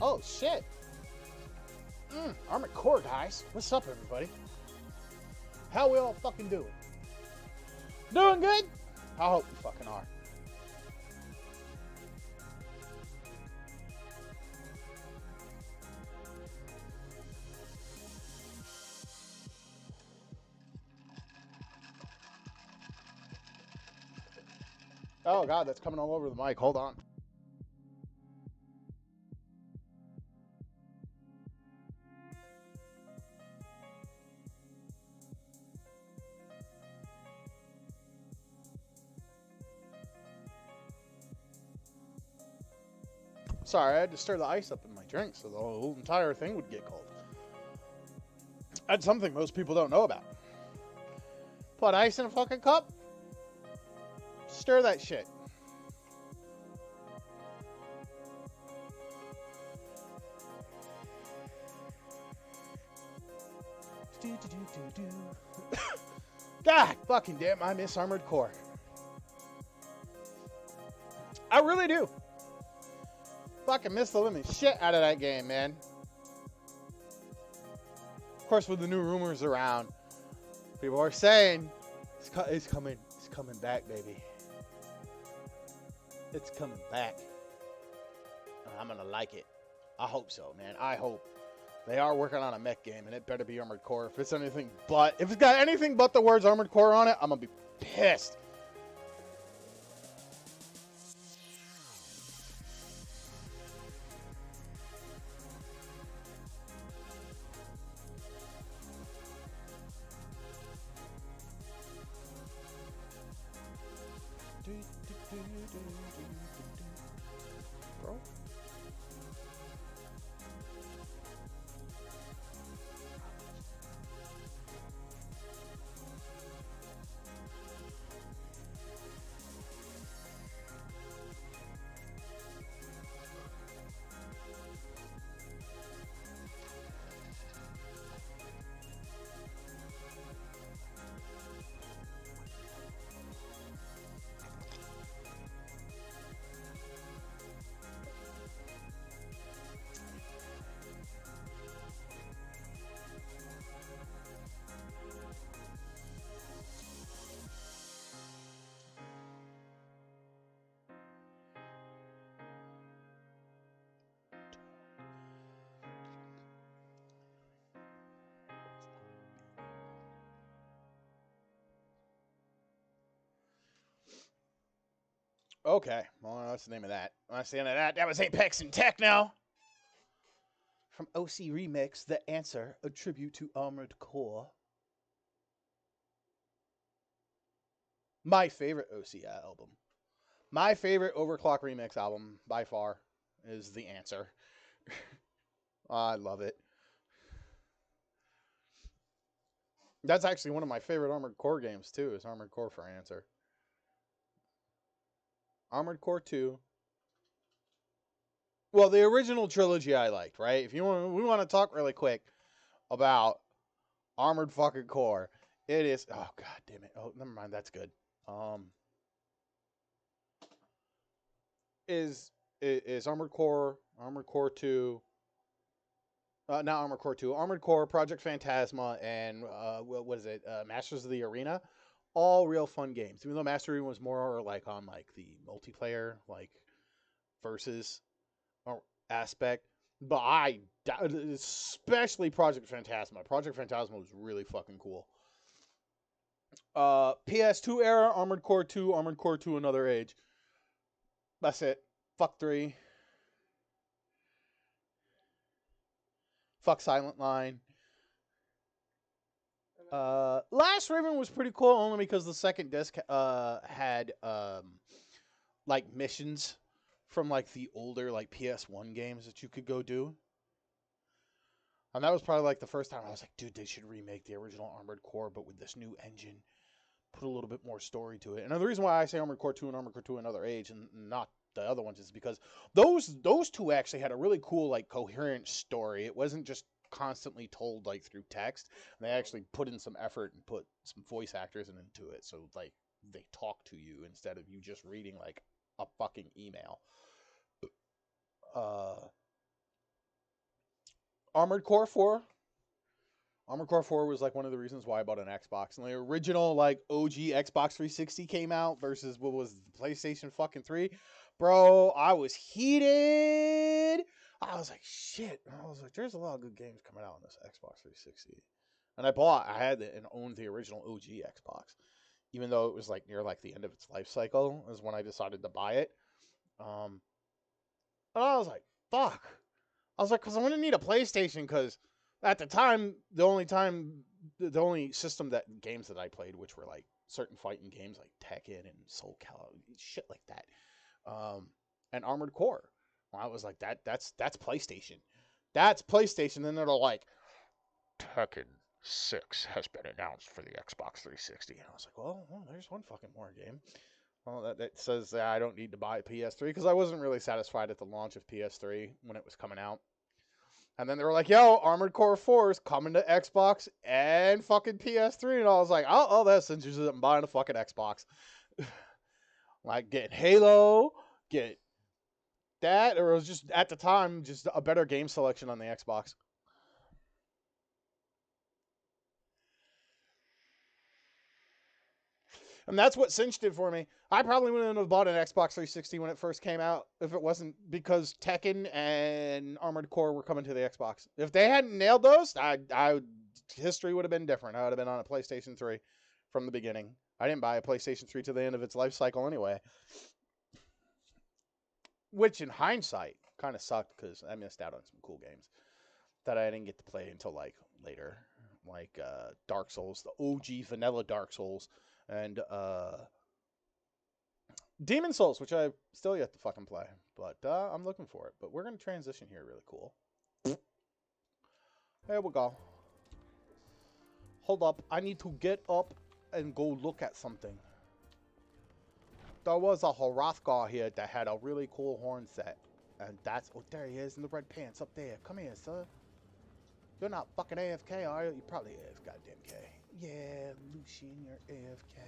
Oh, shit. Armored Core, guys. What's up, everybody? How we all fucking doing? Doing good? I hope we fucking are. Oh, God, that's coming all over the mic. Hold on. Sorry, I had to stir the ice up in my drink so the whole entire thing would get cold. That's something most people don't know about. Put ice in a fucking cup. Stir that shit. God fucking damn, I miss Armored Core. I really do. Fucking miss the living shit out of that game, man. Of course, with the new rumors around, people are saying it's coming back, baby. It's coming back. And I'm gonna like it. I hope so, man. I hope. They are working on a mech game, and it better be Armored Core. If it's got anything but the words Armored Core on it, I'm gonna be pissed. Bro. Okay, well, that's the name of that. That's the end of that. That was Apex and Techno. From OC Remix, The Answer, a tribute to Armored Core. My favorite OC album. My favorite Overclock Remix album, by far, is The Answer. I love it. That's actually one of my favorite Armored Core games, too, is Armored Core for Answer. Armored Core 2. Well, the original trilogy I liked, right? If we want to talk really quick about Armored fucking Core, it is. Oh god damn it! Oh, never mind. That's good. Is Armored Core 2? Not Armored Core 2. Armored Core, Project Phantasma, and what is it? Masters of the Arena. All real fun games. Even though Master Arena was more like on like the multiplayer, like versus aspect, but especially Project Phantasma. Project Phantasma was really fucking cool. PS2 era, Armored Core 2, Armored Core 2 Another Age. That's it. Fuck 3. Fuck Silent Line. Last Raven was pretty cool only because the second disc had like missions from like the older like PS1 games that you could go do. And that was probably like the first time I was like, dude, they should remake the original Armored Core, but with this new engine, put a little bit more story to it. And the reason why I say Armored Core 2 and Armored Core 2 Another Age and not the other ones is because those two actually had a really cool like coherent story. It wasn't just constantly told like through text. And they actually put in some effort and put some voice actors into it, so like they talk to you instead of you just reading like a fucking email. Armored Core 4. Armored Core 4 was like one of the reasons why I bought an Xbox. And the original like OG Xbox 360 came out versus what was the PlayStation fucking 3. Bro, I was heated. I was like, shit. I was like, there's a lot of good games coming out on this Xbox 360. And I had it and owned the original OG Xbox. Even though it was like near like the end of its life cycle is when I decided to buy it. And I was like, fuck. I was like, because I'm going to need a PlayStation because at the time, the only system that games that I played, which were like certain fighting games like Tekken and Soul Calibur, shit like that, and Armored Core. Well, I was like, that's PlayStation. That's PlayStation. Then they're like, Tekken 6 has been announced for the Xbox 360. And I was like, well, there's one fucking more game. Well, that says that I don't need to buy a PS3 because I wasn't really satisfied at the launch of PS3 when it was coming out. And then they were like, yo, Armored Core 4 is coming to Xbox and fucking PS3. And I was like, oh, that's interesting. I'm buying a fucking Xbox. Like, get Halo, get that. Or it was just, at the time, just a better game selection on the Xbox. And that's what cinched it for me. I probably wouldn't have bought an Xbox 360 when it first came out if it wasn't because Tekken and Armored Core were coming to the Xbox. If they hadn't nailed those, history would have been different. I would have been on a PlayStation 3 from the beginning. I didn't buy a PlayStation 3 to the end of its life cycle anyway. Which, in hindsight, kind of sucked because I missed out on some cool games that I didn't get to play until like later. Like Dark Souls, the OG vanilla Dark Souls. And Demon Souls, which I still yet to fucking play. But I'm looking for it. But we're going to transition here really cool. There we go. Hold up. I need to get up and go look at something. There was a Hrothgar here that had a really cool horn set. And that's... Oh, there he is in the red pants up there. Come here, sir. You're not fucking AFK, are you? You probably is, goddamn K. Yeah, Lucian, you're AFK.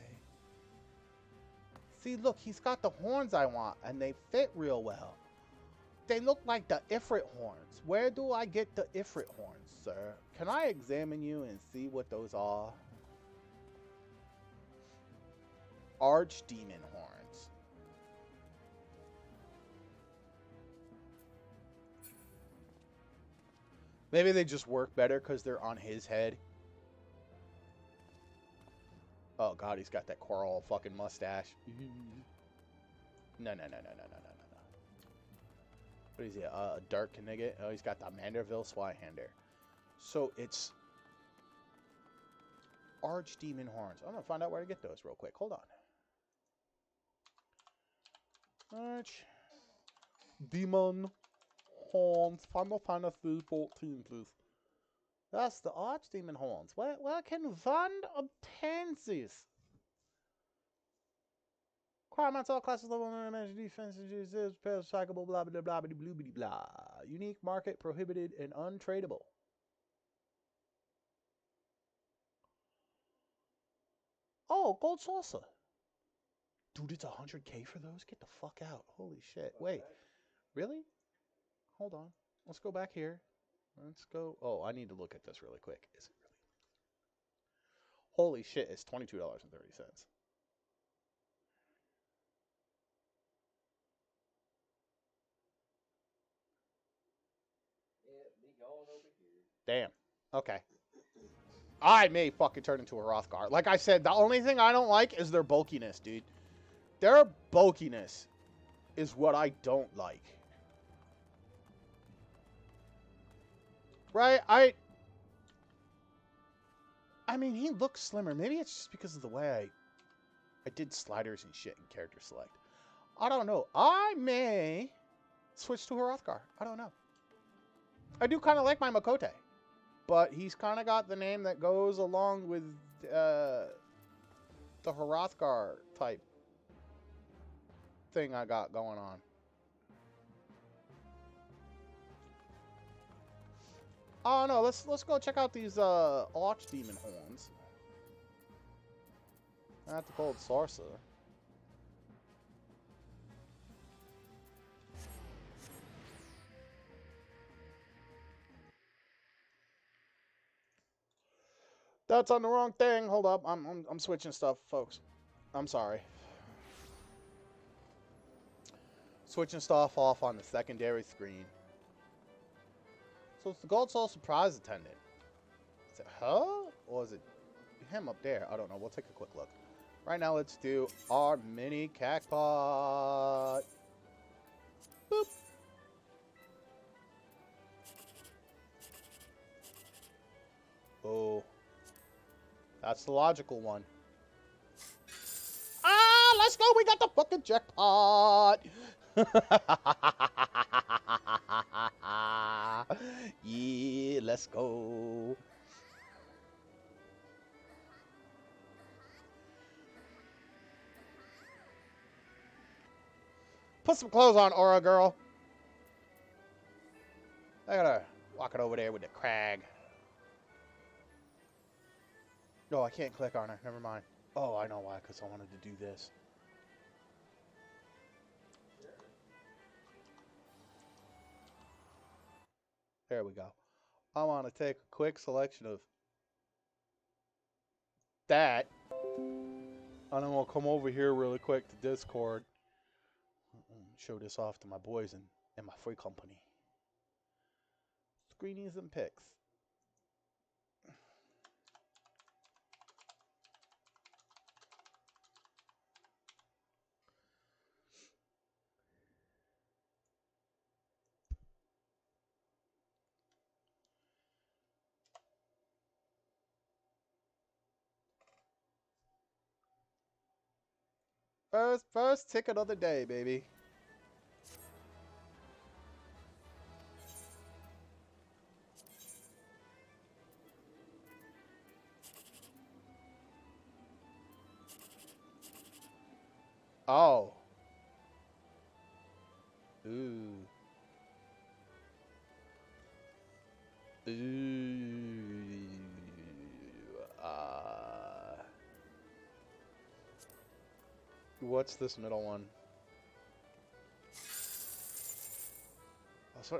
See, look, he's got the horns I want, and they fit real well. They look like the Ifrit horns. Where do I get the Ifrit horns, sir? Can I examine you and see what those are? Archdemon horns. Maybe they just work better because they're on his head. Oh, God, he's got that coral fucking mustache. No. What is he? A dark Knigget? Oh, he's got the Manderville Swyhander. So it's Archdemon horns. I'm going to find out where to get those real quick. Hold on. Archdemon horns. Final Fantasy 14, please. That's the Archdemon horns. Where can one obtain these? Requirements, all classes, level, manage defense, recyclable, blah, blah, blah, blah, blah, blah, blah. Unique market, prohibited, and untradeable. Oh, gold saucer. Dude, it's 100K for those? Get the fuck out. Holy shit. Wait. Really? Hold on. Let's go back here. Let's go. Oh, I need to look at this really quick. Is it really? Holy shit, it's $22.30. Damn. Okay. I may fucking turn into a Hrothgar. Like I said, the only thing I don't like is their bulkiness, dude. Their bulkiness is what I don't like. Right? I mean, he looks slimmer. Maybe it's just because of the way I did sliders and shit and character select. I don't know. I may switch to Hrothgar. I don't know. I do kind of like my Makote. But he's kind of got the name that goes along with the Hrothgar type thing I got going on. Oh no, let's go check out these Archdemon horns. Not the gold saucer. That's on the wrong thing. Hold up. I'm switching stuff, folks. I'm sorry. Switching stuff off on the secondary screen. So it's the Gold Soul Surprise Attendant. Is it her? Or is it him up there? I don't know. We'll take a quick look. Right now, let's do our mini Cacpot. Boop. Oh. That's the logical one. Ah, let's go. We got the fucking jackpot. Yeah, let's go. Put some clothes on, Aura girl. I gotta walk it over there with the crag. No, I can't click on her. Never mind. Oh, I know why. Because I wanted to do this. There we go. I want to take a quick selection of that. And then we'll come over here really quick to Discord. Show this off to my boys and my free company. Screenies and pics. First ticket of the day, baby. Oh. Ooh. Ooh. What's this middle one?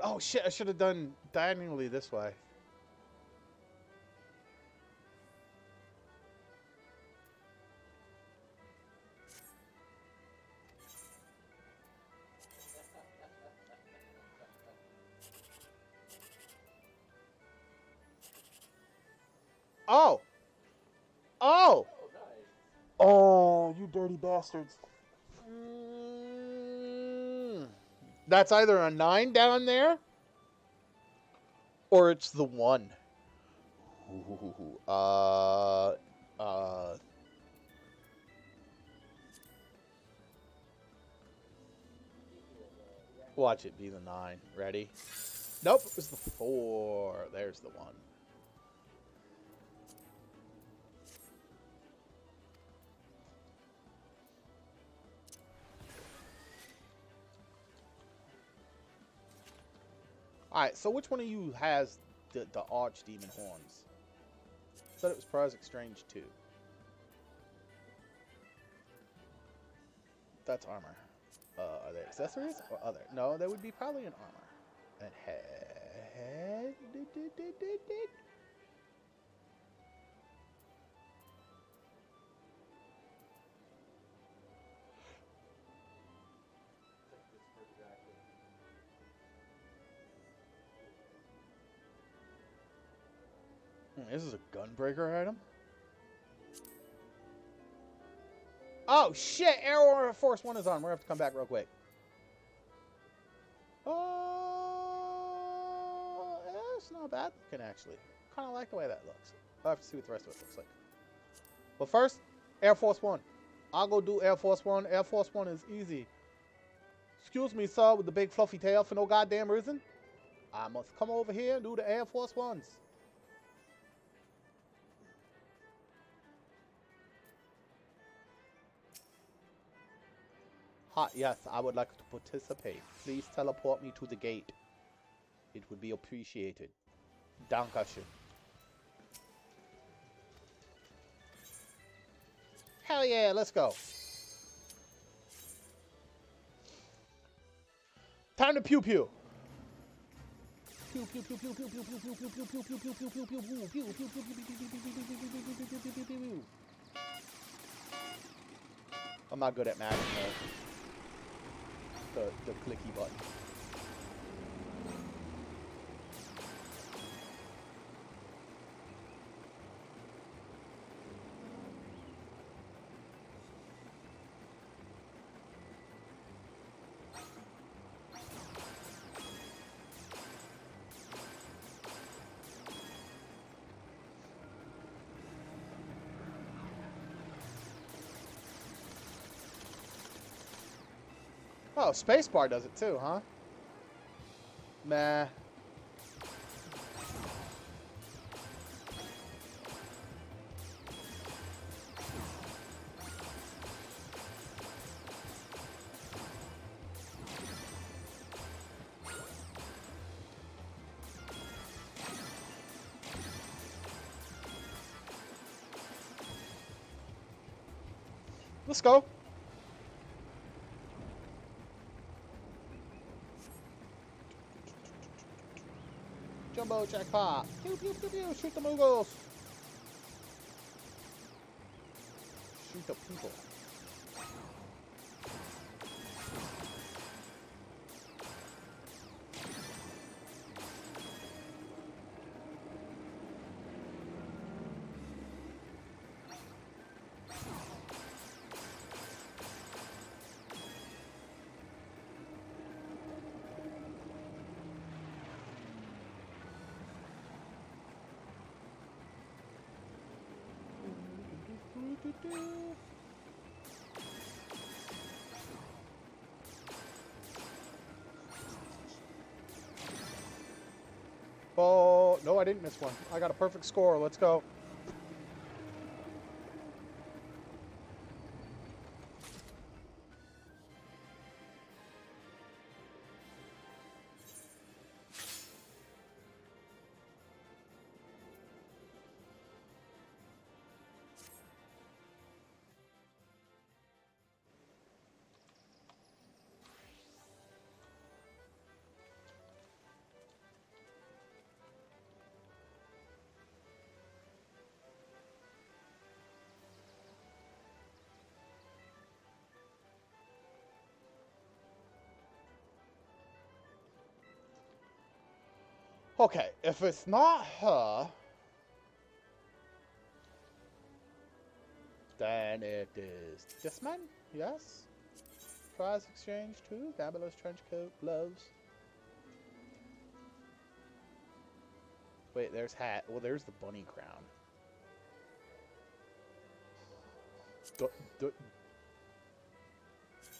Oh shit, I should have done diagonally this way. Oh! Oh! Oh, you dirty bastards. That's either a 9 down there, or it's the 1. Ooh, watch it be the 9. Ready? Nope, it was the 4. There's the 1. Alright, so which one of you has the Archdemon horns? I thought it was Prize Exchange 2. That's armor. Are they accessories or other? No, they would be probably an armor. And head. This is a gunbreaker item. Oh shit! Air Force 1 is on. We're gonna have to come back real quick. Oh, it's not bad looking actually. Kind of like the way that looks. I'll have to see what the rest of it looks like. But first, Air Force 1. I'll go do Air Force 1. Air Force 1 is easy. Excuse me, sir, with the big fluffy tail for no goddamn reason. I must come over here and do the Air Force 1s. Yes, I would like to participate. Please teleport me to the gate. It would be appreciated. Dankeschön. Hell yeah, let's go. Time to pew pew. I'm not good at mashing the clicky button. Oh, spacebar does it too, huh? Meh. Let's go. Jumbo jackpot. Pew, pew, pew, pew. Shoot the Moogles. Shoot the people. Oh, no, I didn't miss one. I got a perfect score. Let's go. Okay, if it's not her, then it is this man, yes. Prize exchange too, Gambler's trench coat, gloves. Wait, there's hat. Well, there's the bunny crown.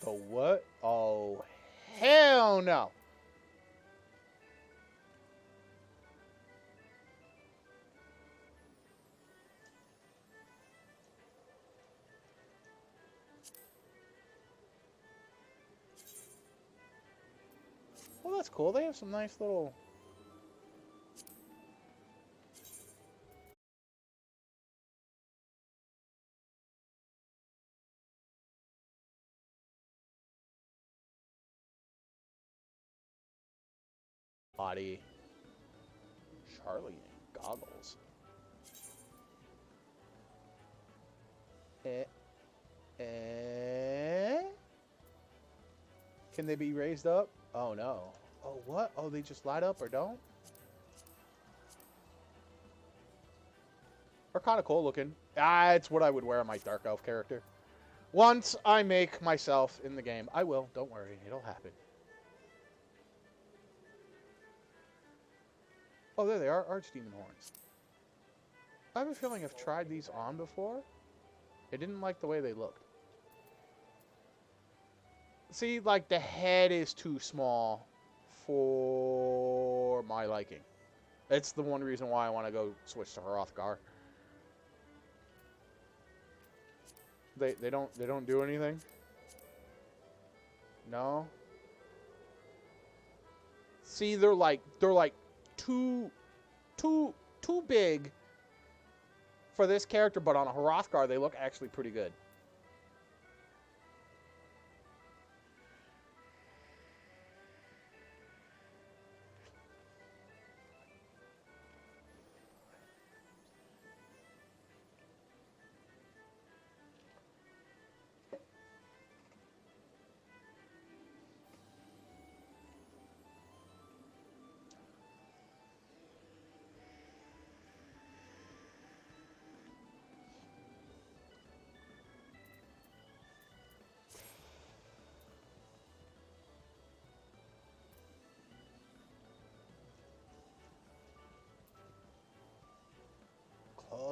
The what? Oh, hell no. Well, that's cool. They have some nice little... body. Charlie goggles. Can they be raised up? Oh, no. Oh, what? Oh, they just light up or don't? They're kind of cool looking. Ah, it's what I would wear on my Dark Elf character. Once I make myself in the game. I will. Don't worry. It'll happen. Oh, there they are. Archdemon horns. I have a feeling I've tried these on before. I didn't like the way they looked. See, like, the head is too small for my liking. It's the one reason why I want to go switch to Hrothgar. They don't do anything? No? See, they're like too big for this character, but on a Hrothgar they look actually pretty good.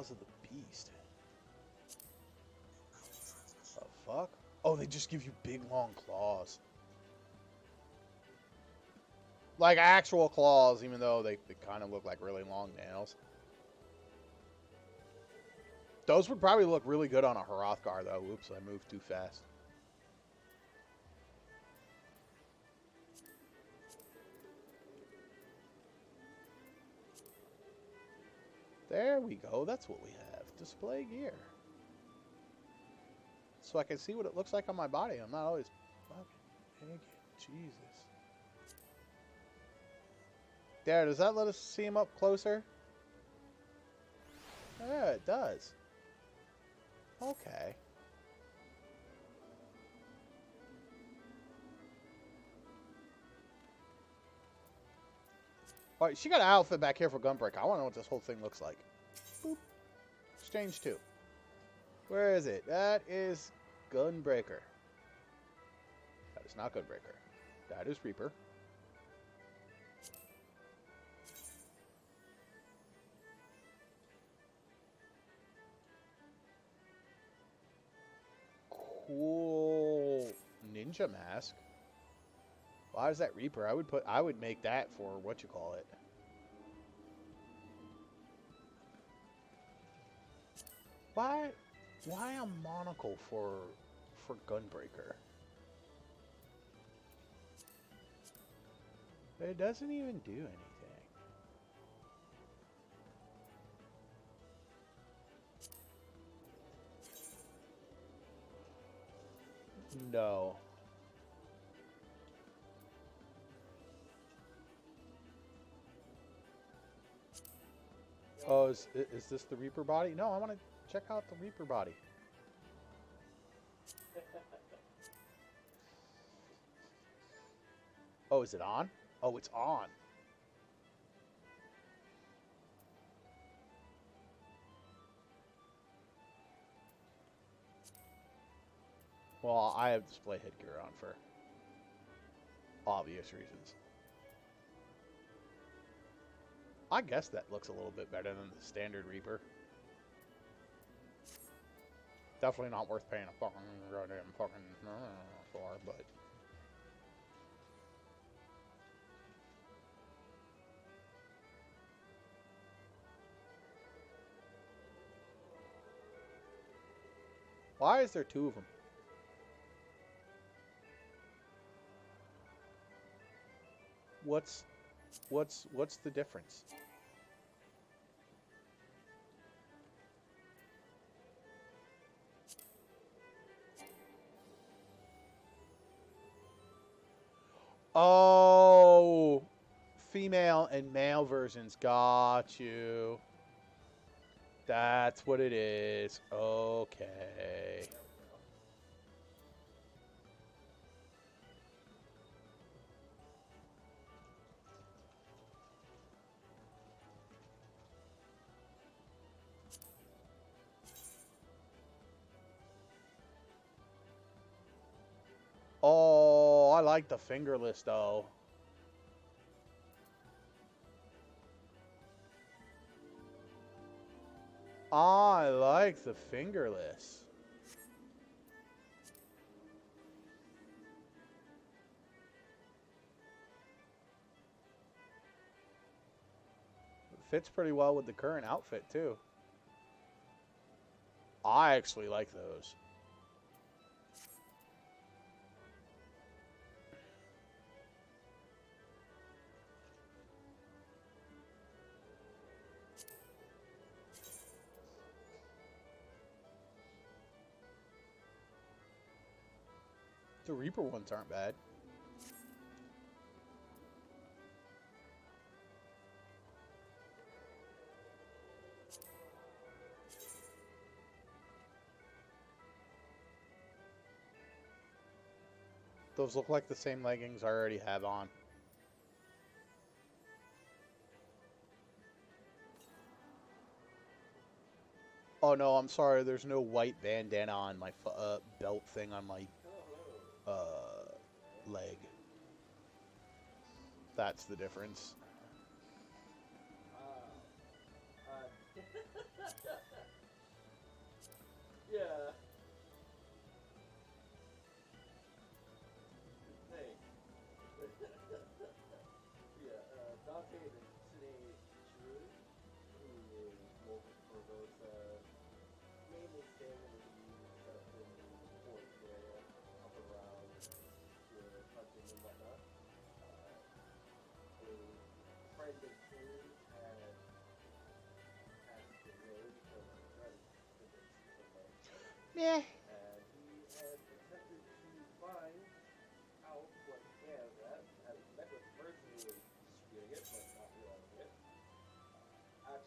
Claws of the Beast. The fuck? Oh, they just give you big, long claws. Like actual claws, even though they kind of look like really long nails. Those would probably look really good on a Hrothgar, though. Oops, I moved too fast. There we go. That's what we have. Display gear. So I can see what it looks like on my body. I'm not always fucking naked. Jesus. There, does that let us see him up closer? Yeah, it does. Okay. Alright, she got an outfit back here for Gunbreaker. I want to know what this whole thing looks like. Boop. Exchange 2. Where is it? That is Gunbreaker. That is not Gunbreaker. That is Reaper. Cool ninja mask. Why is that Reaper? I would make that for what you call it. Why a monocle for Gunbreaker? It doesn't even do anything. No. Oh, is this the Reaper body? No, I want to check out the Reaper body. Oh, is it on? Oh, it's on. Well, I have display headgear on for obvious reasons. I guess that looks a little bit better than the standard Reaper. Definitely not worth paying a fucking goddamn fucking for, but... Why is there 2 of them? What's the difference? Oh, female and male versions. Got you. That's what it is. Okay. Oh, I like the fingerless though. I like the fingerless. It fits pretty well with the current outfit too. I actually like those. The Reaper ones aren't bad. Those look like the same leggings I already have on. Oh no, I'm sorry. There's no white bandana on my belt thing on my leg. That's the difference. Yeah. Hey. Yeah, Dante the Kitsune Chirui, who is local for those, mainly staying in the set up in the forest area, up around here, hunting and whatnot. A friend of his had passed away from gun conviction somewhere, Yeah. and he had attempted to find out what began that, having met with the person who was disputing it, but not realizing it.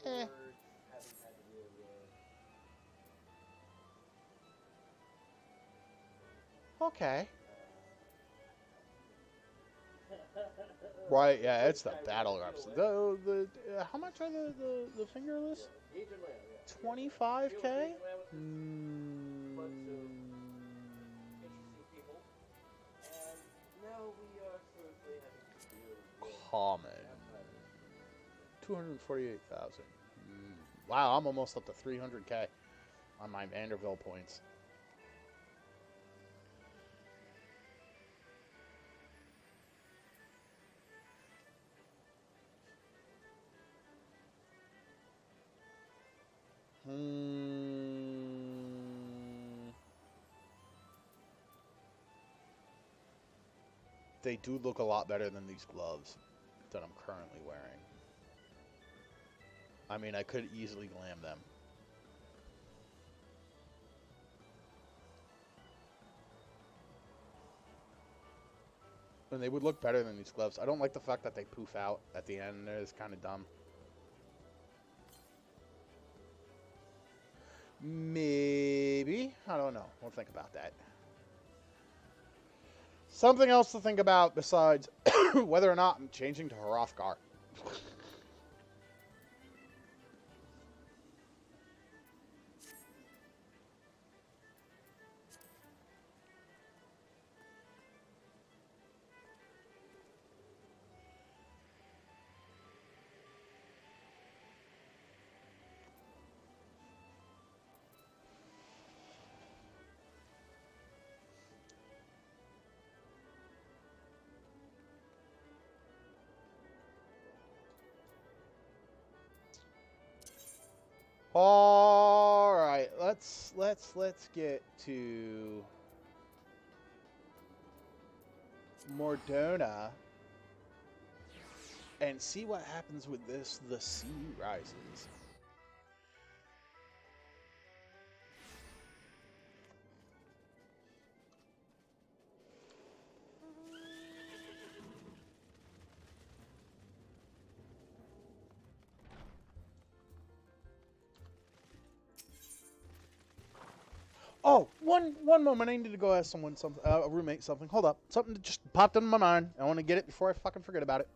Eh. Afterwards, having had to deal with Okay. Right. Yeah. which It's the I will battle deal reps. with. How much are the fingerless? Yeah, Gage and Lamb, yeah. 25K. Deal with Gage and Lamb with a bunch of interesting people. And now we are currently having to deal with Common. outsiders. 248,000. Wow, I'm almost up to 300K on my Vanderbilt points. They do look a lot better than these gloves that I'm currently wearing. I mean, I could easily glam them. And they would look better than these gloves. I don't like the fact that they poof out at the end. It's kind of dumb. Maybe. I don't know. We'll think about that. Something else to think about besides whether or not I'm changing to Hrothgar. All right, let's get to Mordona and see what happens with this. The sea rises. Oh, one moment. I need to go ask someone something. A roommate something. Hold up. Something that just popped into my mind. I want to get it before I fucking forget about it.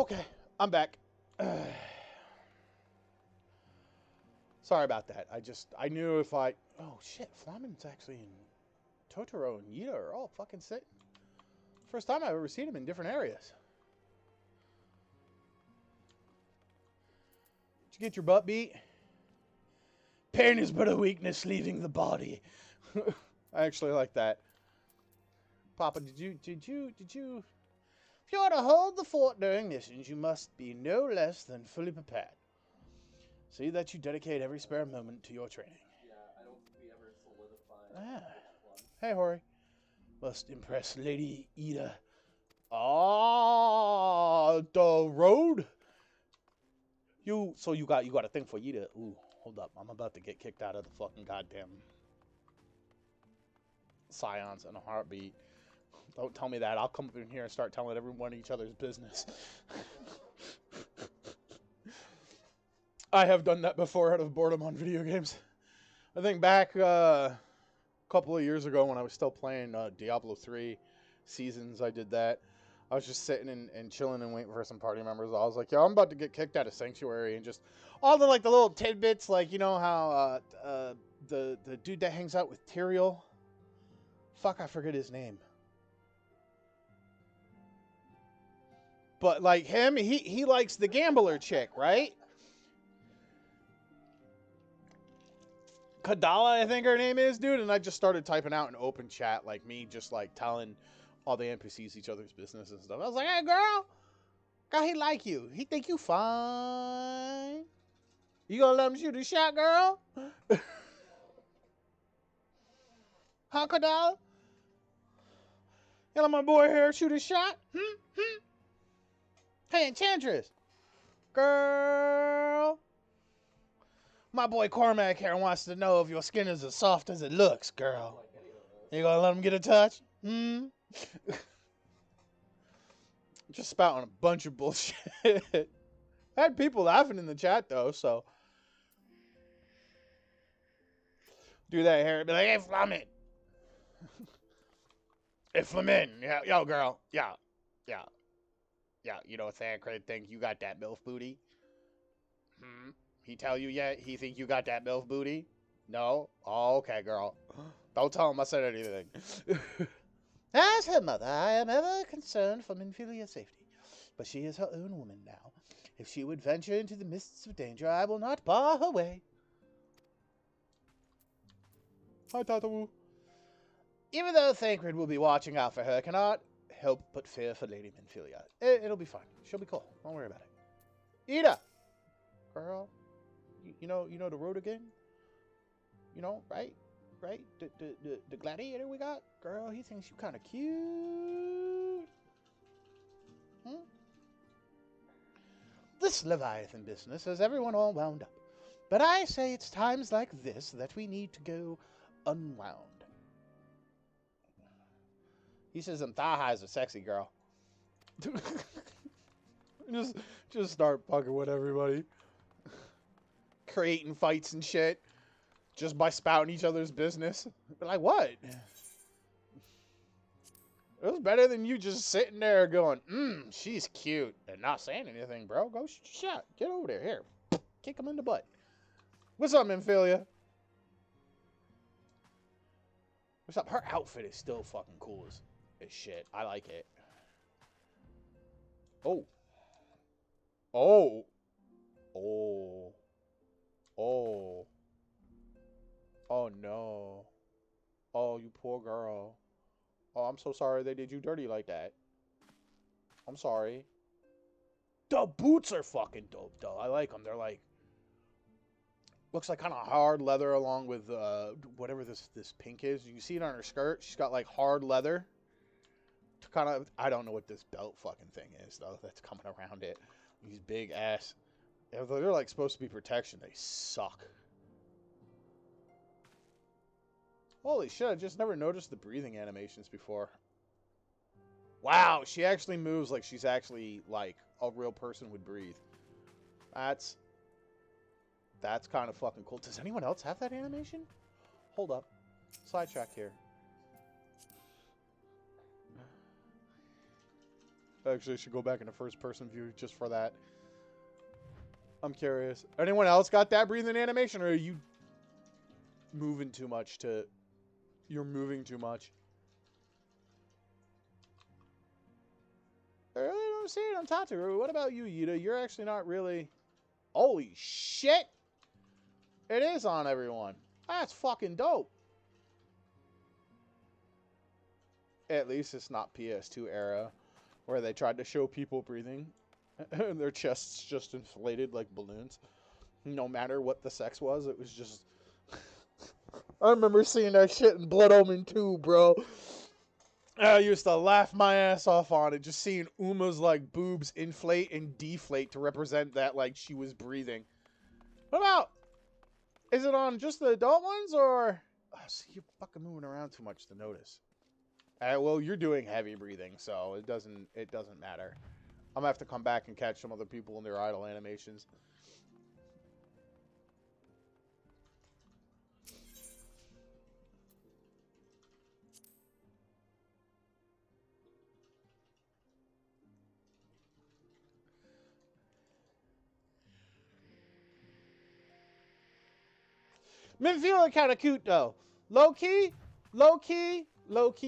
Okay, I'm back. Sorry about that. I knew if I... Oh, shit. Flamin's actually in... Totoro and Yita are all fucking sitting. First time I've ever seen them in different areas. Did you get your butt beat? Pain is but a weakness leaving the body. I actually like that. Papa, did you... If you are to hold the fort during missions, you must be no less than fully prepared. See that you dedicate every spare moment to your training. Yeah, I don't think we ever solidified which one. Hey, Hori. Must impress Lady Ida. Ah, the road. So you got a thing for Ida. Ooh, hold up. I'm about to get kicked out of the fucking goddamn Scions in a heartbeat. Don't tell me that. I'll come up in here and start telling everyone each other's business. I have done that before out of boredom on video games. I think back a couple of years ago when I was still playing Diablo 3 Seasons, I did that. I was just sitting and chilling and waiting for some party members. I was like, yo, I'm about to get kicked out of Sanctuary, and just all the the little tidbits, like, you know how the dude that hangs out with Tyrael, fuck, I forget his name. But like him, he likes the gambler chick, right? Kadala, I think her name is, dude. And I just started typing out in open chat, like me just like telling all the NPCs each other's business and stuff. I was like, hey, girl, he like you. He think you fine. You gonna let him shoot a shot, girl? Huh, Kadala? You let my boy here shoot a shot? Hey, Enchantress. Girl. My boy Cormac here wants to know if your skin is as soft as it looks, girl. You gonna let him get a touch? Just spouting a bunch of bullshit. I had people laughing in the chat, though, so. Do that here. Be like, hey, Flamin. Hey, Flamin. Yeah, yo, girl. Yeah. You know, Thancred think you got that MILF booty? He tell you yet? He think you got that MILF booty? No? Oh, okay, girl. Don't tell him I said anything. As her mother, I am ever concerned for Minfilia's safety. But she is her own woman now. If she would venture into the mists of danger, I will not bar her way. Hi, Tatawu. Even though Thancred will be watching out for her, I cannot help but fear for Lady Minfilia. It'll be fine. She'll be cool. Don't worry about it. Ida! Girl. You know the road again? You know, right? Right? The gladiator we got? Girl, he thinks you kind of cute. This Leviathan business has everyone all wound up. But I say it's times like this that we need to go unwound. He says them thigh highs are sexy, girl. just start fucking with everybody. Creating fights and shit. Just by spouting each other's business. Like, what? It was better than you just sitting there going, she's cute. And not saying anything, bro. Go shot. Get over there. Here. Kick him in the butt. What's up, Minfilia? What's up? Her outfit is still fucking cool as shit. I like it. Oh. Oh. Oh. Oh. Oh, no. Oh, you poor girl. Oh, I'm so sorry they did you dirty like that. I'm sorry. The boots are fucking dope, though. I like them. They're like... Looks like kind of hard leather along with whatever this pink is. You can see it on her skirt. She's got like hard leather. Kind of... I don't know what this belt fucking thing is, though, that's coming around it. These big ass... They're like supposed to be protection. They suck. Holy shit, I just never noticed the breathing animations before. Wow, she actually moves like she's actually like a real person would breathe. That's kind of fucking cool. Does anyone else have that animation? Hold up. Sidetrack here. Actually, I should go back into first-person view just for that. I'm curious. Anyone else got that breathing animation, or are you moving too much to... You're moving too much. I really don't see it on Tataru. What about you, Yuta? You're actually not really... Holy shit! It is on everyone. That's fucking dope. At least it's not PS2 era, where they tried to show people breathing, and their chests just inflated like balloons. No matter what the sex was, it was just... I remember seeing that shit in Blood Omen 2, bro. I used to laugh my ass off on it, just seeing Uma's, like, boobs inflate and deflate to represent that, like, she was breathing. What about... Is it on just the adult ones, or... Oh, see, you're fucking moving around too much to notice. Well, you're doing heavy breathing, so it doesn't matter. I'm gonna have to come back and catch some other people in their idle animations. Men feeling kind of cute, though. Low-key,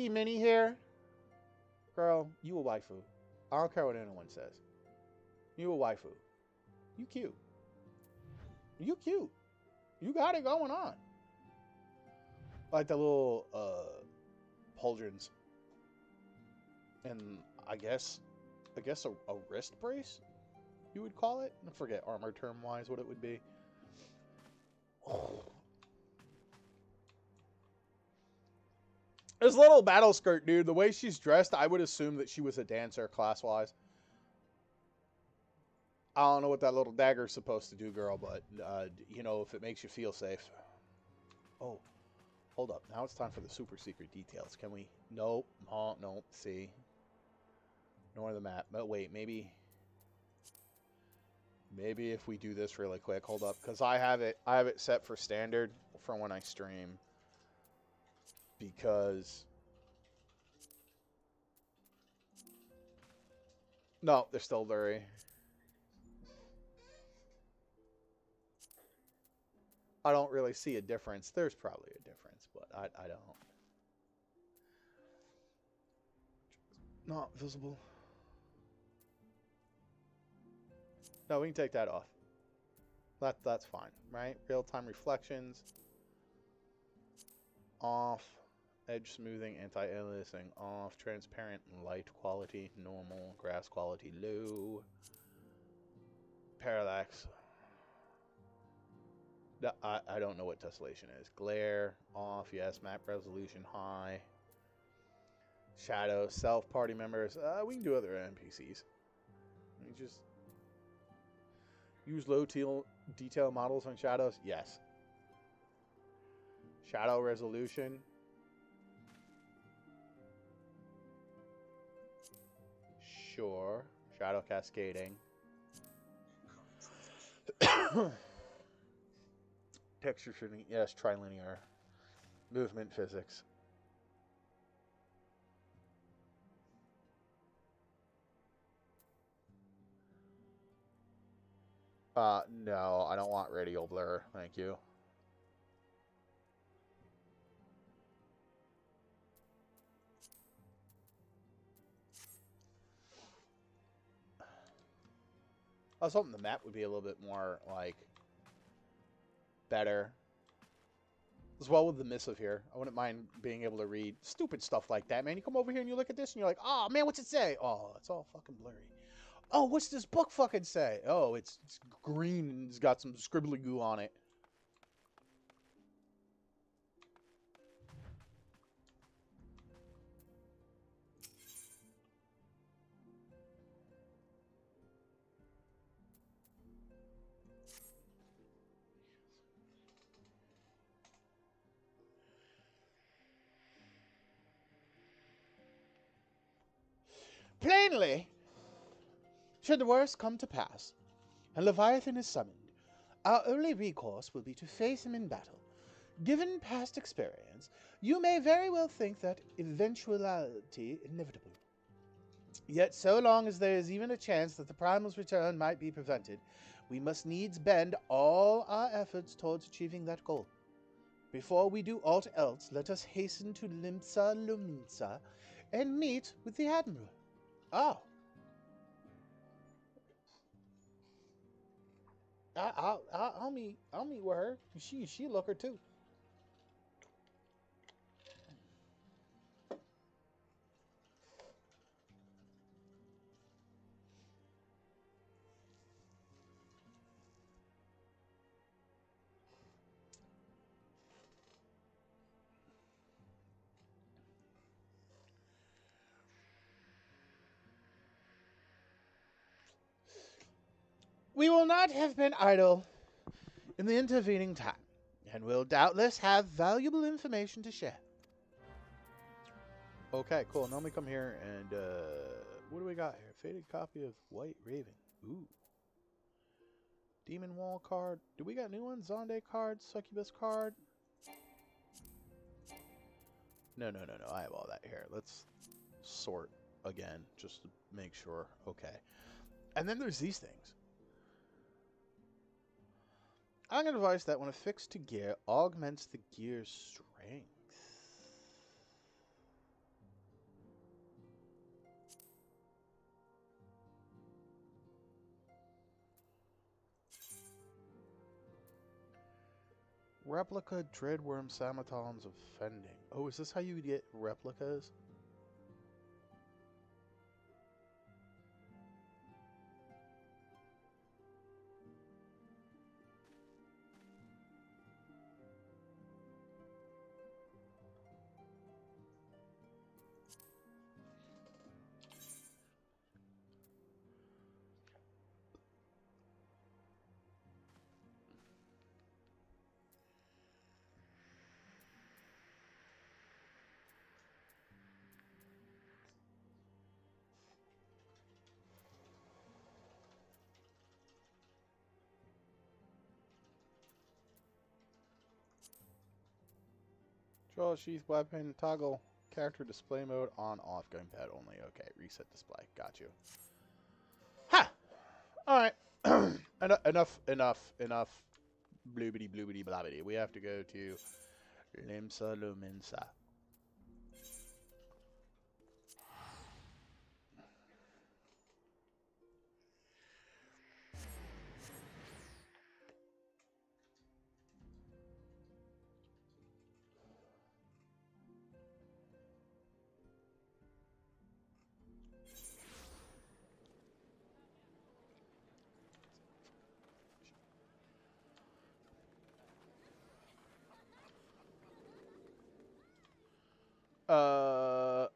Minnie here. Girl, you a waifu. I don't care what anyone says. You a waifu. You cute. You cute. You got it going on. Like the little, pauldrons. And I guess a wrist brace, you would call it? I forget armor term-wise what it would be. Oh. This little battle skirt, dude, the way she's dressed, I would assume that she was a dancer class-wise. I don't know what that little dagger's supposed to do, girl, but, you know, if it makes you feel safe. Oh, hold up. Now it's time for the super secret details. Can we? Nope. Oh, nope. See. Ignore the map. But wait, maybe if we do this really quick. Hold up, because I have it set for standard for when I stream. Because... No, they're still blurry. I don't really see a difference. There's probably a difference, but I don't. Not visible. No, we can take that off. That's fine, right? Real-time reflections. Off. Edge smoothing, anti-aliasing off. Transparent light quality normal. Grass quality low. Parallax. I don't know what tessellation is. Glare off. Yes. Map resolution high. Shadow. Self party members. We can do other NPCs. We just use low detail models on shadows. Yes. Shadow resolution. Sure. Shadow cascading. Texture shooting. Yes, trilinear. Movement physics. No, I don't want radial blur. Thank you. I was hoping the map would be a little bit more, like, better. As well with the missive here. I wouldn't mind being able to read stupid stuff like that, man. You come over here and you look at this and you're like, oh, man, what's it say? Oh, it's all fucking blurry. Oh, what's this book fucking say? Oh, it's green and it's got some scribbly goo on it. Plainly, should the worst come to pass, and Leviathan is summoned, our only recourse will be to face him in battle. Given past experience, you may very well think that eventuality inevitable. Yet so long as there is even a chance that the Primal's return might be prevented, we must needs bend all our efforts towards achieving that goal. Before we do aught else, let us hasten to Limsa Luminsa and meet with the Admiral. Oh. I'll meet with her. She looker too. We will not have been idle in the intervening time, and will doubtless have valuable information to share. Okay, cool. Now let me come here and what do we got here? Faded copy of White Raven. Ooh. Demon Wall card. Do we got new ones? Zonde card, Succubus card. No. I have all that here. Let's sort again just to make sure. Okay. And then there's these things. I'm going to advise that when affixed to gear, augments the gear's strength. Replica Dreadworm Samatons of Fending. Oh, is this how you get replicas? Draw sheath weapon, toggle character display mode on off, gamepad only. Okay, reset display. Got you. Ha! Alright. Enough. Bloobity bloobity blobbity. We have to go to Limsa Luminsa.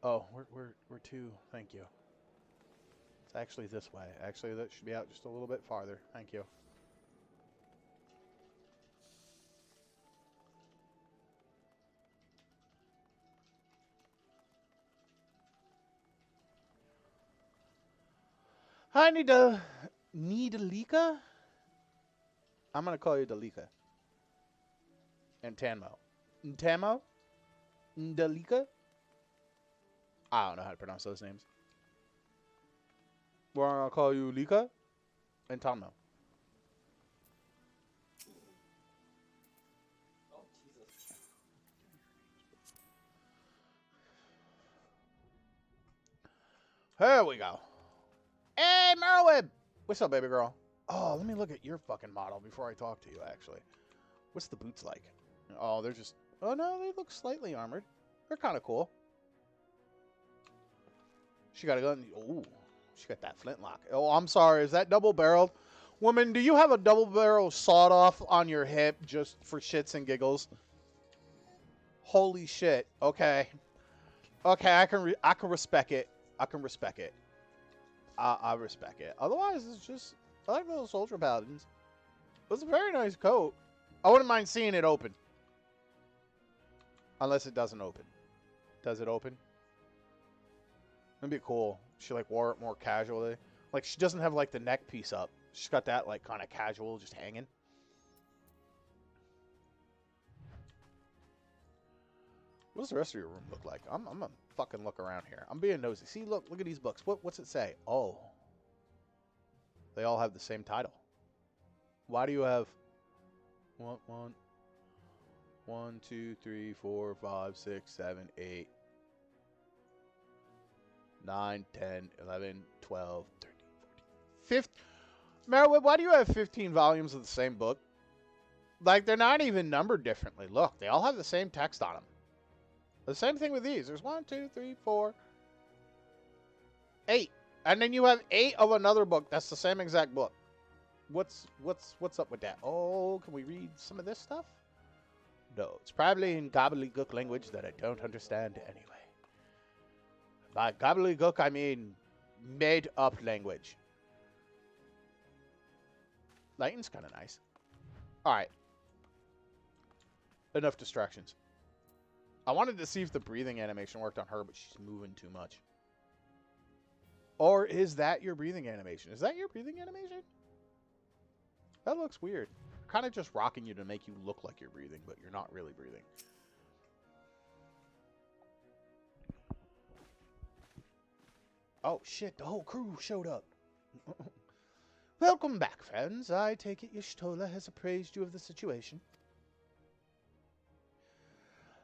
Oh, we're two. Thank you. It's actually this way. Actually, that should be out just a little bit farther. Thank you. Hi, Nidalika? I'm gonna call you Dalika. And Tanmo. Ntamo? Ndalika? I don't know how to pronounce those names. We're gonna call you Lika and Tanmo. Oh, Jesus. There we go. Hey, Merwin! What's up, baby girl? Oh, let me look at your fucking model before I talk to you, actually. What's the boots like? Oh, they're just... Oh, no, they look slightly armored. They're kind of cool. She got a gun. Ooh, she got that flintlock. Oh, I'm sorry. Is that double-barreled? Woman, do you have a double-barrel sawed-off on your hip just for shits and giggles? Holy shit. Okay. Okay, I can respect it. I can respect it. I respect it. Otherwise, it's just... I like those soldier paladins. It was a very nice coat. I wouldn't mind seeing it open. Unless it doesn't open. Does it open? That'd be cool. She like wore it more casually. Like she doesn't have like the neck piece up. She's got that like kind of casual just hanging. What does the rest of your room look like? I'm gonna fucking look around here. I'm being nosy. See, look at these books. What's it say? Oh, they all have the same title. Why do you have one, 2, 3, 4, 5, 6, 7, 8, 9, 10, 11, 12, 13, 14, 15. Merritt, why do you have 15 volumes of the same book? Like, they're not even numbered differently. Look, they all have the same text on them. The same thing with these. There's 1, 2, 3, 4, 8. And then you have 8 of another book that's the same exact book. What's up with that? Oh, can we read some of this stuff? No, it's probably in gobbledygook language that I don't understand anyway. By gobbledygook, I mean made-up language. Lighting's kind of nice. All right. Enough distractions. I wanted to see if the breathing animation worked on her, but she's moving too much. Or is that your breathing animation? Is that your breathing animation? That looks weird. Kind of just rocking you to make you look like you're breathing, but you're not really breathing. Oh, shit. The whole crew showed up. Welcome back, friends. I take it Y'shtola has appraised you of the situation.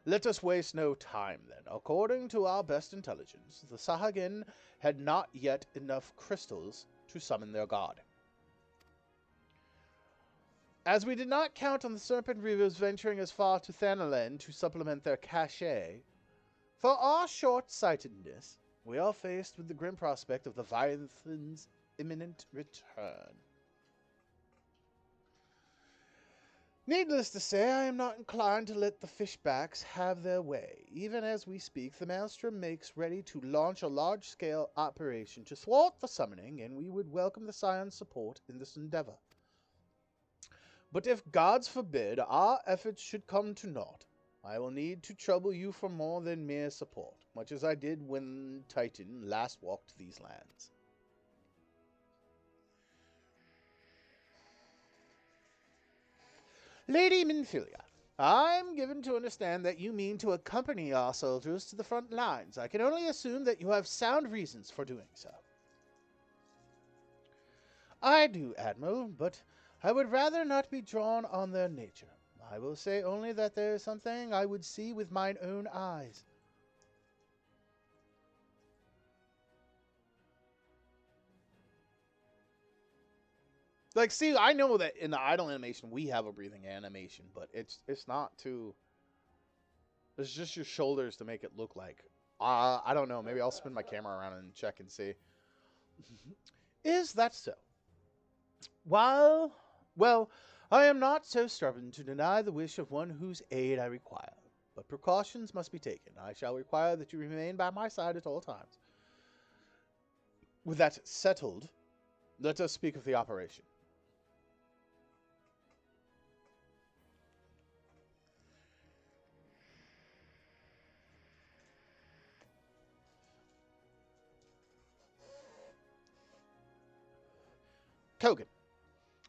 Let us waste no time, then. According to our best intelligence, the Sahagin had not yet enough crystals to summon their god. As we did not count on the Serpent Reavers venturing as far to Thanalan to supplement their cachet, for our short-sightedness, we are faced with the grim prospect of the Leviathan's imminent return. Needless to say, I am not inclined to let the fishbacks have their way. Even as we speak, the Maelstrom makes ready to launch a large-scale operation to thwart the summoning, and we would welcome the Scion's support in this endeavor. But if, gods forbid, our efforts should come to naught, I will need to trouble you for more than mere support, much as I did when Titan last walked these lands. Lady Minfilia, I'm given to understand that you mean to accompany our soldiers to the front lines. I can only assume that you have sound reasons for doing so. I do, Admiral, but I would rather not be drawn on their nature. I will say only that there is something I would see with mine own eyes. Like, see, I know that in the idle animation we have a breathing animation, but it's not too. It's just your shoulders to make it look like. I don't know. Maybe I'll spin my camera around and check and see. Is that so? Well, I am not so stubborn to deny the wish of one whose aid I require, but precautions must be taken. I shall require that you remain by my side at all times. With that settled, let us speak of the operation. Kogan.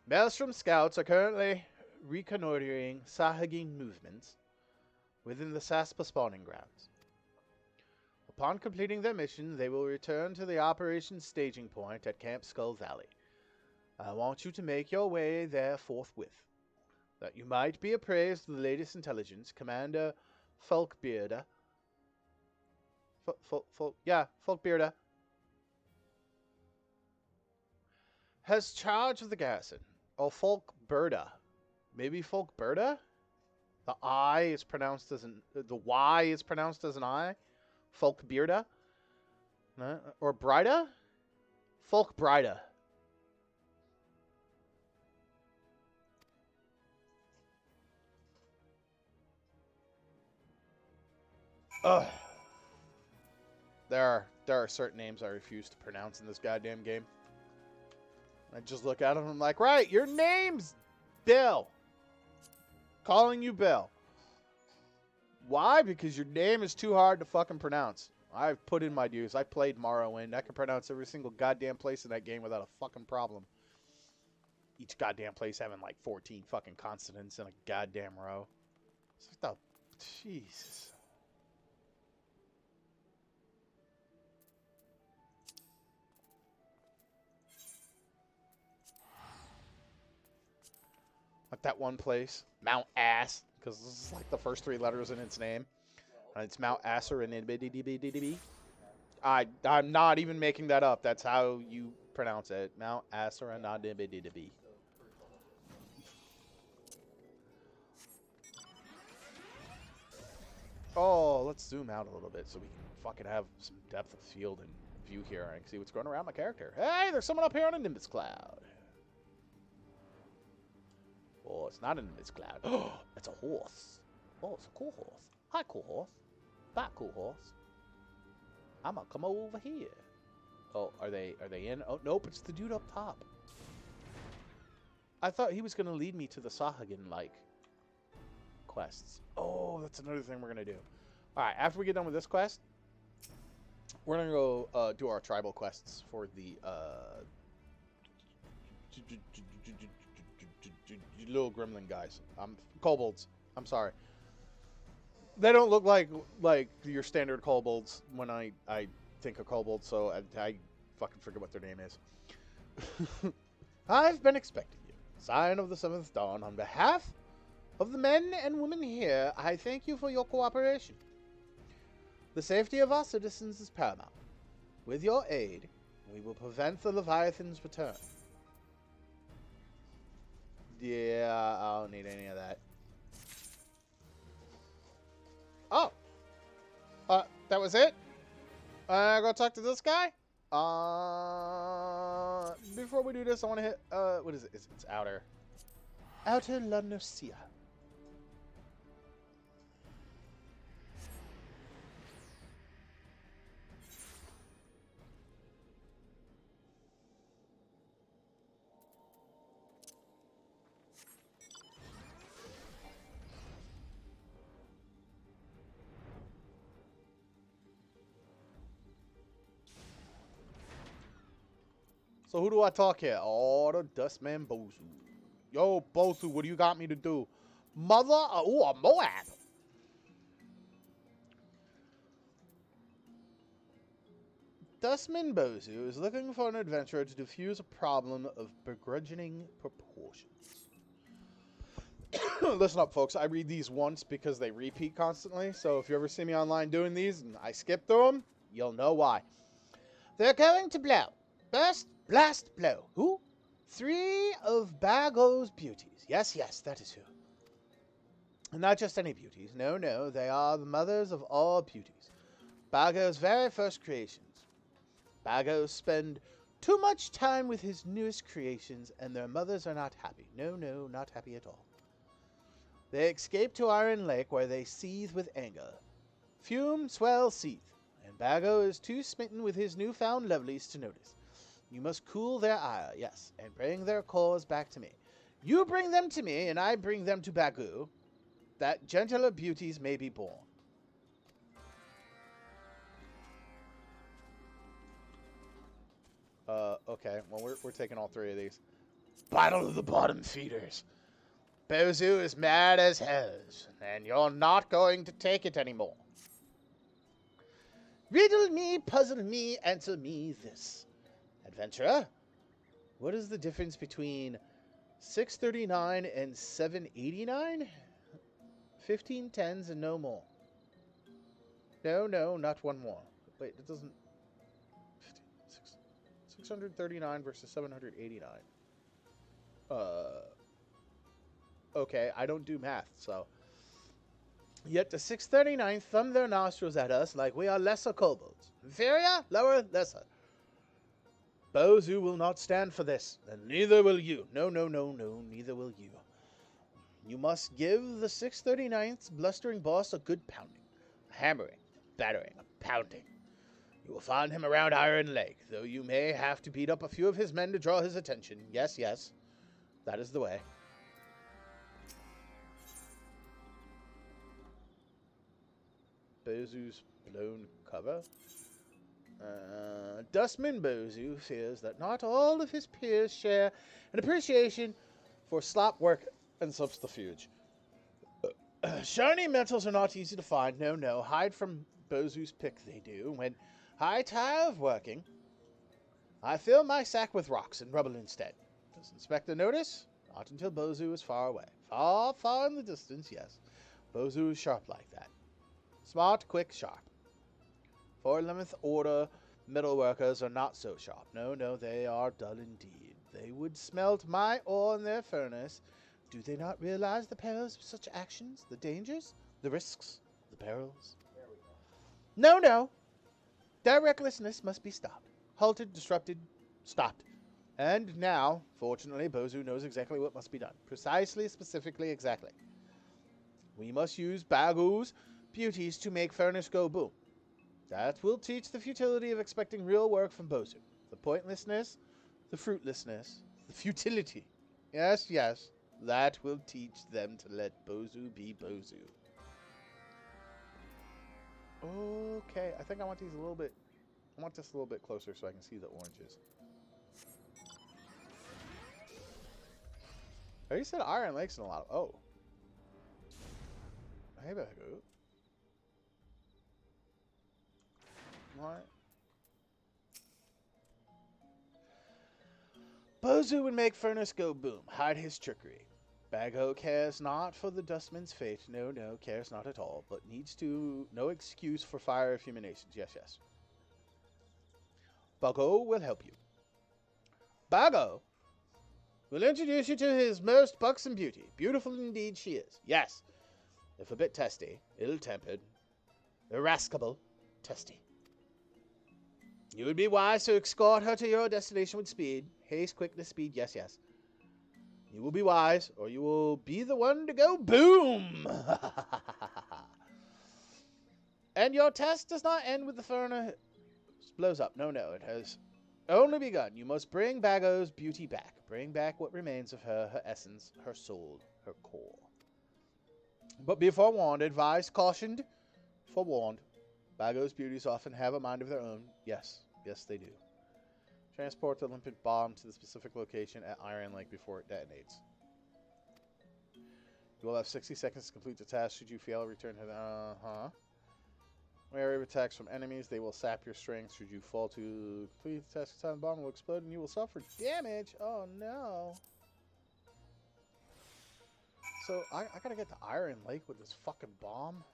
Maelstrom scouts are currently reconnoitering Sahagin movements within the Saspa spawning grounds. Upon completing their mission, they will return to the operations staging point at Camp Skull Valley. I want you to make your way there forthwith. That you might be appraised of the latest intelligence, Commander Folkbearda. Folkbearda has charge of the garrison. Or Folkberda. Maybe Folkberda? The I is pronounced as an... The Y is pronounced as an I? Folkbearda? Or Brida? Folkbrida. Ugh. There are certain names I refuse to pronounce in this goddamn game. I just look at him and I'm like, right, your name's Bill. Calling you Bill. Why? Because your name is too hard to fucking pronounce. I've put in my dues. I played Morrowind. I can pronounce every single goddamn place in that game without a fucking problem. Each goddamn place having like 14 fucking consonants in a goddamn row. It's like the... Jesus. that one place, Mount Ass, because this is like the first 3 letters in its name. And it's Mount Asserenibidibidibidi. I'm not even making that up. That's how you pronounce it. Mount Asserenibidibidi. Oh, let's zoom out a little bit so we can fucking have some depth of field and view here. I can see what's going around my character. Hey, there's someone up here on a Nimbus Cloud. Oh, it's not a Nimbus Cloud. Oh, it's a horse. Oh, it's a cool horse. Hi, cool horse. Bye, cool horse. I'm gonna come over here. Oh, are they in? Oh, nope, it's the dude up top. I thought he was gonna lead me to the Sahagin, like, quests. Oh, that's another thing we're gonna do. Alright, after we get done with this quest, we're gonna go do our tribal quests for the little gremlin guys. Kobolds. I'm sorry. They don't look like your standard kobolds when I think of kobolds, so I fucking forget what their name is. I've been expecting you. Sign of the 7th Dawn, on behalf of the men and women here, I thank you for your cooperation. The safety of our citizens is paramount. With your aid, we will prevent the Leviathan's return. Yeah, I don't need any of that. Oh! That was it? Go talk to this guy? Before we do this, I want to hit, what is it? It's Outer. Outer La Nucia. So who do I talk here? Oh, the Dustman Bozu. Yo, Bozu, what do you got me to do? Mother? Oh, a Moab. Dustman Bozu is looking for an adventurer to defuse a problem of begrudging proportions. Listen up, folks. I read these once because they repeat constantly. So if you ever see me online doing these and I skip through them, you'll know why. They're going to blow. Burst, blast, blow. Who? 3 of Bago's beauties. Yes, yes, that is who. And not just any beauties. No, no, they are the mothers of all beauties. Bago's very first creations. Bagos spend too much time with his newest creations, and their mothers are not happy. No, no, not happy at all. They escape to Iron Lake, where they seethe with anger. Fume, swell, seethe. And Bago is too smitten with his newfound lovelies to notice. You must cool their ire, yes, and bring their cause back to me. You bring them to me, and I bring them to Bagu, that gentler beauties may be born. Okay, well, we're taking all 3 of these. Battle of the Bottom Feeders. Bozu is mad as hells, and you're not going to take it anymore. Riddle me, puzzle me, answer me this. Adventurer, what is the difference between 639 and 789? 15 tens and no more. No, no, not one more. Wait, it doesn't... 639 versus 789. Okay, I don't do math, so... Yet the 639 thumb their nostrils at us like we are lesser kobolds. Inferior, lower, lesser. Bozu will not stand for this, and neither will you. No, no, no, no, neither will you. You must give the 639th's blustering boss a good pounding. A hammering, battering, a pounding. You will find him around Iron Lake, though you may have to beat up a few of his men to draw his attention. Yes, yes, that is the way. Bozu's blown cover. Dustman Bozu fears that not all of his peers share an appreciation for slop work and subterfuge. Shiny metals are not easy to find. No, no. Hide from Bozu's pick they do. When I tire of working, I fill my sack with rocks and rubble instead. Does Inspector notice? Not until Bozu is far away. Far, far in the distance, yes. Bozu is sharp like that. Smart, quick, sharp. For 11th Order metal workers are not so sharp. No, no, they are dull indeed. They would smelt my ore in their furnace. Do they not realize the perils of such actions? The dangers? The risks? The perils? There we go. No, no. Their recklessness must be stopped. Halted, disrupted, stopped. And now, fortunately, Bozu knows exactly what must be done. Precisely, specifically, exactly. We must use Bagu's beauties to make furnace go boom. That will teach the futility of expecting real work from Bozu. The pointlessness, the fruitlessness, the futility. Yes, yes, that will teach them to let Bozu be Bozu. Okay, I think I want these a little bit... I want this a little bit closer so I can see the oranges. Oh, you said Iron Lake's in a lot of... Oh. Hey, Bagu. What? Bozu would make furnace go boom, hide his trickery. Bago cares not for the dustman's fate. No, no, cares not at all, but needs to... No excuse for fire fulminations. Yes, yes. Bago will help you. Bago will introduce you to his most buxom beauty. Beautiful indeed she is. Yes. If a bit testy, ill-tempered, irascible, testy. You would be wise to escort her to your destination with speed. Haste, quickness, speed, yes, yes. You will be wise, or you will be the one to go boom! And your test does not end with the furnace blows up. No, no, it has only begun. You must bring Bago's beauty back. Bring back what remains of her, her essence, her soul, her core. But be forewarned, advised, cautioned, forewarned. Bago's beauties often have a mind of their own. Yes, yes they do. Transport the limpet bomb to the specific location at Iron Lake before it detonates. You will have 60 seconds to complete the task. Should you fail, return to the... Uh-huh. Wary of attacks from enemies. They will sap your strength. Should you fall to complete the task, the bomb will explode and you will suffer damage. Oh, no. So, I gotta get to Iron Lake with this fucking bomb?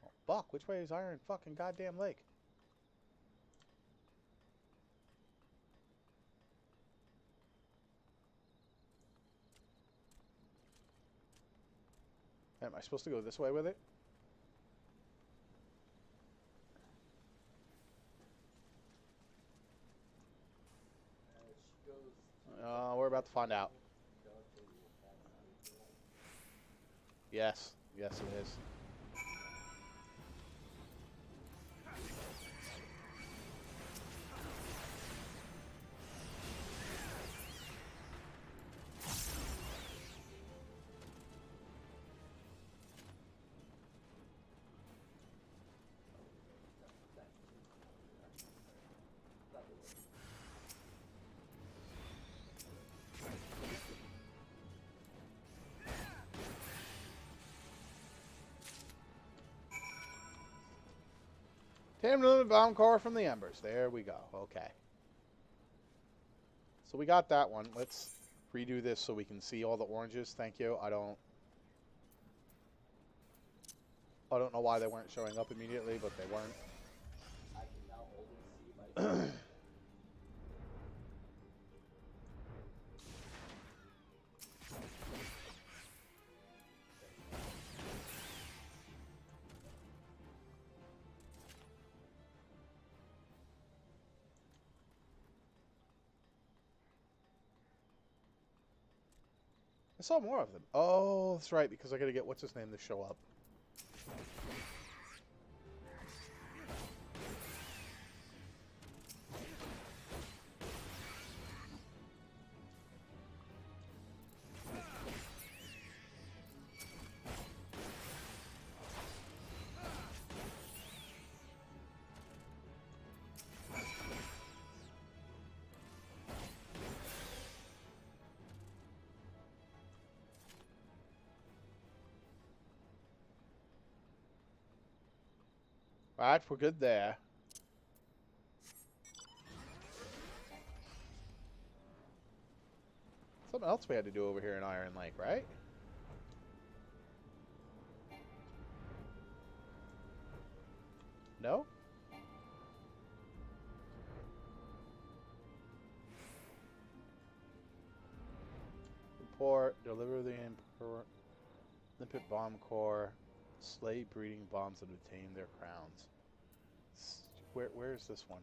Oh, Buck, which way is Iron fucking goddamn Lake? Am I supposed to go this way with it? She goes We're about to find out. Dante attacks people. Yes. Yes, it is. Tame the bomb core from the embers. There we go. Okay. So we got that one. Let's redo this so we can see all the oranges. Thank you. I don't know why they weren't showing up immediately, but they weren't. I can now only see my I saw more of them. Oh, that's right, because I gotta get what's his name to show up. Alright, we're good there. something else we had to do over here in Iron Lake, right? No? Report, deliver the limpet bomb core, slay breeding bombs and obtain their crowns. Where is this one?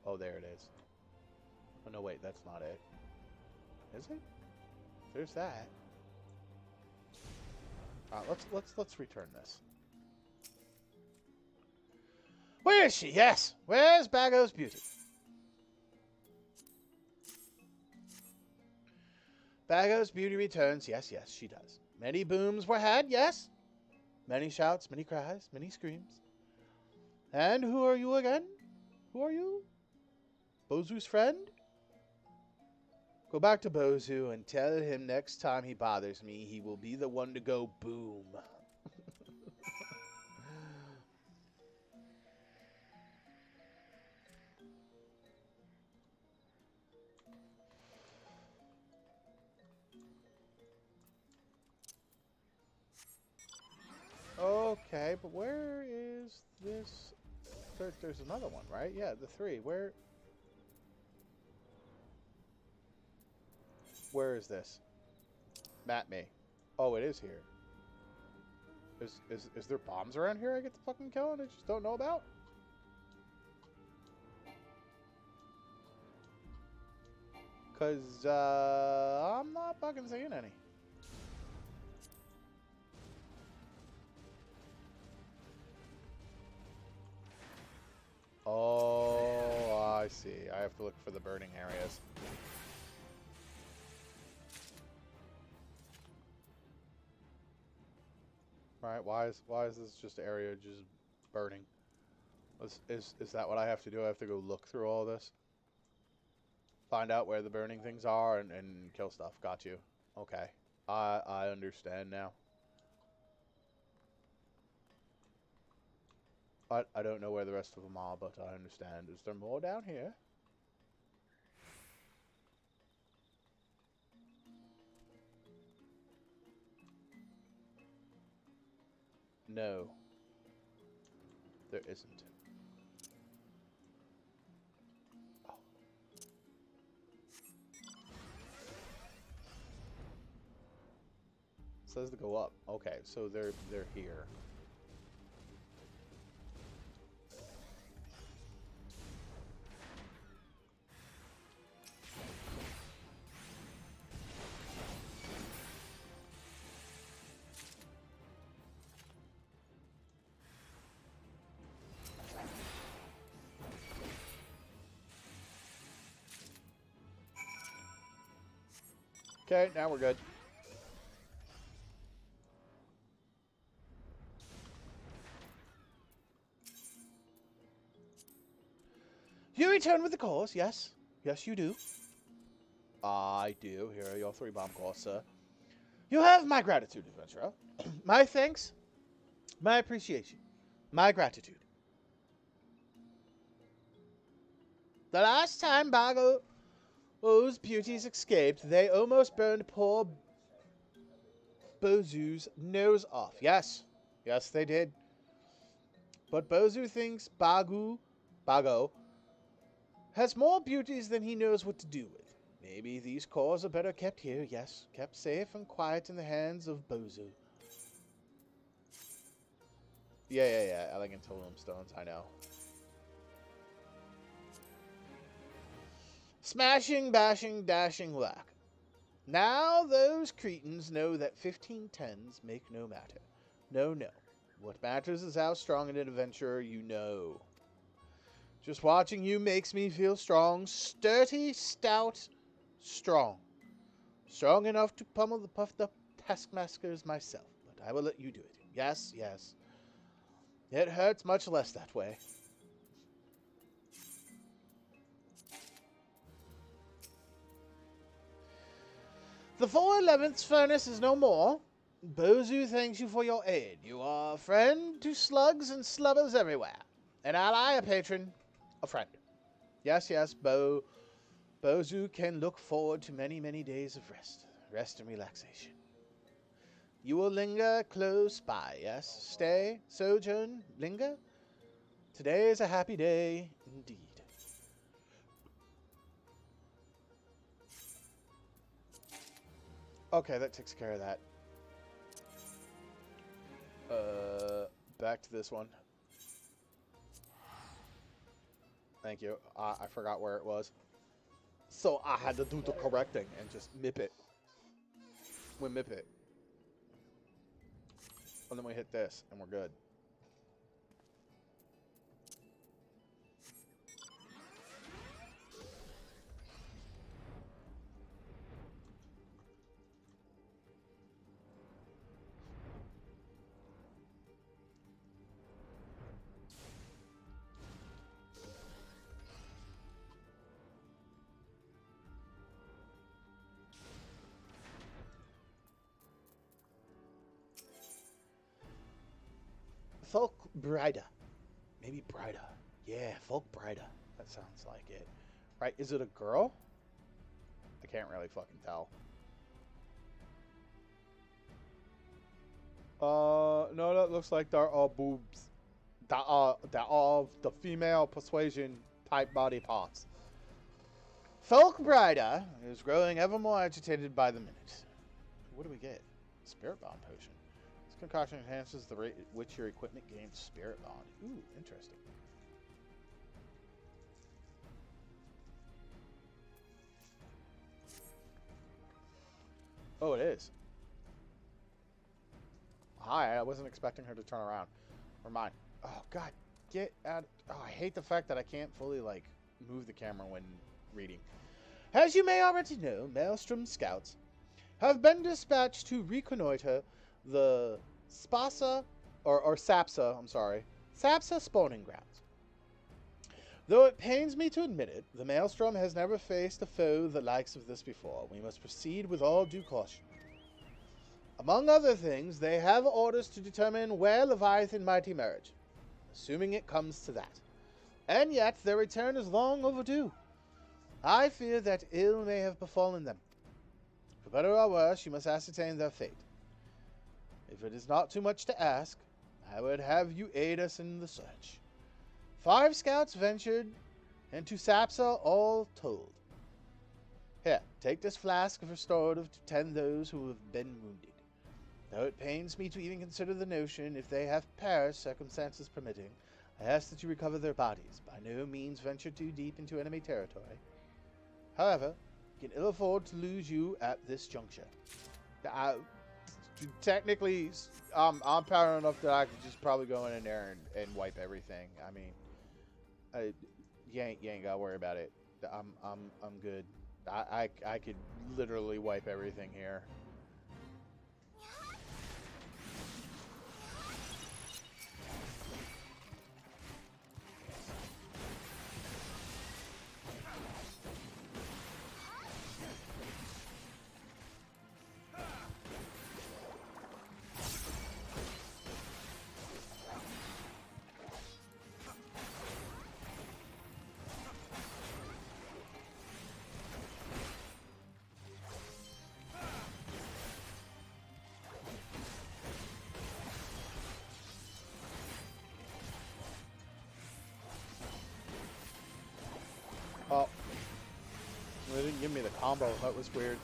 Oh, there it is. Oh no, wait, that's not it. Is it? There's that. Let's return this. Where is she? Yes. Where's Bago's beauty? Bago's beauty returns. Yes, yes, she does. Many booms were had. Yes. Many shouts, many cries, many screams. And who are you again? Who are you? Bozu's friend? Go back to Bozu and tell him next time he bothers me, he will be the one to go boom. Okay, but where is this? There's another one, right? Yeah, the 3. Where is this? Map me. Oh, it is here. Is there bombs around here I get to fucking kill and I just don't know about? Cause I'm not fucking seeing any. Oh, I see. I have to look for the burning areas. Right? Why is this just area just burning? Is that what I have to do? I have to go look through all this? Find out where the burning things are and kill stuff. Got you. Okay. I understand now. I don't know where the rest of them are, but I understand. Is there more down here? No. There isn't. Oh. It says to go up. Okay, so they're here. Okay, now we're good. You return with the cause, yes. Yes, you do. I do. Here are your 3 bomb calls, sir. You have my gratitude, adventurer. My thanks, my appreciation, my gratitude. The last time Bago's beauties escaped, they almost burned poor Bozu's nose off. Yes. Yes, they did. But Bozu thinks Bago has more beauties than he knows what to do with. Maybe these cores are better kept here, yes. Kept safe and quiet in the hands of Bozu. Yeah. Elegant tombstones, I know. Smashing, bashing, dashing, whack. Now those cretins know that 15 tens make no matter. No. What matters is how strong an adventurer you know. Just watching you makes me feel strong. Sturdy, stout, strong. Strong enough to pummel the puffed up taskmasters myself. But I will let you do it. Yes. It hurts much less that way. The 411th furnace is no more. Bozu thanks you for your aid. You are a friend to slugs and slubbers everywhere. An ally, a patron, a friend. Yes, Bozu can look forward to many, many days of rest and relaxation. You will linger close by, yes? Stay, sojourn, linger? Today is a happy day indeed. Okay, that takes care of that. Back to this one. Thank you. I forgot where it was. So I had to do the correcting and just mip it. We mip it. And then we hit this, and we're good. Folk Brida. Maybe Brida. Yeah, Folk Brida. That sounds like it. Right, is it a girl? I can't really fucking tell. No, that looks like they're all boobs. They're all the female persuasion type body parts. Folk Brida is growing ever more agitated by the minute. What do we get? Spirit Bond potion. This concoction enhances the rate at which your equipment gains Spirit Bond. Ooh, interesting. Oh, it is. Hi, I wasn't expecting her to turn around. Or mine. Oh, God. Get out. Oh, I hate the fact that I can't fully, like, move the camera when reading. As you may already know, Maelstrom scouts have been dispatched to reconnoiter the Sapsa spawning grounds. Though it pains me to admit it, the Maelstrom has never faced a foe the likes of this before. We must proceed with all due caution. Among other things, they have orders to determine where Leviathan might emerge, assuming it comes to that. And yet, their return is long overdue. I fear that ill may have befallen them. For better or worse, you must ascertain their fate. If it is not too much to ask, I would have you aid us in the search. 5 scouts ventured into Sapsa all told. Here, take this flask of restorative to tend those who have been wounded. Though it pains me to even consider the notion, if they have perished, circumstances permitting, I ask that you recover their bodies. By no means venture too deep into enemy territory. However, we can ill afford to lose you at this juncture. Technically, I'm power enough that I could just probably go in there and wipe everything. I mean, you ain't gotta worry about it. I'm good. I could literally wipe everything here. Oh. They didn't give me the combo. That was weird.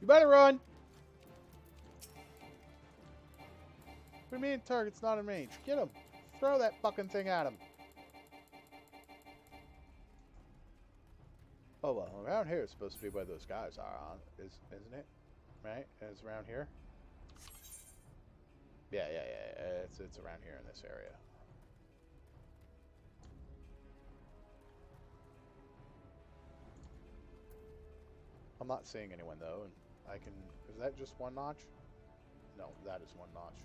You better run! What do you mean target's not in range? Get him! Throw that fucking thing at him! Oh, well, around here is supposed to be where those guys are, isn't it? Right? It's around here? Yeah. It's around here in this area. I'm not seeing anyone, though, and I can... Is that just one notch? No, that is one notch.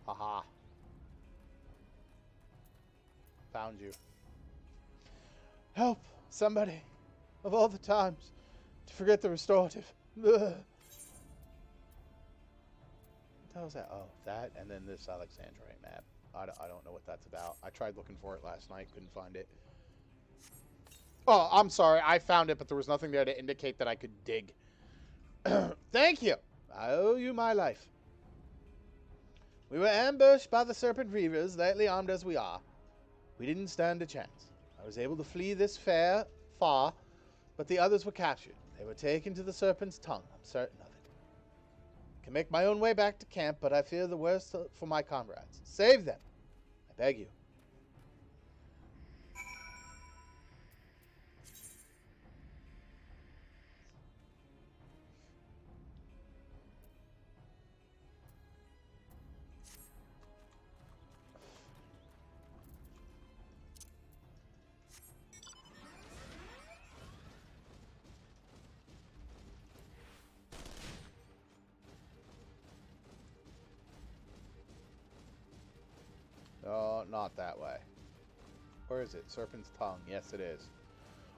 Haha. Found you. Help! Somebody! Of all the times to forget the restorative. Ugh. What the hell is that? Oh, that and then this Alexandrite map. I don't know what that's about. I tried looking for it last night, couldn't find it. Oh, I'm sorry. I found it, but there was nothing there to indicate that I could dig. Thank you. I owe you my life. We were ambushed by the Serpent Reavers, lightly armed as we are. We didn't stand a chance. I was able to flee this far, but the others were captured. They were taken to the Serpent's Tongue, I'm certain of it. I can make my own way back to camp, but I fear the worst for my comrades. Save them, I beg you. No, not that way. Where is it? Serpent's Tongue. Yes, it is.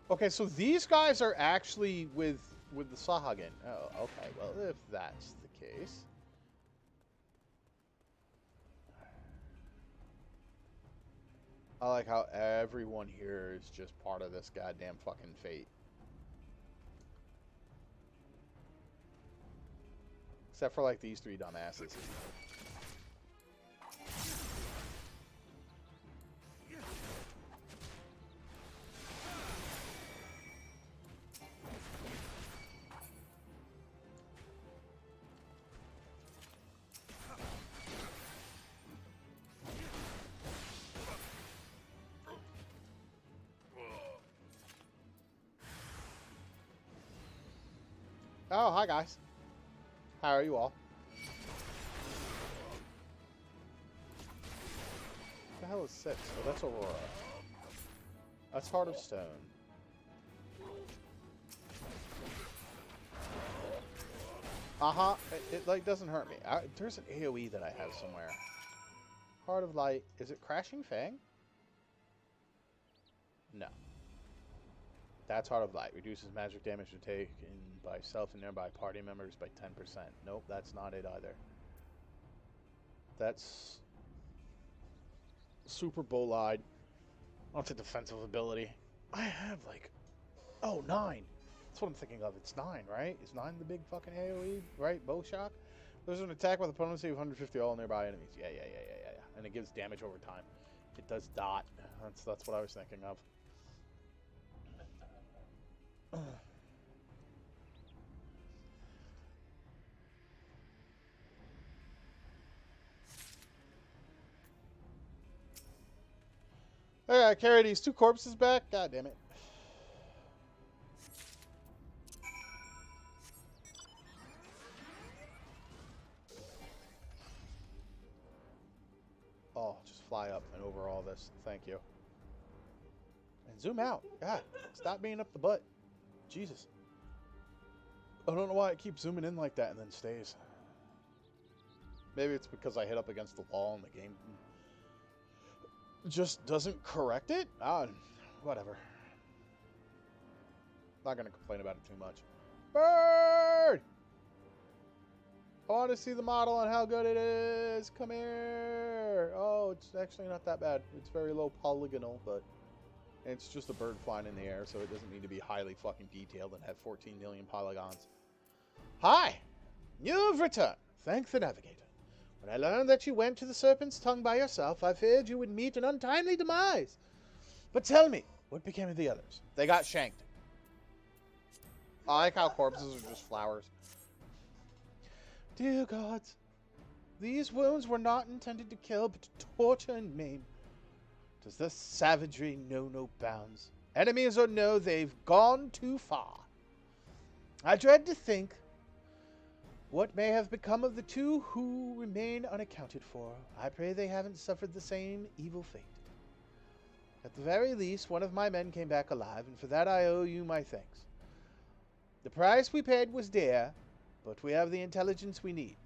Okay, so these guys are actually with the Sahagin. Oh, okay. Well, if that's the case. I like how everyone here is just part of this goddamn fucking fate. Except for, like, these three dumbasses. Oh, hi guys. How are you all? What the hell is 6? Oh, that's Aurora. That's Heart of Stone. It like doesn't hurt me. There's an AoE that I have somewhere. Heart of Light. Is it Crashing Fang? No. That's Heart of Light. Reduces magic damage taken by self and nearby party members by 10%. Nope, that's not it either. That's Super Bolide. That's a defensive ability. I have like... Oh, 9. That's what I'm thinking of. It's 9, right? Is 9 the big fucking AoE? Right? Bow Shock? There's an attack with a potency of 150 all nearby enemies. Yeah. And it gives damage over time. It does dot. That's what I was thinking of. I gotta carry these 2 corpses back? God damn it. Oh, just fly up and over all this. Thank you. And zoom out. God, stop being up the butt. Jesus. I don't know why it keeps zooming in like that and then stays. Maybe it's because I hit up against the wall and the game just doesn't correct it? Whatever. Not gonna complain about it too much. Bird! I want to see the model and how good it is. Come here. Oh, it's actually not that bad. It's very low polygonal, but it's just a bird flying in the air, so it doesn't need to be highly fucking detailed and have 14 million polygons. Hi! You've returned. Thank the navigator. When I learned that you went to the Serpent's Tongue by yourself, I feared you would meet an untimely demise. But tell me, what became of the others? They got shanked. I like how corpses are just flowers. Dear gods, these wounds were not intended to kill, but to torture and maim. Does this savagery know no bounds? Enemies or no, they've gone too far. I dread to think what may have become of the two who remain unaccounted for. I pray they haven't suffered the same evil fate. At the very least, one of my men came back alive, and for that I owe you my thanks. The price we paid was dear, but we have the intelligence we need.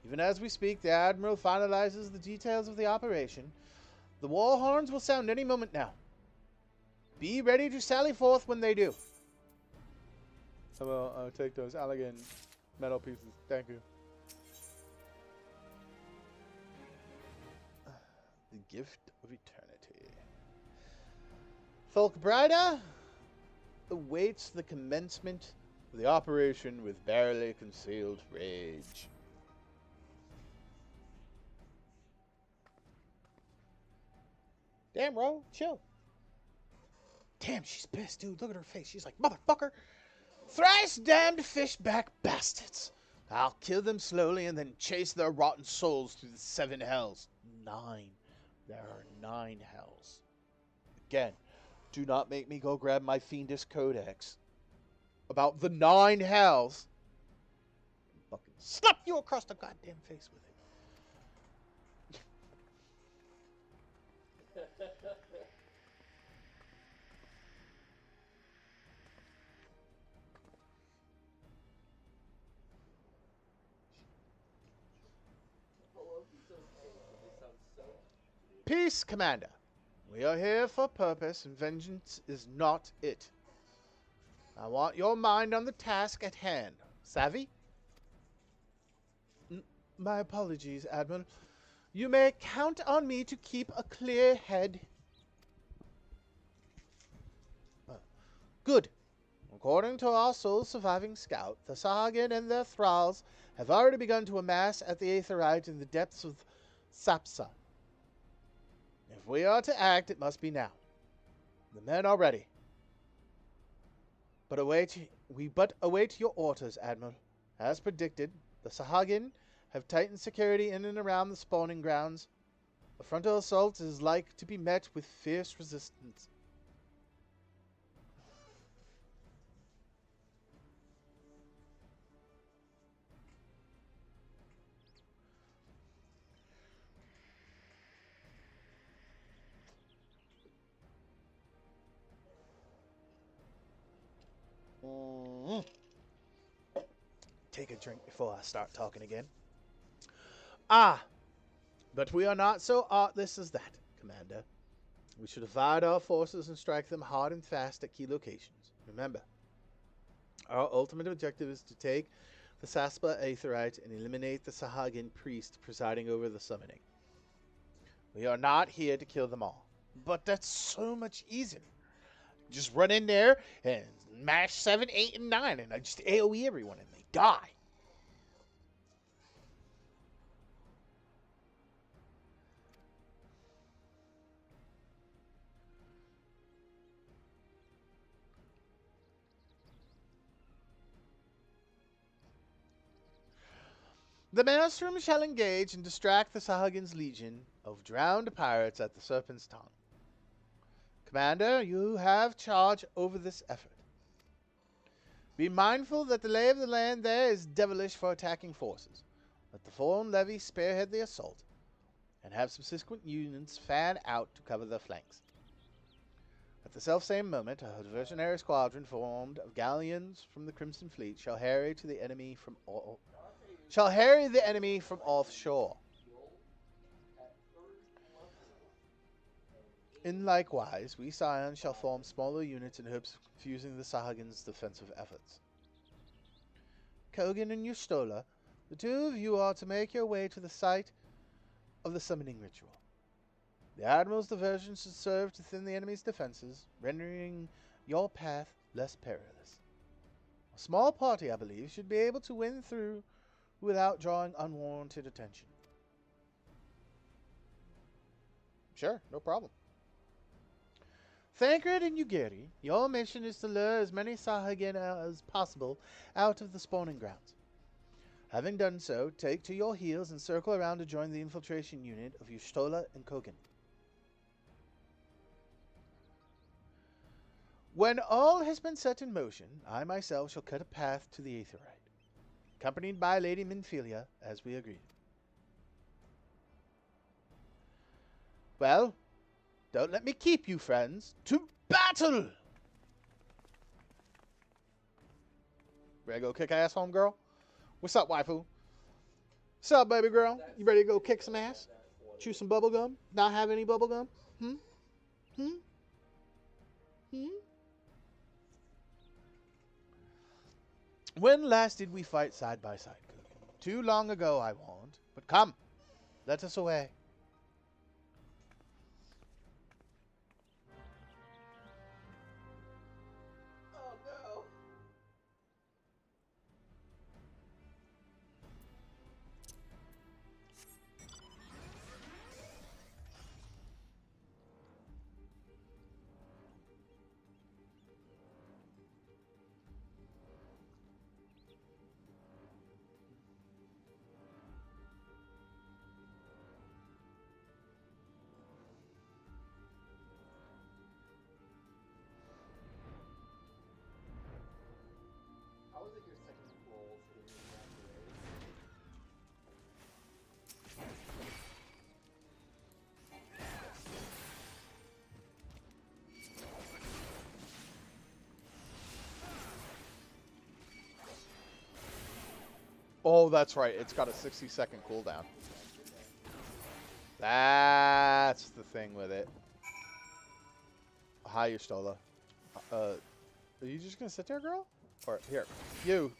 Even as we speak, the Admiral finalizes the details of the operation. The war horns will sound any moment now. Be ready to sally forth when they do. I will take those elegant metal pieces. Thank you. The gift of eternity. Folkbrida awaits the commencement of the operation with barely concealed rage. Damn, bro, chill. Damn, she's pissed, dude. Look at her face. She's like, motherfucker. Thrice damned fishback bastards. I'll kill them slowly and then chase their rotten souls through the 7 hells. 9. There are 9 hells. Again, do not make me go grab my fiendish codex about the 9 hells. Fucking slap you across the goddamn face with it. Peace, Commander. We are here for purpose, and vengeance is not it. I want your mind on the task at hand. Savvy? My apologies, Admiral. You may count on me to keep a clear head. Good. According to our sole surviving scout, the Sahagin and their thralls have already begun to amass at the Aetherite in the depths of Sapsa. If we are to act, it must be now. The men are ready. We await your orders, Admiral. As predicted, the Sahagin have tightened security in and around the spawning grounds. A frontal assault is like to be met with fierce resistance. Take a drink before I start talking again. But we are not so artless as that, Commander. We should divide our forces and strike them hard and fast at key locations. Remember, our ultimate objective is to take the Saspa Aetherite and eliminate the Sahagin priest presiding over the summoning. We are not here to kill them all. But that's so much easier. Just run in there and mash 7, 8, and 9, and I just AoE everyone and they die. The Maelstrom shall engage and distract the Sahagin's legion of drowned pirates at the Serpent's Tongue. Commander, you have charge over this effort. Be mindful that the lay of the land there is devilish for attacking forces. Let the fallen levy spearhead the assault, and have subsequent units fan out to cover their flanks. At the selfsame moment, a diversionary squadron formed of galleons from the Crimson Fleet shall harry the enemy from offshore. In likewise, we Scions shall form smaller units in hopes of confusing the Sahagin's defensive efforts. Kogan and Yustola, the two of you are to make your way to the site of the summoning ritual. The Admiral's diversion should serve to thin the enemy's defenses, rendering your path less perilous. A small party, I believe, should be able to win through without drawing unwarranted attention. Sure, no problem. Thancred and Ugiri, your mission is to lure as many Sahuagin as possible out of the spawning grounds. Having done so, take to your heels and circle around to join the infiltration unit of Yustola and Kogan. When all has been set in motion, I myself shall cut a path to the Aetherite, accompanied by Lady Minfilia, as we agreed. Well, don't let me keep you, friends. To battle! Ready to go kick ass, homegirl? What's up, waifu? What's up, baby girl? You ready to go kick some ass? Chew some bubble gum? Not have any bubble gum? Hmm? Hmm? Hmm? When last did we fight side by side, Kogan? Too long ago, I warned. But come, let us away. Oh no! How was it your second roll sitting in that race? Oh, that's right. It's got a 60-second cooldown. That's the thing with it. Hi, Yustola. Are you just gonna sit there, girl? Or here, you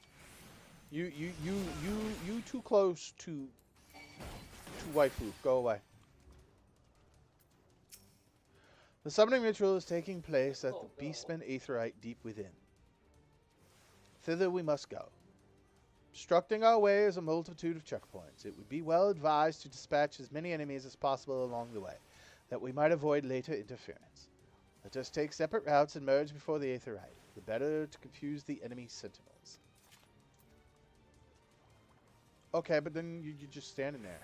too close to waifu. Go away. The summoning ritual is taking place at the Beastman Aetherite deep within. Thither we must go. Obstructing our way is a multitude of checkpoints. It would be well advised to dispatch as many enemies as possible along the way, that we might avoid later interference. Let us take separate routes and merge before the Aetherite, the better to confuse the enemy sentinels. Okay, but then you're just standing there.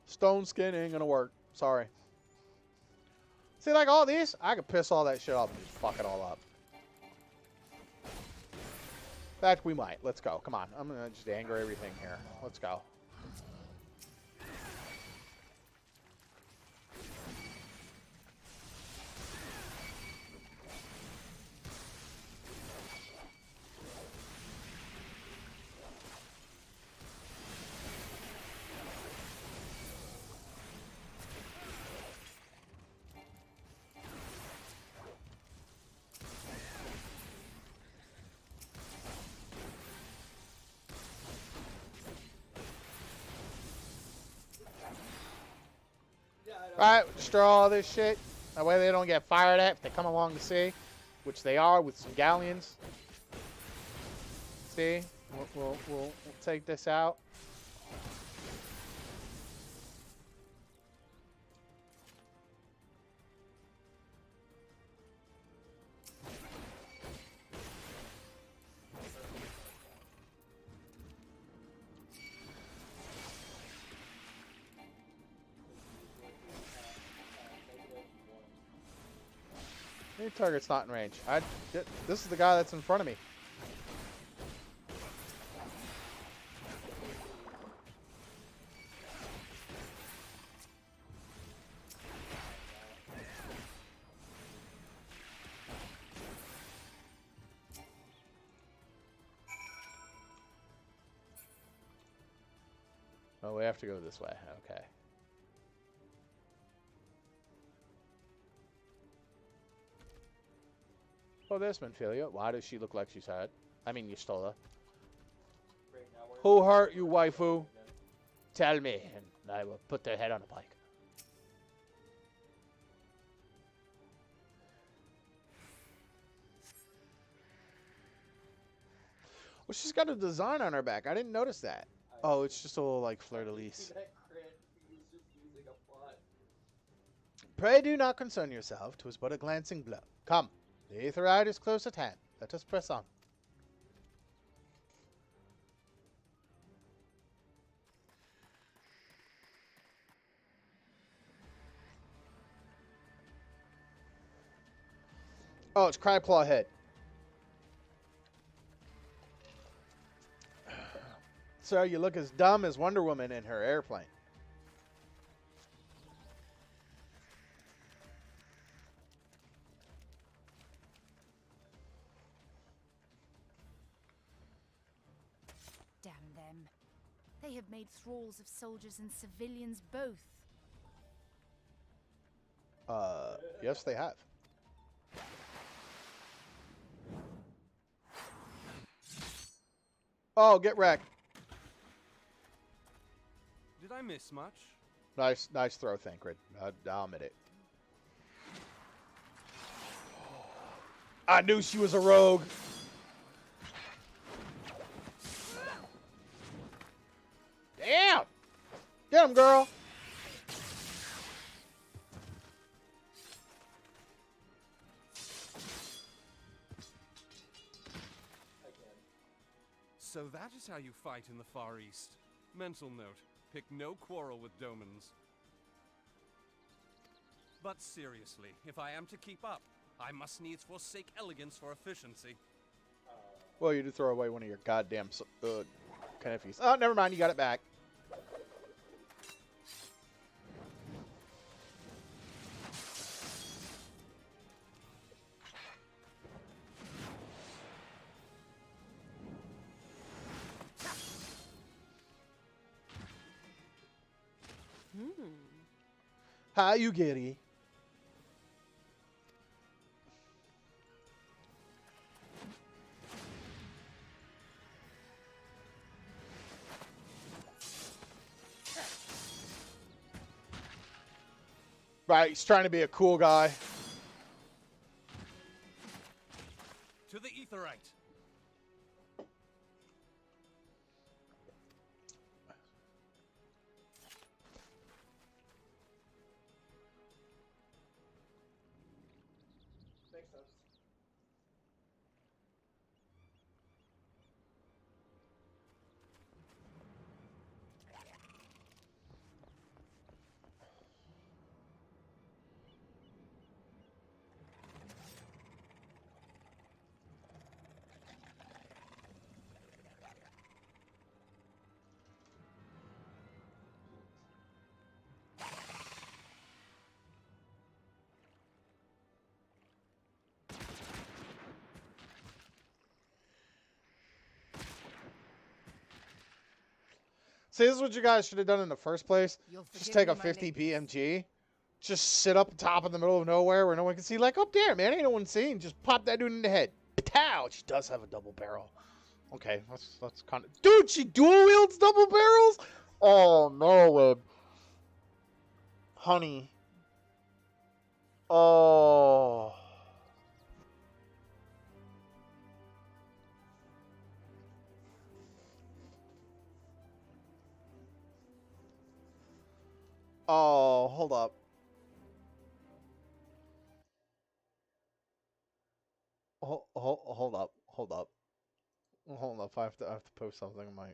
Stone skin ain't gonna work. Sorry. See, like all these, I could piss all that shit off and just fuck it all up. In fact, we might. Let's go. Come on. I'm gonna just anger everything here. Let's go. Alright, destroy all this shit. That way they don't get fired at if they come along the sea. Which they are with some galleons. See? We'll take this out. Any target's not in range. This is the guy that's in front of me. Oh, we have to go this way. Okay. Oh, there's Menphilia. Why does she look like she's hurt? I mean, you stole her. Great, now we're Who hurt you, waifu? Tell me, and I will put their head on a pike. Well, she's got a design on her back. I didn't notice that. Oh, it's just a little, like, fleur-de-lis. That crit, he's just using a bot. Pray do not concern yourself. 'Twas but a glancing blow. Come, the Aetherite is close at hand. Let us press on. Oh, it's Crabclaw Head. Sir, you look as dumb as Wonder Woman in her airplane. Damn them. They have made thralls of soldiers and civilians both. Yes, they have. Oh, get wrecked. Did I miss much? Nice throw, Thancred. I'll admit it. I knew she was a rogue. Damn! Get him, girl. So that is how you fight in the Far East. Mental note, pick no quarrel with Domans. But seriously, if I am to keep up, I must needs forsake elegance for efficiency. Well, you did throw away one of your goddamn Caniffies. Oh, never mind. You got it back. Hi, you giddy. Right, he's trying to be a cool guy. To the Aetherite! Makes sense. See, this is what you guys should have done in the first place. You'll Just forgive take a me, my 50 ladies. BMG. Just sit up top in the middle of nowhere where no one can see. Like, up there, man. Ain't no one seeing. Just pop that dude in the head. Pow! She does have a double barrel. Okay, that's kind of... Dude, she dual wields double barrels? Oh, no, Web. Honey. Oh... Oh, hold up. Hold up. Hold up. Hold up. I have to post something on my...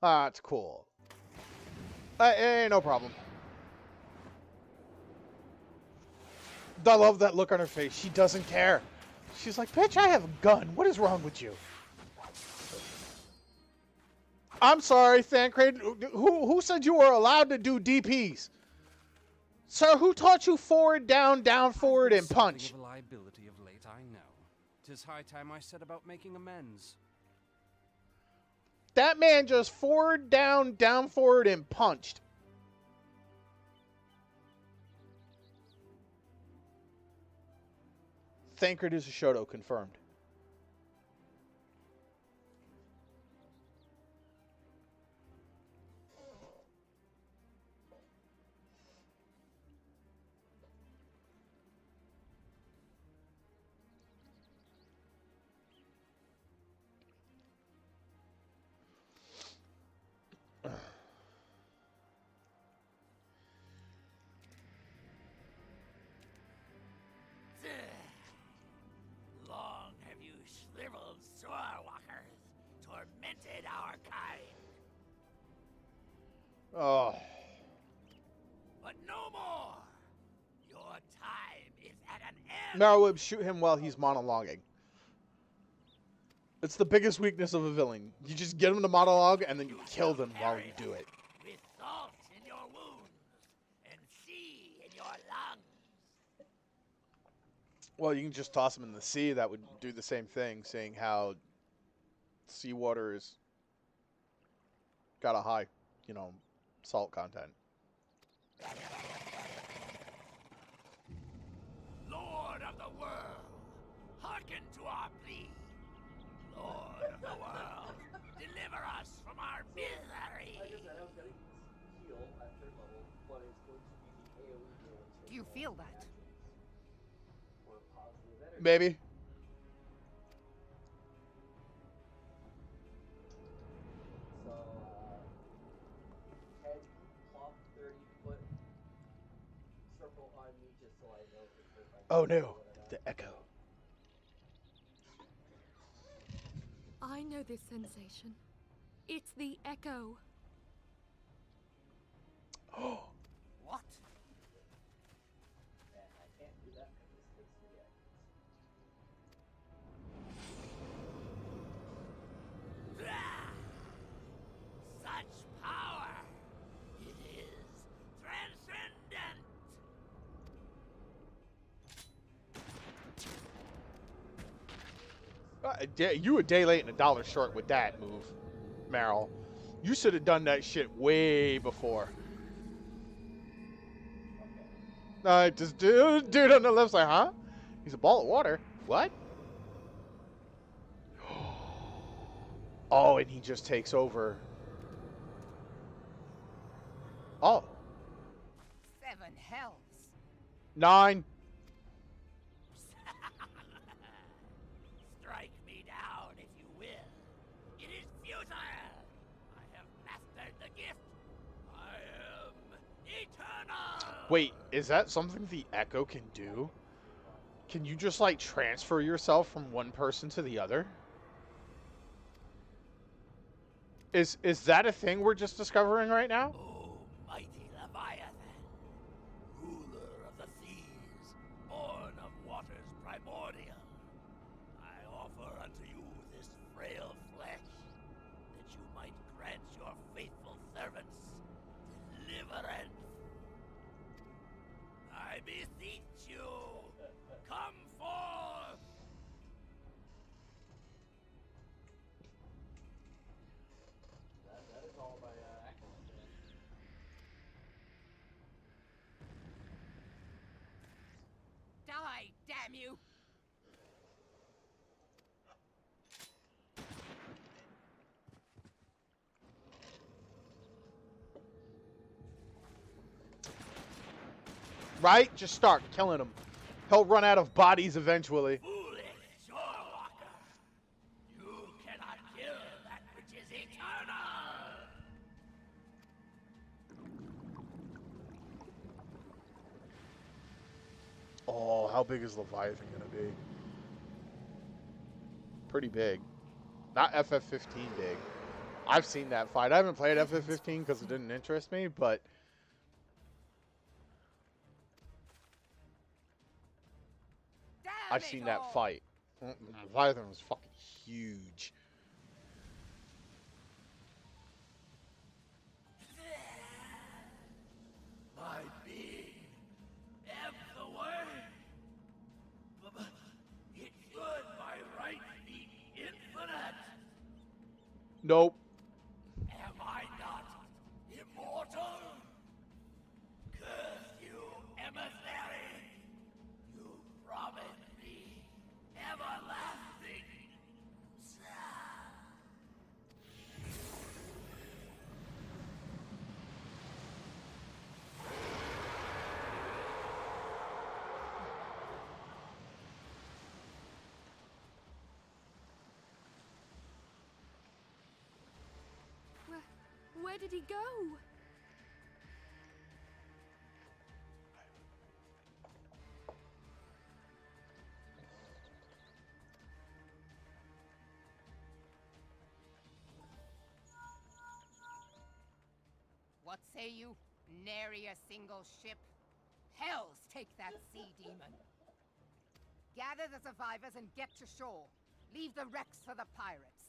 That's cool. No problem. I love that look on her face. She doesn't care. She's like, bitch, I have a gun. What is wrong with you? I'm sorry, Thancred. Who said you were allowed to do DPs? Sir, who taught you forward, down, forward, and punch? Something of a liability of late, I know. 'Tis high time I set about making amends. That man just forward, down, forward, and punched. Thancred is a Shoto, confirmed. Long have you shriveled swordwalkers tormented our kind. Oh. But no more! Your time is at an end! Marrowweb, shoot him while he's monologuing. It's the biggest weakness of a villain. You just get him to monologue, and then you kill them while you do it. With salt in your wounds and sea in your lungs. Well, you can just toss him in the sea. That would do the same thing, seeing how seawater is got a high, salt content. Lord of the world, hearken to our plea. Lord of the world, deliver us from our misery. Like I said, I was getting heal at third level, but it's going to be the AoE heal. Do you feel that? Or positive energy. Maybe. So, can you plop 30-foot circle on me just so I know if I Oh no, the echo. I know this sensation. It's the echo. Oh. What? And I can't do that because this takes 3 actions. Such power! It is transcendent! You a day late and $1 short with that move, Meryl. You should have done that shit way before. Just dude on the left side, huh? He's a ball of water. What? Oh, and he just takes over. Oh. 7 hells. 9. Strike me down if you will. It is futile! I have mastered the gift. I am eternal! Wait, is that something the Echo can do? Can you just, like, transfer yourself from one person to the other? Is that a thing we're just discovering right now? O mighty Leviathan, ruler of the seas, born of waters primordial, I offer unto you this frail flesh, that you might grant your faithful servants deliverance. I beseech you, come forth! That is all my actions. Die, damn you! Right? Just start killing him. He'll run out of bodies eventually. Foolish Shorewalker! You cannot kill that which is eternal! Oh, how big is Leviathan gonna be? Pretty big. Not FF15 big. I've seen that fight. I haven't played FF15 because it didn't interest me, but I've seen that fight. Leviathan was fucking huge. My being ebb the way. It should by right be infinite. Nope. Am I not immortal? Curse you, emissary! You promised me everlasting. Where did he go? What say you? Nary a single ship? Hells take that sea demon! Gather the survivors and get to shore. Leave the wrecks for the pirates.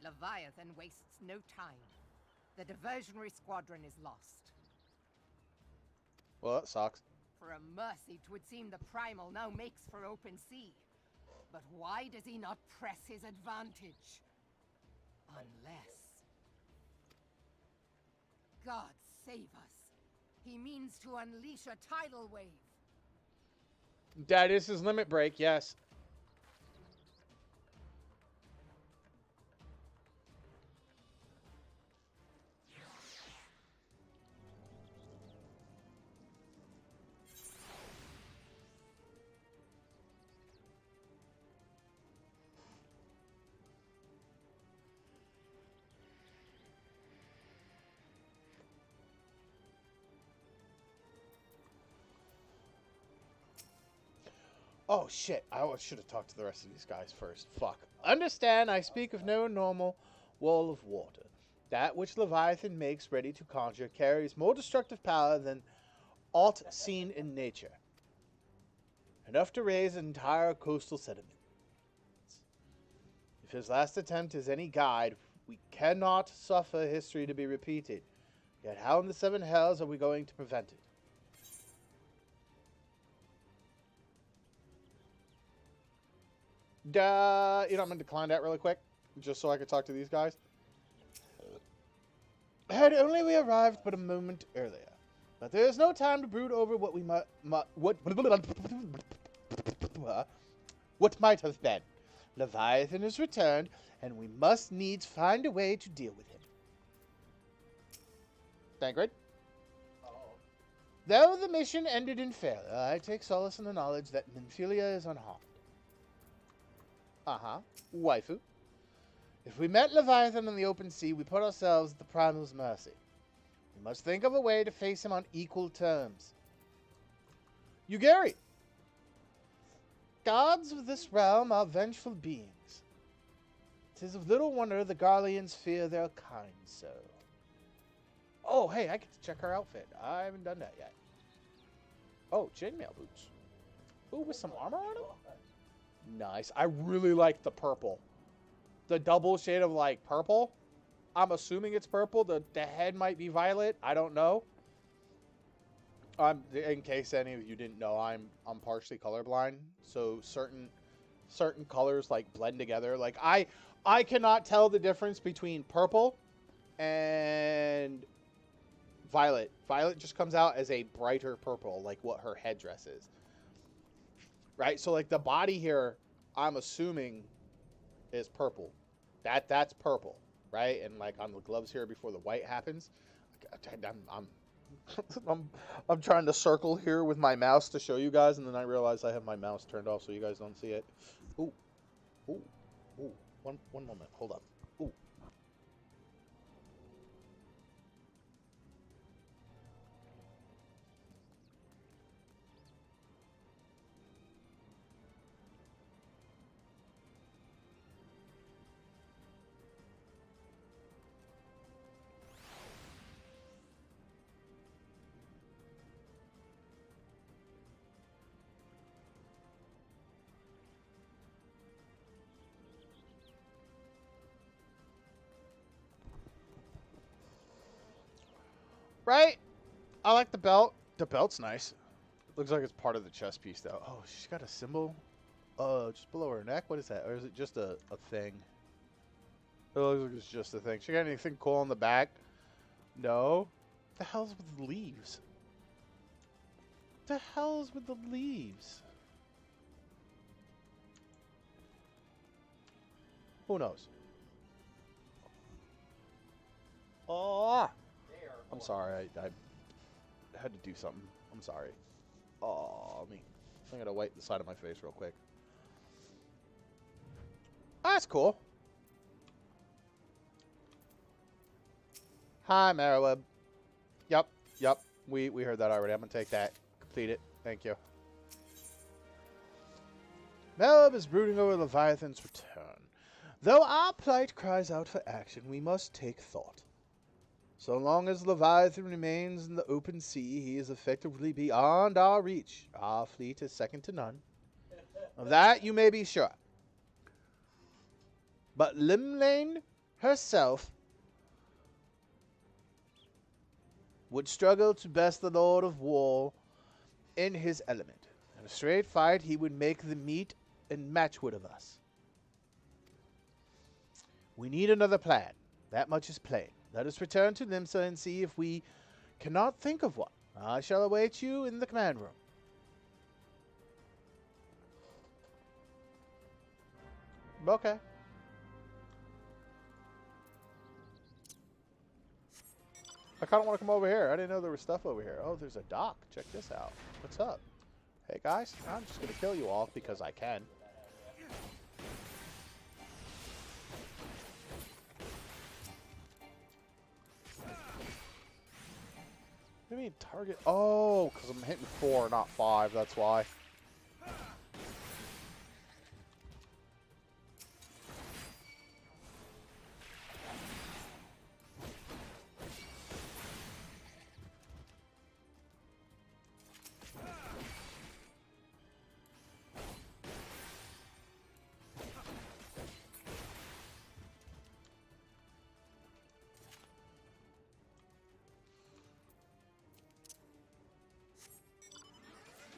Leviathan wastes no time. The diversionary squadron is lost. Well, that sucks. For a mercy, 'twould seem the Primal now makes for open sea. But why does he not press his advantage? Unless... God save us. He means to unleash a tidal wave. That is his limit break, yes. Oh, shit. I should have talked to the rest of these guys first. Fuck. Understand, I speak of no normal wall of water. That which Leviathan makes ready to conjure carries more destructive power than aught seen in nature. Enough to raise an entire coastal sediment. If his last attempt is any guide, we cannot suffer history to be repeated. Yet how in the seven hells are we going to prevent it? You know, I'm going to decline that really quick, just so I could talk to these guys. Had only we arrived but a moment earlier. But there is no time to brood over what we what might have been. Leviathan is returned, and we must needs find a way to deal with him. Thancred? Though the mission ended in failure, I take solace in the knowledge that Nymphelia is unharmed. Waifu. If we met Leviathan in the open sea, we put ourselves at the Primal's mercy. We must think of a way to face him on equal terms. Ugari. Gods of this realm are vengeful beings. 'Tis of little wonder the Garleans fear their kind so. Oh, hey, I get to check her outfit. I haven't done that yet. Oh, chainmail boots. Ooh, with some armor on them? Nice. I really like the purple. The double shade of, like, purple. I'm assuming it's purple. The head might be violet. I don't know. In case any of you didn't know, I'm partially colorblind. So certain colors, like, blend together. Like, I cannot tell the difference between purple and violet. Violet just comes out as a brighter purple, like what her headdress is. Right? So, like, the body here, I'm assuming, is purple. That's purple, right? And, like, on the gloves here before the white happens, I'm trying to circle here with my mouse to show you guys, and then I realize I have my mouse turned off so you guys don't see it. Ooh. One moment. Hold up. Ooh. Right? I like the belt. The belt's nice. Looks like it's part of the chest piece, though. Oh, she's got a symbol just below her neck. What is that? Or is it just a thing? It looks like it's just a thing. She got anything cool on the back? No. What the hell's with the leaves? What the hell's with the leaves? Who knows? Oh! I'm sorry. I had to do something. I'm sorry. Oh, I gotta wipe the side of my face real quick. Oh, that's cool. Hi, Marrowweb. Yep. We heard that already. I'm gonna take that. Complete it. Thank you. Marrowweb is brooding over Leviathan's return. Though our plight cries out for action, we must take thought. So long as Leviathan remains in the open sea, he is effectively beyond our reach. Our fleet is second to none. Of that you may be sure. But Limlane herself would struggle to best the Lord of War in his element. In a straight fight, he would make the meat and matchwood of us. We need another plan. That much is plain. Let us return to Limsa and see if we cannot think of one. I shall await you in the command room. Okay. I kind of want to come over here. I didn't know there was stuff over here. Oh, there's a dock. Check this out. What's up? Hey, guys. I'm just going to kill you all because I can. What do you mean target? Oh, because I'm hitting 4, not 5. That's why.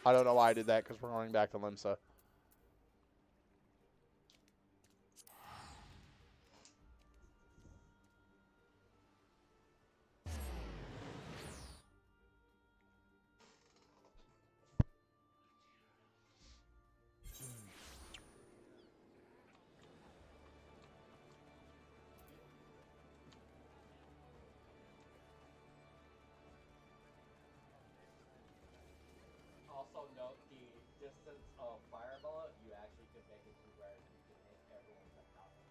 I don't know why I did that because we're going back to Limsa. Also note the distance of fireball, you actually could make it to where you can hit everyone's attacks.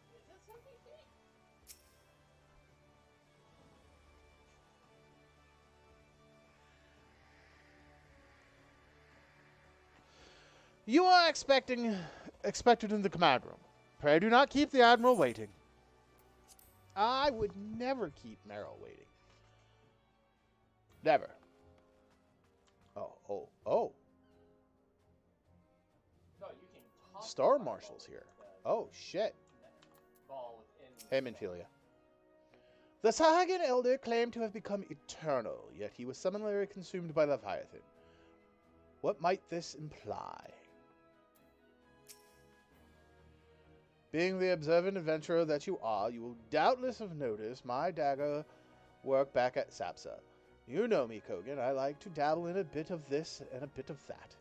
Is it 70 feet? You are expected in the command room. Pray do not keep the Admiral waiting. I would never keep Merrill waiting. Never. Oh. No, you can toss Star the Marshal's fireball here. with the Oh, shit. ball within. Hey, Minfilia. The Sahagan Elder claimed to have become eternal, yet he was similarly consumed by Leviathan. What might this imply? Being the observant adventurer that you are, you will doubtless have noticed my dagger work back at Sapsa. You know me, Kogan. I like to dabble in a bit of this and a bit of that.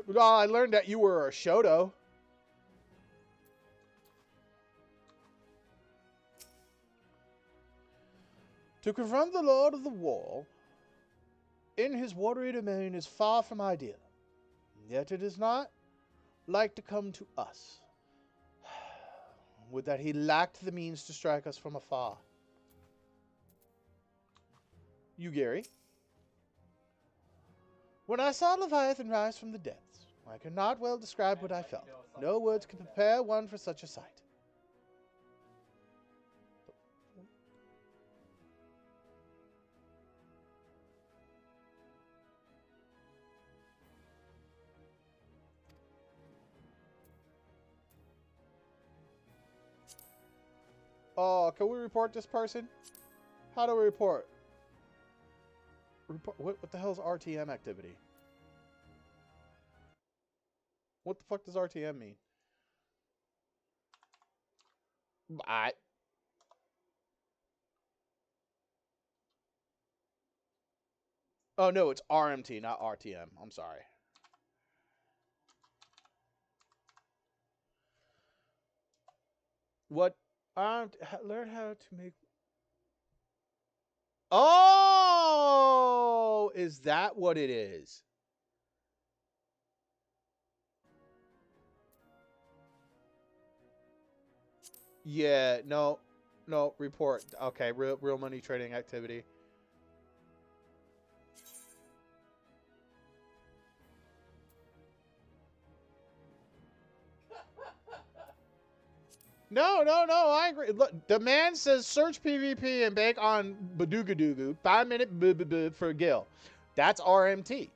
Well, I learned that you were a Shoto. To confront the Lord of the Wall in his watery domain is far from ideal. Yet it is not like to come to us. Would that he lacked the means to strike us from afar. You, Gary? When I saw Leviathan rise from the depths, I cannot well describe what I felt. No words can prepare one for such a sight. Oh, can we report this person? How do we report? What the hell is RTM activity? What the fuck does RTM mean? Oh no, it's RMT, not RTM. I'm sorry. What? Learn how to make. Oh, is that what it is? Yeah, no, report. Okay, real money trading activity. No, I agree. Look, the man says search PvP and bank on Badoogadoogu. 5 minute for Gil. That's RMT.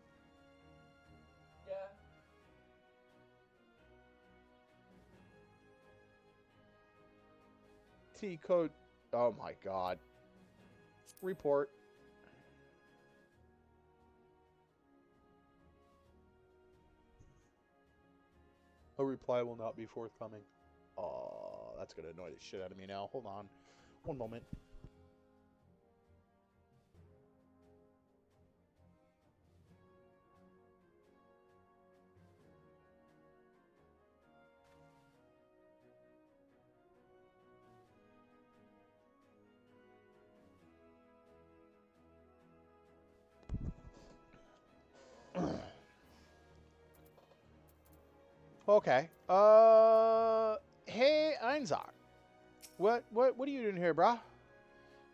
Yeah. T code. Oh my god. Report. A reply will not be forthcoming. Oh, that's gonna annoy the shit out of me now. Hold on. One moment. Okay. Hey, Einzar. What are you doing here, brah?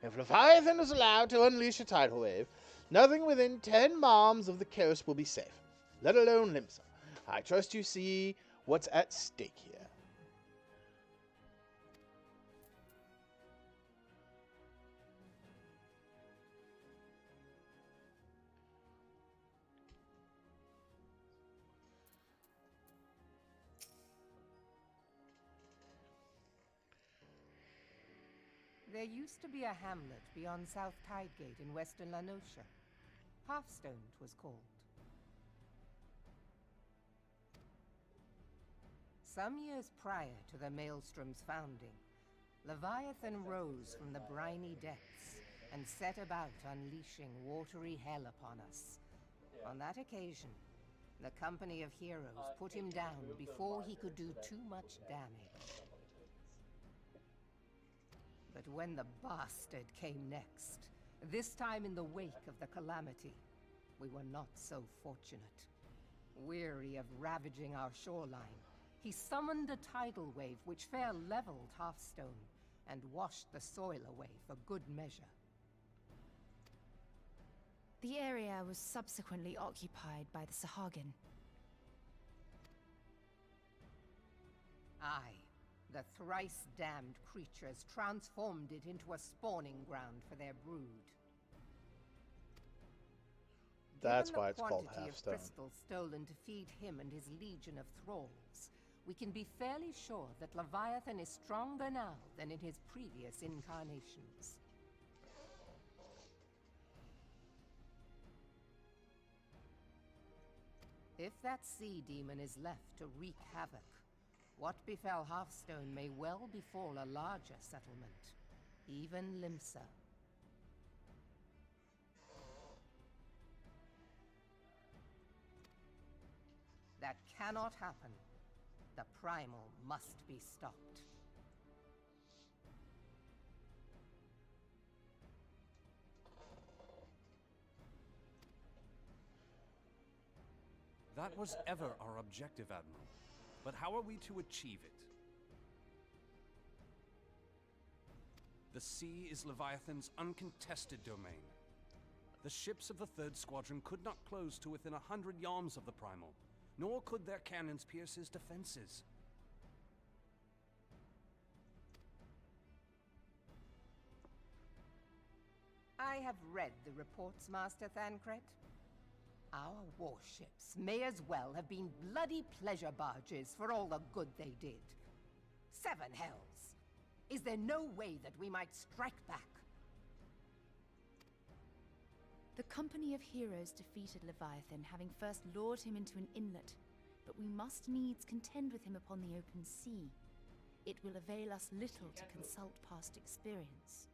If Leviathan is allowed to unleash a tidal wave, nothing within 10 miles of the coast will be safe, let alone Limsa. I trust you see what's at stake here. There used to be a hamlet beyond South Tidegate in western La Noscia. Hearthstone, 'twas called. Some years prior to the Maelstrom's founding, Leviathan rose from the briny depths and set about unleashing watery hell upon us. Yeah. On that occasion, the company of heroes put him down before he could do too much damage. But when the bastard came next, this time in the wake of the calamity, we were not so fortunate. Weary of ravaging our shoreline, he summoned a tidal wave which fair leveled Hearthstone and washed the soil away for good measure. The area was subsequently occupied by the Sahagin. Aye, the thrice-damned creatures transformed it into a spawning ground for their brood. That's Given why it's called the quantity of Halfstone. crystal stolen to feed him and his legion of thralls, we can be fairly sure that Leviathan is stronger now than in his previous incarnations. If that sea demon is left to wreak havoc, what befell Hearthstone may well befall a larger settlement, even Limsa. That cannot happen. The primal must be stopped. That was ever our objective, Admiral. But how are we to achieve it? The sea is Leviathan's uncontested domain. The ships of the 3rd Squadron could not close to within 100 yards of the Primal, nor could their cannons pierce his defenses. I have read the reports, Master Thancred. Our warships may as well have been bloody pleasure barges for all the good they did. 7 hells! Is there no way that we might strike back? The company of heroes defeated Leviathan, having first lured him into an inlet, but we must needs contend with him upon the open sea. It will avail us little to consult past experience.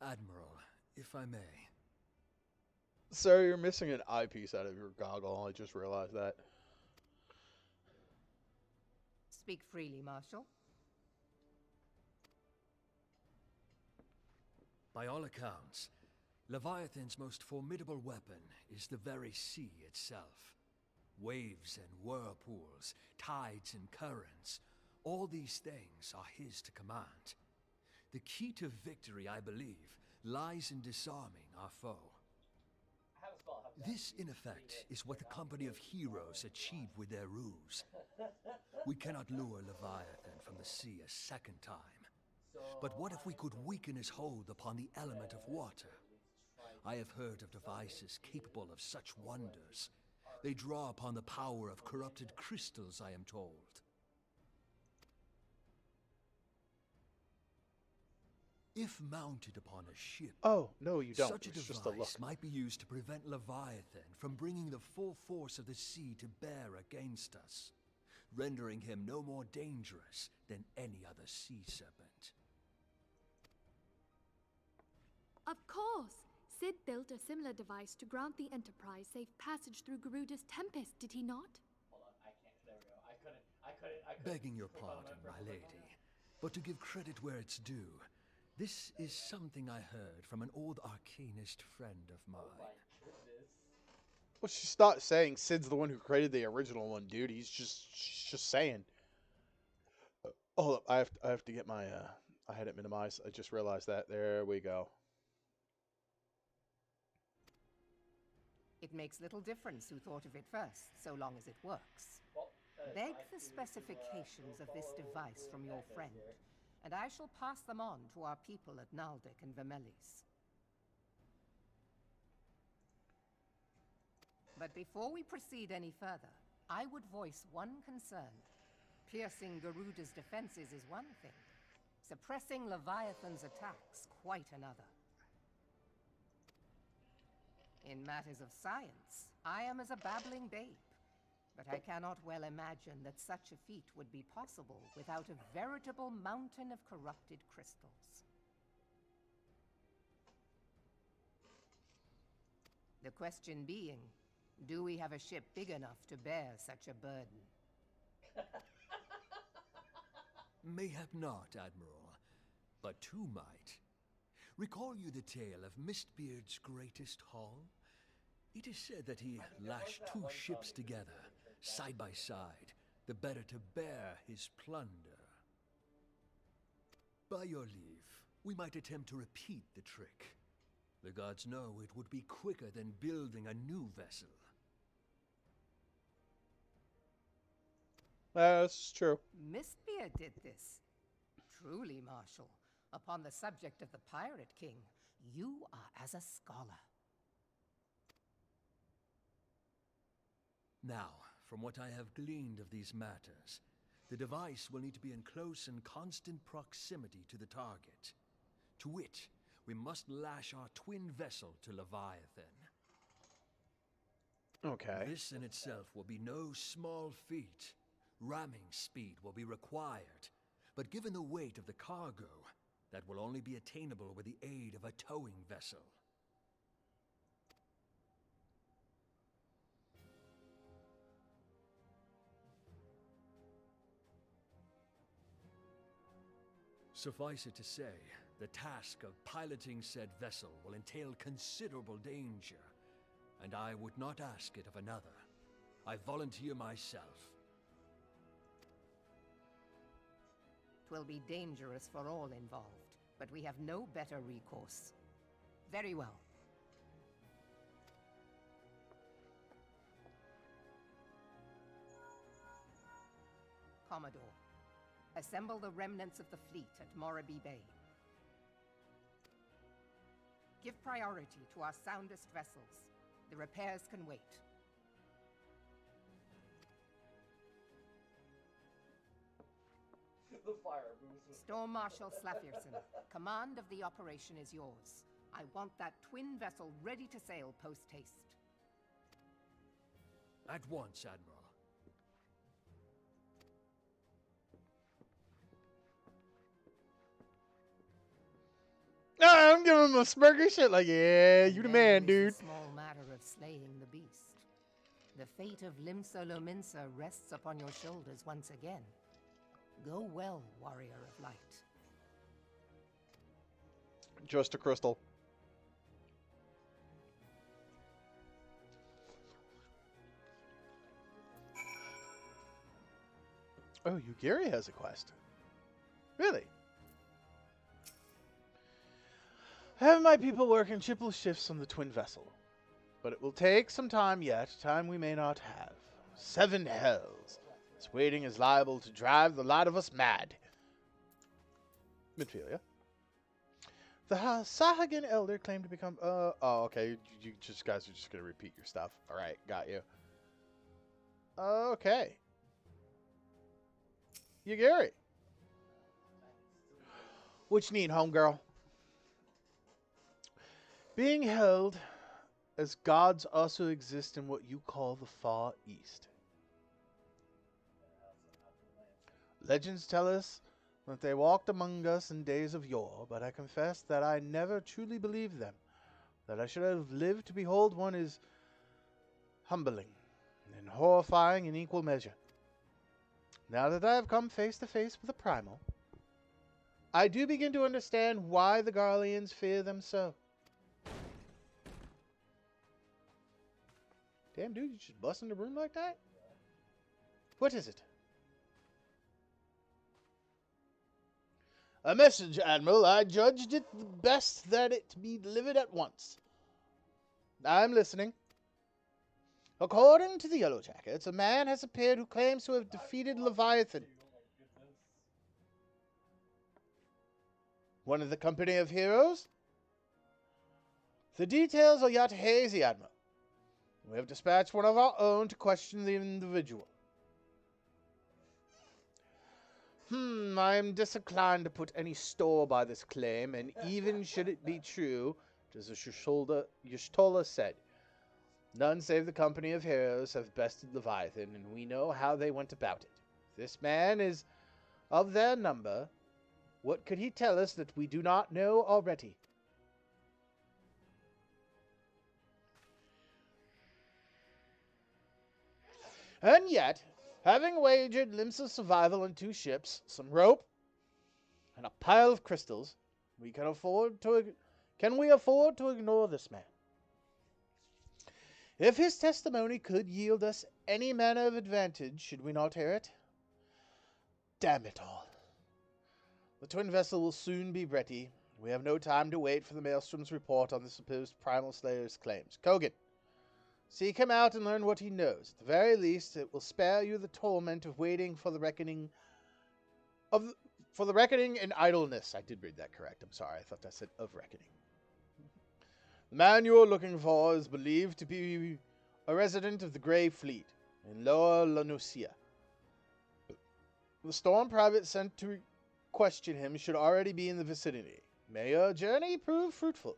Admiral, if I may. Sir, you're missing an eyepiece out of your goggle. I just realized that. Speak freely, Marshal. By all accounts, Leviathan's most formidable weapon is the very sea itself. Waves and whirlpools, tides and currents, all these things are his to command. The key to victory, I believe, lies in disarming our foe. This, in effect, is what the company of heroes achieved with their ruse. We cannot lure Leviathan from the sea a second time. But what if we could weaken his hold upon the element of water? I have heard of devices capable of such wonders. They draw upon the power of corrupted crystals, I am told. If mounted upon a ship, Oh, no, you don't. such a It's just a look. device might be used to prevent Leviathan from bringing the full force of the sea to bear against us, rendering him no more dangerous than any other sea serpent. Of course! Sid built a similar device to grant the Enterprise safe passage through Garuda's Tempest, did he not? Hold on, I can't. There we go. I couldn't. Begging your pardon, my lady, but to give credit where it's due, this is something I heard from an old arcanist friend of Oh mine. my goodness. Well, she's not saying Sid's the one who created the original one, dude. She's just saying. Hold up, I have to get my I had it minimized. I just realized that. There we go. It makes little difference who thought of it first, so long as it works. Well, Beg I the see specifications of this follow device from your Echoes friend, here. and I shall pass them on to our people at Naldic and Vermelis. But before we proceed any further, I would voice one concern. Piercing Garuda's defenses is one thing. Suppressing Leviathan's attacks, quite another. In matters of science, I am as a babbling babe. But I cannot well imagine that such a feat would be possible without a veritable mountain of corrupted crystals. The question being, do we have a ship big enough to bear such a burden? Mayhap not, Admiral, but two might. Recall you the tale of Mistbeard's greatest haul? It is said that he lashed two ships together, side by side, the better to bear his plunder. By your leave, we might attempt to repeat the trick. The gods know it would be quicker than building a new vessel. That's true. Mistbeard did this. Truly, Marshal, upon the subject of the Pirate King, you are as a scholar. Now, from what I have gleaned of these matters, the device will need to be in close and constant proximity to the target. To wit, we must lash our twin vessel to Leviathan. Okay. This in itself will be no small feat. Ramming speed will be required, but given the weight of the cargo, that will only be attainable with the aid of a towing vessel. Suffice it to say, the task of piloting said vessel will entail considerable danger, and I would not ask it of another. I volunteer myself. 'Twill be dangerous for all involved, but we have no better recourse. Very well. Commodore, assemble the remnants of the fleet at Morabee Bay. Give priority to our soundest vessels. The repairs can wait. the fire moves. Storm Marshal Slafierson, command of the operation is yours. I want that twin vessel ready to sail post-haste. At once, Admiral. I'm giving him a smirker shit like, yeah, you the And then man, there is dude. the small matter of slaying the beast. The fate of Limsa Lominsa rests upon your shoulders once again. Go well, warrior of light. Just a crystal. Oh, Yugiri has a quest. Really? Have my people working triple shifts on the twin vessel. But it will take some time yet, time we may not have. 7 hells. This waiting is liable to drive the lot of us mad. Midfield, yeah? The Sahagan Elder claimed to become... oh, okay. You just guys are just going to repeat your stuff. Alright, got you. Okay. Yugiri. What you need, homegirl? Being held as gods also exist in what you call the Far East. Legends tell us that they walked among us in days of yore, but I confess that I never truly believed them. That I should have lived to behold one is humbling and horrifying in equal measure. Now that I have come face to face with the Primal, I do begin to understand why the Garleans fear them so. Damn, dude, you just bust in the room like that? What is it? A message, Admiral. I judged it best that it be delivered at once. I'm listening. According to the Yellow Jackets, a man has appeared who claims to have defeated Leviathan. One of the company of heroes? The details are yet hazy, Admiral. We have dispatched one of our own to question the individual. I am disinclined to put any store by this claim, and even should it be true, as Yashtola said, none save the company of heroes have bested Leviathan, and we know how they went about it. If this man is of their number, what could he tell us that we do not know already? And yet, having wagered Limsa's survival on 2 ships, some rope, and a pile of crystals, can we afford to ignore this man? If his testimony could yield us any manner of advantage, should we not hear it? Damn it all. The twin vessel will soon be ready. We have no time to wait for the Maelstrom's report on the supposed Primal Slayer's claims. Kogan, seek him out and learn what he knows. At the very least, it will spare you the torment of waiting for the reckoning in idleness. I did read that correct. I'm sorry. I thought I said of reckoning. The man you are looking for is believed to be a resident of the Grey Fleet in Lower Lanusia. The Storm Private sent to question him should already be in the vicinity. May your journey prove fruitful.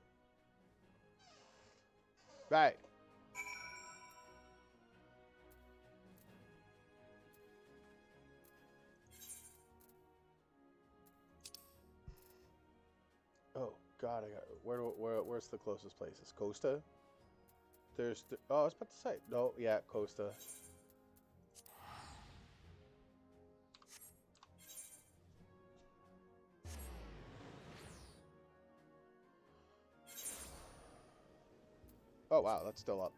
Right. Oh God, where's the closest place? Is Costa? I was about to say no. Yeah, Costa. Oh wow, that's still up.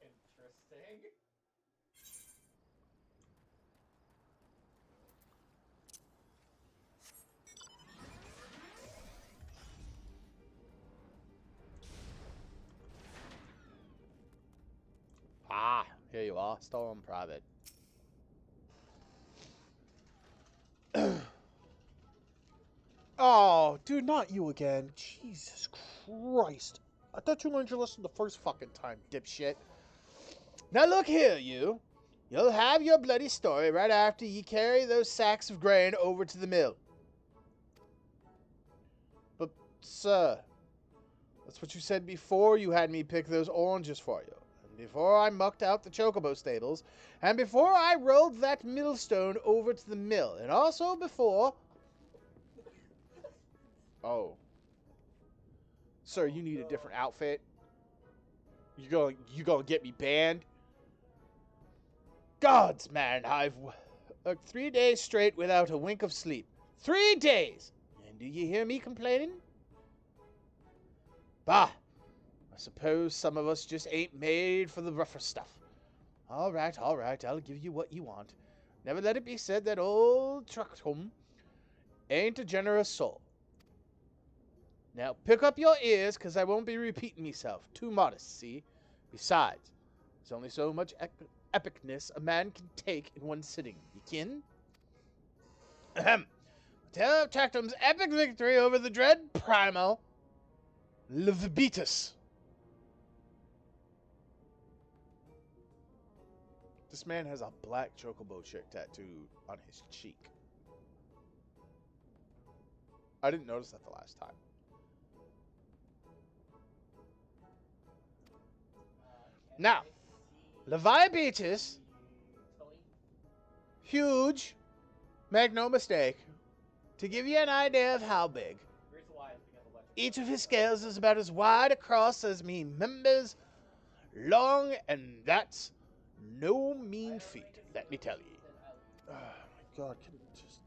Interesting. hostile on private. Oh, dude, not you again. Jesus Christ. I thought you learned your lesson the first fucking time, dipshit. Now look here, you. You'll have your bloody story right after you carry those sacks of grain over to the mill. But, sir, that's what you said before you had me pick those oranges for you. And before I mucked out the chocobo stables. And before I rolled that millstone over to the mill. And also before... Oh. Sir, you need a different outfit. You gonna get me banned? Gods, man, I've worked 3 days straight without a wink of sleep. 3 days! And do you hear me complaining? Bah! I suppose some of us just ain't made for the rougher stuff. All right, I'll give you what you want. Never let it be said that old Trucktum ain't a generous soul. Now, pick up your ears, 'cause I won't be repeating myself. Too modest, see? Besides, there's only so much epicness a man can take in one sitting. You kin? Ahem. Tell of Trucktum's epic victory over the dread primal Leviticus. This man has a black chocobo chick tattoo on his cheek. I didn't notice that the last time. Now, Leviticus, huge, make no mistake, to give you an idea of how big, each of his scales is about as wide across as me members long, and that's no mean feat, let me tell you. Oh my God, can you just,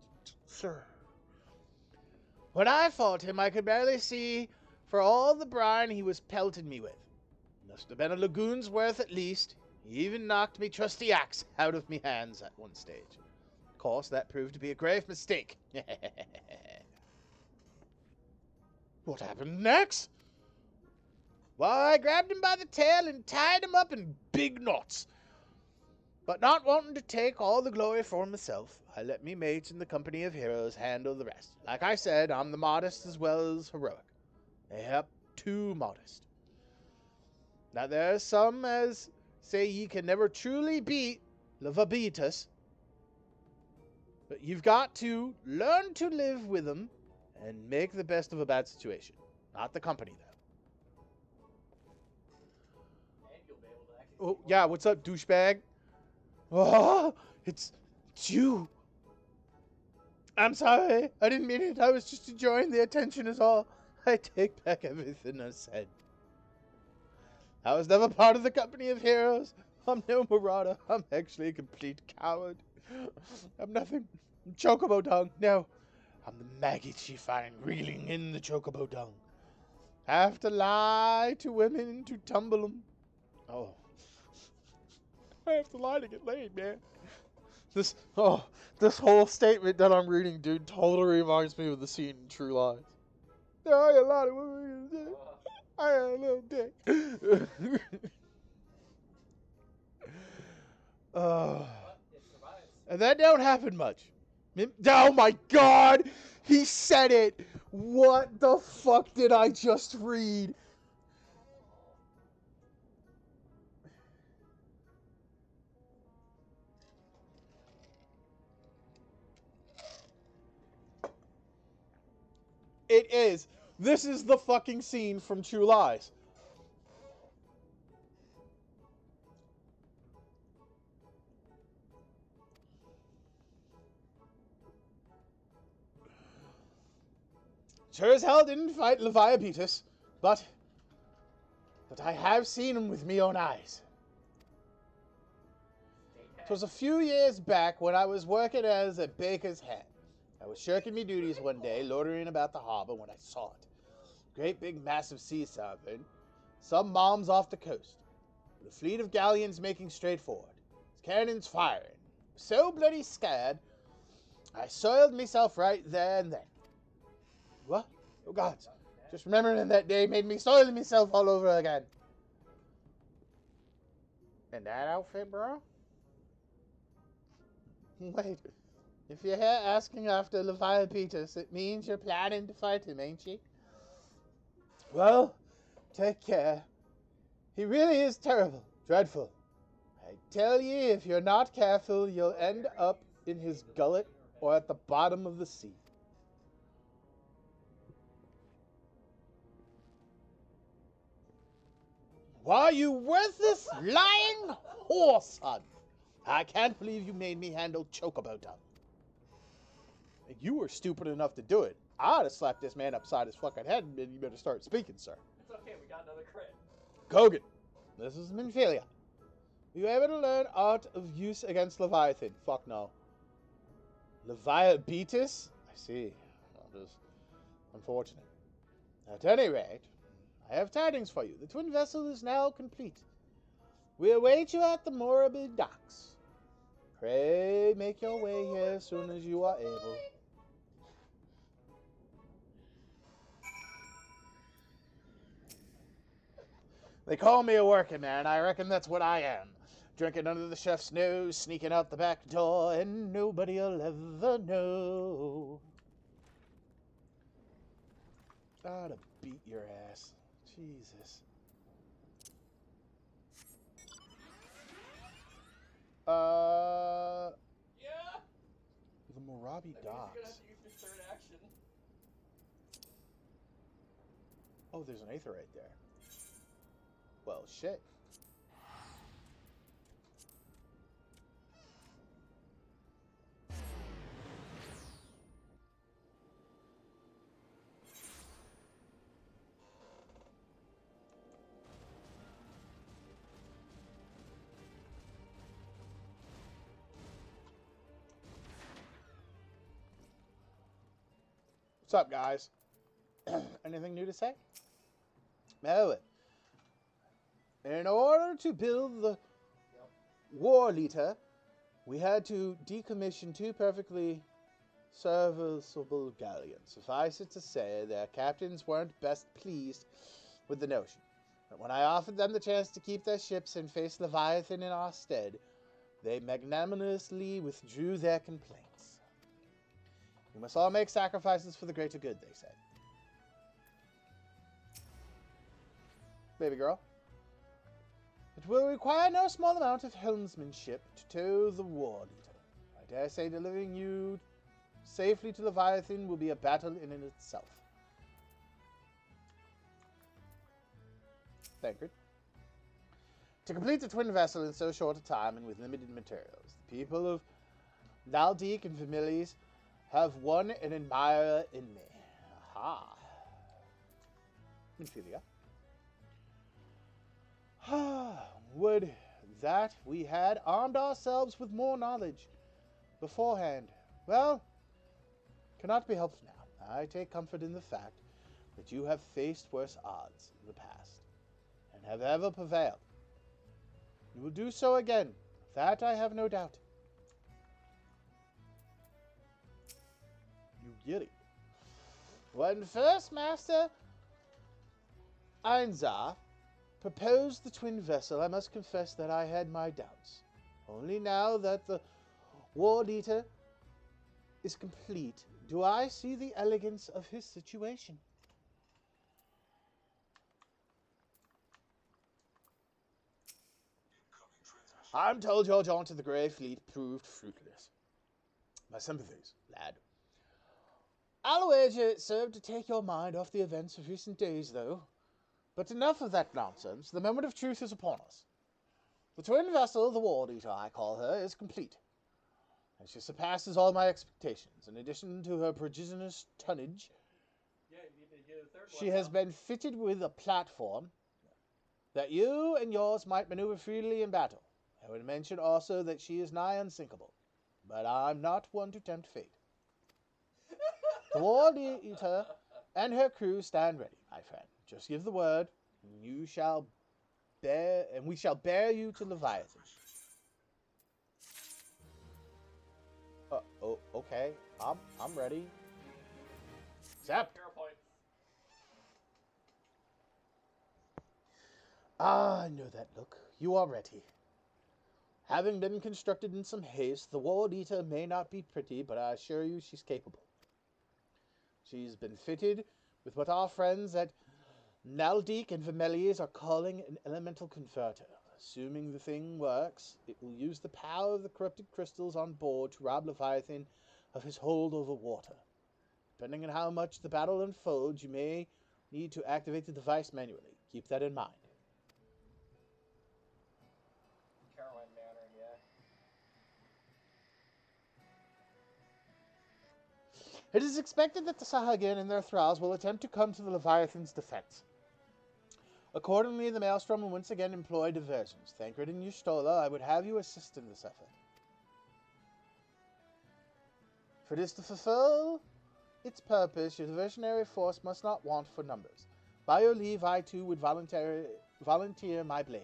sir. When I fought him, I could barely see for all the brine he was pelting me with. Must have been a lagoon's worth at least. He even knocked me trusty axe out of me hands at one stage. Of course, that proved to be a grave mistake. What happened next? Why, I grabbed him by the tail and tied him up in big knots. But not wanting to take all the glory for myself, I let me mates in the company of heroes handle the rest. Like I said, I'm the modest as well as heroic. Yep, too modest. Now there's some as say ye can never truly beat Leviticus, but you've got to learn to live with them and make the best of a bad situation. Not the company, though. Oh, yeah, what's up, douchebag? Oh, it's you. I'm sorry. I didn't mean it. I was just enjoying the attention is all. I take back everything I said. I was never part of the company of heroes. I'm no marauder. I'm actually a complete coward. I'm nothing. I'm chocobo dung. No, I'm the maggots you find reeling in the chocobo dung. Have to lie to women to tumble them. Oh. I have to lie to get laid, man. This whole statement that I'm reading, dude, totally reminds me of the scene in True Lies. There are a lot of women. I got a little dick. And that don't happen much. Oh my God! He said it! What the fuck did I just read? It is. This is the fucking scene from True Lies. Sure as hell didn't fight Leviticus, but I have seen him with me own eyes. 'Twas a few years back when I was working as a baker's hand. I was shirking me duties one day, loitering about the harbor when I saw it. Great big massive sea southern, some moms off the coast. With a fleet of galleons making straight forward. Cannons firing. So bloody scared, I soiled myself right there and then. What? Oh God. Just remembering that day made me soil myself all over again. And that outfit, bro? Wait, if you're here asking after Leviathan, it means you're planning to fight him, ain't you? Well, take care. He really is terrible, dreadful. I tell ye, if you're not careful, you'll end up in his gullet or at the bottom of the sea. Why, you worthless, lying whore, son! I can't believe you made me handle Chocobo tongue. If you were stupid enough to do it, I'd have slapped this man upside his fucking head and you better start speaking, sir. It's okay, we got another crit. Kogan, this is Minfilia. You able to learn art of use against Leviathan? Fuck no. Leviathan? I see. That is unfortunate. At any rate, I have tidings for you. The twin vessel is now complete. We await you at the Morabit docks. Pray make your way here as soon as you are able. They call me a working man. I reckon that's what I am. Drinking under the chef's nose, sneaking out the back door, and nobody'll ever know. Ah, to beat your ass. Jesus. Yeah. The Morabi You're gonna docks. have to use your third action. Oh, there's an Aether right there. Well, shit. What's up, guys? Anything new to say? Oh, in order to build the War Leader, we had to decommission 2 perfectly serviceable galleons. Suffice it to say, their captains weren't best pleased with the notion. But when I offered them the chance to keep their ships and face Leviathan in our stead, they magnanimously withdrew their complaints. We must all make sacrifices for the greater good, they said. Baby girl. It will require no small amount of helmsmanship to tow the War Leader. I dare say delivering you safely to Leviathan will be a battle in itself. Thankard. To complete the twin vessel in so short a time and with limited materials, the people of Naldeek and Vermilies have won an admirer in me. Aha. Minfilia. Would that we had armed ourselves with more knowledge beforehand. Well, cannot be helped now. I take comfort in the fact that you have faced worse odds in the past, and have ever prevailed. You will do so again. That I have no doubt. You giddy. When First Master Einzar proposed the twin vessel, I must confess that I had my doubts. Only now that the War Leader is complete, do I see the elegance of his situation. I'm told your jaunt to the Grey Fleet proved fruitless. My sympathies, lad. I'll wager it served to take your mind off the events of recent days, though. But enough of that nonsense. The moment of truth is upon us. The twin vessel, the War Eater, I call her, is complete. And she surpasses all my expectations. In addition to her prodigious tonnage, Yeah, you need to get a third one. she has been fitted with a platform that you and yours might maneuver freely in battle. I would mention also that she is nigh unsinkable. But I'm not one to tempt fate. The War Eater and her crew stand ready, my friend. Just give the word, and we shall bear you to Leviathan. Oh, okay. I'm ready. Accept. Hero points. Ah, I know that look. You are ready. Having been constructed in some haste, the Ward Eater may not be pretty, but I assure you she's capable. She's been fitted with what our friends at Naldeek and Vermelius are calling an elemental converter. Assuming the thing works, it will use the power of the corrupted crystals on board to rob Leviathan of his hold over water. Depending on how much the battle unfolds, you may need to activate the device manually. Keep that in mind. Caroline Manor, yeah. It is expected that the Sahagin and their thralls will attempt to come to the Leviathan's defense. Accordingly, the Maelstrom will once again employ diversions. Thancred and Yustola, I would have you assist in this effort. For this to fulfill its purpose, your diversionary force must not want for numbers. By your leave, I too would volunteer my blade.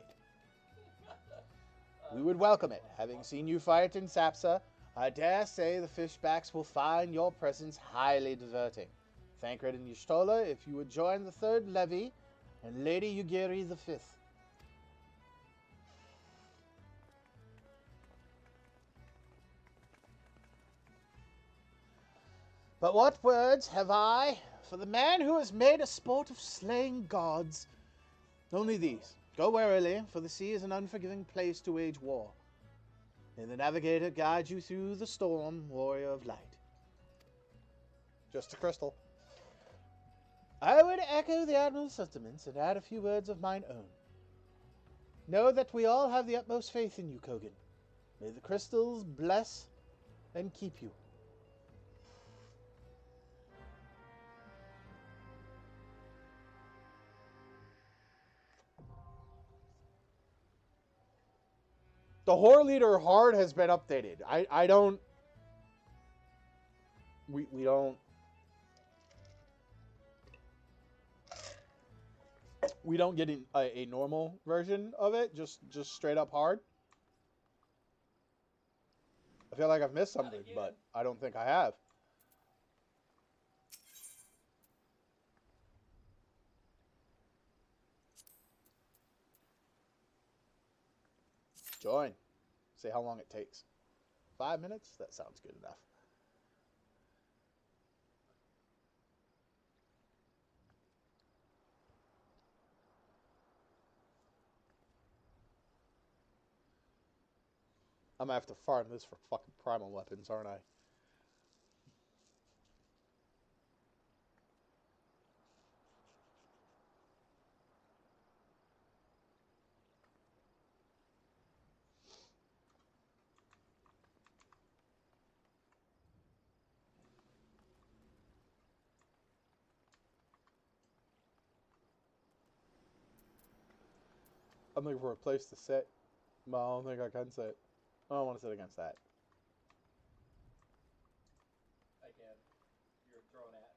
We would welcome it. Having seen you fight in Sapsa, I dare say the fishbacks will find your presence highly diverting. Thancred and Yustola, if you would join the third levy, and Lady Ugiri the fifth. But what words have I for the man who has made a sport of slaying gods? Only these. Go warily, for the sea is an unforgiving place to wage war. May the navigator guide you through the storm, warrior of light. Just a crystal. I would echo the Admiral's sentiments and add a few words of mine own. Know that we all have the utmost faith in you, Kogan. May the crystals bless and keep you. The Horror Leader Hard has been updated. I don't... We don't... We don't get a normal version of it, just straight up hard. I feel like I've missed something, but I don't think I have. Join. See how long it takes. 5 minutes? That sounds good enough. I'm gonna have to farm this for fucking primal weapons, aren't I? I'm looking for a place to sit. But I don't think I can sit. I don't want to sit against that. I can. You're thrown at.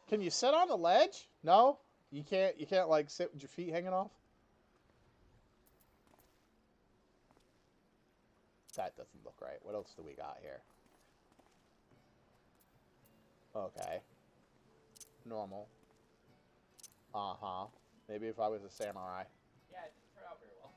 Can you sit on the ledge? No? You can't like sit with your feet hanging off? That doesn't look right. What else do we got here? Okay. Normal. Uh-huh. Maybe if I was a samurai. Yeah, it didn't turn out very well.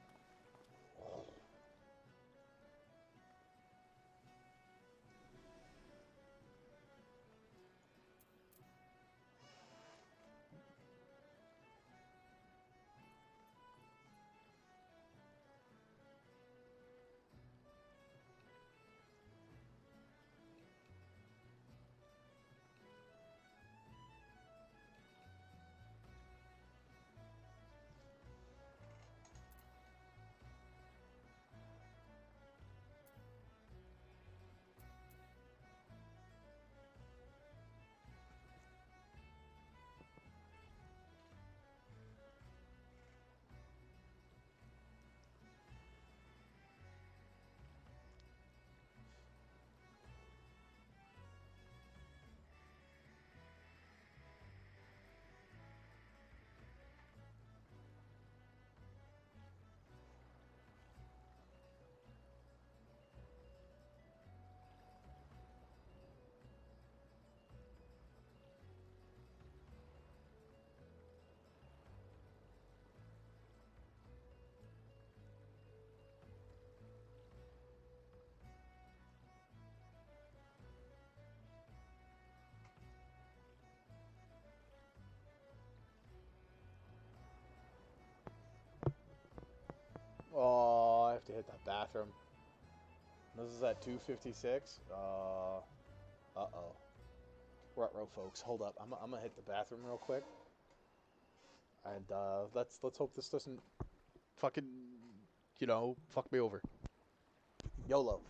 bathroom. This is at 2:56. Uh-oh. Ruh-roh, folks. Hold up. I'm gonna hit the bathroom real quick. And let's hope this doesn't fucking, fuck me over. YOLO.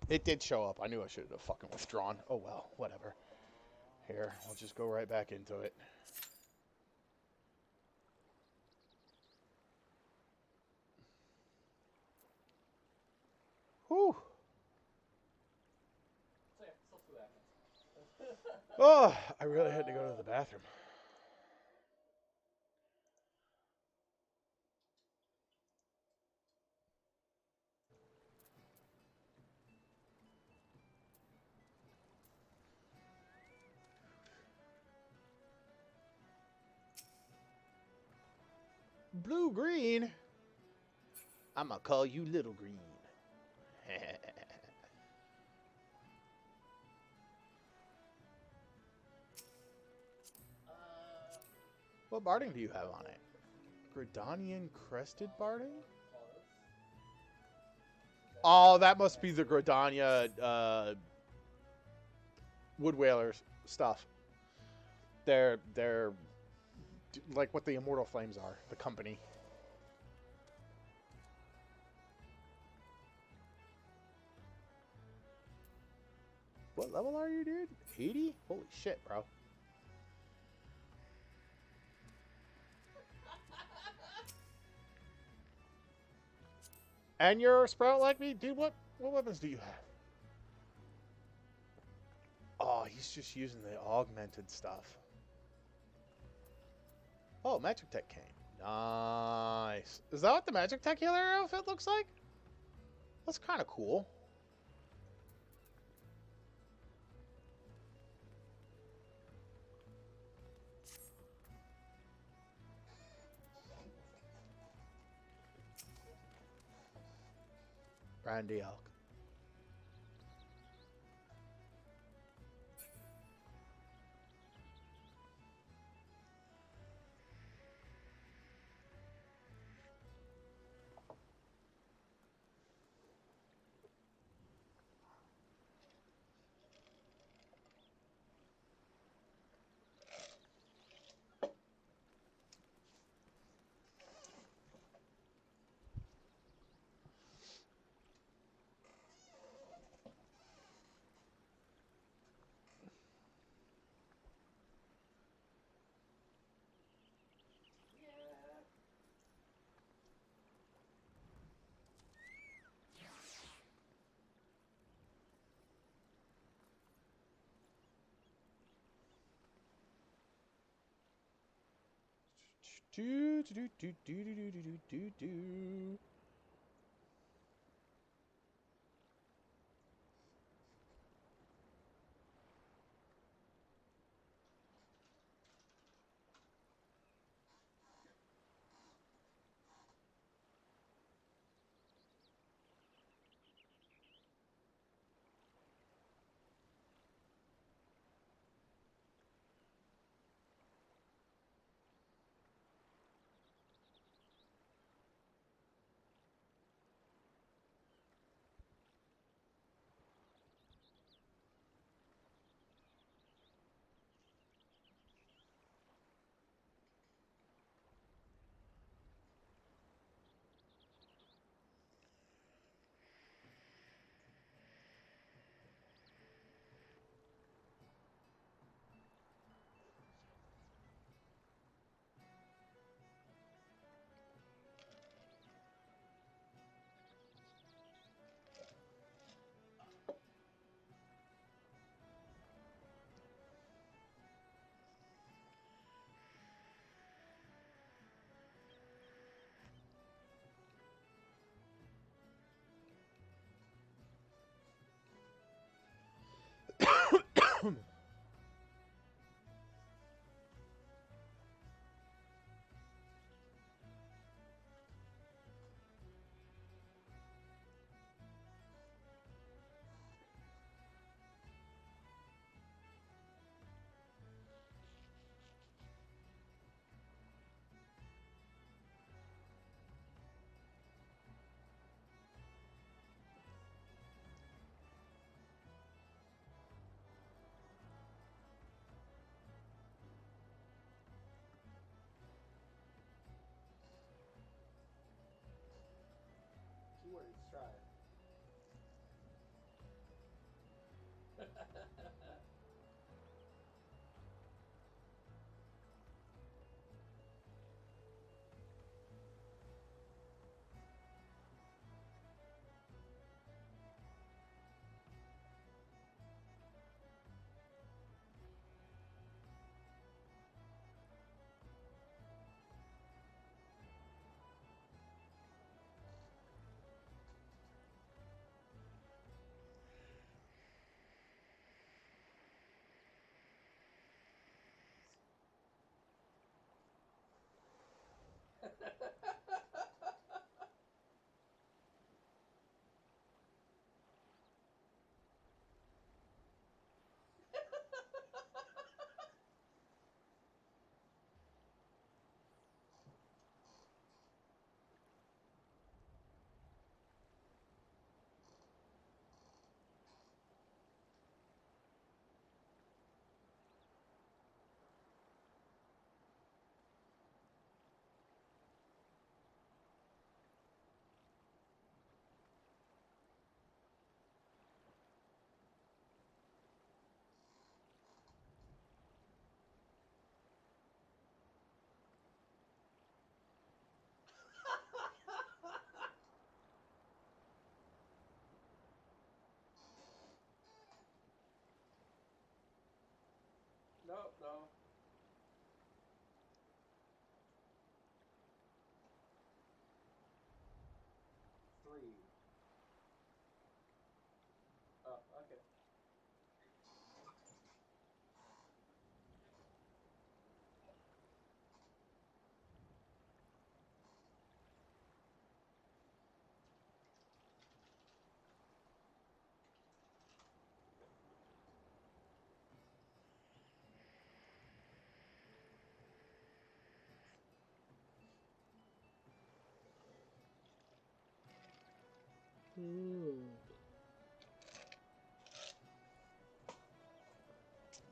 It did show up. I knew I should have fucking withdrawn. Oh well, whatever. Here, we'll just go right back into it. Whew. So yeah, still 2 actions. Oh, I really had to go to the bathroom. Blue green. I'm gonna call you Little Green. What barding do you have on it? Gridanian Crested Barding? Oh, that must be the Gridania Wood Whalers stuff. They're like what the Immortal Flames are, the company. What level are you, dude? 80? Holy shit, bro. And you're a sprout like me? Dude, what weapons do you have? Oh, he's just using the augmented stuff. Oh, Magic Tech cane. Nice. Is that what the Magic Tech healer outfit looks like? That's kind of cool. Randy Elk. Do do do do do do do do do.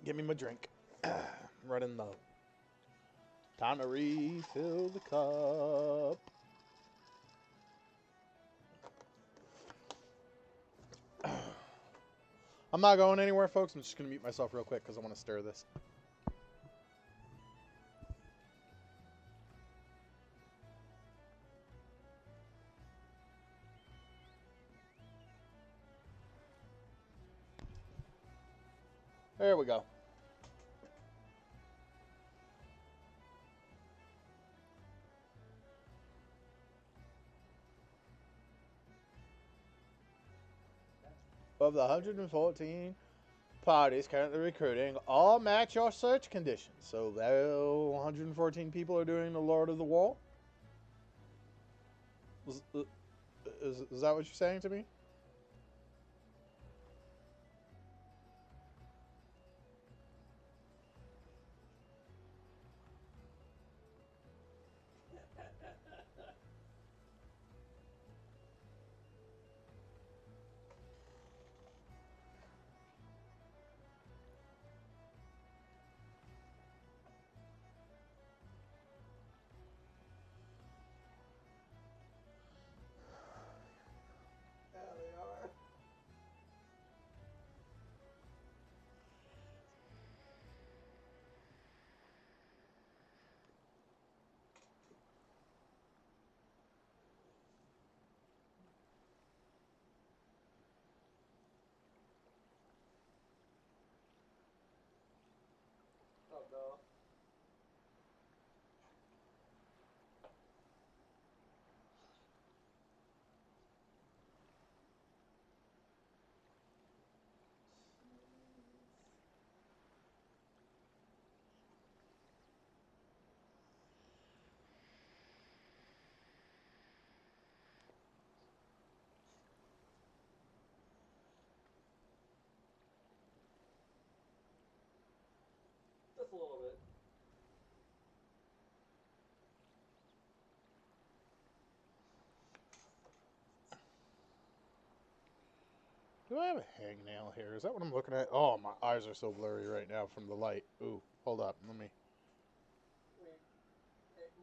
Give me my drink. Running low. Time to refill the cup. I'm not going anywhere, folks. I'm just going to mute myself real quick because I want to stir this. There we go. Of the 114 parties currently recruiting, all match your search conditions. So, 114 people are doing the Lord of the Wall? Is that what you're saying to me? Yeah, they are. Oh no. Just a little bit. Do I have a hangnail here? Is that what I'm looking at? Oh, my eyes are so blurry right now from the light. Ooh, hold up. Let me...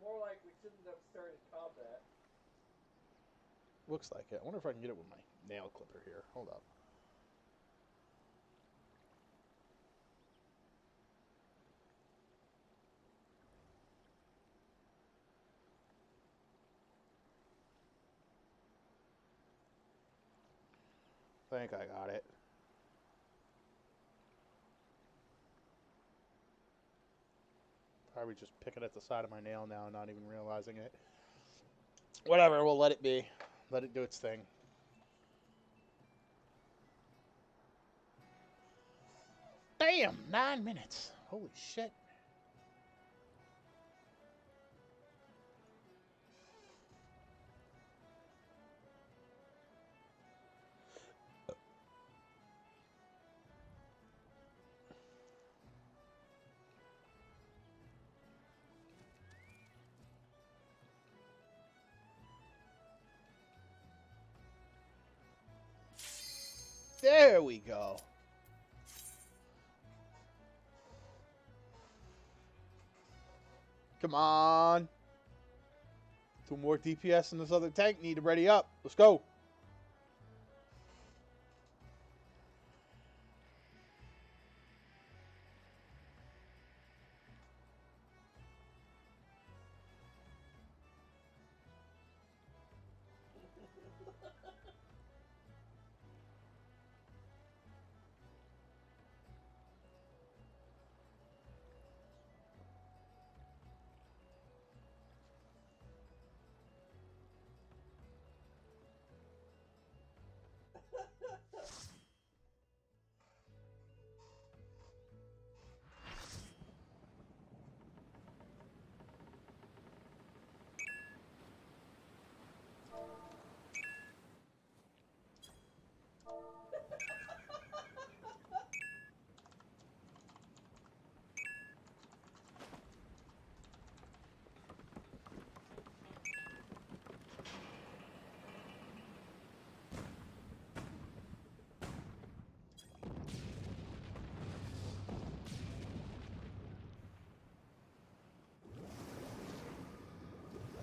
More like we shouldn't have started combat. Looks like it. I wonder if I can get it with my nail clipper here. Hold up. Think I got it. Probably just picking at the side of my nail now and not even realizing it. Whatever, we'll let it be. Let it do its thing. Damn, 9 minutes. Holy shit. There we go. Come on. 2 more DPS in this other tank. Need to ready up. Let's go.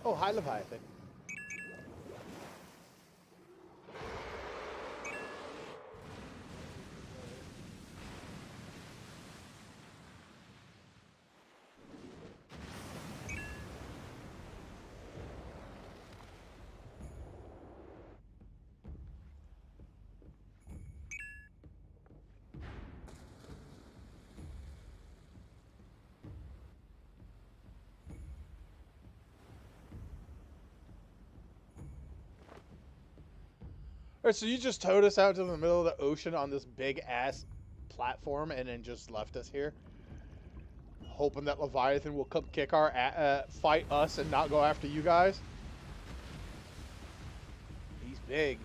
Oh, hi, Leviathan. Alright, so you just towed us out to the middle of the ocean on this big ass platform and then just left us here? Hoping that Leviathan will come kick our fight us and not go after you guys? He's big.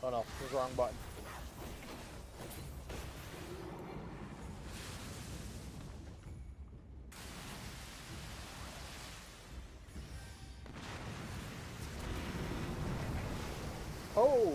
Oh no, it was the wrong button. Oh!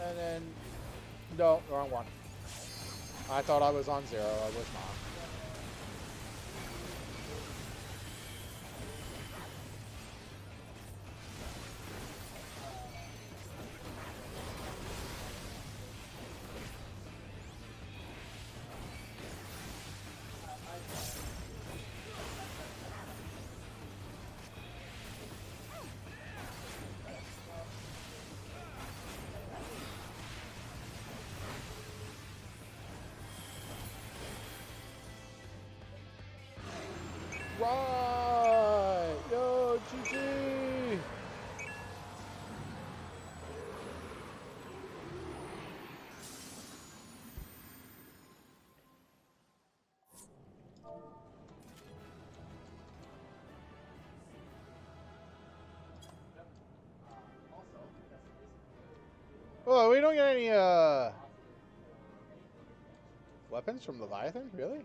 And then, no, wrong one. I thought I was on 0. I was not. Right! Yo, GG! Oh, we don't get any, weapons from Leviathan? Really?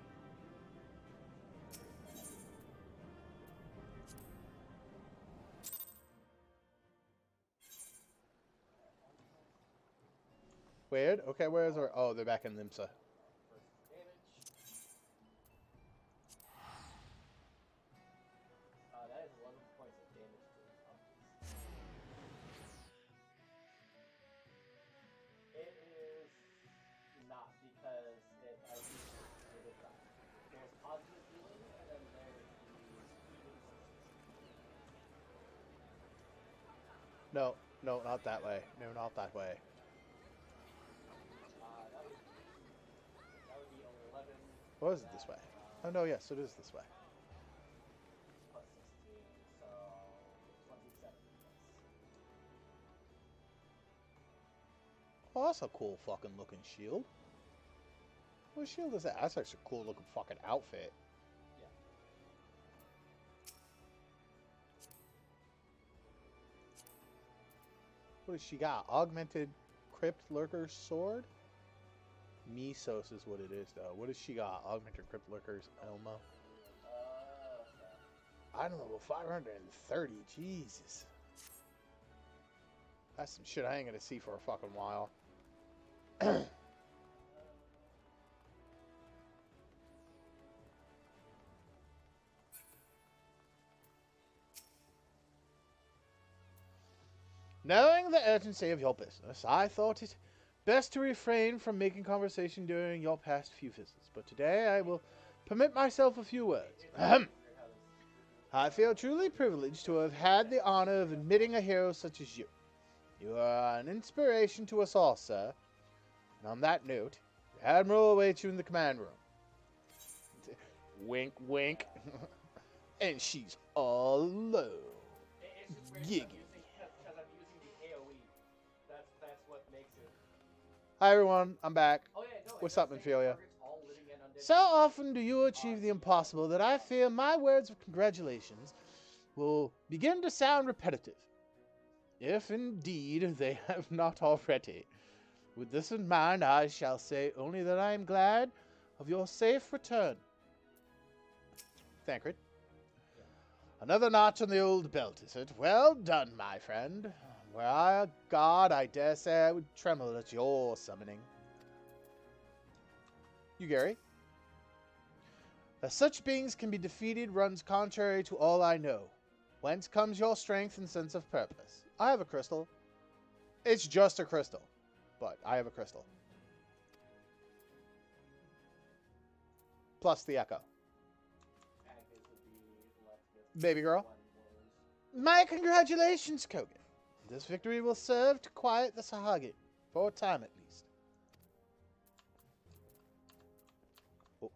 Weird. Okay, where's our... Oh, they're back in Limsa. That is 11 points of damage to the zombies. It is not because it has No, no, not that way. No, not that way. That would be 11. Or is it this way? Oh, no, yes, it is this way. Plus 16, so 27. Oh, that's a cool fucking looking shield. What shield is that? That's actually a cool looking fucking outfit. Yeah. What does she got? Augmented Crypt Lurker's sword? Mesos is what it is, though. What does she got? Augmented Crypt Lurker's Elmo? I don't know, 530. Jesus. That's some shit I ain't gonna see for a fucking while. Knowing the urgency of your business, I thought it best to refrain from making conversation during your past few visits, but today I will permit myself a few words. Ahem. I feel truly privileged to have had the honor of admitting a hero such as you. You are an inspiration to us all, sir. And on that note, the Admiral awaits you in the command room. Wink, wink. And she's all alone. It's just Giggy. because I'm using the AoE. That's what makes it. Hi, everyone. I'm back. Oh yeah, no. What's it up, does say Ophelia? targets all living and undead So often do you achieve the impossible that I fear my words of congratulations will begin to sound repetitive. If indeed they have not already. With this in mind, I shall say only that I am glad of your safe return. Thancred. Another notch on the old belt, is it? Well done, my friend. Were I a god, I dare say I would tremble at your summoning. You, Gary? That such beings can be defeated runs contrary to all I know. Whence comes your strength and sense of purpose? I have a crystal. It's just a crystal, but I have a crystal. Plus the echo. Agnes would be left with Baby girl? 1 word. My congratulations, Kogan. This victory will serve to quiet the Sahagin, for a time at least. Oh.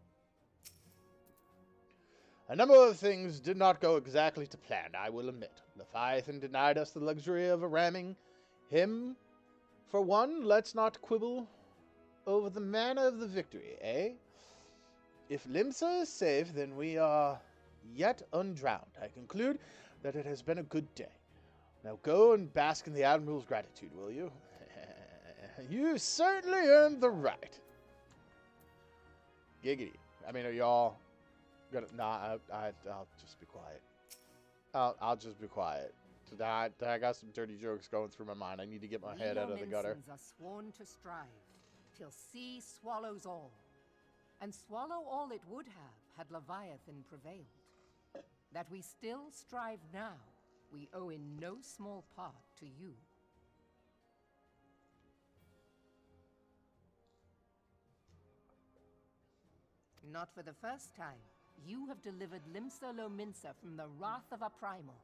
A number of things did not go exactly to plan, I will admit. Leviathan denied us the luxury of ramming him. For one, let's not quibble over the manner of the victory, eh? If Limsa is safe, then we are yet undrowned. I conclude that it has been a good day. Now go and bask in the Admiral's gratitude, will you? You certainly earned the right. Giggity. I mean, are y'all gonna... Nah, I'll just be quiet. I'll just be quiet. I got some dirty jokes going through my mind. I need to get my head out of the gutter. Are sworn to strive, till sea swallows all. And swallow all it would have, had Leviathan prevailed. That we still strive now, we owe in no small part to you. Not for the first time, you have delivered Limsa Lominsa from the wrath of a primal.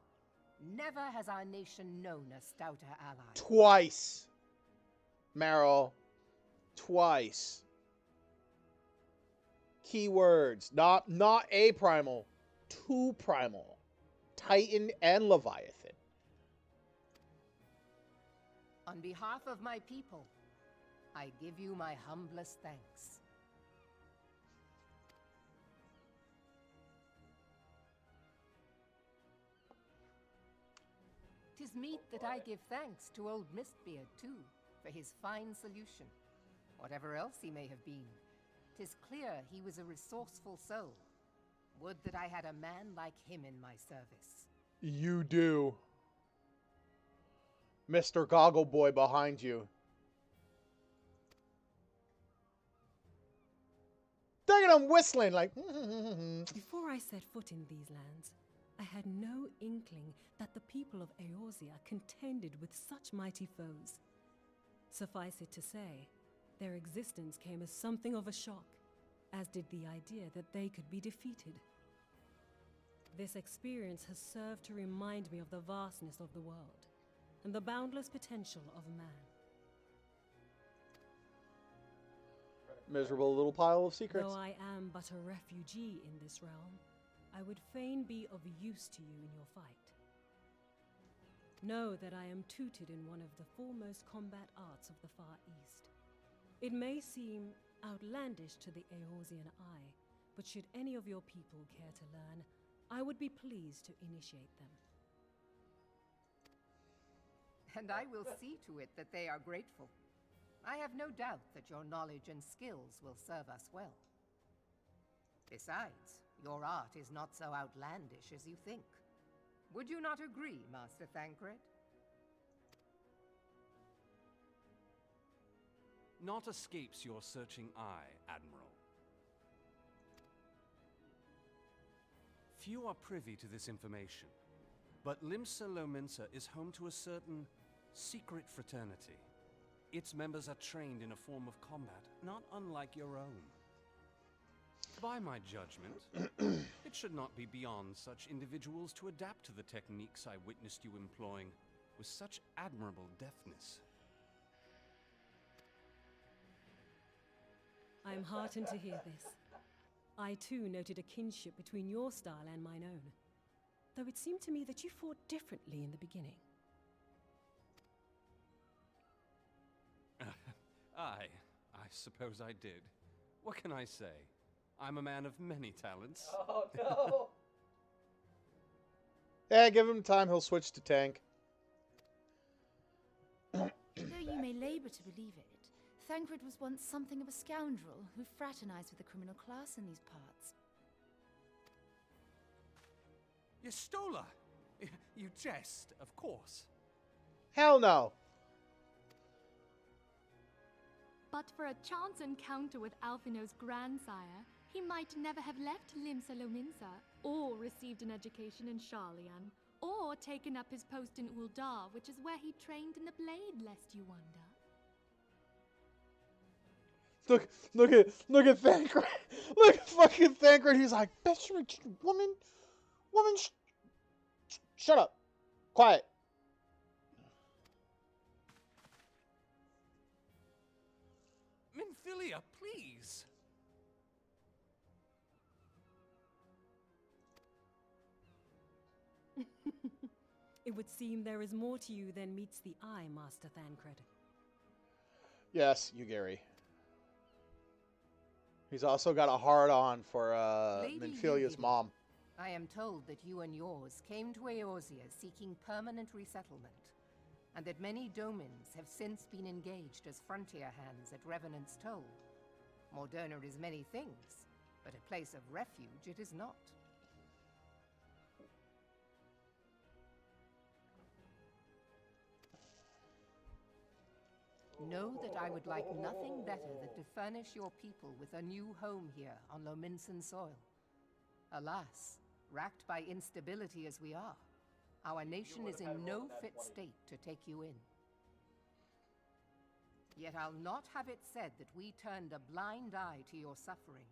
Never has our nation known a stouter ally. Twice. Meryl. Twice. Keywords. Not a primal. 2 primal. Titan and Leviathan. On behalf of my people, I give you my humblest thanks. 'Tis meet that I give thanks to old Mistbeard, too, for his fine solution. Whatever else he may have been, 'tis clear he was a resourceful soul. Would that I had a man like him in my service. You do. Mr. Goggle Boy behind you. Dang it, I'm whistling like... Before I set foot in these lands, I had no inkling that the people of Eorzea contended with such mighty foes. Suffice it to say, their existence came as something of a shock, as did the idea that they could be defeated. This experience has served to remind me of the vastness of the world, and the boundless potential of man. Miserable little pile of secrets. Though I am but a refugee in this realm, I would fain be of use to you in your fight. Know that I am tutored in one of the foremost combat arts of the Far East. It may seem outlandish to the Eorzean eye, but should any of your people care to learn, I would be pleased to initiate them. And I will see to it that they are grateful. I have no doubt that your knowledge and skills will serve us well. Besides, your art is not so outlandish as you think. Would you not agree, Master Thancred? Naught escapes your searching eye, Admiral. Few are privy to this information, but Limsa Lominsa is home to a certain secret fraternity. Its members are trained in a form of combat not unlike your own. By my judgment, it should not be beyond such individuals to adapt to the techniques I witnessed you employing with such admirable deftness. I am heartened to hear this. I too noted a kinship between your style and mine own, though it seemed to me that you fought differently in the beginning. I suppose I did. What can I say? I'm a man of many talents. Oh no! Yeah, give him time, he'll switch to tank. Though you may labor to believe it, Thancred was once something of a scoundrel who fraternized with the criminal class in these parts. Yestola! You jest, of course. Hell no. But for a chance encounter with Alphino's grandsire, he might never have left Limsa Lominsa, or received an education in Sharlayan, or taken up his post in Uldar, which is where he trained in the blade, lest you wonder. Look at Thancred. Look at fucking Thancred. He's like, bitch, woman, shut up, quiet. Minfilia, please! It would seem there is more to you than meets the eye, Master Thancred. Yes, you, Gary. He's also got a hard-on for Minfilia's mom. I am told that you and yours came to Eorzea seeking permanent resettlement, and that many domins have since been engaged as frontier hands at Revenant's Toll. Moderna is many things, but a place of refuge it is not. Know that I would like nothing better than to furnish your people with a new home here on Lominsan soil. Alas, racked by instability as we are, our nation is in no fit state to take you in. Yet I'll not have it said that we turned a blind eye to your suffering.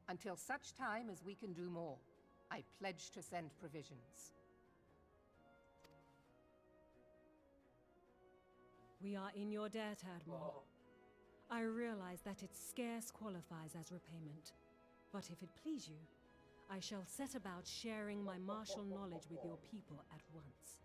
Until such time as we can do more, I pledge to send provisions. We are in your debt, Admiral. I realize that it scarce qualifies as repayment, but if it please you, I shall set about sharing my martial knowledge with your people at once.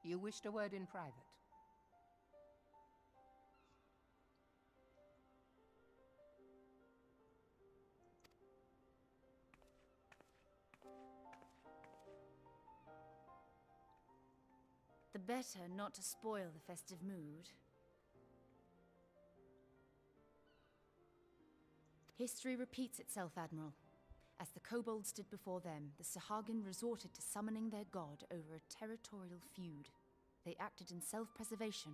You wished a word in private. The better not to spoil the festive mood. History repeats itself, Admiral. As the kobolds did before them, the Sahagin resorted to summoning their god over a territorial feud. They acted in self-preservation.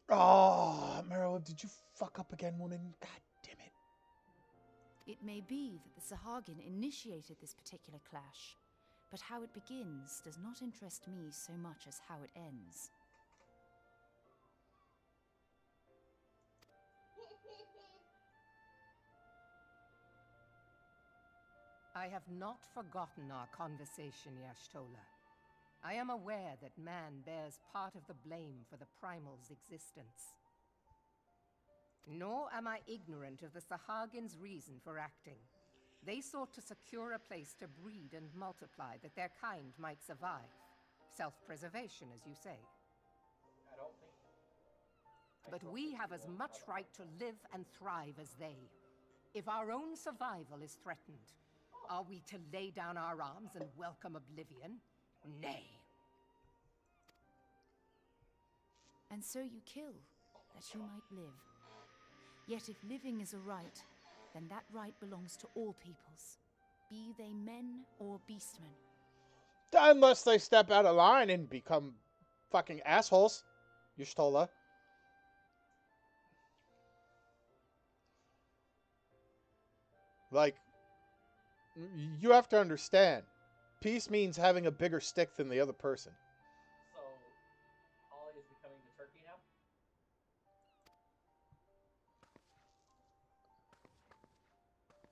Oh, Meryl, did you fuck up again, woman? God damn it. It may be that the Sahagin initiated this particular clash, but how it begins does not interest me so much as how it ends. I have not forgotten our conversation, Yashtola. I am aware that man bears part of the blame for the Primal's existence. Nor am I ignorant of the Sahagins' reason for acting. They sought to secure a place to breed and multiply that their kind might survive. Self-preservation, as you say. I don't think. But we have as much right to live and thrive as they. If our own survival is threatened, are we to lay down our arms and welcome oblivion? Nay. And so you kill, that you might live. Yet if living is a right, then that right belongs to all peoples, be they men or beastmen. Unless they step out of line and become fucking assholes, Y'shtola. Like, you have to understand, peace means having a bigger stick than the other person. So, Holly is becoming the turkey now?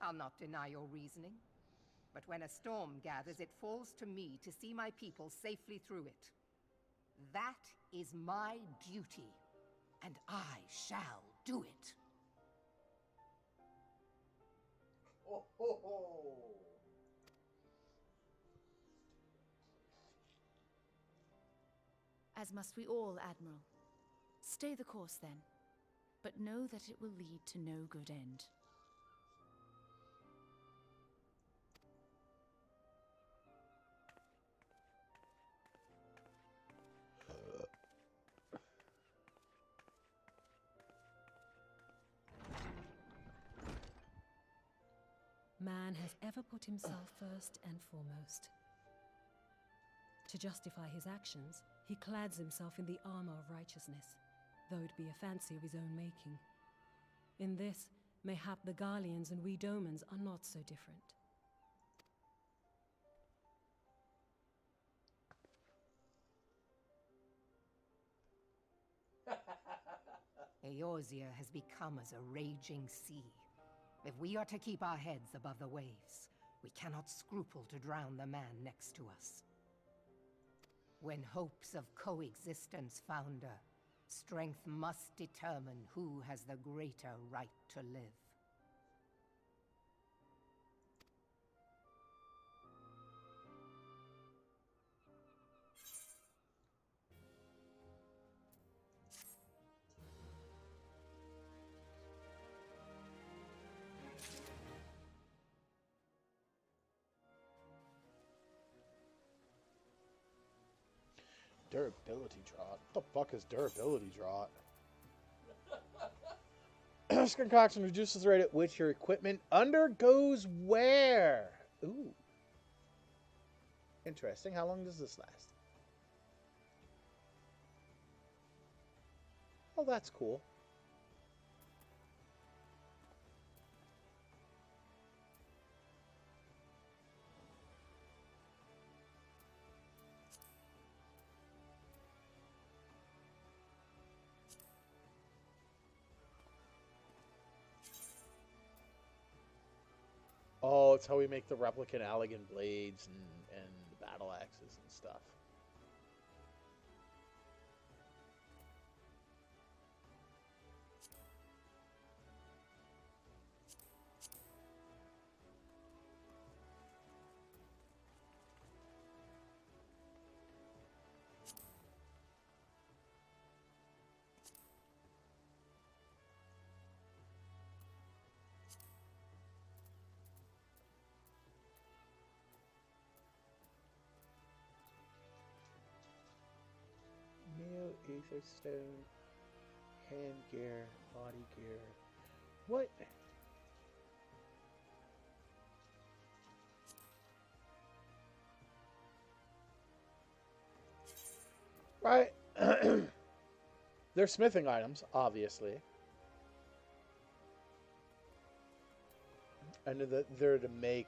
I'll not deny your reasoning. But when a storm gathers, it falls to me to see my people safely through it. That is my duty, and I shall do it. Oh, ho, ho. As must we all, Admiral. Stay the course, then. But know that it will lead to no good end. Man has ever put himself first and foremost. To justify his actions, he clads himself in the armor of righteousness, though it be a fancy of his own making. In this, mayhap the Garleans and we Domans are not so different. Eorzea has become as a raging sea. If we are to keep our heads above the waves, we cannot scruple to drown the man next to us. When hopes of coexistence founder, strength must determine who has the greater right to live. Durability draught? What the fuck is durability draught? This concoction reduces the rate at which your equipment undergoes wear. Ooh. Interesting. How long does this last? Oh, that's cool. Oh, it's how we make the replicant Allegan blades and the battle axes and stuff. Meal, ether stone, hand gear, body gear. What? Right. They're smithing items, obviously. And they're to make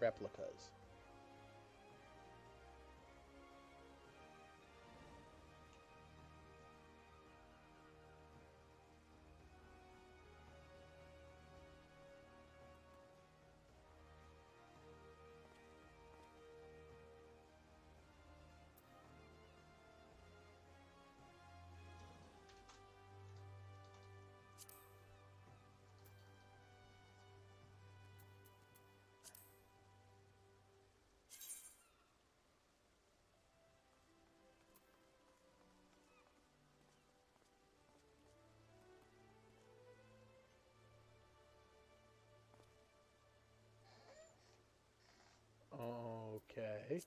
replicas. Okay.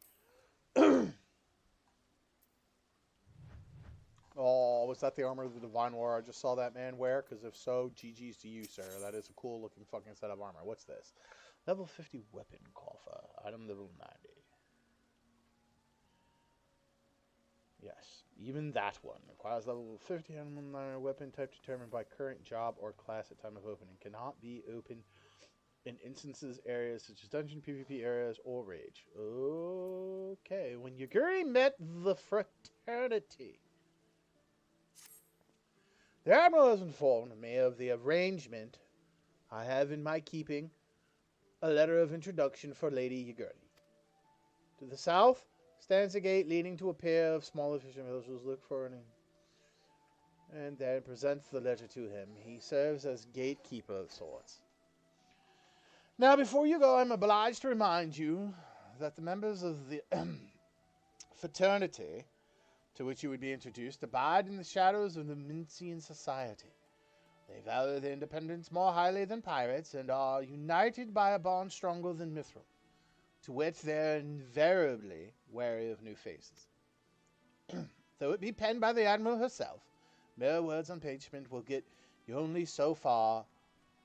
Oh, was that the armor of the Divine War I just saw that man wear? Because if so, GG's to you, sir. That is a cool looking fucking set of armor. What's this? Level 50 weapon coffer. Item level 90. Yes, even that one requires level 50 item level 90 weapon type determined by current job or class at time of opening. Cannot be opened in instances, areas such as dungeon, PvP areas, or rage. Okay, when Yaguri met the fraternity, the Admiral has informed me of the arrangement. I have in my keeping a letter of introduction for Lady Yaguri. To the south stands a gate leading to a pair of smaller fishing villages. Look for an and then presents the letter to him. He serves as gatekeeper of sorts. Now, before you go, I'm obliged to remind you that the members of the fraternity to which you would be introduced abide in the shadows of the Mincian society. They value their independence more highly than pirates and are united by a bond stronger than Mithril. To wit, they're invariably wary of new faces. Though it be penned by the Admiral herself, mere words on parchment will get you only so far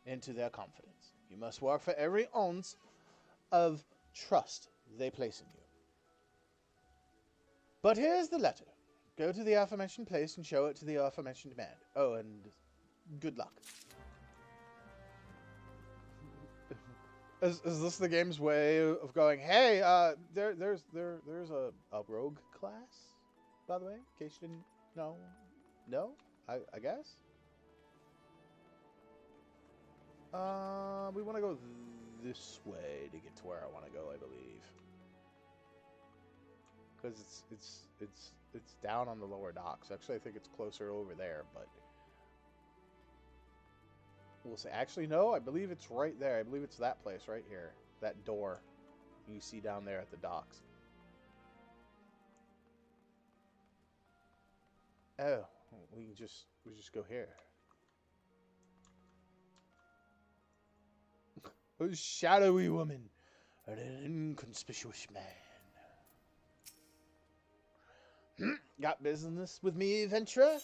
into their confidence. You must work for every ounce of trust they place in you. But here's the letter. Go to the aforementioned place and show it to the aforementioned man. Oh, and good luck. Is this the game's way of going, hey, there's a rogue class, by the way, in case you didn't know? No? I guess? We want to go this way to get to where I want to go, I believe. Because it's down on the lower docks. Actually, I think it's closer over there, but we'll say. Actually, no, I believe it's right there. I believe it's that place right here. That door you see down there at the docks. Oh, we just go here. A shadowy woman and an inconspicuous man. Got business with me, adventurer?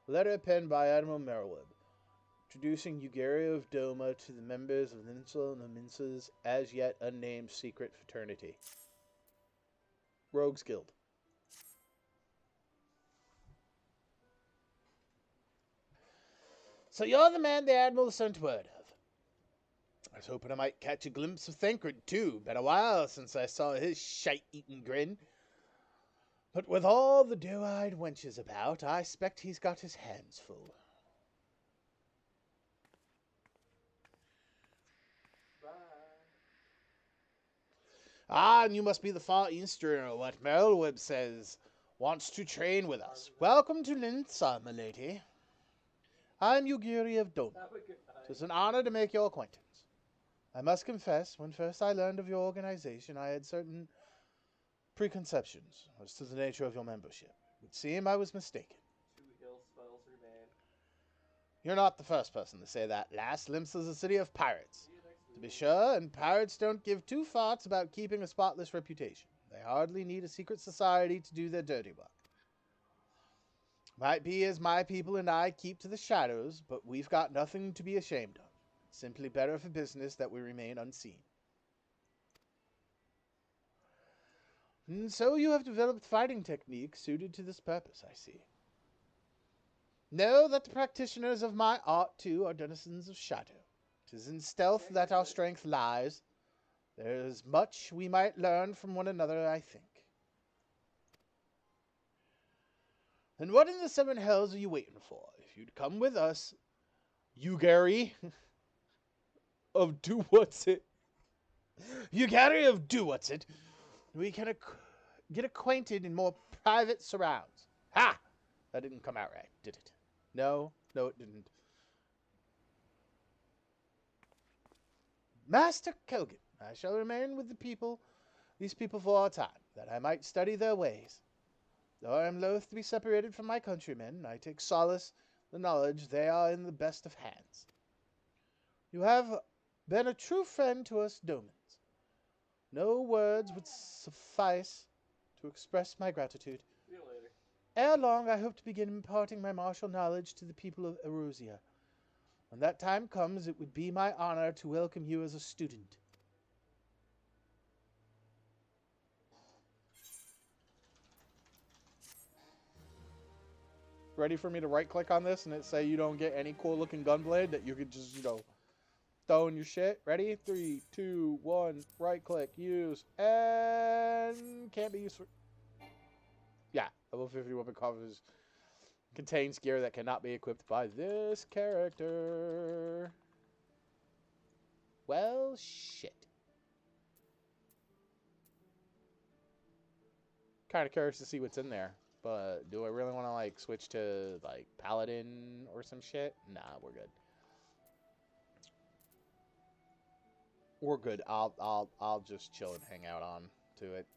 Letter penned by Admiral Meroweb, introducing Eugaria of Doma to the members of the Ninsel and the Mince's as yet unnamed secret fraternity. Rogues Guild. So you're the man the Admiral sent word of. I was hoping I might catch a glimpse of Thancred, too. Been a while since I saw his shite-eating grin. But with all the doe-eyed wenches about, I expect he's got his hands full. Bye. Ah, and you must be the Far Easterner, what Meroweb says. Wants to train with us. Welcome to Linsa, my lady. I'm Yugiri of Doma. Have a good night. 'Tis an honor to make your acquaintance. I must confess, when first I learned of your organization, I had certain preconceptions as to the nature of your membership. It would seem I was mistaken. 2 hill spells remain. You're not the first person to say that, lass. Limsa is a city of pirates. See you next To week. be sure, and pirates don't give two farts about keeping a spotless reputation. They hardly need a secret society to do their dirty work. Might be as my people and I keep to the shadows, but we've got nothing to be ashamed of. It's simply better for business that we remain unseen. And so you have developed fighting techniques suited to this purpose, I see. Know that the practitioners of my art, too, are denizens of shadow. 'Tis in stealth that our strength lies. There is much we might learn from one another, I think. And what in the seven hells are you waiting for? If you'd come with us, you Gary of Do What's It, you Gary of Do What's It, we can get acquainted in more private surrounds. Ha! That didn't come out right, did it? No, it didn't. Master Kogan, I shall remain with these people for a time, that I might study their ways. Though I am loath to be separated from my countrymen, I take solace in the knowledge they are in the best of hands. You have been a true friend to us Domans. No words would suffice to express my gratitude. See you later. Ere long, I hope to begin imparting my martial knowledge to the people of Erosia. When that time comes, it would be my honor to welcome you as a student. Ready for me to right-click on this and it say you don't get any cool-looking gunblade that you could just, throw in your shit? Ready? 3, 2, 1, right-click, use, and can't be used for... Yeah, level 50 weapon covers contains gear that cannot be equipped by this character. Well, shit. Kind of curious to see what's in there. But do I really want to, like, switch to, like, Paladin or some shit? Nah, we're good. We're good. I'll just chill and hang out on to it.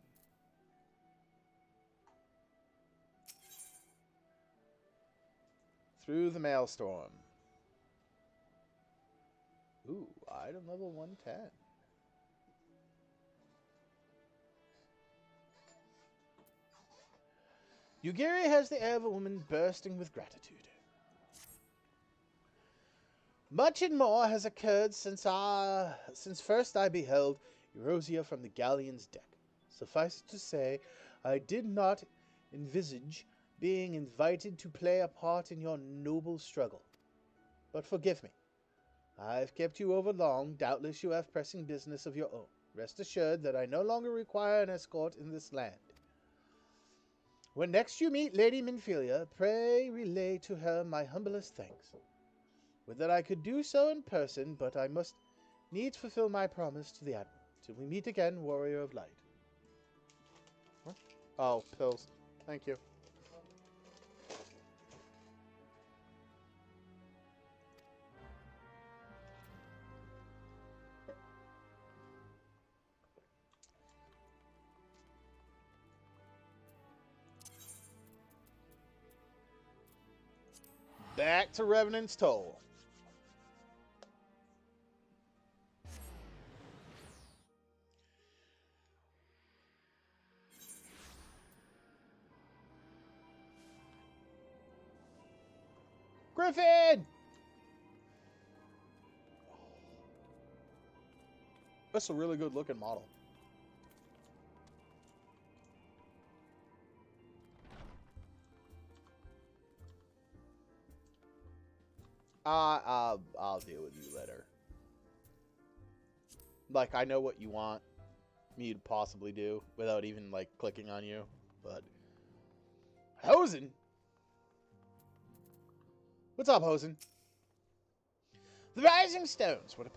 Through the Maelstrom. Ooh, item level 110. Yugiri has the air of a woman bursting with gratitude. Much and more has occurred since first I beheld Erosia from the galleon's deck. Suffice it to say, I did not envisage being invited to play a part in your noble struggle. But forgive me. I've kept you over long. Doubtless you have pressing business of your own. Rest assured that I no longer require an escort in this land. When next you meet Lady Minfilia, pray relay to her my humblest thanks. Would that I could do so in person, but I must needs fulfill my promise to the Admiral. Till we meet again, Warrior of Light. Huh? Oh, pills. Thank you. Back to Revenant's Toll. Griffin! That's a really good looking model. I'll deal with you later. Like, I know what you want me to possibly do without even, like, clicking on you, but... Hosen? What's up, Hosen? The Rising Stones. What a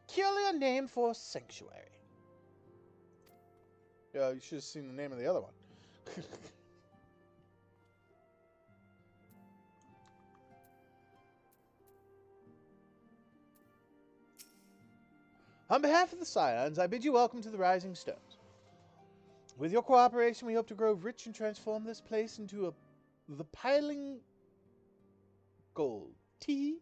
peculiar name for a sanctuary. Yeah, you should have seen the name of the other one. On behalf of the Scions, I bid you welcome to the Rising Stones. With your cooperation, we hope to grow rich and transform this place into the piling gold. Tea?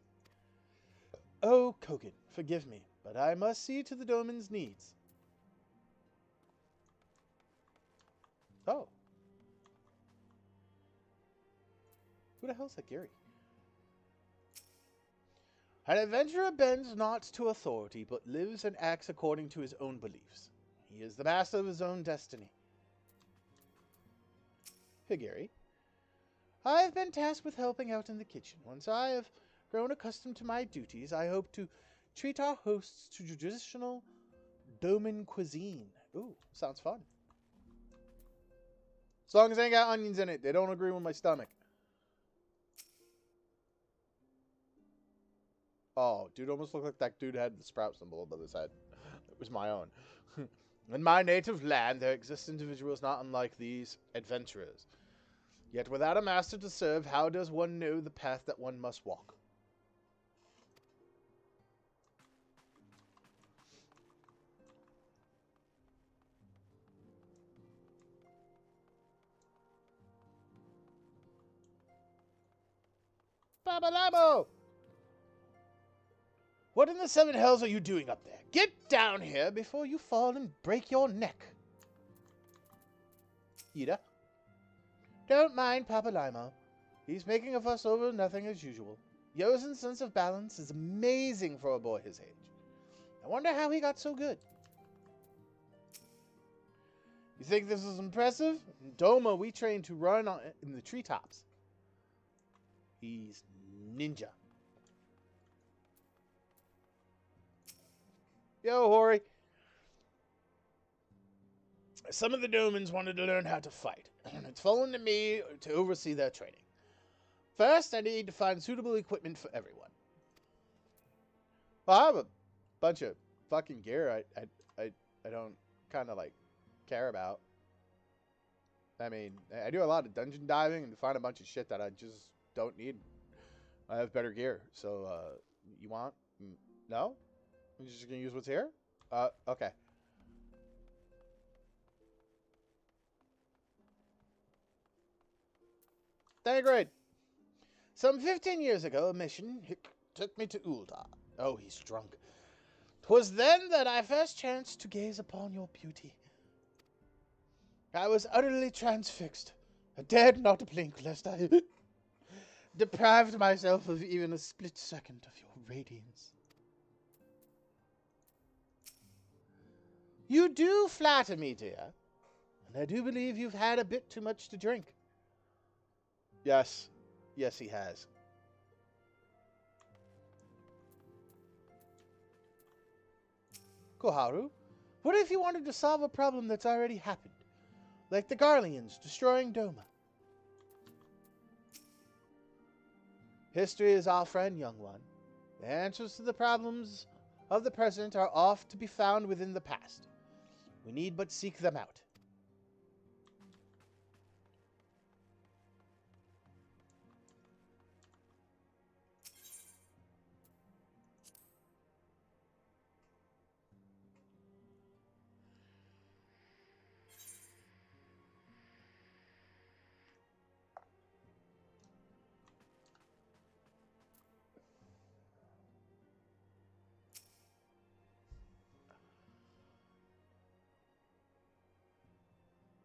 Oh, Kogan, forgive me, but I must see to the domain's needs. Oh. Who the hell's that Gary? An adventurer bends not to authority, but lives and acts according to his own beliefs. He is the master of his own destiny. Hey, Gary. I have been tasked with helping out in the kitchen. Once I have grown accustomed to my duties, I hope to treat our hosts to traditional Doman cuisine. Ooh, sounds fun. As long as they ain't got onions in it, they don't agree with my stomach. Oh, dude almost looked like that dude had the sprout symbol above his head. It was my own. In my native land, there exist individuals not unlike these adventurers. Yet without a master to serve, how does one know the path that one must walk? Babalabo! What in the seven hells are you doing up there? Get down here before you fall and break your neck. Ida? Don't mind Papa Limo. He's making a fuss over nothing as usual. Yozen's sense of balance is amazing for a boy his age. I wonder how he got so good. You think this is impressive? In Doma, we train to run in the treetops. He's ninja. Yo, Hori. Some of the Domans wanted to learn how to fight, and it's fallen to me to oversee their training. First, I need to find suitable equipment for everyone. Well, I have a bunch of fucking gear I don't kind of like care about. I mean, I do a lot of dungeon diving and find a bunch of shit that I just don't need. I have better gear, so you want? No? You're just gonna use what's here? Okay. Thanagrade. Some 15 years ago, a mission took me to Uldar. Oh, he's drunk. 'Twas then that I first chanced to gaze upon your beauty. I was utterly transfixed. I dared not blink lest I deprived myself of even a split second of your radiance. You do flatter me, dear, and I do believe you've had a bit too much to drink. Yes. Yes, he has. Koharu, what if you wanted to solve a problem that's already happened? Like the Garleans destroying Doma. History is our friend, young one. The answers to the problems of the present are oft to be found within the past. We need but seek them out.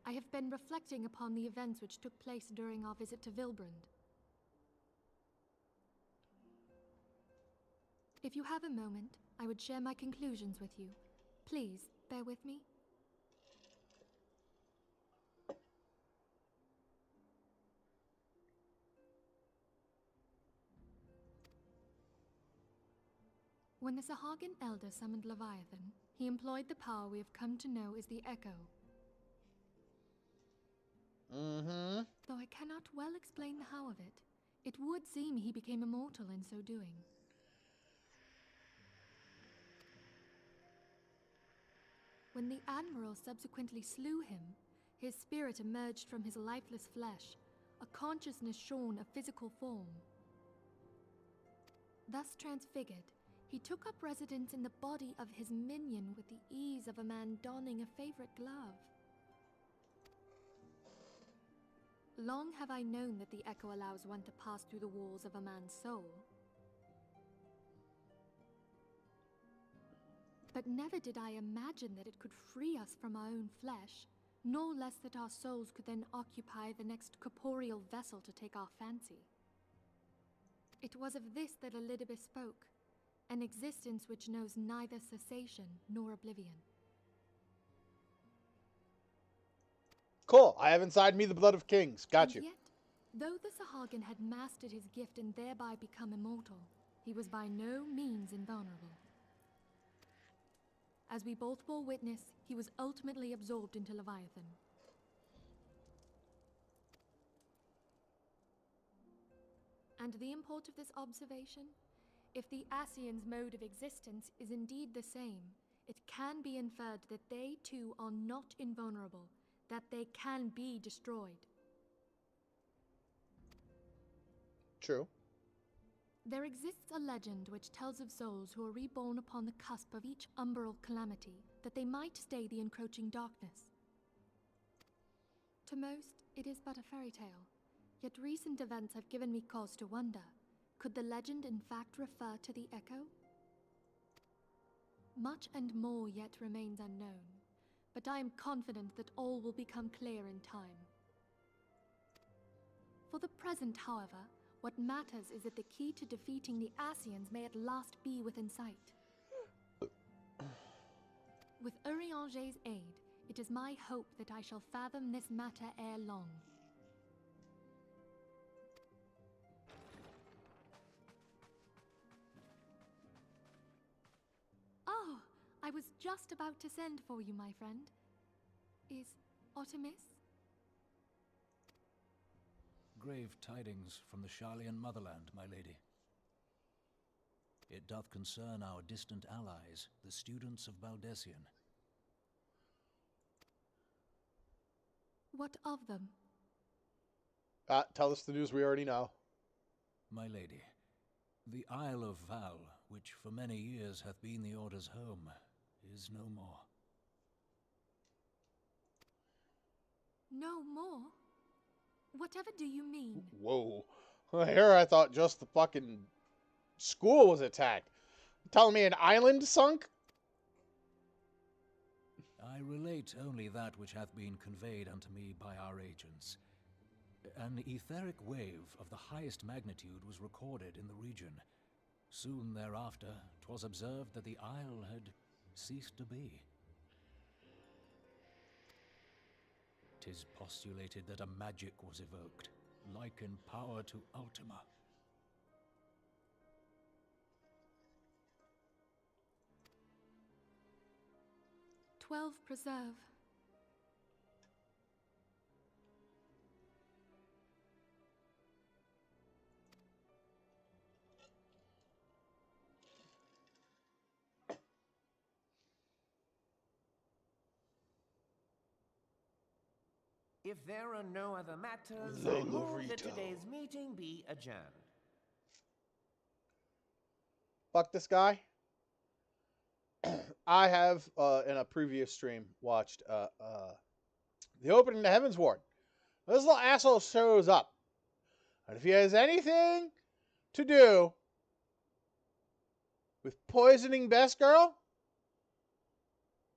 I have been reflecting upon the events which took place during our visit to Vilbrand. If you have a moment, I would share my conclusions with you. Please, bear with me. When the Sahagin Elder summoned Leviathan, he employed the power we have come to know as the Echo. Though I cannot well explain the how of it, it would seem he became immortal in so doing. When the Admiral subsequently slew him, his spirit emerged from his lifeless flesh, a consciousness shorn of physical form. Thus transfigured, he took up residence in the body of his minion with the ease of a man donning a favorite glove. Long have I known that the Echo allows one to pass through the walls of a man's soul. But never did I imagine that it could free us from our own flesh, nor less that our souls could then occupy the next corporeal vessel to take our fancy. It was of this that Elidibus spoke, an existence which knows neither cessation nor oblivion. Cool. I have inside me the blood of kings. Got you. Yet, though the Sahagin had mastered his gift and thereby become immortal, he was by no means invulnerable. As we both bore witness, he was ultimately absorbed into Leviathan. And the import of this observation? If the Ascians' mode of existence is indeed the same, it can be inferred that they too are not invulnerable, that they can be destroyed. True. There exists a legend which tells of souls who are reborn upon the cusp of each umbral calamity, that they might stay the encroaching darkness. To most, it is but a fairy tale, yet recent events have given me cause to wonder. Could the legend in fact refer to the Echo? Much and more yet remains unknown, but I am confident that all will become clear in time. For the present, however, what matters is that the key to defeating the Ascians may at last be within sight. With Urianger's aid, it is my hope that I shall fathom this matter ere long. Oh, I was just about to send for you, my friend. Is Artemis? Grave tidings from the Sharlayan motherland, my lady. It doth concern our distant allies, the students of Baldessian. What of them? Tell us the news we already know. My lady, the Isle of Val, which for many years hath been the Order's home, is no more. No more? Whatever do you mean? Whoa. Here I thought just the fucking school was attacked. You telling me an island sunk? I relate only that which hath been conveyed unto me by our agents. An etheric wave of the highest magnitude was recorded in the region. Soon thereafter, 'twas observed that the isle had ceased to be. 'Tis postulated that a magic was evoked, like in power to Ultima. "12 preserve." If there are no other matters, They I'll move that Lorito. today's meeting be adjourned. Fuck this guy. I have, in a previous stream, watched the opening to Heavensward. This little asshole shows up. And if he has anything to do with poisoning Best Girl,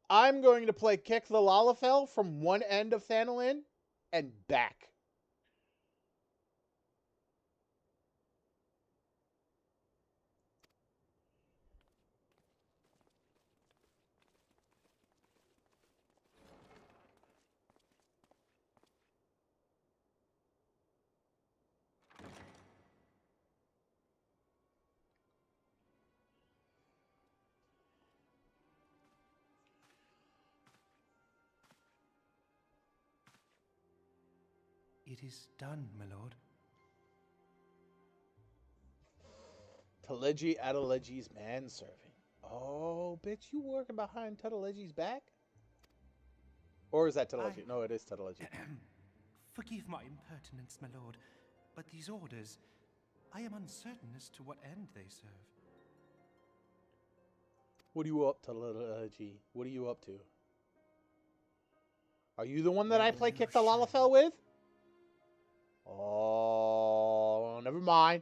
I'm going to play Kick the Lalafell from one end of Thanalin and back. It is done, my lord. Teleji Adeleji's manservant. Oh, bitch, you working behind Teleji's back? Or is that Teleji? No, it is Teleji. Forgive my impertinence, my lord, but these orders, I am uncertain as to what end they serve. What are you up to, Teleji? What are you up to? Are you the one that I play Kick the Lalafell with? Oh, never mind.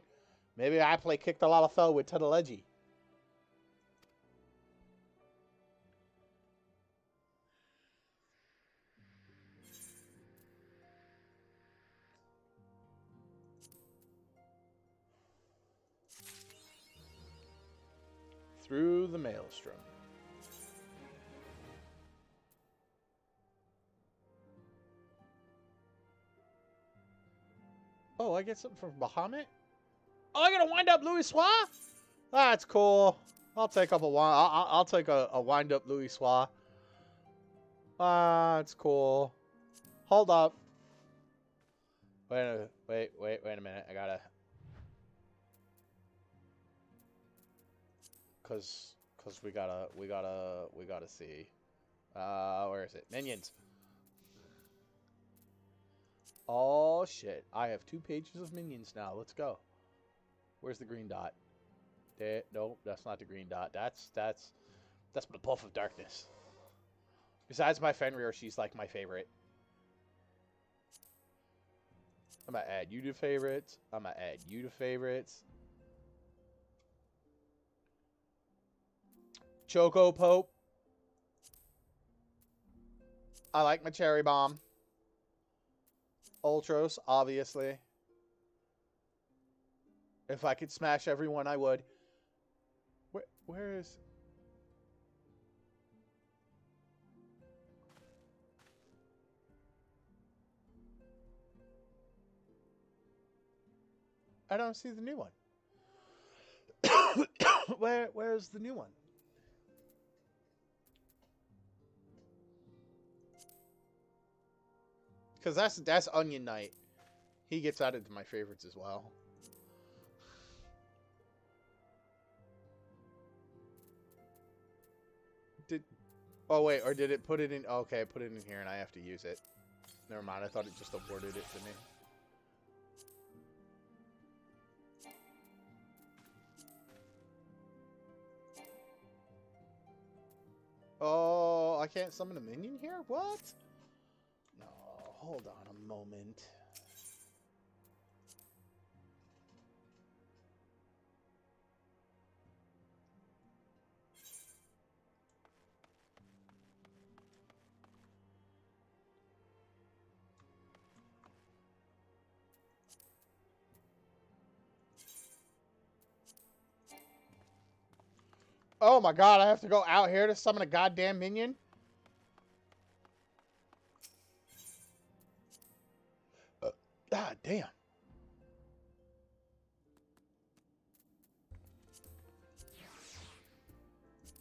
Maybe I play Kick the Lalafell with Teleji. Through the maelstrom. Oh, I get something from Bahamut? Oh, I got to wind up Louis Soir? That's cool. I'll take up a I'll take a wind up Louis Soir. That's cool. Hold up. Wait a minute. I gotta. Cause we gotta see. Where is it? Minions. Oh shit! I have 2 pages of minions now. Let's go. Where's the green dot? There. No, that's not the green dot. That's the Puff of Darkness. Besides my Fenrir, she's like my favorite. I'm gonna add you to favorites. I'm gonna add you to favorites. Choco Pope. I like my Cherry Bomb. Ultros, obviously. If I could smash everyone, I would. Where is... I don't see the new one. Where's the new one? Because that's Onion Knight. He gets added to my favorites as well. Oh wait, or did it put it in? Okay, put it in here and I have to use it. Never mind, I thought it just awarded it to me. Oh, I can't summon a minion here? What? No, hold on a moment. Oh my god, I have to go out here to summon a goddamn minion? God damn.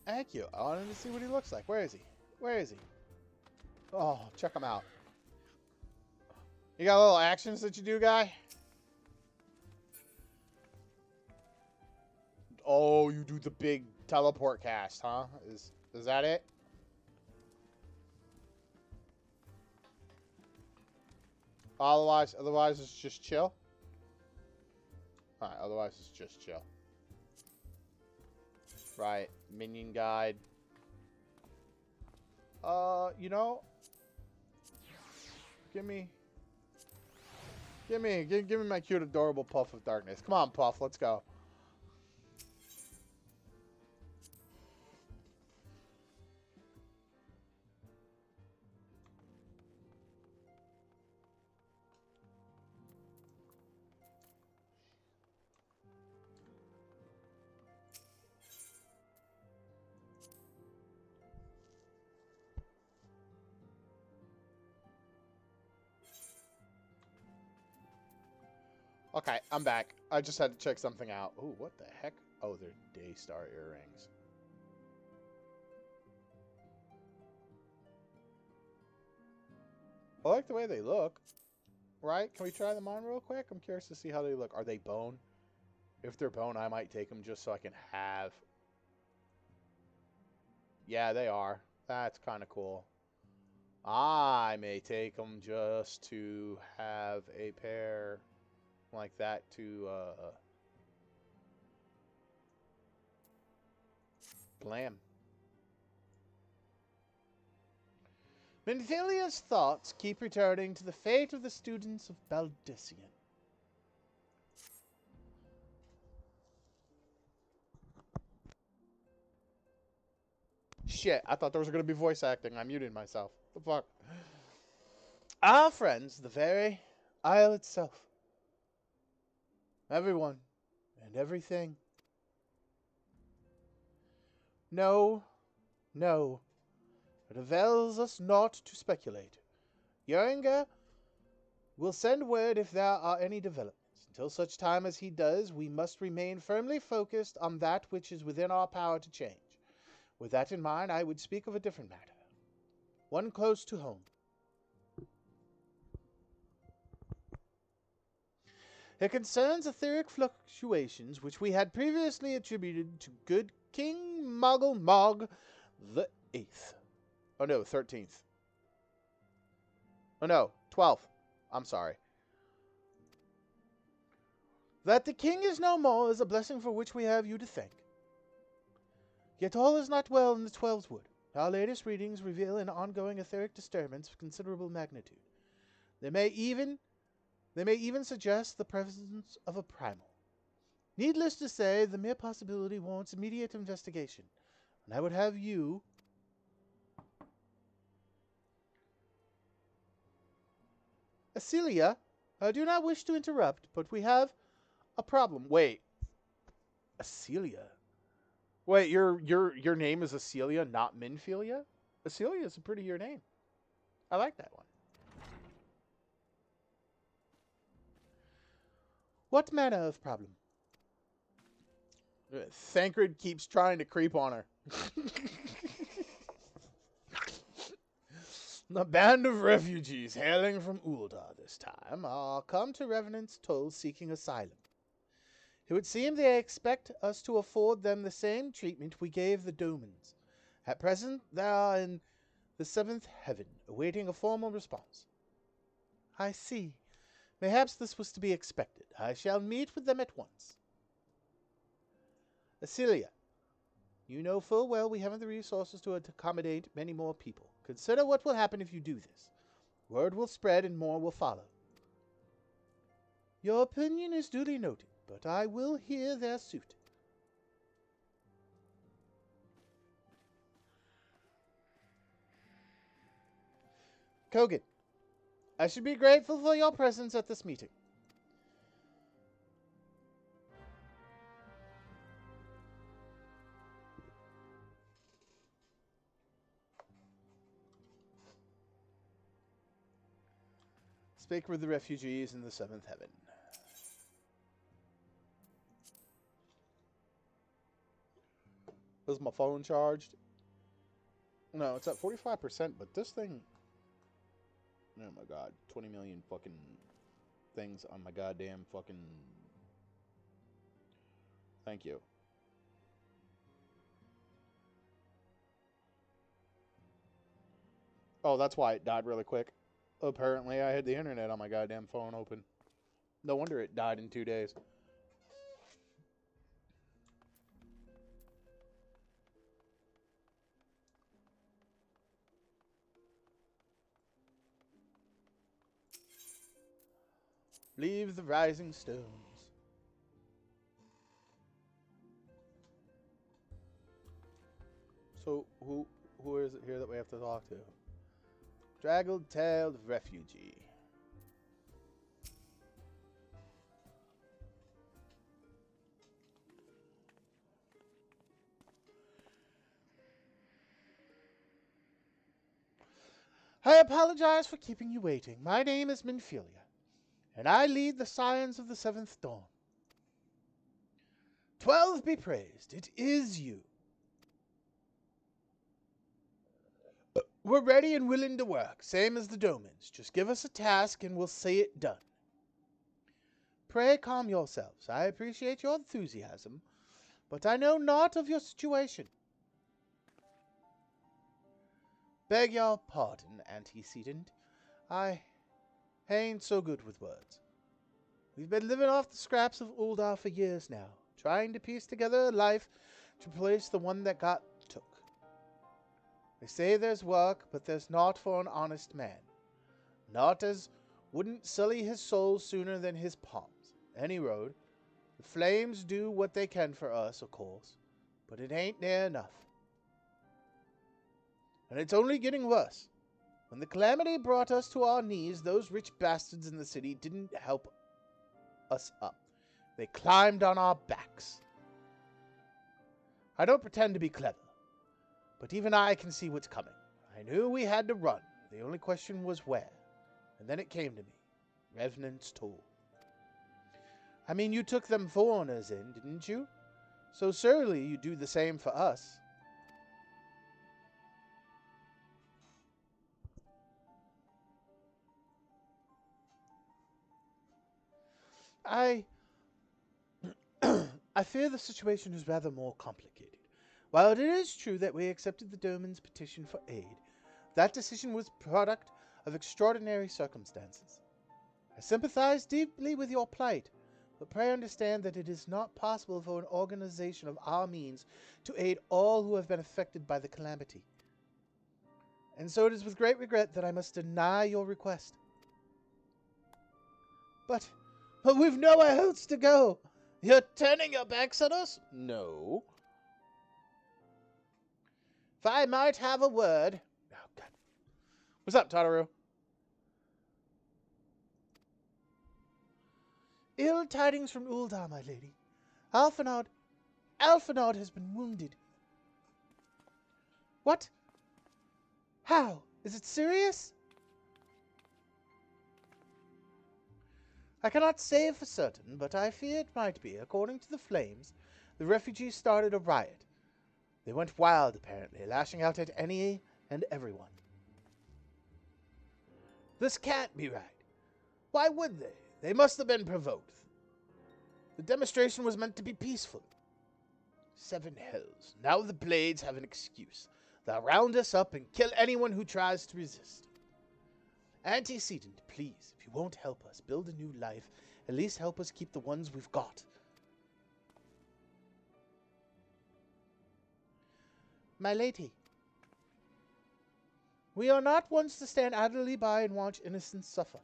Thank you. I wanted to see what he looks like. Where is he? Where is he? Oh, check him out. You got little actions that you do, guy? Oh, you do the big teleport cast, huh? Is that it? Otherwise it's just chill. Alright, otherwise it's just chill. Right, minion guide. You know, give me my cute, adorable Puff of Darkness. Come on, Puff, let's go. Okay, I'm back. I just had to check something out. Ooh, what the heck? Oh, they're Daystar earrings. I like the way they look. Right? Can we try them on real quick? I'm curious to see how they look. Are they bone? If they're bone, I might take them just so I can have... Yeah, they are. That's kind of cool. I may take them just to have a pair like that to blam. Menthilia's thoughts keep returning to the fate of the students of Baldician. Shit, I thought there was going to be voice acting. I muted myself. The fuck? Our friends, the very Isle itself. Everyone and everything. No, no. It avails us not to speculate. Yoringer will send word if there are any developments. Until such time as he does, we must remain firmly focused on that which is within our power to change. With that in mind, I would speak of a different matter. One close to home. It concerns etheric fluctuations which we had previously attributed to good King Moggle Mog the 8th. Oh no, 13th. Oh no, 12th. I'm sorry. That the king is no more is a blessing for which we have you to thank. Yet all is not well in the Twelveswood. Our latest readings reveal an ongoing etheric disturbance of considerable magnitude. They may even suggest the presence of a primal. Needless to say, the mere possibility warrants immediate investigation. And I would have you... Acelia, I do not wish to interrupt, but we have a problem. Wait. Acelia? Wait, your name is Acelia, not Minfilia? Acelia is a prettier name. I like that one. What manner of problem? Thancred keeps trying to creep on her. The band of refugees hailing from Uldar this time are come to Revenant's Toll seeking asylum. It would seem they expect us to afford them the same treatment we gave the Domans. At present, they are in the 7th heaven, awaiting a formal response. I see. Perhaps this was to be expected. I shall meet with them at once. Acelia, you know full well we haven't the resources to accommodate many more people. Consider what will happen if you do this. Word will spread and more will follow. Your opinion is duly noted, but I will hear their suit. Kogan, I should be grateful for your presence at this meeting. Speak with the refugees in the 7th heaven. Is my phone charged? No, it's at 45%, but this thing... Oh my god, 20 million fucking things on my goddamn fucking... Thank you. Oh, that's why it died really quick. Apparently, I had the internet on my goddamn phone open. No wonder it died in 2 days. Leave the rising stones. So, who is it here that we have to talk to? Draggled-tailed refugee. I apologize for keeping you waiting. My name is Minfilia, and I lead the Scions of the 7th Dawn. 12 be praised, it is you. We're ready and willing to work, same as the Domans. Just give us a task and we'll see it done. Pray calm yourselves. I appreciate your enthusiasm, but I know naught of your situation. Beg your pardon, antecedent. I ain't so good with words. We've been living off the scraps of Uldar for years now, trying to piece together a life to replace the one that got took. They say there's work, but there's not for an honest man. Not as wouldn't sully his soul sooner than his palms. Any road. The flames do what they can for us, of course, but it ain't near enough. And it's only getting worse. When the calamity brought us to our knees, those rich bastards in the city didn't help us up. They climbed on our backs. I don't pretend to be clever, but even I can see what's coming. I knew we had to run. The only question was where. And then it came to me. Revenant's Toll. I mean, you took them foreigners in, didn't you? So surely you do the same for us. I fear the situation is rather more complicated. While it is true that we accepted the Doman's petition for aid, that decision was the product of extraordinary circumstances. I sympathize deeply with your plight, but pray understand that it is not possible for an organization of our means to aid all who have been affected by the calamity. And so it is with great regret that I must deny your request. But we've nowhere else to go. You're turning your backs on us? No. If I might have a word. Oh, God. What's up, Tataru? Ill tidings from Ul'dah, my lady. Alphinaud has been wounded. What? How? Is it serious? I cannot say for certain, but I fear it might be. According to the flames, the refugees started a riot. They went wild, apparently, lashing out at any and everyone. This can't be right. Why would they? They must have been provoked. The demonstration was meant to be peaceful. 7 hells. Now the Blades have an excuse. They'll round us up and kill anyone who tries to resist. Antecedent, please, if you won't help us build a new life, at least help us keep the ones we've got. My lady, we are not ones to stand idly by and watch innocents suffer.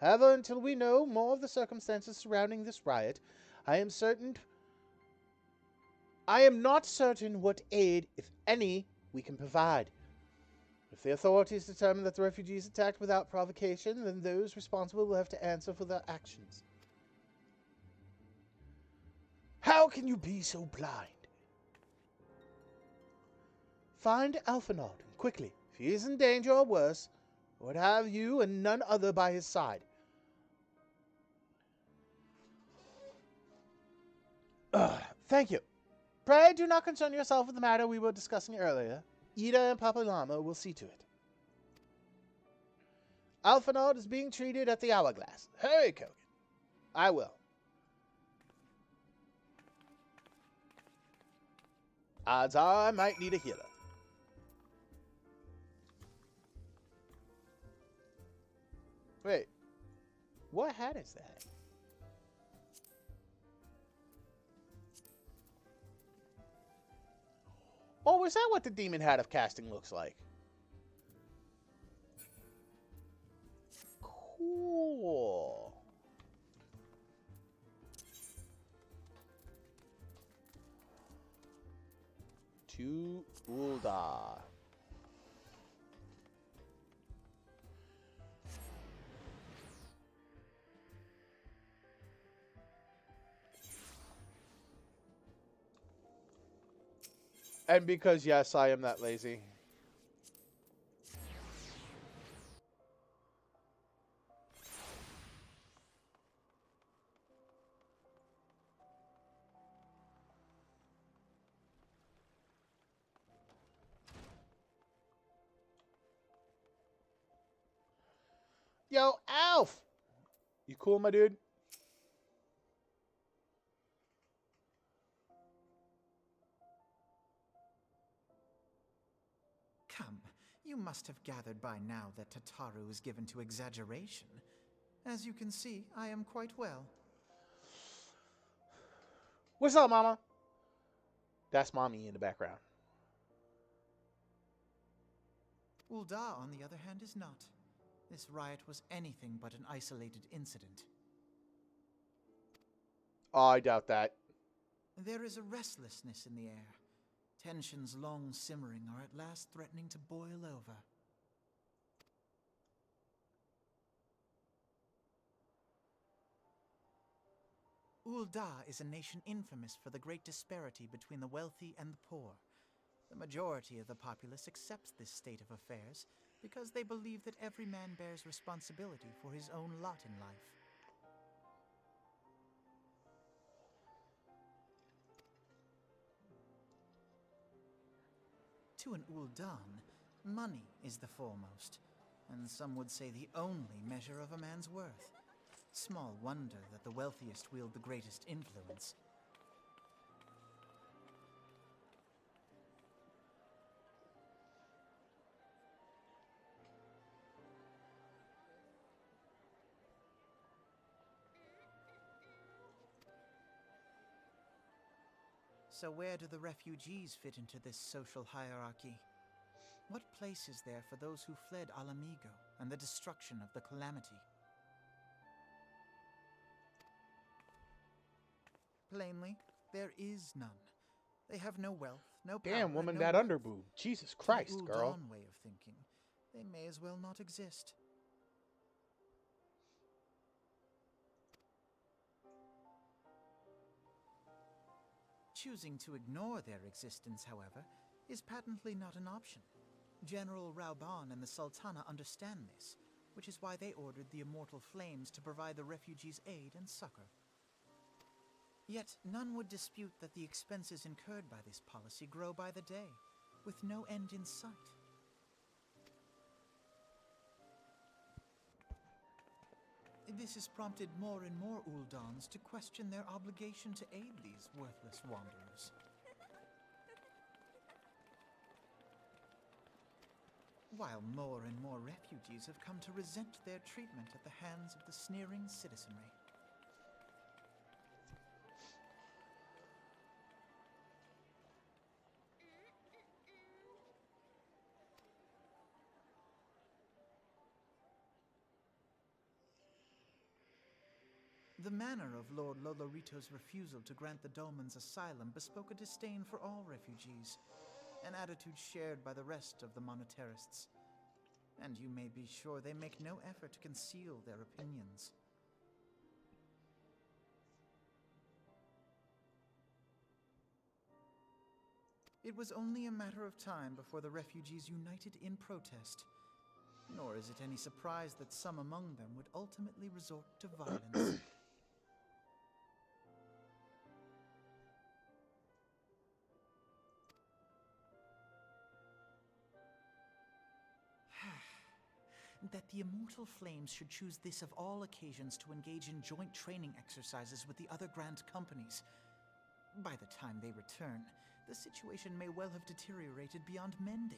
However, until we know more of the circumstances surrounding this riot, I am not certain what aid, if any, we can provide. If the authorities determine that the refugees attacked without provocation, then those responsible will have to answer for their actions. How can you be so blind? Find Alphinaud, and quickly. If he is in danger or worse, I would have you and none other by his side. Thank you. Pray do not concern yourself with the matter we were discussing earlier. Ida and Papa Llama will see to it. Alphinaud is being treated at the Hourglass. Hurry, Kogan. I will. Odds are I might need a healer. Wait. What hat is that? Oh, is that what the Demon Hat of Casting looks like? Cool. To Ul'dah. And because, yes, I am that lazy. Yo, Alf! You cool, my dude? Come, you must have gathered by now that Tataru is given to exaggeration. As you can see, I am quite well. What's up, Mama? That's Mommy in the background. Ul'dah, on the other hand, is not. This riot was anything but an isolated incident. Oh, I doubt that. There is a restlessness in the air. Tensions long simmering are at last threatening to boil over. Ul'dah is a nation infamous for the great disparity between the wealthy and the poor. The majority of the populace accepts this state of affairs because they believe that every man bears responsibility for his own lot in life. To an Ul'dan, money is the foremost, and some would say the only measure of a man's worth. Small wonder that the wealthiest wield the greatest influence. So where do the refugees fit into this social hierarchy? What place is there for those who fled Alamigo and the destruction of the Calamity? Plainly, there is none. They have no wealth, no power, Damn, woman, and no that worth. underboob. Jesus To Christ, the girl. Uldan way of thinking, they may as well not exist. Choosing to ignore their existence, however, is patently not an option. General Rauban and the Sultana understand this, which is why they ordered the Immortal Flames to provide the refugees aid and succor. Yet none would dispute that the expenses incurred by this policy grow by the day, with no end in sight. This has prompted more and more Uldans to question their obligation to aid these worthless wanderers. While more and more refugees have come to resent their treatment at the hands of the sneering citizenry. The manner of Lord Lolorito's refusal to grant the Dolmens asylum bespoke a disdain for all refugees, an attitude shared by the rest of the monetarists. And you may be sure they make no effort to conceal their opinions. It was only a matter of time before the refugees united in protest. Nor is it any surprise that some among them would ultimately resort to violence. That the Immortal Flames should choose this of all occasions to engage in joint training exercises with the other Grand Companies. By the time they return, the situation may well have deteriorated beyond mending.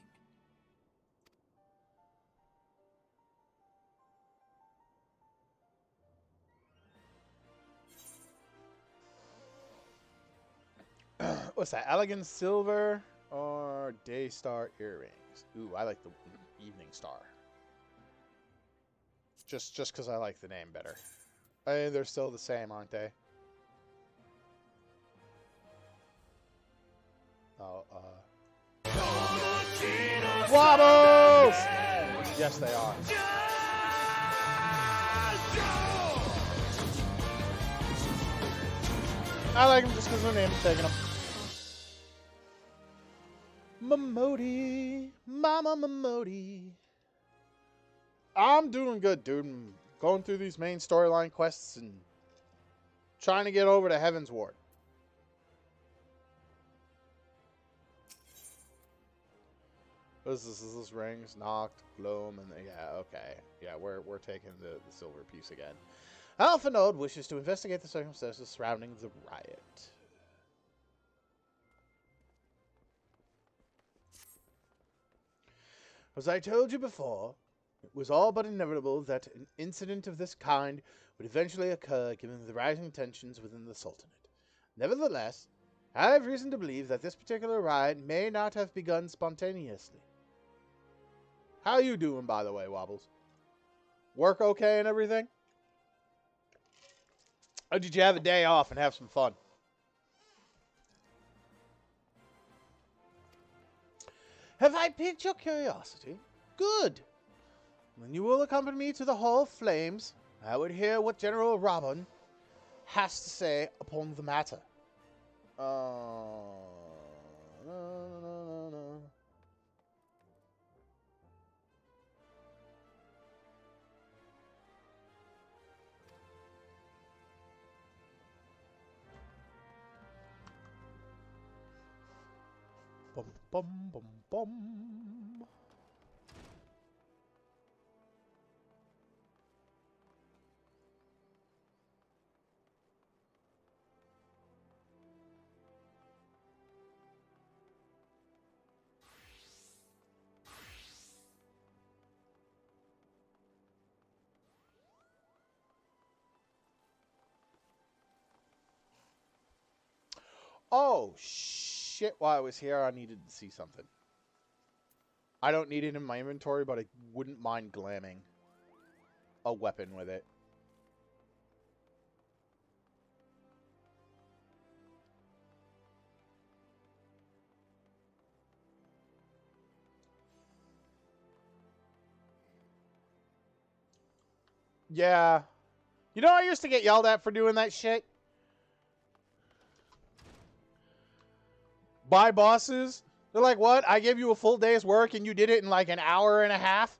What's that? Elegant Silver or Daystar Earrings? Ooh, I like the Evening Star. Just because I like the name better. They're still the same, aren't they? Oh, Wobbles! Yes, they are. I like them just because of their name. I'm taking them. Momodi, Mama Momodi. I'm doing good, dude. I'm going through these main storyline quests and trying to get over to Heavensward. This is rings, knocked, gloom, and yeah, okay. Yeah, we're taking the silver piece again. Alpha Node wishes to investigate the circumstances surrounding the riot. As I told you before, it was all but inevitable that an incident of this kind would eventually occur given the rising tensions within the Sultanate. Nevertheless, I have reason to believe that this particular riot may not have begun spontaneously. How you doing, by the way, Wobbles? Work okay and everything? Or did you have a day off and have some fun? Have I piqued your curiosity? Good. Then you will accompany me to the Hall of Flames. I would hear what General Robin has to say upon the matter. No. Bum, bum, bum, bum. Oh, shit. While I was here, I needed to see something. I don't need it in my inventory, but I wouldn't mind glamming a weapon with it. Yeah. You know, I used to get yelled at for doing that shit. By bosses. They're like, what? I gave you a full day's work and you did it in like an hour and a half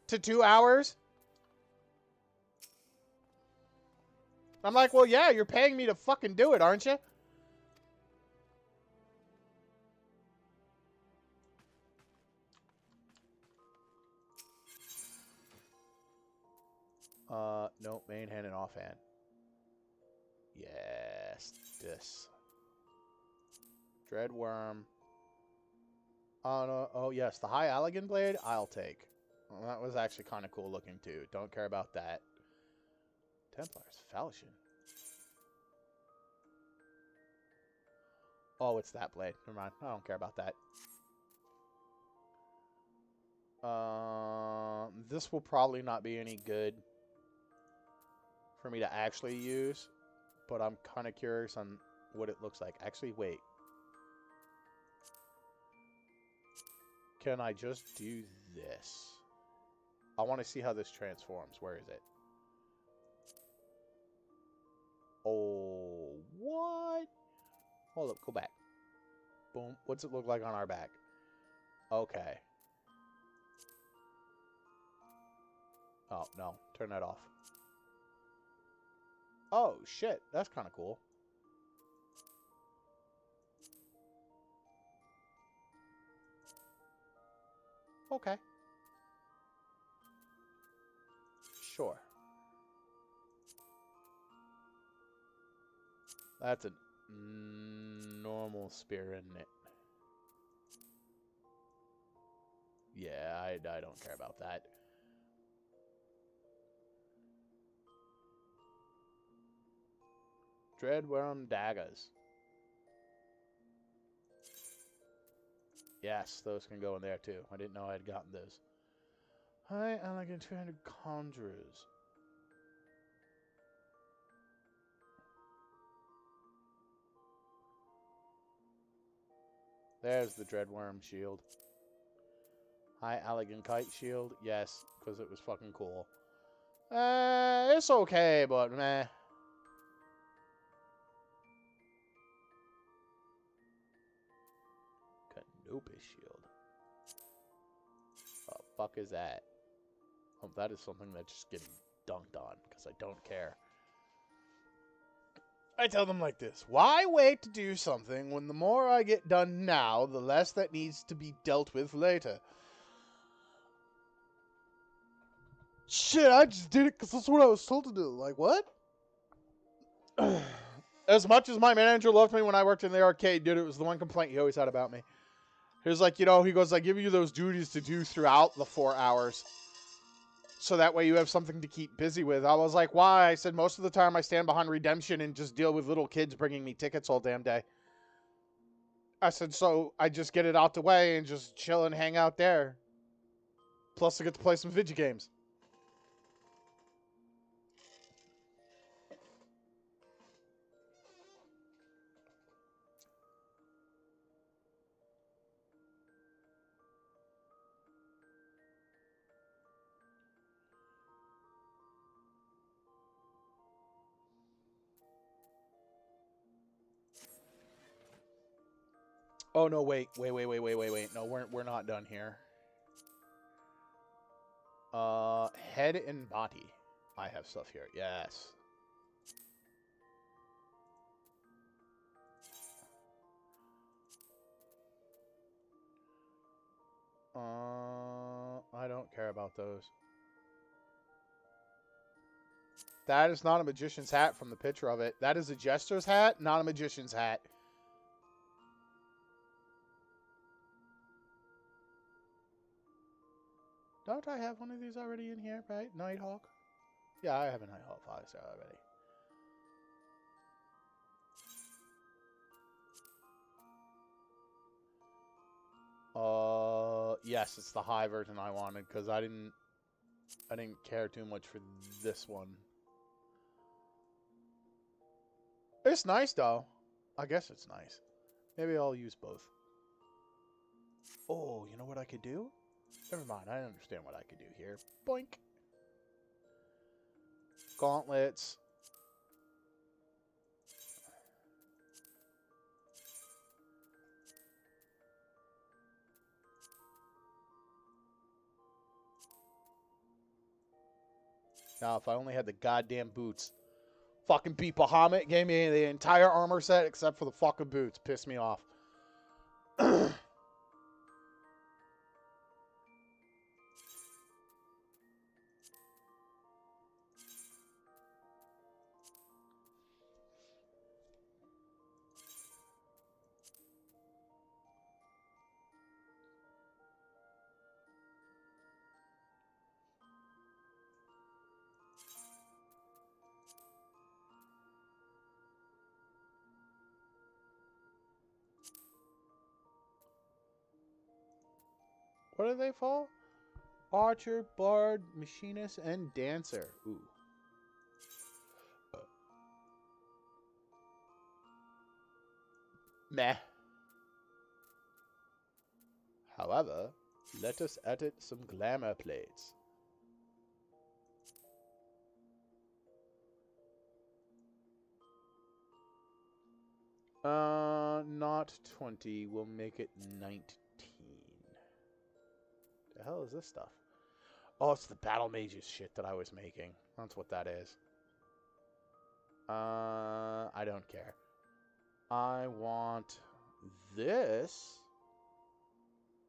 to 2 hours? I'm like, well, yeah, you're paying me to fucking do it, aren't you? No, main hand and offhand. Yes, this. Dreadworm. Oh, no. Oh, yes, the High Allegan Blade, I'll take. Well, that was actually kind of cool looking, too. Don't care about that. Templar's Falchion. Oh, it's that blade. Never mind. I don't care about that. This will probably not be any good for me to actually use, but I'm kind of curious on what it looks like. Actually, wait. Can I just do this? I want to see how this transforms. Where is it? Oh, what? Hold up, go back. Boom. What's it look like on our back? Okay. Oh, no. Turn that off. Oh, shit. That's kind of cool. Okay. Sure. That's a normal spear, isn't it? Yeah, I don't care about that. Dreadworm daggers. Yes, those can go in there too. I didn't know I had gotten those. High elegant 200 conjurers. There's the Dreadworm shield. High elegant kite shield. Yes, because it was fucking cool. It's okay, but meh. Canopus shield. What the fuck is that? Oh, that is something that's just getting dunked on, because I don't care. I tell them like this. Why wait to do something when the more I get done now, the less that needs to be dealt with later? Shit, I just did it because that's what I was told to do. Like, what? As much as my manager loved me when I worked in the arcade, dude, it was the one complaint he always had about me. He was like, you know, he goes, I give you those duties to do throughout the 4 hours. So that way you have something to keep busy with. I was like, why? I said, most of the time I stand behind redemption and just deal with little kids bringing me tickets all damn day. I said, so I just get it out the way and just chill and hang out there. Plus I get to play some video games. Oh, no, wait. No, we're not done here. Head and body. I have stuff here. Yes. I don't care about those. That is not a magician's hat from the picture of it. That is a jester's hat, not a magician's hat. Don't I have one of these already in here, right? Nighthawk? Yeah, I have a Nighthawk Fox already. Yes, it's the high version I wanted because I didn't care too much for this one. It's nice though. I guess it's nice. Maybe I'll use both. Oh, you know what I could do? Never mind, I understand what I could do here. Boink. gauntlets. Now, if I only had the goddamn boots. Fucking beat Bahamut, gave me the entire armor set except for the fucking boots. Pissed me off. What do they fall? Archer, Bard, Machinist, and Dancer. Ooh. Meh. However, let us edit some glamour plates. Not 20. We'll make it 19. The hell is this stuff? Oh, it's the Battle Mages shit that I was making. That's what that is. I don't care. I want this.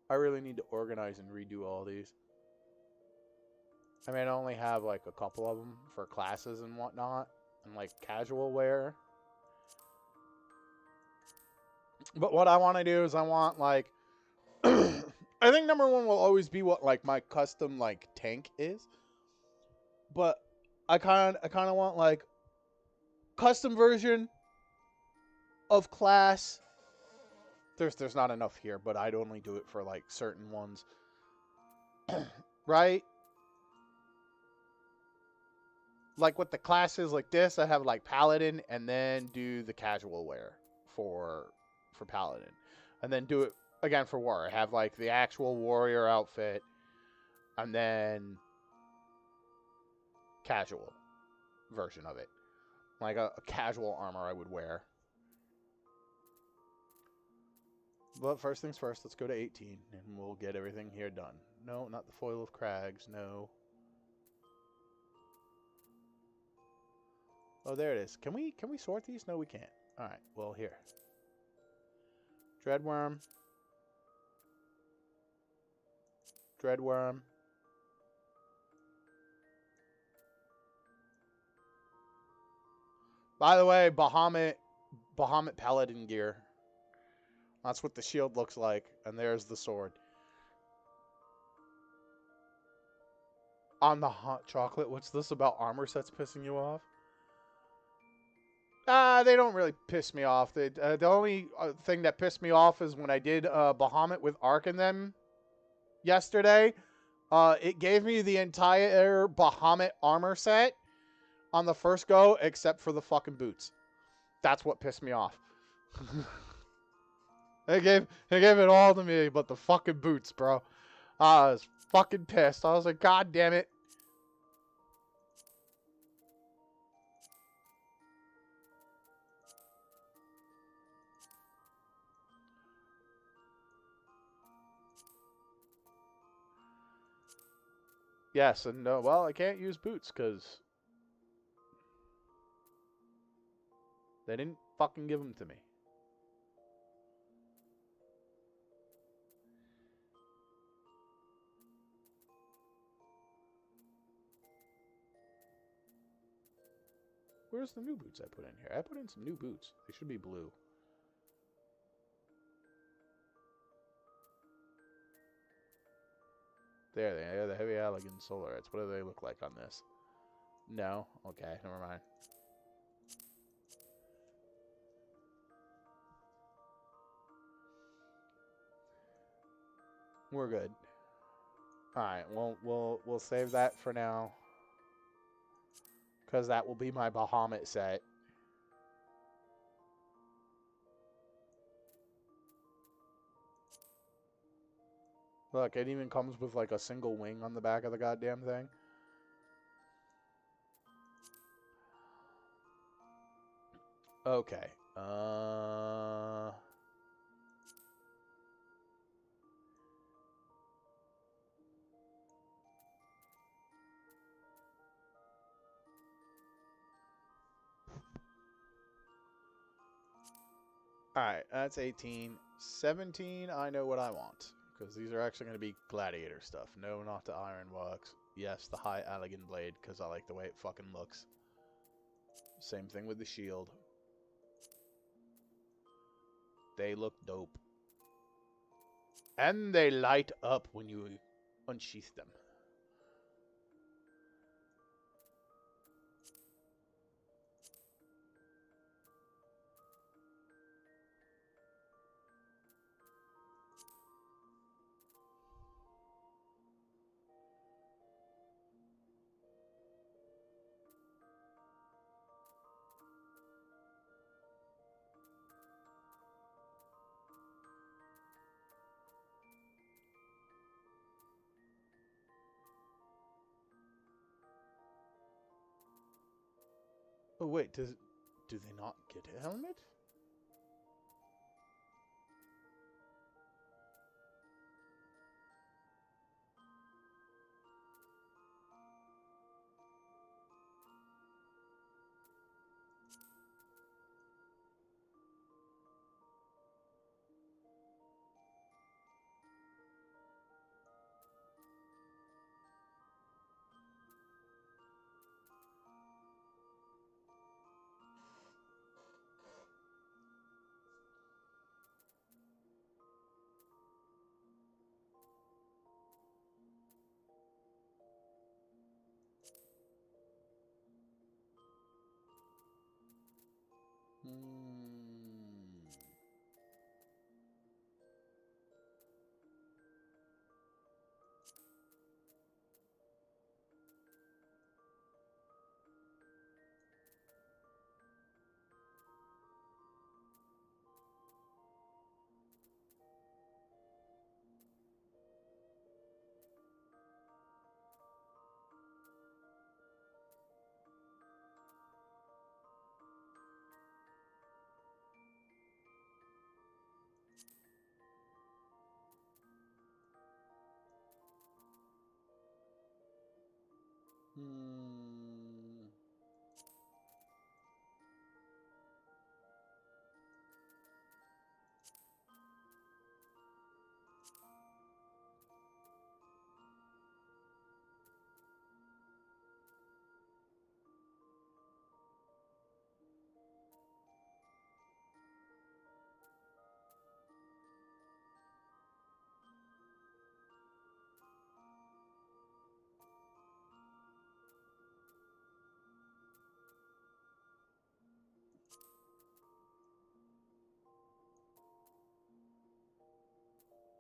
I really need to organize and redo all these. I mean, I only have like a couple of them for classes and whatnot, and like casual wear. But what I want to do is I want like I think number one will always be what like my custom like tank is. But I kind of want like custom version of class. There's not enough here, but I'd only do it for like certain ones. Right? Like with the classes like this, I have like Paladin and then do the casual wear for Paladin. And then do it again for War. I have like the actual warrior outfit and then casual version of it. Like a casual armor I would wear. But first things first, let's go to 18 and we'll get everything here done. No, not the Foil of Crags, no. Oh, there it is. Can we sort these? No, we can't. All right. Well, here. Dreadworm. Dreadworm. By the way, Bahamut Paladin gear. That's what the shield looks like, and there's the sword. On the hot chocolate, what's this about armor sets pissing you off? They don't really piss me off. The only thing that pissed me off is when I did Bahamut with Ark in them yesterday. It gave me the entire Bahamut armor set on the first go, except for the fucking boots. That's what pissed me off. They gave it all to me, but the fucking boots, bro. I was fucking pissed. I was like, God damn it. Yes, and no. Well, I can't use boots because they didn't fucking give them to me. Where's the new boots I put in here? I put in some new boots. They should be blue. There they are, the heavy Allegan Solarites. What do they look like on this? No? Okay, never mind. We're good. Alright, we'll save that for now. Because that will be my Bahamut set. Look, it even comes with like a single wing on the back of the goddamn thing. Okay. Alright, that's 18. 17, I know what I want. Because these are actually going to be gladiator stuff. No, not the ironworks. Yes, the high elegant blade, because I like the way it fucking looks. Same thing with the shield. They look dope. And they light up when you unsheath them. Oh wait, do they not get a helmet?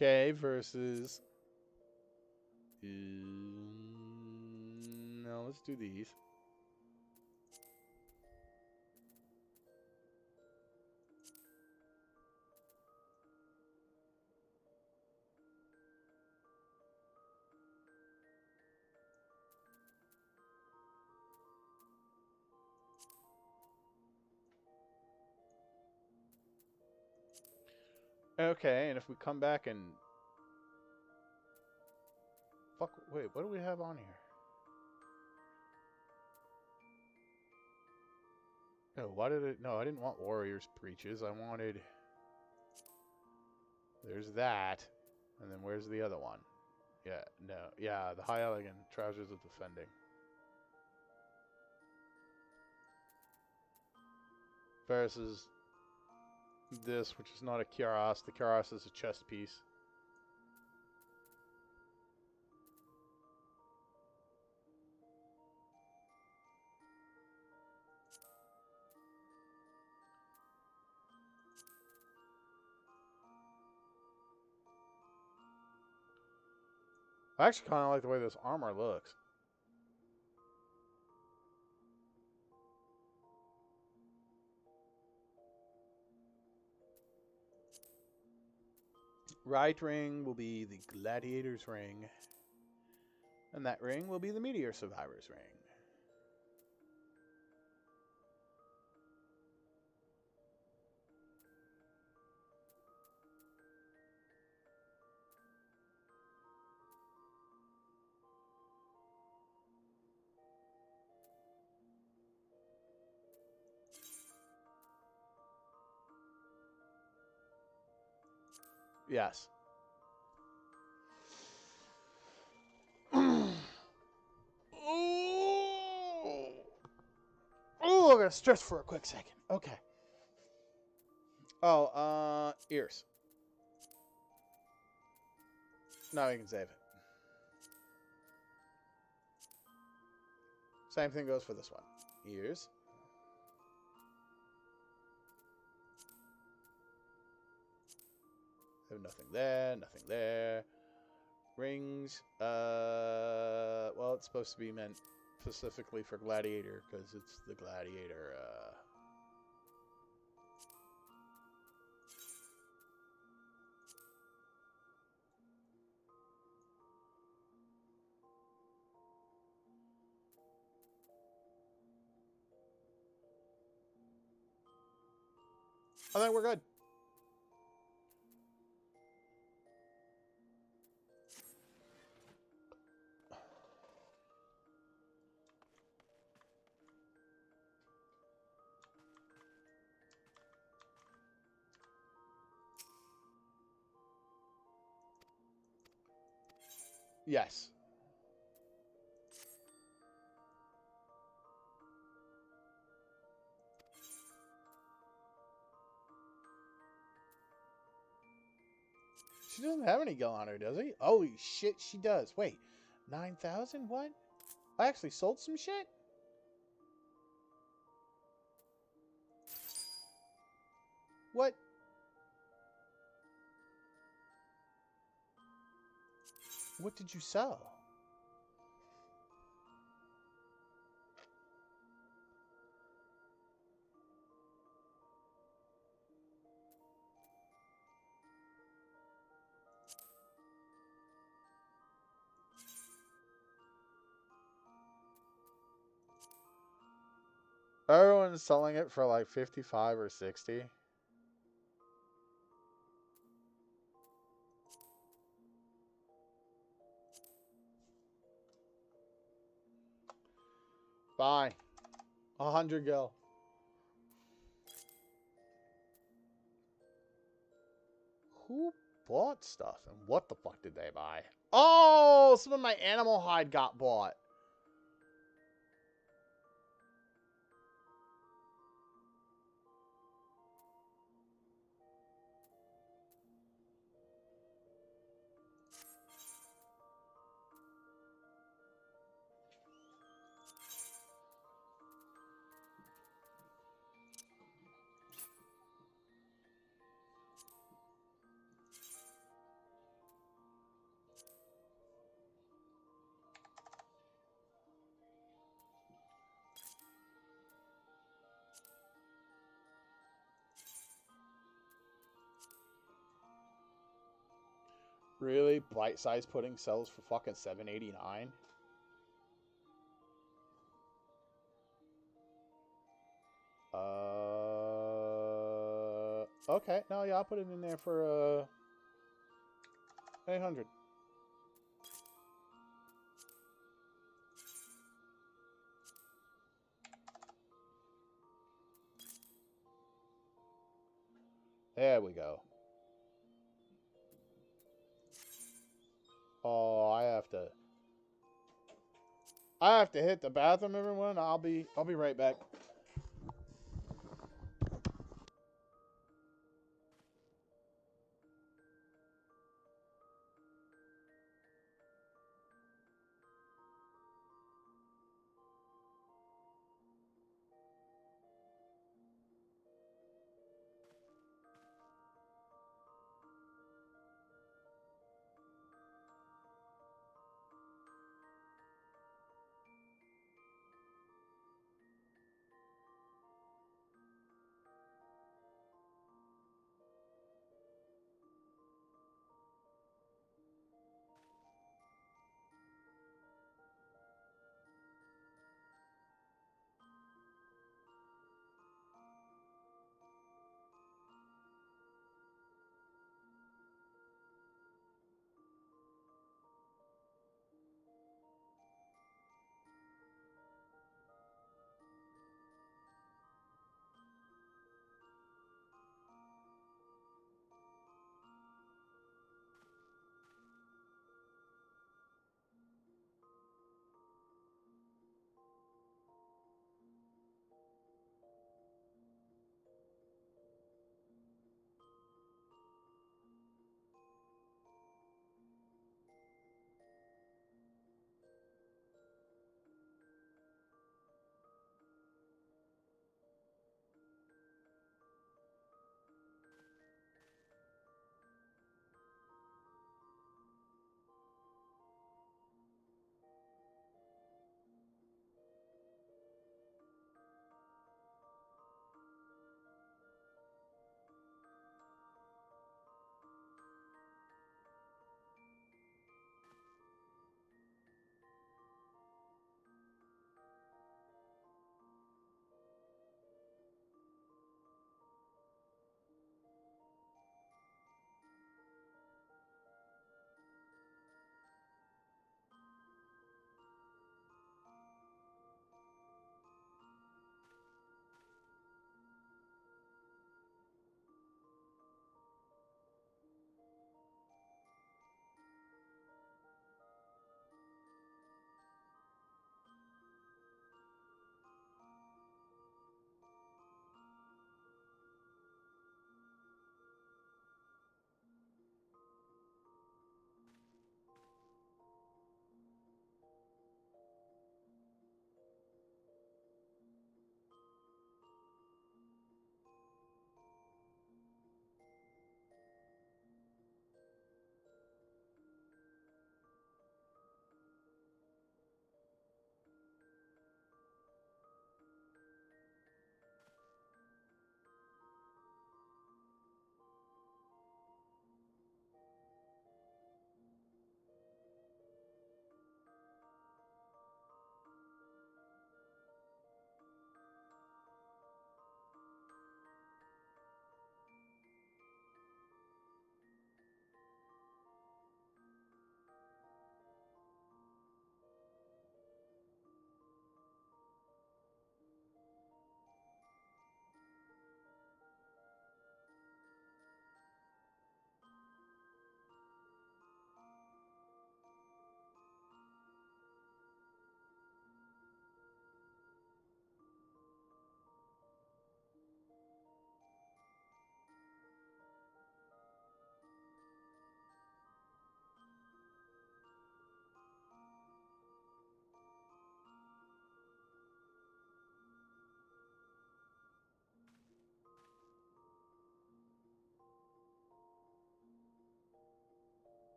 Okay, versus... no, let's do these. Okay, and if we come back and... Fuck, wait, what do we have on here? No, why did it... No, I didn't want Warrior's Breeches. I wanted... There's that. And then where's the other one? Yeah, no. Yeah, the High Elegant Trousers of Defending. Versus this, which is not a cuirass. The cuirass is a chest piece. I actually kind of like the way this armor looks. Right ring will be the Gladiator's ring. And that ring will be the Meteor Survivor's ring. Yes. Oh, I got stressed for a quick second. Okay. Oh, ears. Now we can save it. Same thing goes for this one. Ears. Have nothing there, nothing there. Rings. Well, it's supposed to be meant specifically for gladiator because it's the gladiator. I think we're good. Yes. She doesn't have any gil on her, does he? Holy shit, she does. Wait, 9,000? What? I actually sold some shit? What? What did you sell? Everyone's selling it for like 55 or 60. Buy. 100 gil. Who bought stuff and what the fuck did they buy? Oh, some of my animal hide got bought. Really? Bite-sized pudding sells for fucking $7.89? Okay. No, yeah, I'll put it in there for 800. There we go. Oh, I have to hit the bathroom, everyone. I'll be right back.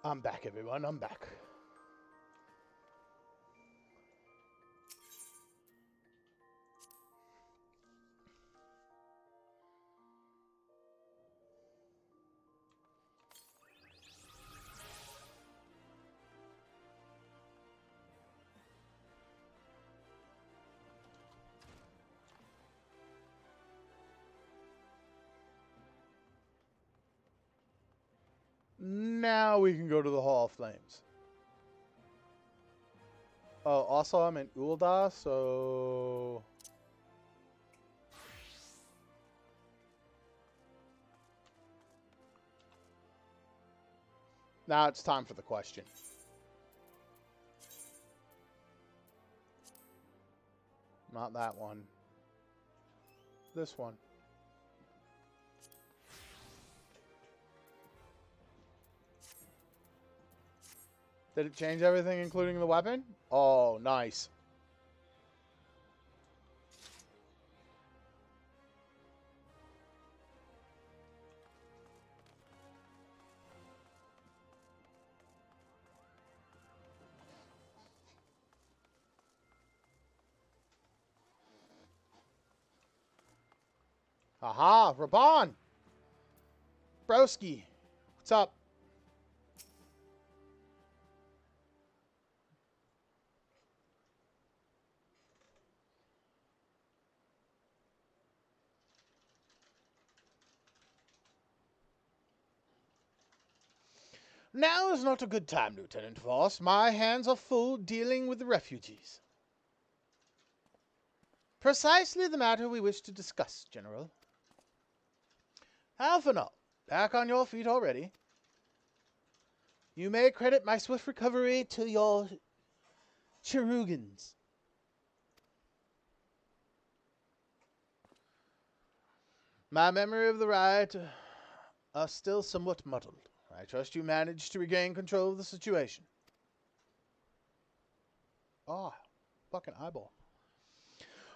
I'm back, everyone. I'm back. Now we can go to the Hall of Flames. Oh, also I'm in Ul'dah, so... Now it's time for the question. Not that one. This one. Did it change everything, including the weapon? Oh, nice. Aha, Raban! Broski, what's up? Now is not a good time, Lieutenant Voss. My hands are full dealing with the refugees. Precisely the matter we wish to discuss, General. Alphinaud, back on your feet already. You may credit my swift recovery to your Cherugans. My memory of the riot are still somewhat muddled. I trust you managed to regain control of the situation. Ah, fucking eyeball.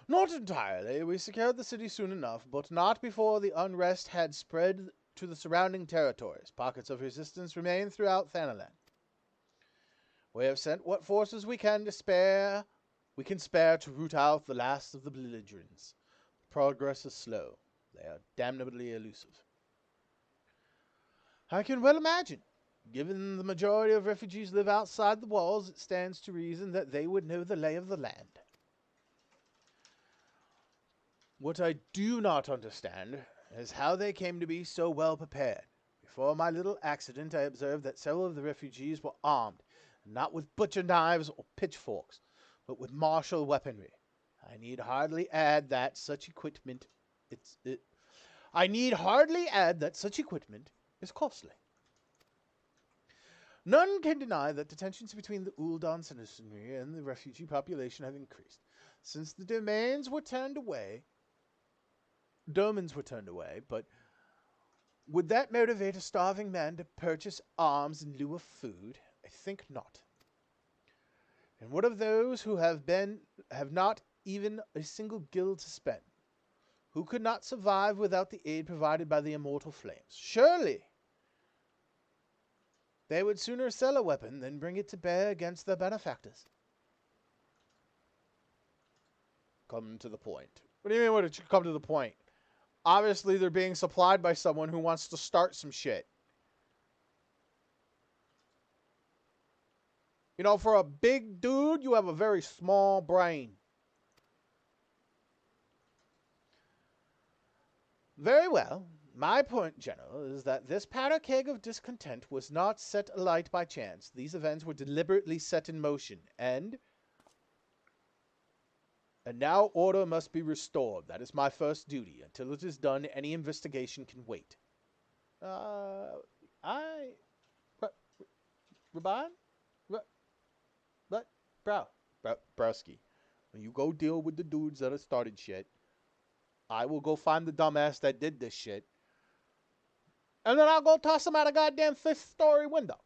Not entirely. We secured the city soon enough, but not before the unrest had spread to the surrounding territories. Pockets of resistance remain throughout Thanalan. We have sent what forces we can spare to root out the last of the belligerents. Progress is slow. They are damnably elusive. I can well imagine. Given the majority of refugees live outside the walls, it stands to reason that they would know the lay of the land. What I do not understand is how they came to be so well prepared. Before my little accident, I observed that several of the refugees were armed, not with butcher knives or pitchforks, but with martial weaponry. I need hardly add that such equipment is costly. None can deny that the tensions between the Ul'dah citizenry and the refugee population have increased. Since the domains were turned away, but would that motivate a starving man to purchase arms in lieu of food? I think not. And what of those who have not even a single guild to spend? Who could not survive without the aid provided by the immortal flames? Surely they would sooner sell a weapon than bring it to bear against their benefactors. Come to the point. What do you mean, what did you come to the point? Obviously, they're being supplied by someone who wants to start some shit. You know, for a big dude, you have a very small brain. Very well. My point, General, is that this powder keg of discontent was not set alight by chance. These events were deliberately set in motion, and now order must be restored. That is my first duty. Until it is done, any investigation can wait. Raban? Browski, when you go deal with the dudes that have started shit, I will go find the dumbass that did this shit, and then I'll go toss him out a goddamn 5th-story window.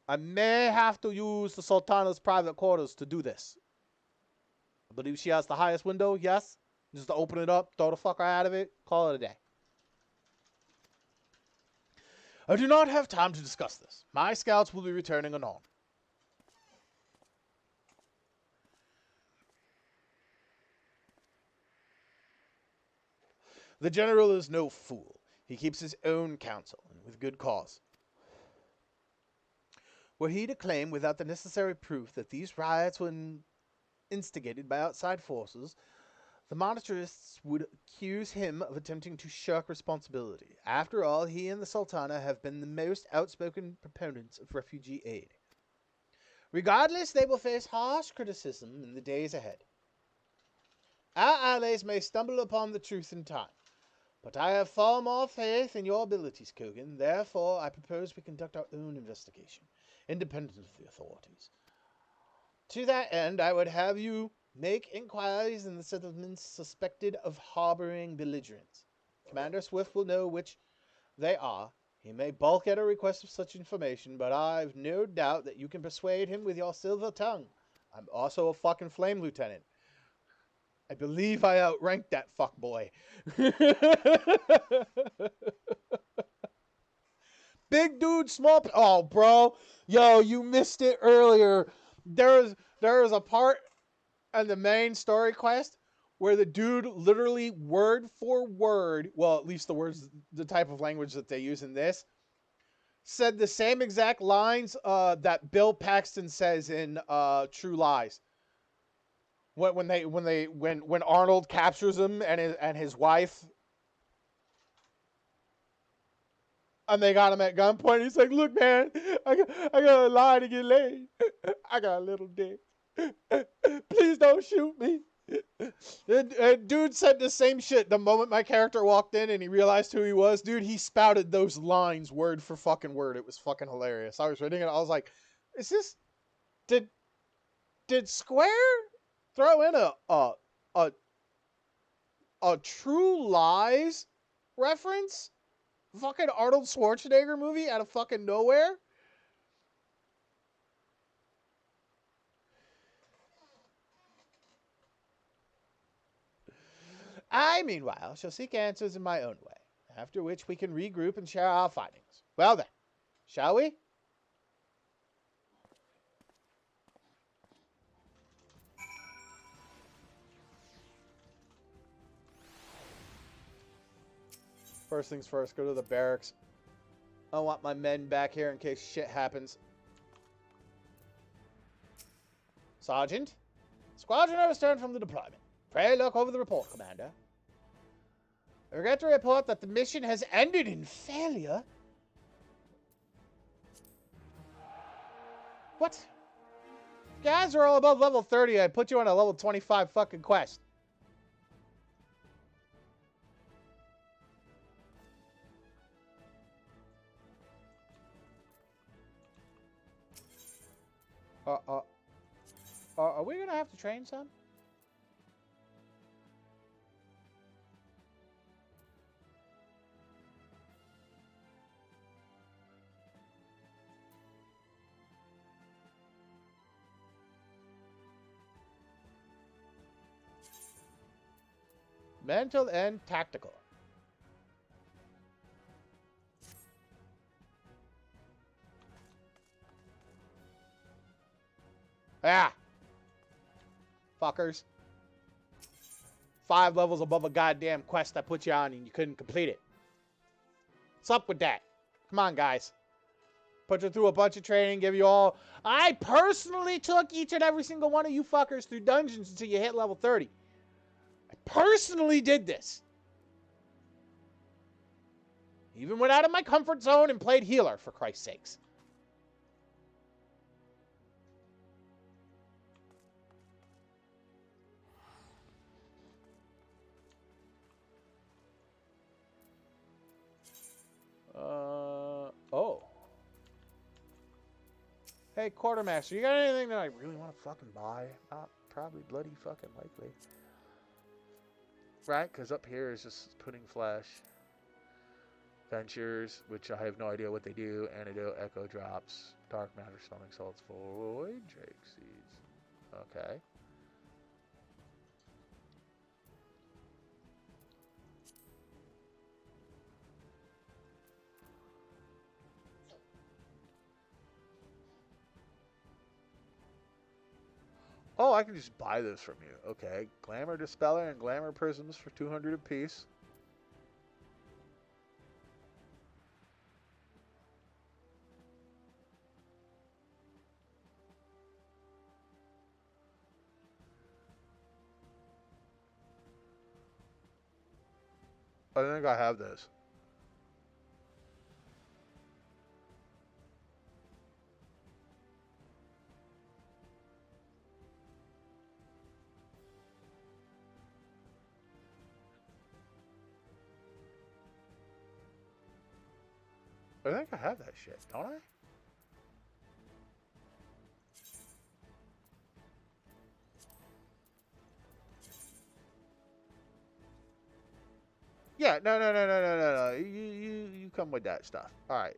I may have to use the Sultana's private quarters to do this. I believe she has the highest window, yes. Just to open it up, throw the fucker out of it, call it a day. I do not have time to discuss this. My scouts will be returning anon. The general is no fool. He keeps his own counsel, and with good cause. Were he to claim without the necessary proof that these riots were instigated by outside forces, the monarchists would accuse him of attempting to shirk responsibility. After all, he and the Sultana have been the most outspoken proponents of refugee aid. Regardless, they will face harsh criticism in the days ahead. Our allies may stumble upon the truth in time, but I have far more faith in your abilities, Kogan. Therefore, I propose we conduct our own investigation, independent of the authorities. To that end, I would have you make inquiries in the settlements suspected of harboring belligerents. Commander Swift will know which they are. He may balk at a request of such information, but I've no doubt that you can persuade him with your silver tongue. I'm also a fucking flame lieutenant. I believe I outranked that fuckboy. Big dude, small... Oh, bro. Yo, you missed it earlier. There is a part in the main story quest where the dude literally word for word, well, at least the type of language that they use in this, said the same exact lines that Bill Paxton says in True Lies. When Arnold captures him and his wife, and they got him at gunpoint, he's like, "Look, man, I got a lie to get laid. I got a little dick. Please don't shoot me." Dude said the same shit the moment my character walked in and he realized who he was. Dude, he spouted those lines word for fucking word. It was fucking hilarious. I was reading it. I was like, "Is this? Did Square throw in a True Lies reference? Fucking Arnold Schwarzenegger movie out of fucking nowhere?" I, meanwhile, shall seek answers in my own way, after which we can regroup and share our findings. Well then, shall we? First things first, go to the barracks. I want my men back here in case shit happens. Sergeant, squadron has returned from the deployment. Pray look over the report, Commander. I regret to report that the mission has ended in failure. What? You guys are all above level 30. I put you on a level 25 fucking quest. Are we gonna have to train some? Mental and tactical. Ah! Fuckers. 5 levels above a goddamn quest I put you on and you couldn't complete it. What's up with that? Come on, guys. Put you through a bunch of training, give you all... I personally took each and every single one of you fuckers through dungeons until you hit level 30. I personally did this. Even went out of my comfort zone and played healer, for Christ's sakes. Oh. Hey, Quartermaster, you got anything that I really want to fucking buy? Not probably bloody fucking likely. Right, because up here is just putting flesh. Ventures, which I have no idea what they do. Antidote, Echo Drops, Dark Matter, Stomach Salts, Void Drake Seeds. Okay. Oh, I can just buy this from you. Okay. Glamour Dispeller and Glamour Prisms for 200 apiece. I think I have this. I think I have that shit, don't I? Yeah, no. You come with that stuff. All right.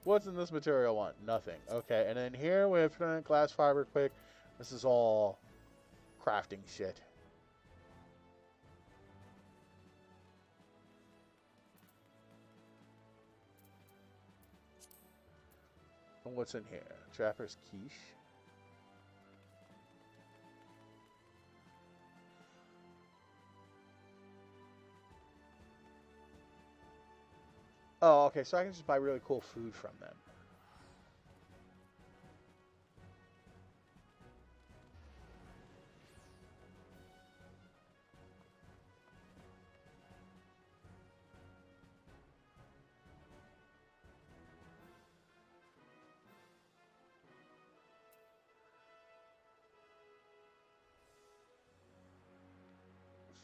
What's in this material one? Nothing. Okay, and then here we have glass fiber quick. This is all crafting shit. And what's in here? Trapper's quiche. Oh, okay, so I can just buy really cool food from them.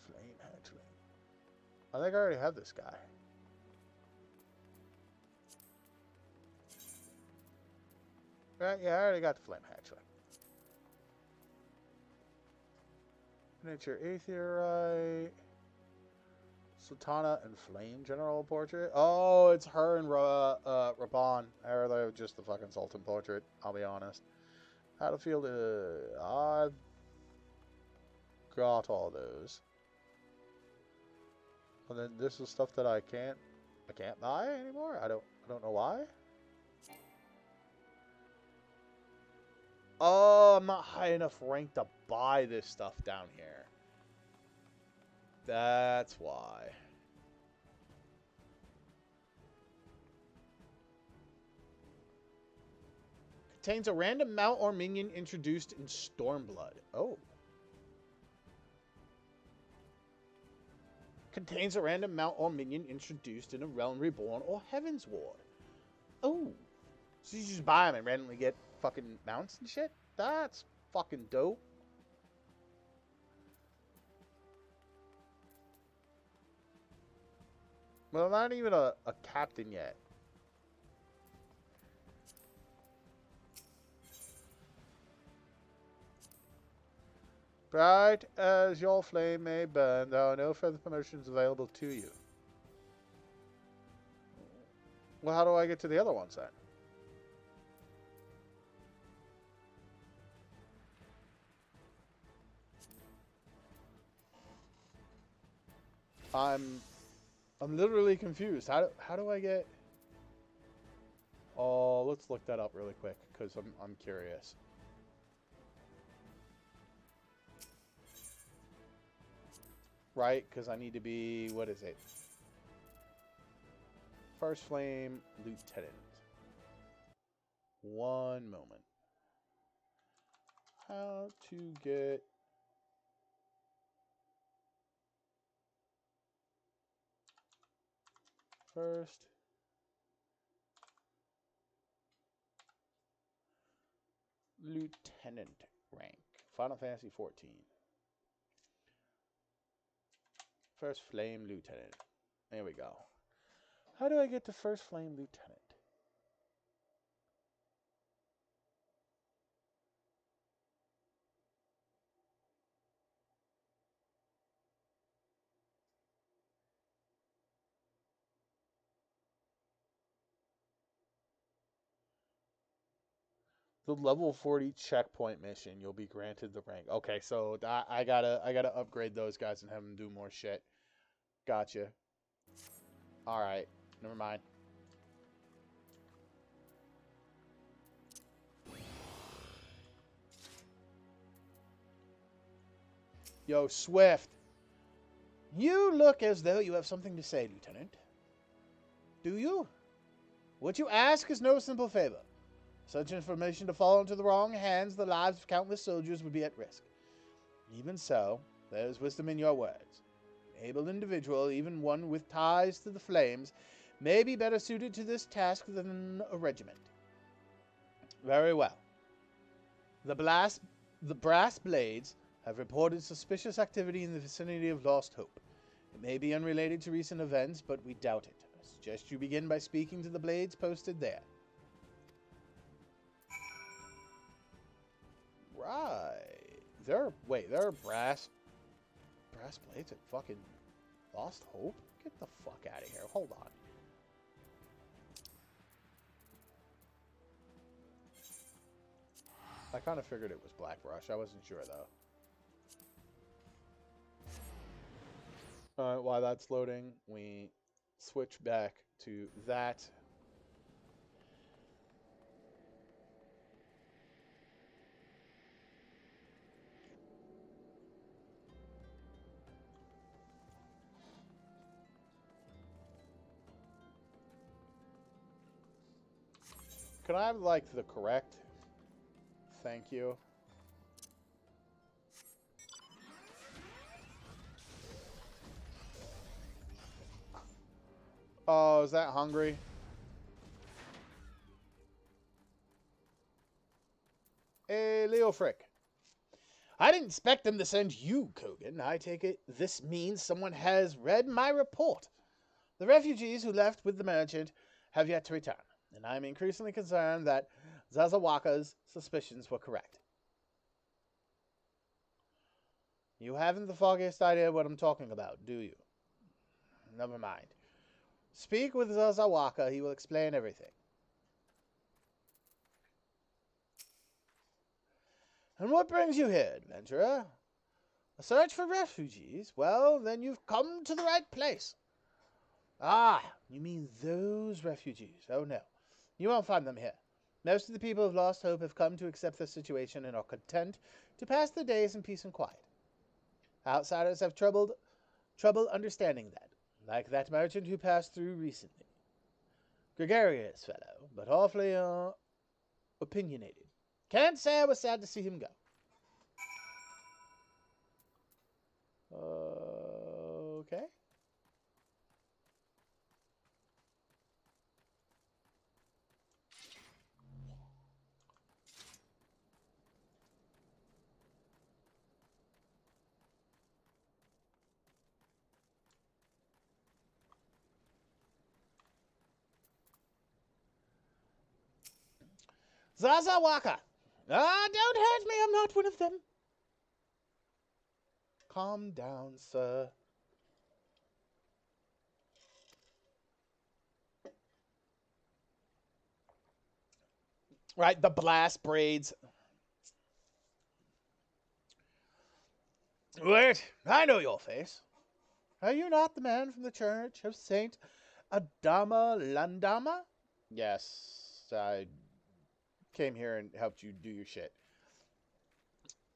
Flame hatchling. I think I already have this guy. Right, yeah, I already got the flame hatchling. Nature Aetherite. Sultana and Flame General Portrait. Oh, it's her and Raban. Or they're just the fucking Sultan portrait, I'll be honest. Battlefield, I've got all those. And then this is stuff that I can't buy anymore. I don't know why. Oh, I'm not high enough rank to buy this stuff down here. That's why. Contains a random mount or minion introduced in Stormblood. Oh. Contains a random mount or minion introduced in a Realm Reborn or Heavensward. Oh. So you just buy them and randomly get fucking mounts and shit? That's fucking dope. Well, I'm not even a captain yet. Bright as your flame may burn, there are no further promotions available to you. Well, how do I get to the other ones then? I'm literally confused. How do I get? Oh, let's look that up really quick because I'm curious. Right, because I need to be, what is it? First Flame Lieutenant. One moment. How to get First Lieutenant rank. Final Fantasy XIV. First Flame Lieutenant. There we go. How do I get to First Flame Lieutenant? The level 40 checkpoint mission, you'll be granted the rank. Okay, so I gotta upgrade those guys and have them do more shit. Gotcha. All right, never mind. Yo, Swift. You look as though you have something to say, Lieutenant. Do you? What you ask is no simple favor. Such information to fall into the wrong hands, the lives of countless soldiers would be at risk. Even so, there is wisdom in your words. An able individual, even one with ties to the flames, may be better suited to this task than a regiment. Very well. The brass blades have reported suspicious activity in the vicinity of Lost Hope. It may be unrelated to recent events, but we doubt it. I suggest you begin by speaking to the blades posted there. Right. There are brass blades at fucking Lost Hope? Get the fuck out of here. Hold on. I kind of figured it was Blackbrush. I wasn't sure, though. Alright, while that's loading, we switch back to that. Can I have, like, the correct? Thank you. Oh, is that hungry? Hey, Leo Frick. I didn't expect them to send you, Kogan. I take it this means someone has read my report. The refugees who left with the merchant have yet to return, and I'm increasingly concerned that Zazawaka's suspicions were correct. You haven't the foggiest idea what I'm talking about, do you? Never mind. Speak with Zazawaka, he will explain everything. And what brings you here, adventurer? A search for refugees? Well, then you've come to the right place. Ah, you mean those refugees. Oh, no. You won't find them here. Most of the people of Lost Hope have come to accept the situation and are content to pass their days in peace and quiet. Outsiders have trouble understanding that, like that merchant who passed through recently. Gregarious fellow, but awfully, opinionated. Can't say I was sad to see him go. Okay. Zazawaka! Ah, don't hurt me, I'm not one of them. Calm down, sir. Right, the blast braids. Wait, I know your face. Are you not the man from the church of Saint Adama Landama? Yes, I came here and helped you do your shit.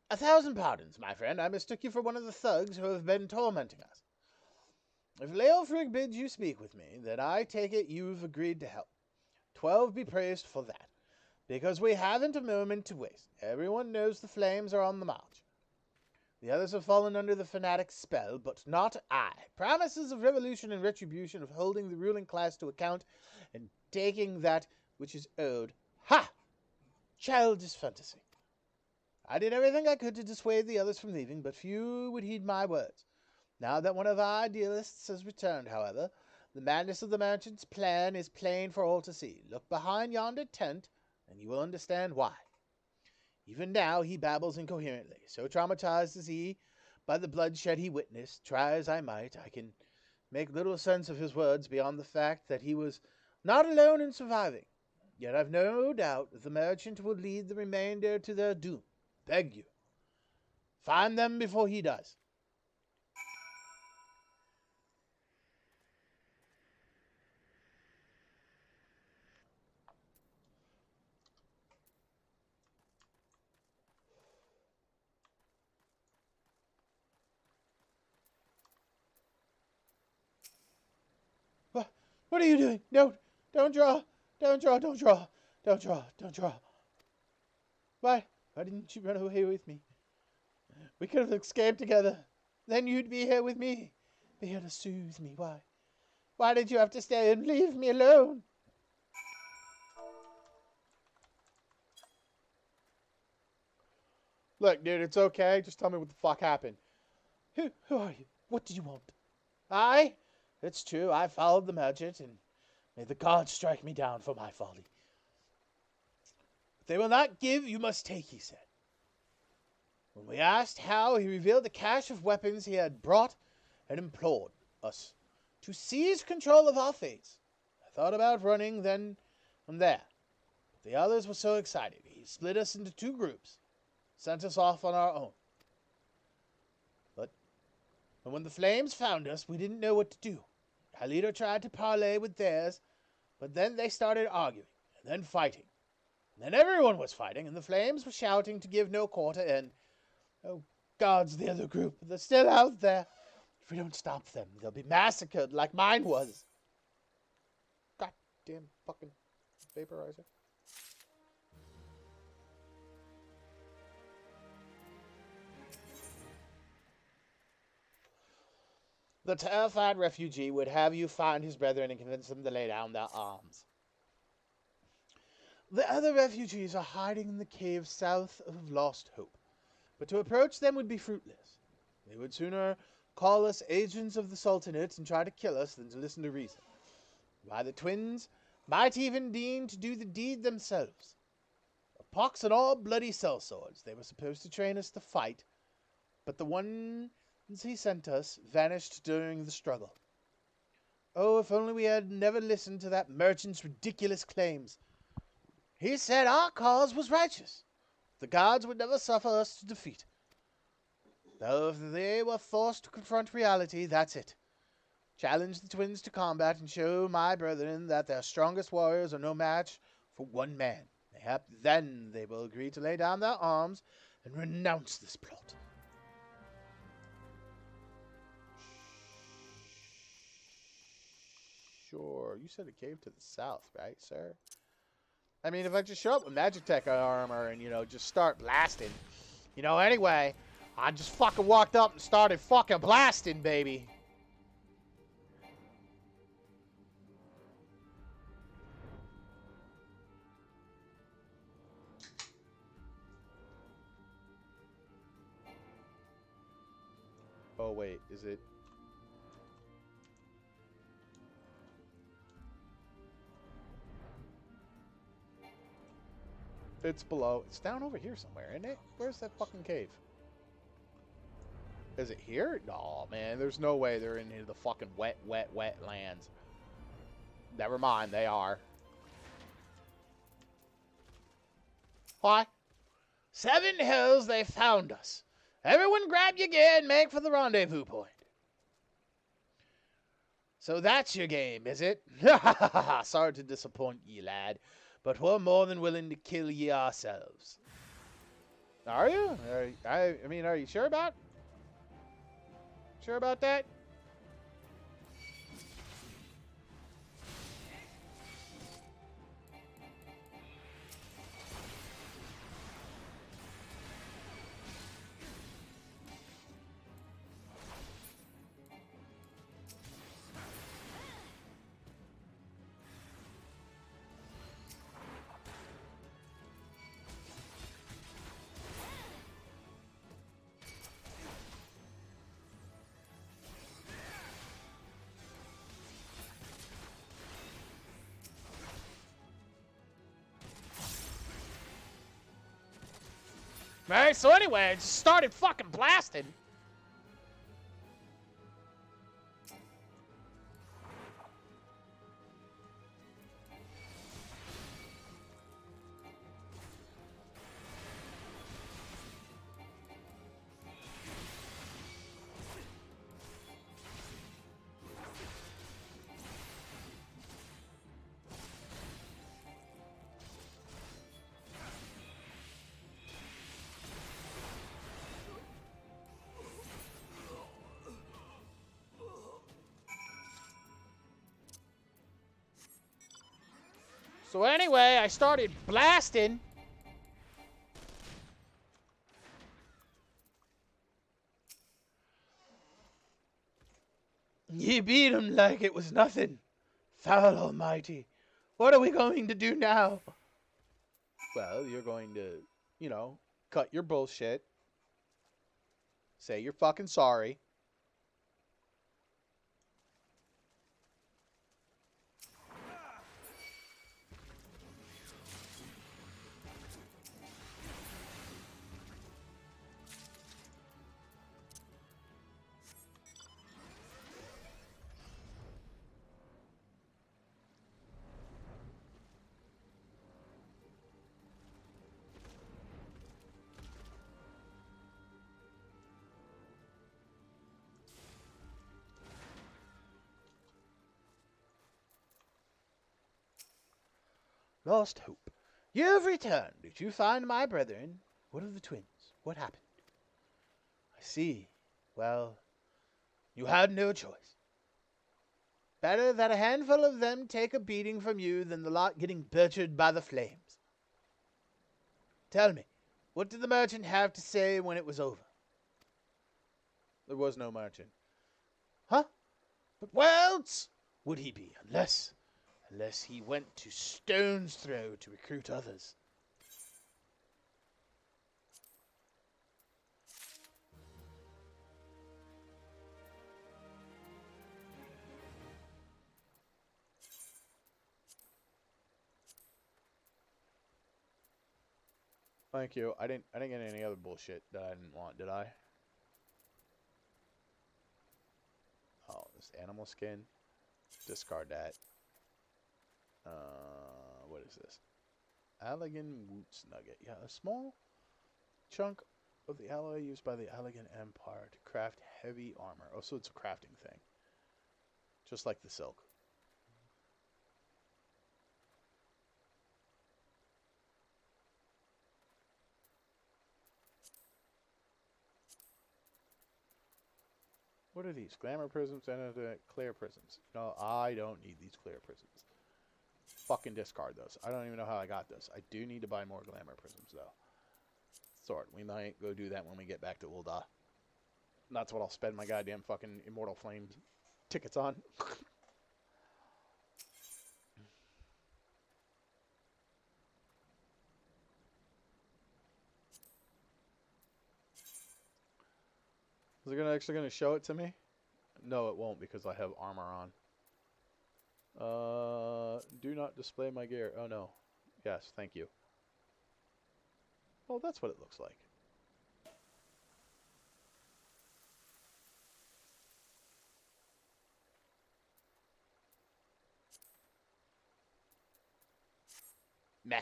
1,000 pardons, my friend. I mistook you for one of the thugs who have been tormenting us. If Leofrig bids you speak with me, then I take it you've agreed to help. 12 be praised for that, because we haven't a moment to waste. Everyone knows the flames are on the march. The others have fallen under the fanatic's spell, but not I. Promises of revolution and retribution, of holding the ruling class to account, and taking that which is owed. Ha! Childish fantasy. I did everything I could to dissuade the others from leaving, but few would heed my words. Now that one of our idealists has returned, however, the madness of the merchant's plan is plain for all to see. Look behind yonder tent, and you will understand why. Even now he babbles incoherently. So traumatized is he by the bloodshed he witnessed. Try as I might, I can make little sense of his words beyond the fact that he was not alone in surviving. Yet I've no doubt that the merchant will lead the remainder to their doom. Beg you, find them before he does. What are you doing? No, don't draw. Don't draw, don't draw. Don't draw, don't draw. Why? Why didn't you run away with me? We could have escaped together. Then you'd be here with me. Be here to soothe me. Why? Why did you have to stay and leave me alone? Look, dude, it's okay. Just tell me what the fuck happened. Who are you? What do you want? It's true. I followed the merchant, and may the gods strike me down for my folly. If they will not give, you must take, he said. When we asked how, he revealed the cache of weapons he had brought and implored us to seize control of our fates. I thought about running then and there, but the others were so excited. He split us into 2 groups, sent us off on our own. But when the flames found us, we didn't know what to do. Our leader tried to parley with theirs, but then they started arguing, and then fighting. And then everyone was fighting, and the flames were shouting to give no quarter, and oh, God's the other group. They're still out there. If we don't stop them, they'll be massacred like mine was. Goddamn fucking vaporizer. The terrified refugee would have you find his brethren and convince them to lay down their arms. The other refugees are hiding in the caves south of Lost Hope, but to approach them would be fruitless. They would sooner call us agents of the Sultanate and try to kill us than to listen to reason. Why, the twins might even deign to do the deed themselves. A pox and all bloody sellswords, they were supposed to train us to fight, but the ones he sent us vanished during the struggle. Oh, if only we had never listened to that merchant's ridiculous claims. He said our cause was righteous. The gods would never suffer us to defeat. Though if they were forced to confront reality, that's it. Challenge the twins to combat and show my brethren that their strongest warriors are no match for one man. Mayhap then they will agree to lay down their arms and renounce this plot. Sure, you said a cave to the south, right, sir? I mean, if I just show up with Magitech armor and, just start blasting. Anyway, I just fucking walked up and started fucking blasting, baby. Oh, wait, is it... It's below. It's down over here somewhere, isn't it? Where's that fucking cave? Is it here? No, man. There's no way they're in the fucking wet lands. Never mind. They are. Why? 7 hills, they found us. Everyone grab your gear and make for the rendezvous point. So that's your game, is it? Sorry to disappoint ye, lad. But we're more than willing to kill ye ourselves. Are you? I mean, are you sure about? Sure about that? Alright, so anyway, I just started fucking blasting. So anyway, I started blasting. Ye beat him like it was nothing. Foul Almighty. What are we going to do now? Well, you're going to, you know, cut your bullshit. Say you're fucking sorry. Lost hope. You've returned. Did you find my brethren? What of the twins? What happened? I see. Well, you had no choice. Better that a handful of them take a beating from you than the lot getting butchered by the flames. Tell me, what did the merchant have to say when it was over? There was no merchant. Huh? But where else would he be, unless he went to stone's throw to recruit others? Thank you. I didn't get any other bullshit that I didn't want, did I? Oh, this animal skin. Discard that. What is this? Allegan Woots Nugget. Yeah, a small chunk of the alloy used by the Allegan Empire to craft heavy armor. Oh, so it's a crafting thing. Just like the silk. What are these? Glamour prisms and clear prisms. No, I don't need these clear prisms. Fucking discard those. I don't even know how I got this. I do need to buy more glamour prisms, though. Sword. We might go do that when we get back to Ul'dah. That's what I'll spend my goddamn fucking Immortal Flames tickets on. Is it actually gonna show it to me? No, it won't because I have armor on. Do not display my gear. Oh no. Yes, thank you. Oh, that's what it looks like. Meh.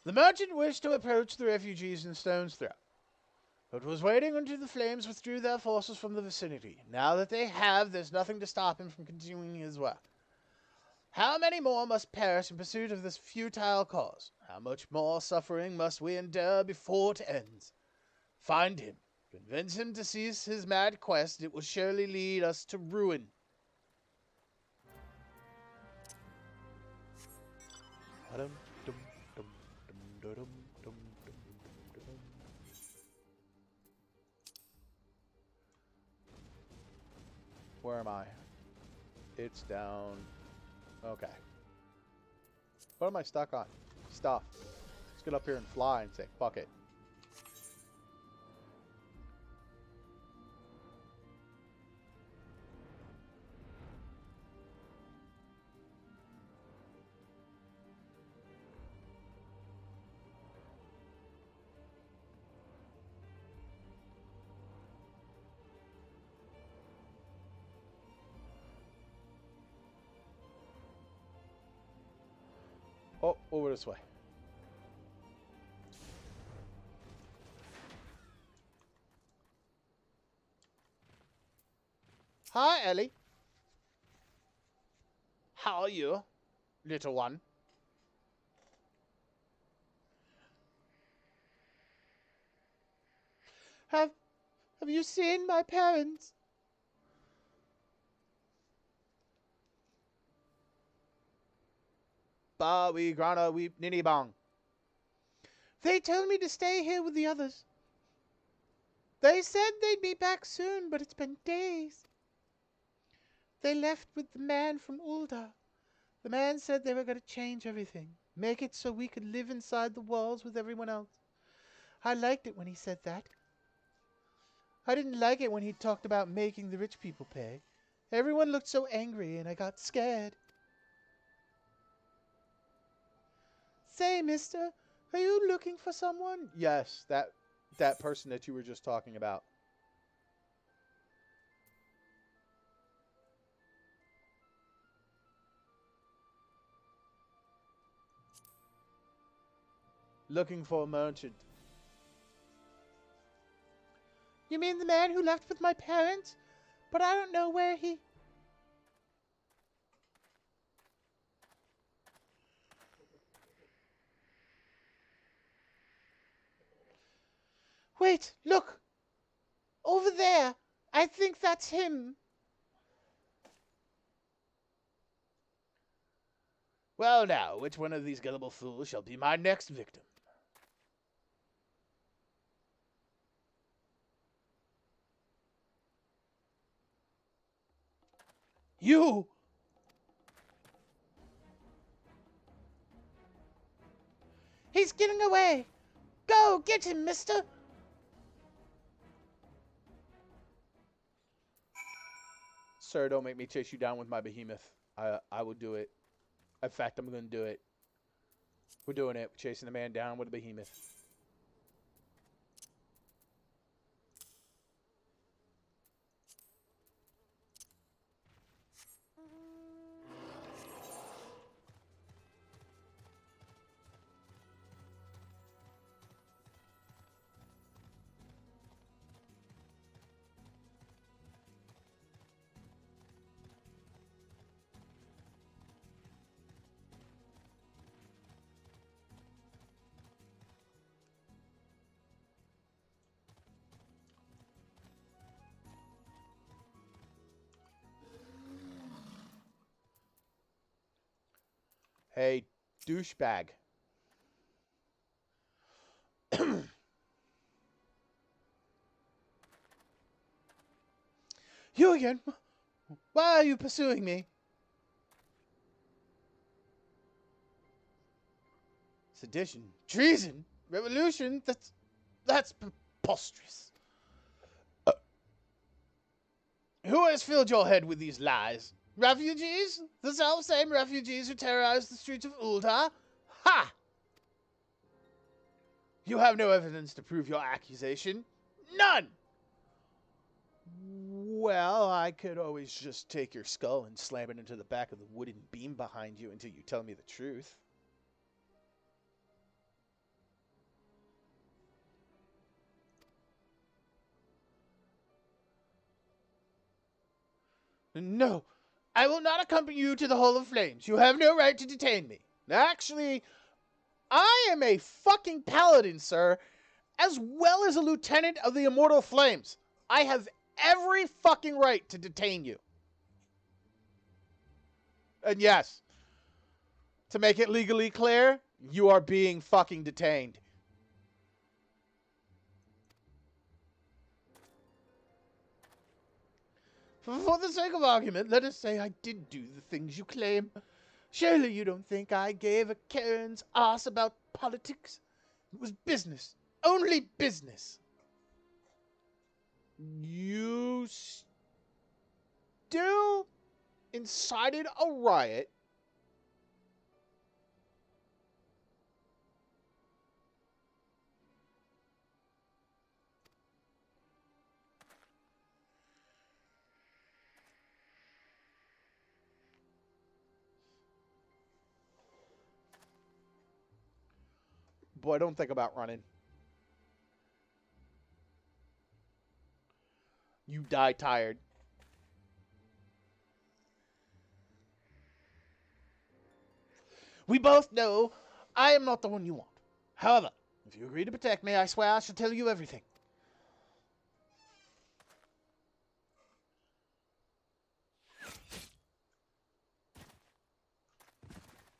The merchant wished to approach the refugees in Stone's Throw, but was waiting until the flames withdrew their forces from the vicinity. Now that they have, there's nothing to stop him from continuing his work. How many more must perish in pursuit of this futile cause? How much more suffering must we endure before it ends? Find him. Convince him to cease his mad quest. It will surely lead us to ruin. Where am I? It's down. Okay. What am I stuck on? Stuff. Let's get up here and fly and say, fuck it. Oh, over this way. Hi, Ellie. How are you, little one? Have Have you seen my parents? Ba we grana weep ninny bong. They told me to stay here with the others. They said they'd be back soon, but it's been days. They left with the man from Ulda. The man said they were going to change everything, make it so we could live inside the walls with everyone else. I liked it when he said that. I didn't like it when he talked about making the rich people pay. Everyone looked so angry and I got scared. Say, mister, are you looking for someone? Yes, that person that you were just talking about. Looking for a merchant. You mean the man who left with my parents? But I don't know where he... Wait, look! Over there! I think that's him. Well now, which one of these gullible fools shall be my next victim? You! He's getting away! Go, get him, mister! Sir, don't make me chase you down with my behemoth. I will do it. In fact, I'm going to do it. We're doing it. We're chasing the man down with a behemoth. Hey, douchebag. You again? Why are you pursuing me? Sedition, treason, revolution, that's preposterous. Who has filled your head with these lies? Refugees? The self-same refugees who terrorized the streets of Ulda? Ha! You have no evidence to prove your accusation. None! Well, I could always just take your skull and slam it into the back of the wooden beam behind you until you tell me the truth. No, I will not accompany you to the Hall of Flames. You have no right to detain me. Actually, I am a fucking paladin, sir, as well as a lieutenant of the Immortal Flames. I have every fucking right to detain you. And yes, to make it legally clear, you are being fucking detained. For the sake of argument, let us say I did do the things you claim. Surely you don't think I gave a Karen's ass about politics? It was business. Only business. You still incited a riot. Boy, don't think about running. You die tired. We both know I am not the one you want. However, if you agree to protect me, I swear I shall tell you everything.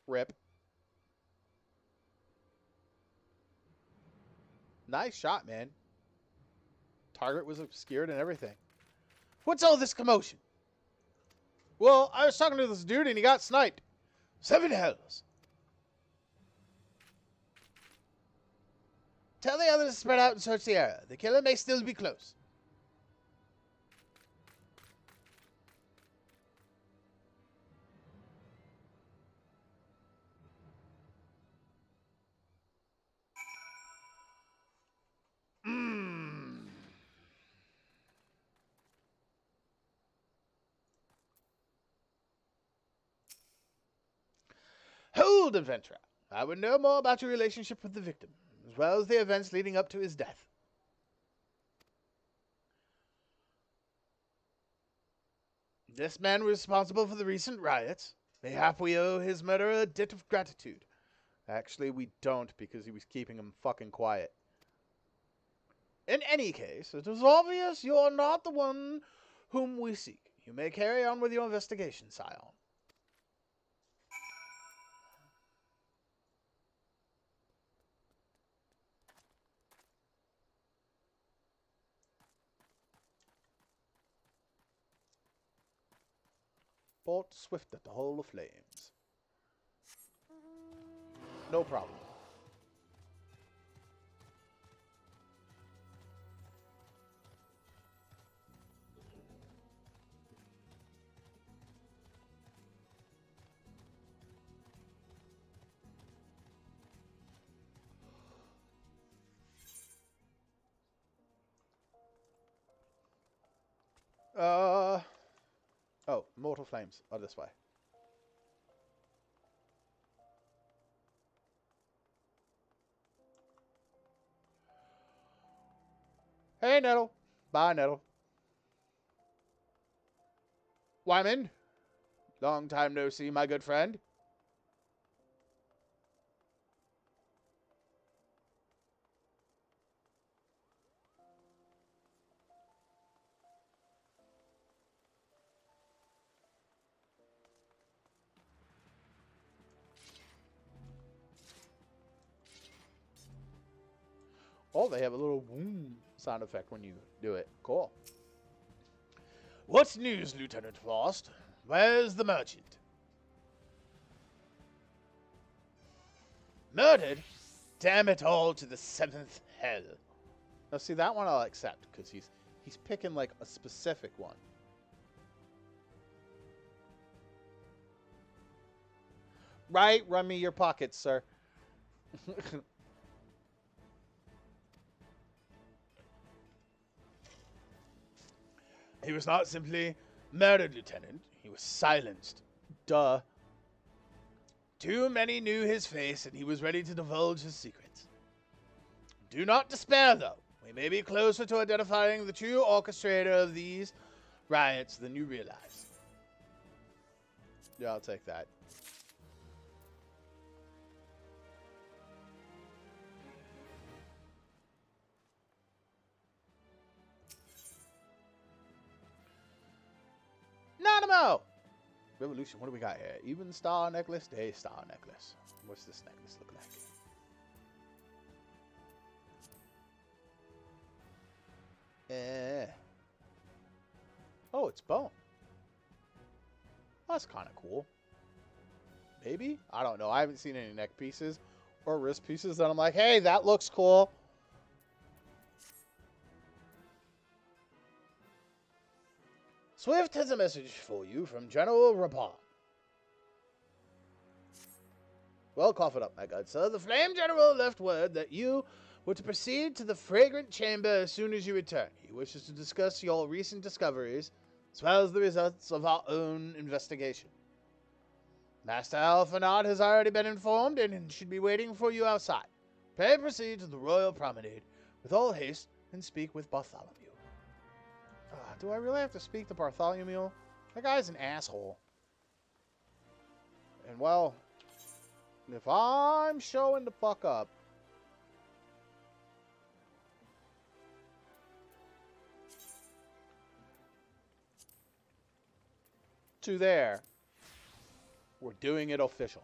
Rip. Nice shot, man. Target was obscured and everything. What's all this commotion? Well, I was talking to this dude and he got sniped. 7 hells. Tell the others to spread out and search the area. The killer may still be close. Hold, adventurer. I would know more about your relationship with the victim, as well as the events leading up to his death. This man was responsible for the recent riots. Mayhap we owe his murderer a debt of gratitude. Actually, we don't, because he was keeping him fucking quiet. In any case, it is obvious you are not the one whom we seek. You may carry on with your investigation, Scion. Bolt swift at the hole of flames. No problem. Oh, mortal flames are this way. Hey, Nettle. Bye, Nettle. Wyman. Long time no see, my good friend. Oh, they have a little boom sound effect when you do it. Cool. What's news, Lieutenant Frost? Where's the merchant? Murdered? Damn it all to the 7th hell. Now, see, that one I'll accept, because he's picking, like, a specific one. Right? Run me your pockets, sir. He was not simply murdered, Lieutenant. He was silenced. Duh. Too many knew his face, and he was ready to divulge his secrets. Do not despair, though. We may be closer to identifying the true orchestrator of these riots than you realize. Yeah, I'll take that. Nanamo! Revolution, what do we got here? Even star necklace, day star necklace. What's this necklace look like? Oh, it's bone. That's kind of cool. Maybe? I don't know. I haven't seen any neck pieces or wrist pieces that I'm like, hey, that looks cool. Swift has a message for you from General Rapon. Well, cough it up, my good sir. The Flame General left word that you were to proceed to the Fragrant Chamber as soon as you return. He wishes to discuss your recent discoveries, as well as the results of our own investigation. Master Alphanard has already been informed and should be waiting for you outside. Pray proceed to the Royal Promenade with all haste and speak with Bartholomew. Do I really have to speak to Bartholomew? That guy's an asshole. And well, if I'm showing the fuck up, to there, we're doing it official.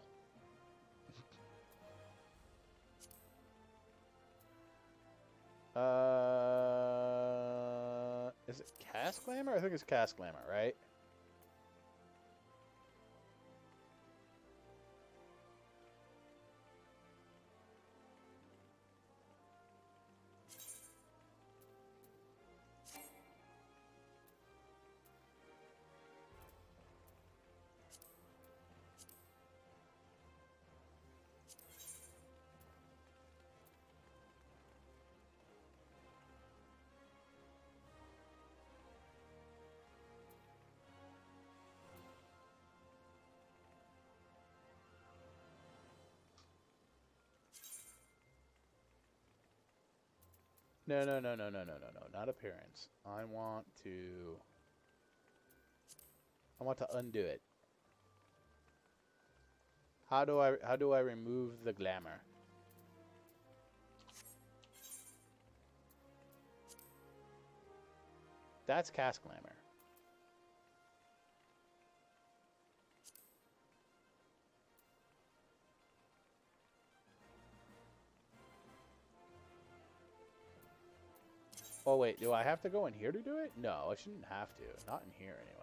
Is it Cast Glamour? I think it's Cast Glamour, right? No, no, no, no, no, no, no, no. Not appearance. I want to undo it. How do I remove the glamour? That's Cast Glamour. Oh wait, do I have to go in here to do it? No, I shouldn't have to. Not in here anyway.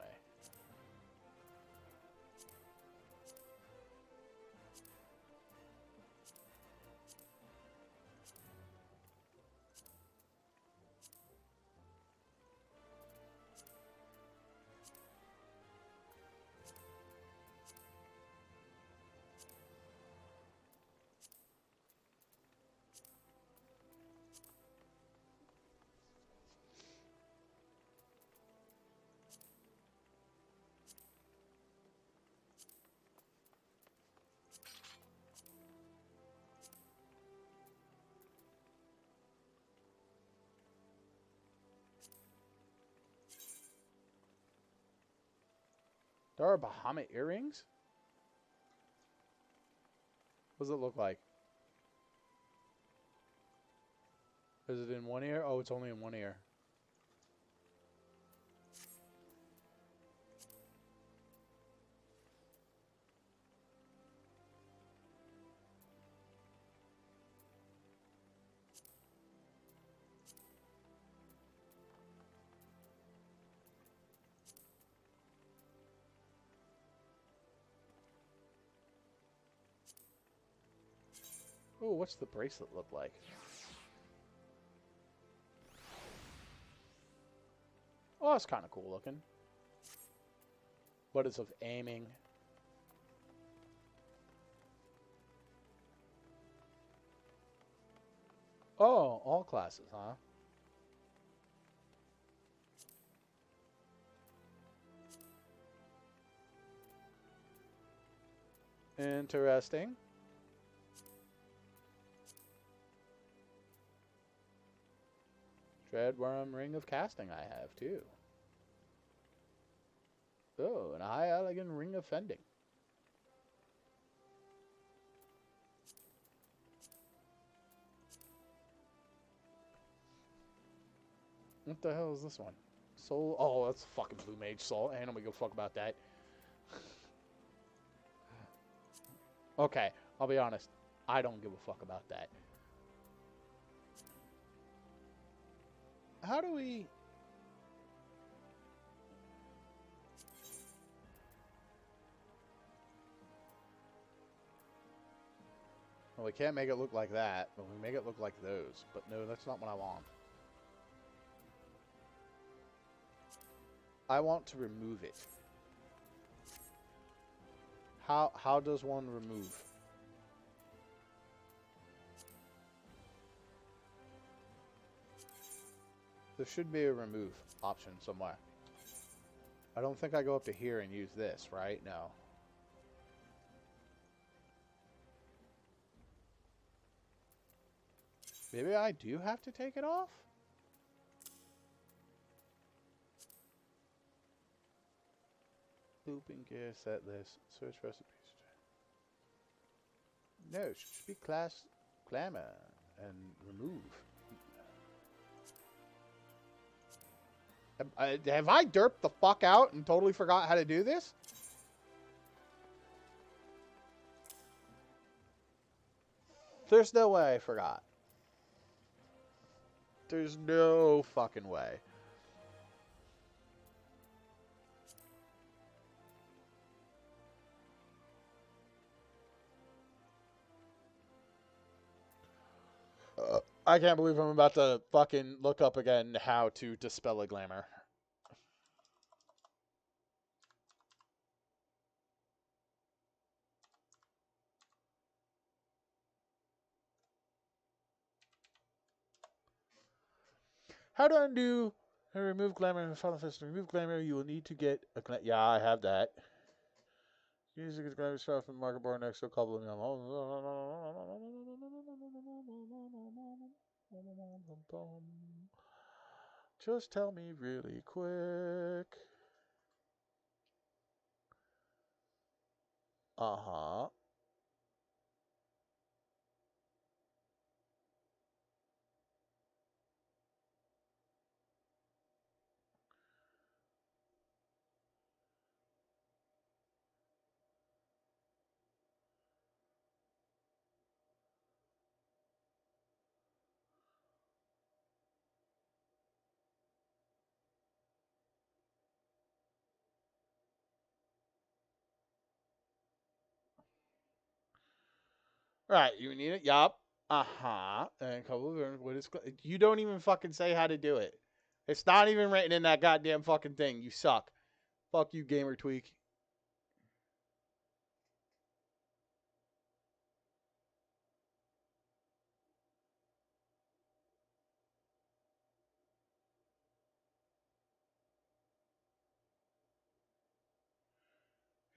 There are Bahamut earrings? What does it look like? Is it in one ear? Oh, it's only in one ear. Oh, what's the bracelet look like? Oh, that's kind of cool looking. But it's of aiming. Oh, all classes, huh? Interesting. Dreadworm Ring of Casting I have, too. Oh, and a High Elegant Ring of Fending. What the hell is this one? Soul. Oh, that's fucking Blue Mage Soul. I don't give a fuck about that. Okay, I'll be honest. I don't give a fuck about that. How do we... Well, we can't make it look like that, but we make it look like those. But no, that's not what I want. I want to remove it. How does one remove? There should be a remove option somewhere. I don't think I go up to here and use this, right? No. Maybe I do have to take it off? Looping gear, set list, search recipes. No, it should be class glamour and remove. Have I derped the fuck out and totally forgot how to do this? There's no way I forgot. There's no fucking way. I can't believe I'm about to fucking look up again how to dispel a glamour. How to undo and remove glamour in Final Fantasy. To remove glamour, you will need to get a yeah, I have that. Use the glamour spell from the market board next to a couple of them. Just tell me really quick. Uh-huh. Right, you need it. Yup. Uh-huh. And a couple of what is you don't even fucking say how to do it. It's not even written in that goddamn fucking thing. You suck. Fuck you, Gamer Tweak.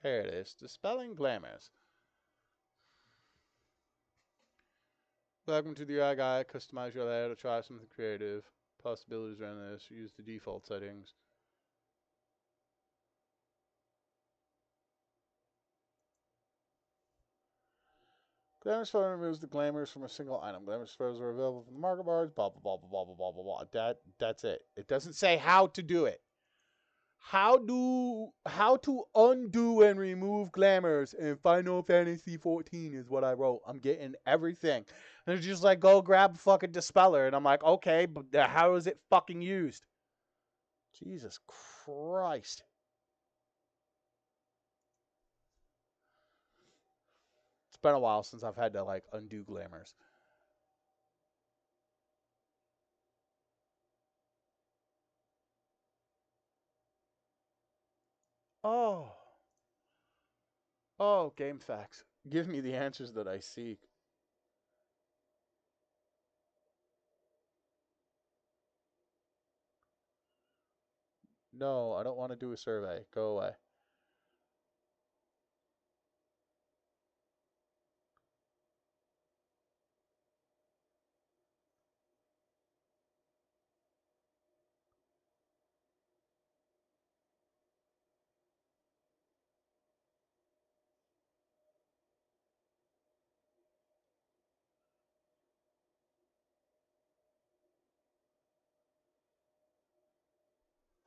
There it is. Dispelling glamours. Welcome to the UI guide. Customize your layout to try something creative. Possibilities around this. Use the default settings. Glamour spell removes the glamours from a single item. Glamour spells are available from the market bars. Blah blah blah blah blah blah blah blah. That's it. It doesn't say how to do it. How to undo and remove glamours in Final Fantasy XIV is what I wrote. I'm getting everything. And it's just like, go grab a fucking dispeller. And I'm like, okay, but how is it fucking used? Jesus Christ. It's been a while since I've had to, like, undo glamours. Oh. Oh, game facts. Give me the answers that I seek. No, I don't want to do a survey. Go away.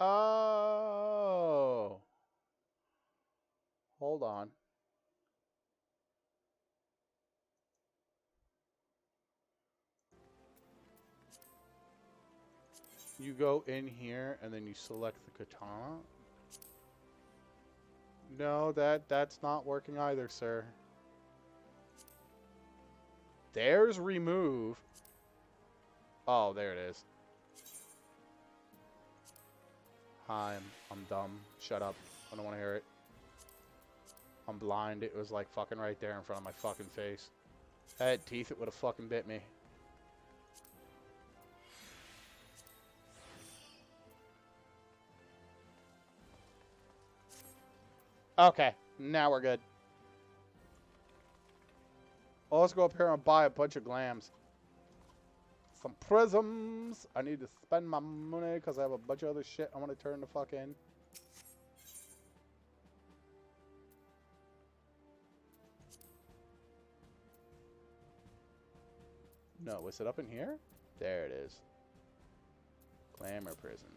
Oh. Hold on. You go in here and then you select the katana. No, that's not working either, sir. There's remove. Oh, there it is. Hi, I'm dumb. Shut up. I don't want to hear it. I'm blind. It was like fucking right there in front of my fucking face. If I had teeth, it would have fucking bit me. Okay, now we're good. Well, let's go up here and buy a bunch of glams. Some prisms. I need to spend my money because I have a bunch of other shit I want to turn the fuck in. No, is it up in here? There it is. Glamour prisons.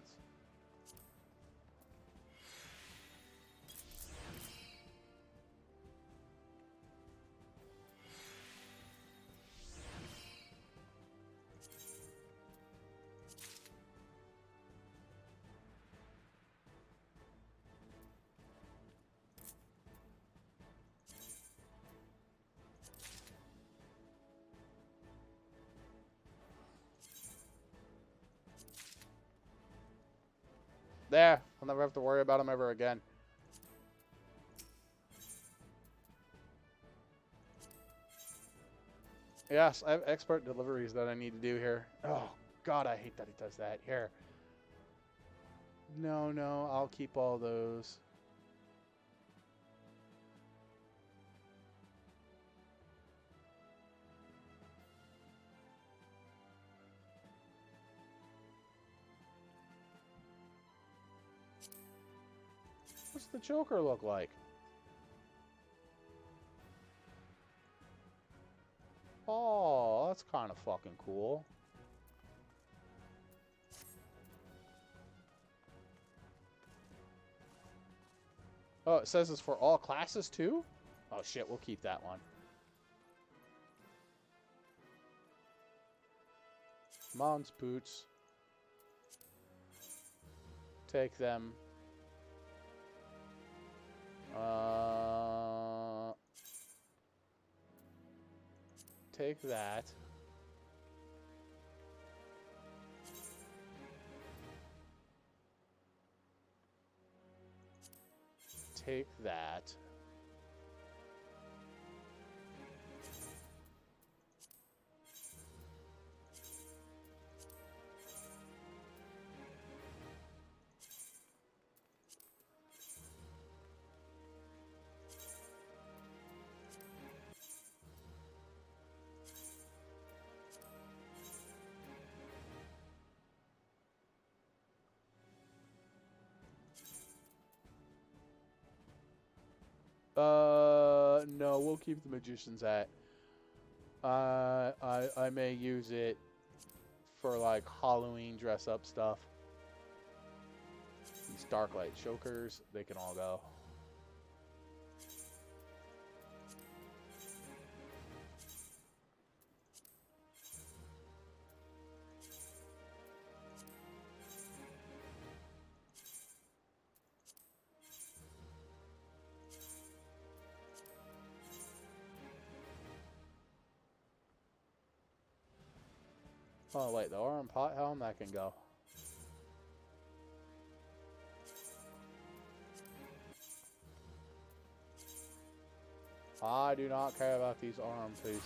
There. I'll never have to worry about them ever again. Yes, I have expert deliveries that I need to do here. Oh, God, I hate that it does that. Here. No, no, I'll keep all those. What's the Joker look like? Oh, that's kind of fucking cool. Oh, it says it's for all classes too? Oh shit, we'll keep that one. Mons boots. Take them. Take that. Take that. No, we'll keep the Magician's Hat. I may use it for like Halloween dress up stuff. These Darklight Chokers, they can all go. Oh, wait, the Aurum Pot Helm, that can go. I do not care about these Aurum pieces.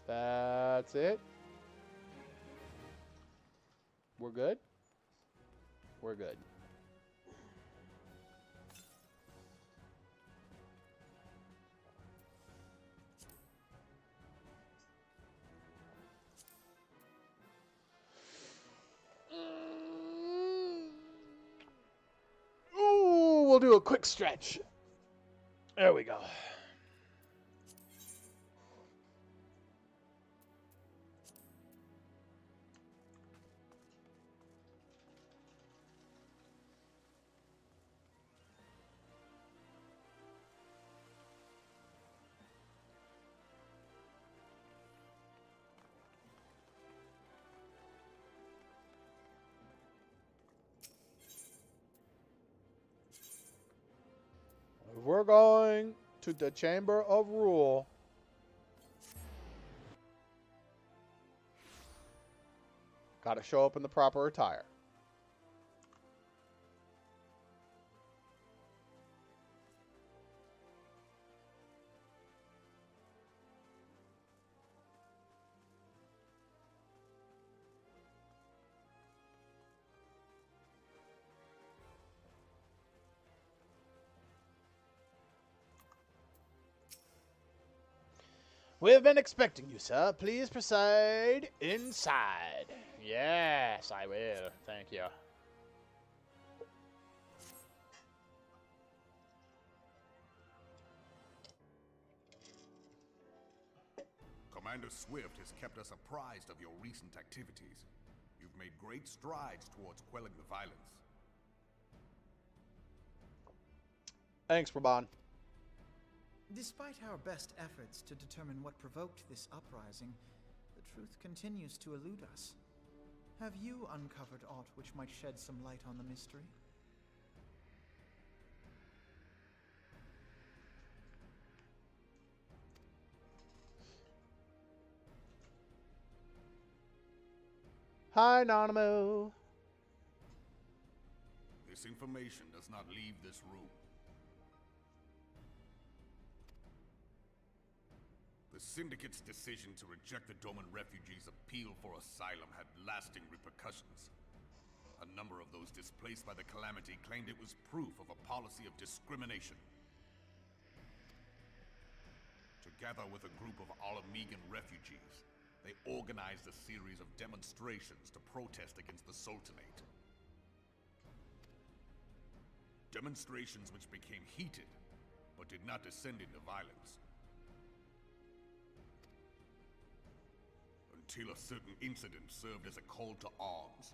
That's it. We're good? We're good. Ooh, we'll do a quick stretch. There we go. We're going to the Chamber of Rule. Got to show up in the proper attire. We have been expecting you, sir. Please proceed inside. Yes, I will. Thank you. Commander Swift has kept us apprised of your recent activities. You've made great strides towards quelling the violence. Thanks, Raban. Despite our best efforts to determine what provoked this uprising, the truth continues to elude us. Have you uncovered aught which might shed some light on the mystery? Hi, Anonymous. This information does not leave this room. The Syndicate's decision to reject the Doman refugees' appeal for asylum had lasting repercussions. A number of those displaced by the calamity claimed it was proof of a policy of discrimination. Together with a group of Alamegan refugees, they organized a series of demonstrations to protest against the Sultanate. Demonstrations which became heated, but did not descend into violence. Until a certain incident served as a call to arms.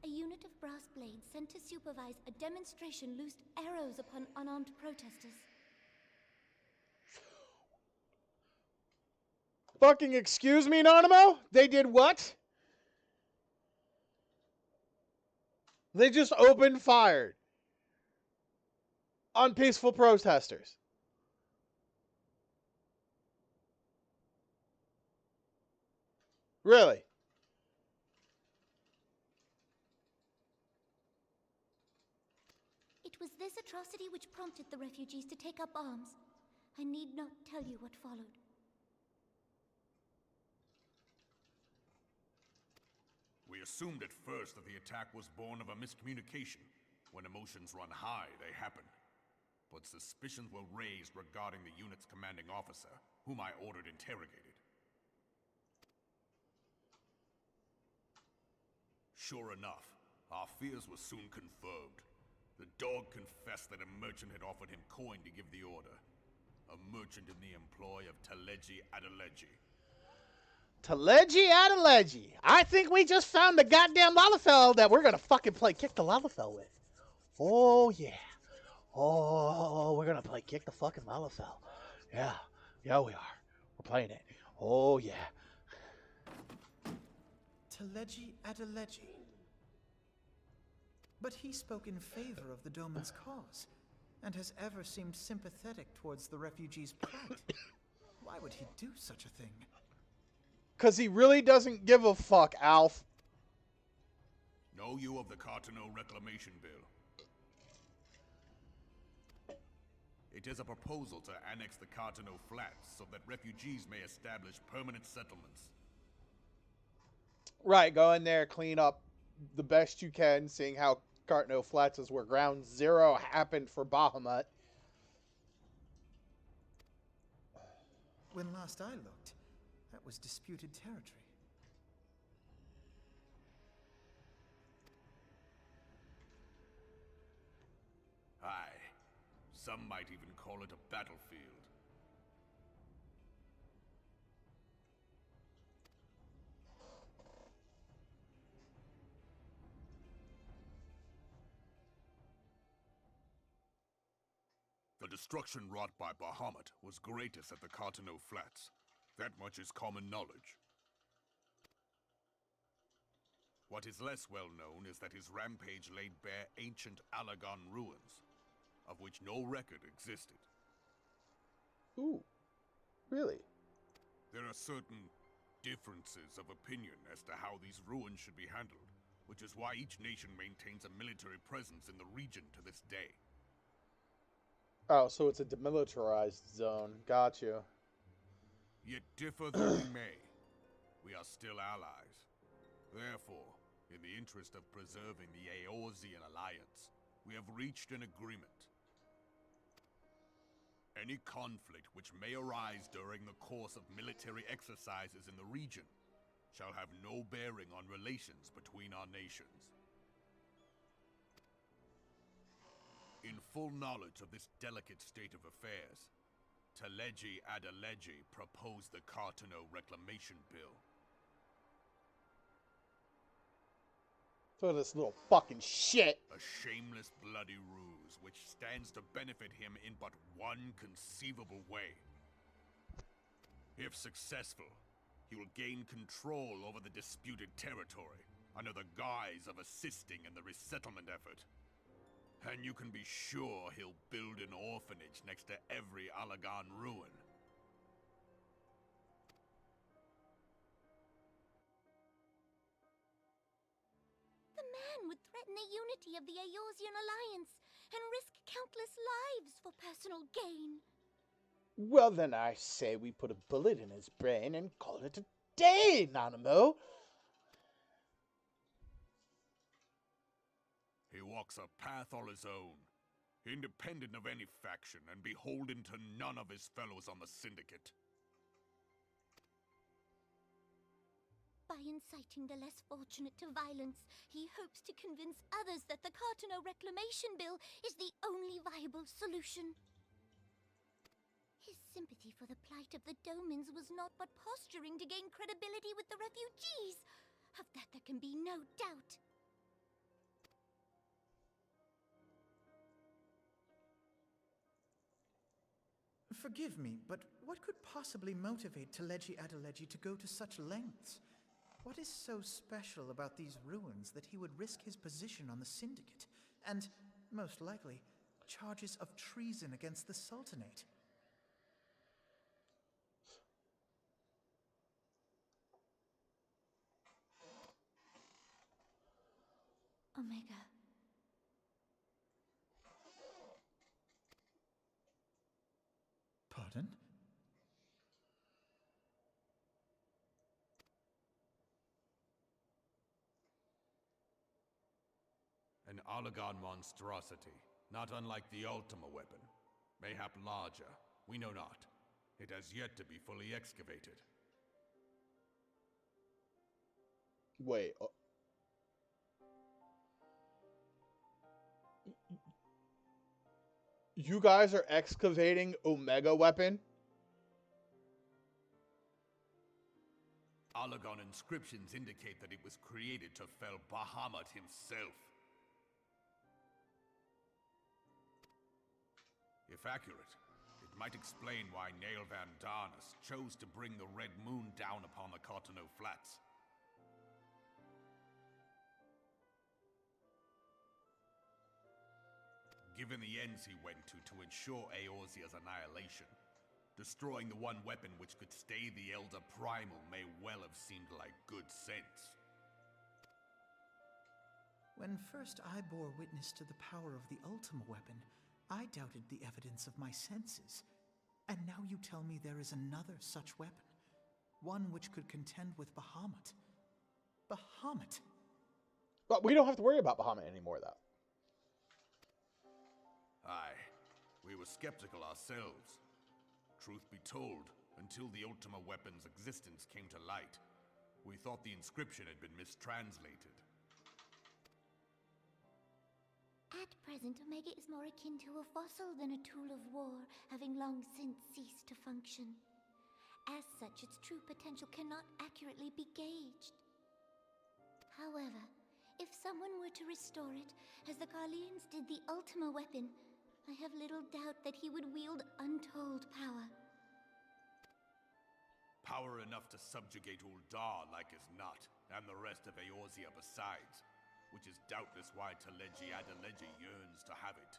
A unit of brass blades sent to supervise a demonstration loosed arrows upon unarmed protesters. Fucking excuse me, Anonymous? They did what? They just opened fire on peaceful protesters. Really? It was this atrocity which prompted the refugees to take up arms. I need not tell you what followed. We assumed at first that the attack was born of a miscommunication. When emotions run high, they happen. But suspicions were raised regarding the unit's commanding officer, whom I ordered interrogated. Sure enough, our fears were soon confirmed. The dog confessed that a merchant had offered him coin to give the order. A merchant in the employ of Teleji Adeleji. Teleji Adeleji. I think we just found the goddamn Lalafell that we're gonna fucking play Kick the Lalafell with. Oh, yeah. Oh, we're gonna play Kick the fucking Lalafell. Yeah. Yeah, we are. We're playing it. Oh, yeah. Teleji Adeleji. But he spoke in favor of the Doman's cause, and has ever seemed sympathetic towards the refugees' plight. Why would he do such a thing? Because he really doesn't give a fuck, Alf. Know you of the Cartano Reclamation Bill? It is a proposal to annex the Cartano Flats so that refugees may establish permanent settlements. Right, go in there, clean up the best you can, seeing how Cartano Flats is where Ground Zero happened for Bahamut. When last I looked, that was disputed territory. Aye. Some might even call it a battlefield. The destruction wrought by Bahamut was greatest at the Cartano Flats. That much is common knowledge. What is less well known is that his rampage laid bare ancient Alagon ruins, of which no record existed. Ooh, really? There are certain differences of opinion as to how these ruins should be handled, which is why each nation maintains a military presence in the region to this day. Oh, so it's a demilitarized zone. Got you. Yet differ though we may, we are still allies. Therefore, in the interest of preserving the Eorzean alliance, we have reached an agreement. Any conflict which may arise during the course of military exercises in the region shall have no bearing on relations between our nations. In full knowledge of this delicate state of affairs, Teleji Adeleji proposed the Cartano Reclamation Bill. For this little fucking shit. A shameless bloody ruse which stands to benefit him in but one conceivable way. If successful, he will gain control over the disputed territory under the guise of assisting in the resettlement effort. And you can be sure he'll build an orphanage next to every Allagan ruin. The man would threaten the unity of the Eorzean Alliance and risk countless lives for personal gain. Well, then I say we put a bullet in his brain and call it a day, Nanamo. He walks a path all his own, independent of any faction and beholden to none of his fellows on the Syndicate. By inciting the less fortunate to violence, he hopes to convince others that the Cartano Reclamation Bill is the only viable solution. His sympathy for the plight of the Domans was not but posturing to gain credibility with the refugees. Of that there can be no doubt. Forgive me, but what could possibly motivate Teleji Adeleji to go to such lengths? What is so special about these ruins that he would risk his position on the Syndicate, and, most likely, charges of treason against the Sultanate? Omega. Pardon? An Allagan monstrosity, not unlike the Ultima weapon. Mayhap larger, we know not. It has yet to be fully excavated. Wait. You guys are excavating Omega weapon? Allagan inscriptions indicate that it was created to fell Bahamut himself. If accurate, it might explain why Nail Van Darnus chose to bring the Red Moon down upon the Cartano Flats. Given the ends he went to ensure Eorzea's annihilation, destroying the one weapon which could stay the Elder Primal may well have seemed like good sense. When first I bore witness to the power of the Ultima weapon, I doubted the evidence of my senses. And now you tell me there is another such weapon. One which could contend with Bahamut. Bahamut! But we don't have to worry about Bahamut anymore, though. Aye, we were skeptical ourselves. Truth be told, until the Ultima weapon's existence came to light, we thought the inscription had been mistranslated. At present, Omega is more akin to a fossil than a tool of war, having long since ceased to function. As such, its true potential cannot accurately be gauged. However, if someone were to restore it, as the Garleans did the Ultima weapon, I have little doubt that he would wield untold power. Power enough to subjugate Uldar like as not, and the rest of Eorzea besides, which is doubtless why Teleji Adeleji yearns to have it.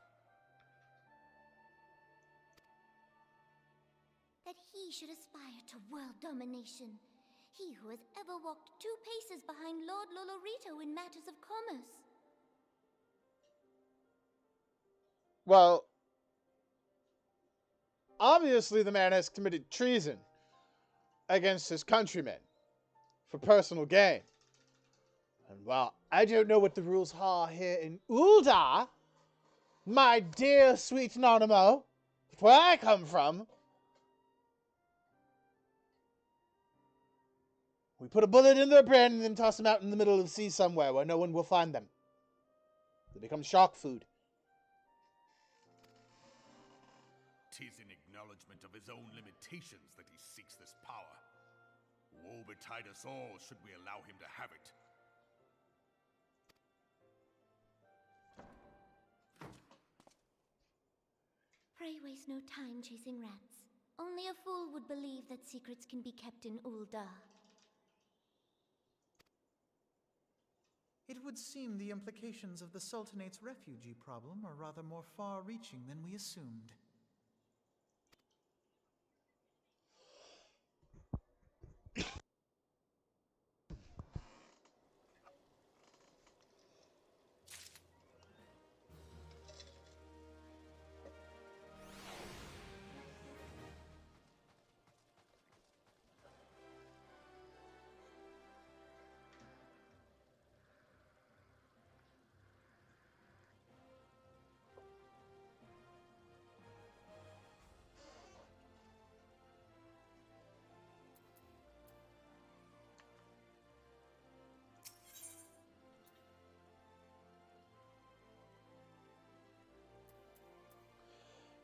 That he should aspire to world domination. He who has ever walked 2 paces behind Lord Lolorito in matters of commerce. Well, obviously the man has committed treason against his countrymen for personal gain. And while I don't know what the rules are here in Uldar, my dear sweet Nanamo, But where I come from, we put a bullet in their brain and then toss them out in the middle of the sea somewhere where no one will find them. They become shark food. 'Tis in acknowledgement of his own limitations that he seeks this power. Woe betide us all should we allow him to have it. Pray waste no time chasing rats. Only a fool would believe that secrets can be kept in Ul'dah. It would seem the implications of the Sultanate's refugee problem are rather more far-reaching than we assumed.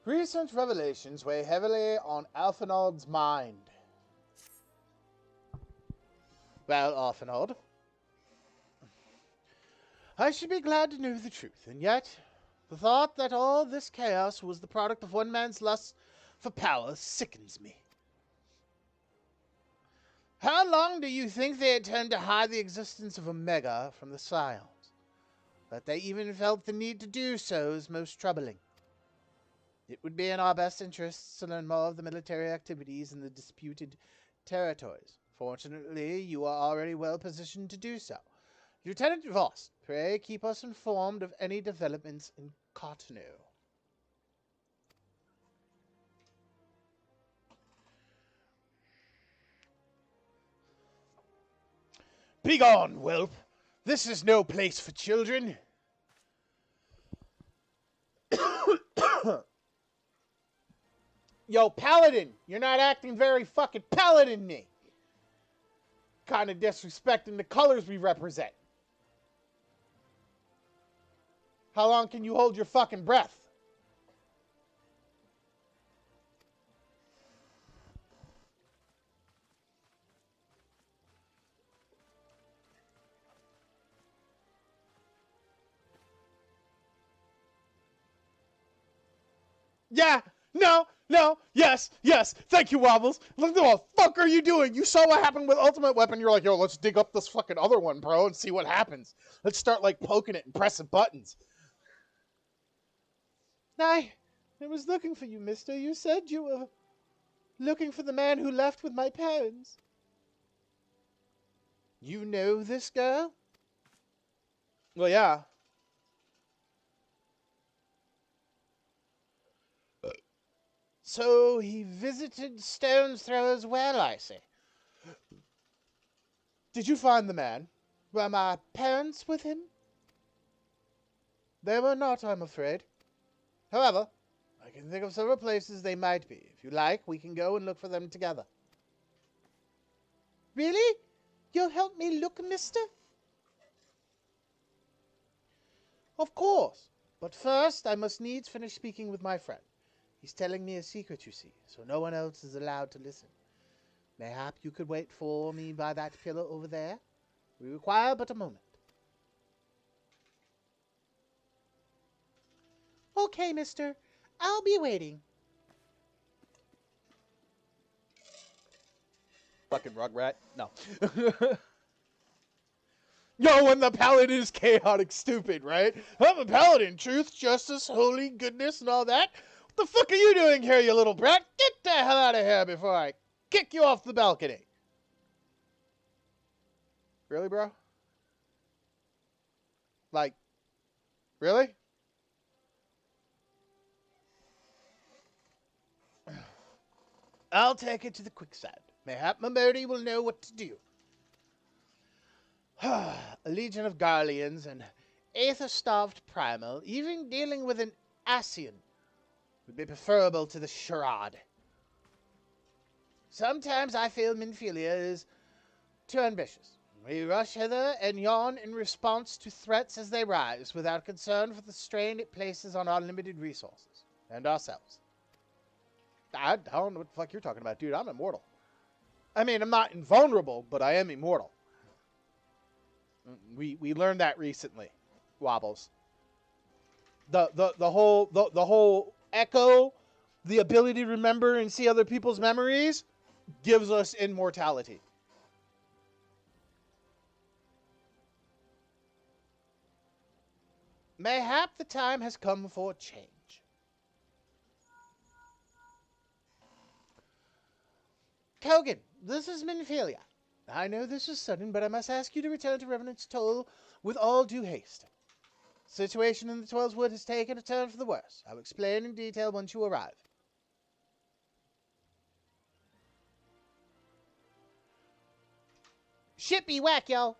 Recent revelations weigh heavily on Alphinaud's mind. Well, Alphinaud, I should be glad to know the truth, and yet the thought that all this chaos was the product of one man's lust for power sickens me. How long do you think they intend to hide the existence of Omega from the Scions? That they even felt the need to do so is most troubling. It would be in our best interests to learn more of the military activities in the disputed territories. Fortunately, you are already well positioned to do so. Lieutenant Voss, pray keep us informed of any developments in Cotonou. Begone, whelp! This is no place for children. Yo, Paladin, you're not acting very fucking Paladin-y. Kind of disrespecting the colors we represent. How long can you hold your fucking breath? Yeah, no, yes, thank you, Wobbles. What the fuck are you doing? You saw what happened with Ultimate Weapon. You're like, yo, let's dig up this fucking other one, bro, and see what happens. Let's start, like, poking it and pressing buttons. I was looking for you, mister. You said you were looking for the man who left with my parents. You know this girl? Well, yeah. So he visited Stone's Throw as well, I see. Did you find the man? Were my parents with him? They were not, I'm afraid. However, I can think of several places they might be. If you like, we can go and look for them together. Really? You'll help me look, mister? Of course. But first, I must needs finish speaking with my friend. He's telling me a secret, you see, so no one else is allowed to listen. Mayhap you could wait for me by that pillar over there? We require but a moment. Okay, mister. I'll be waiting. Fucking Rugrat? No. Yo, when the paladin is chaotic stupid, right? I'm a paladin. Truth, justice, holy goodness, and all that. What the fuck are you doing here, you little brat? Get the hell out of here before I kick you off the balcony. Really, bro? Like, really? I'll take it to the quicksand. Mayhap Mamodi will know what to do. A legion of Garleans and aether-starved primal, even dealing with an Ascian. would be preferable to the charade. Sometimes I feel Minfilia is too ambitious. We rush hither and yon in response to threats as they rise, without concern for the strain it places on our limited resources and ourselves. I don't know what the fuck you're talking about, dude. I'm immortal. I mean, I'm not invulnerable, but I am immortal. We learned that recently, Wobbles. The whole echo, the ability to remember and see other people's memories, gives us immortality. Mayhap the time has come for change. Kogan, this is Minfilia. I know this is sudden, but I must ask you to return to Revenant's Toll with all due haste. The situation in the Twelveswood has taken a turn for the worse. I will explain in detail once you arrive. Shit be whack, yo.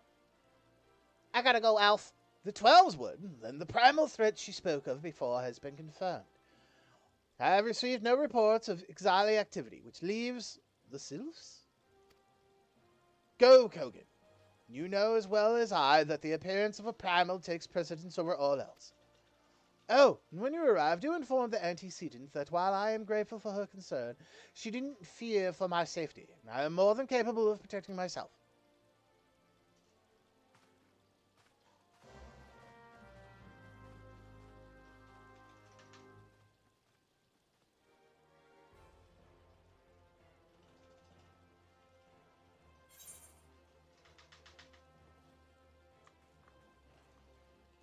I gotta go, Alf. The Twelveswood, then the primal threat she spoke of before, has been confirmed. I have received no reports of Ixali activity, which leaves the Sylphs? Go, Kogan. You know as well as I that the appearance of a primal takes precedence over all else. Oh, and when you arrive, do inform the antecedent that while I am grateful for her concern, she didn't fear for my safety. I am more than capable of protecting myself.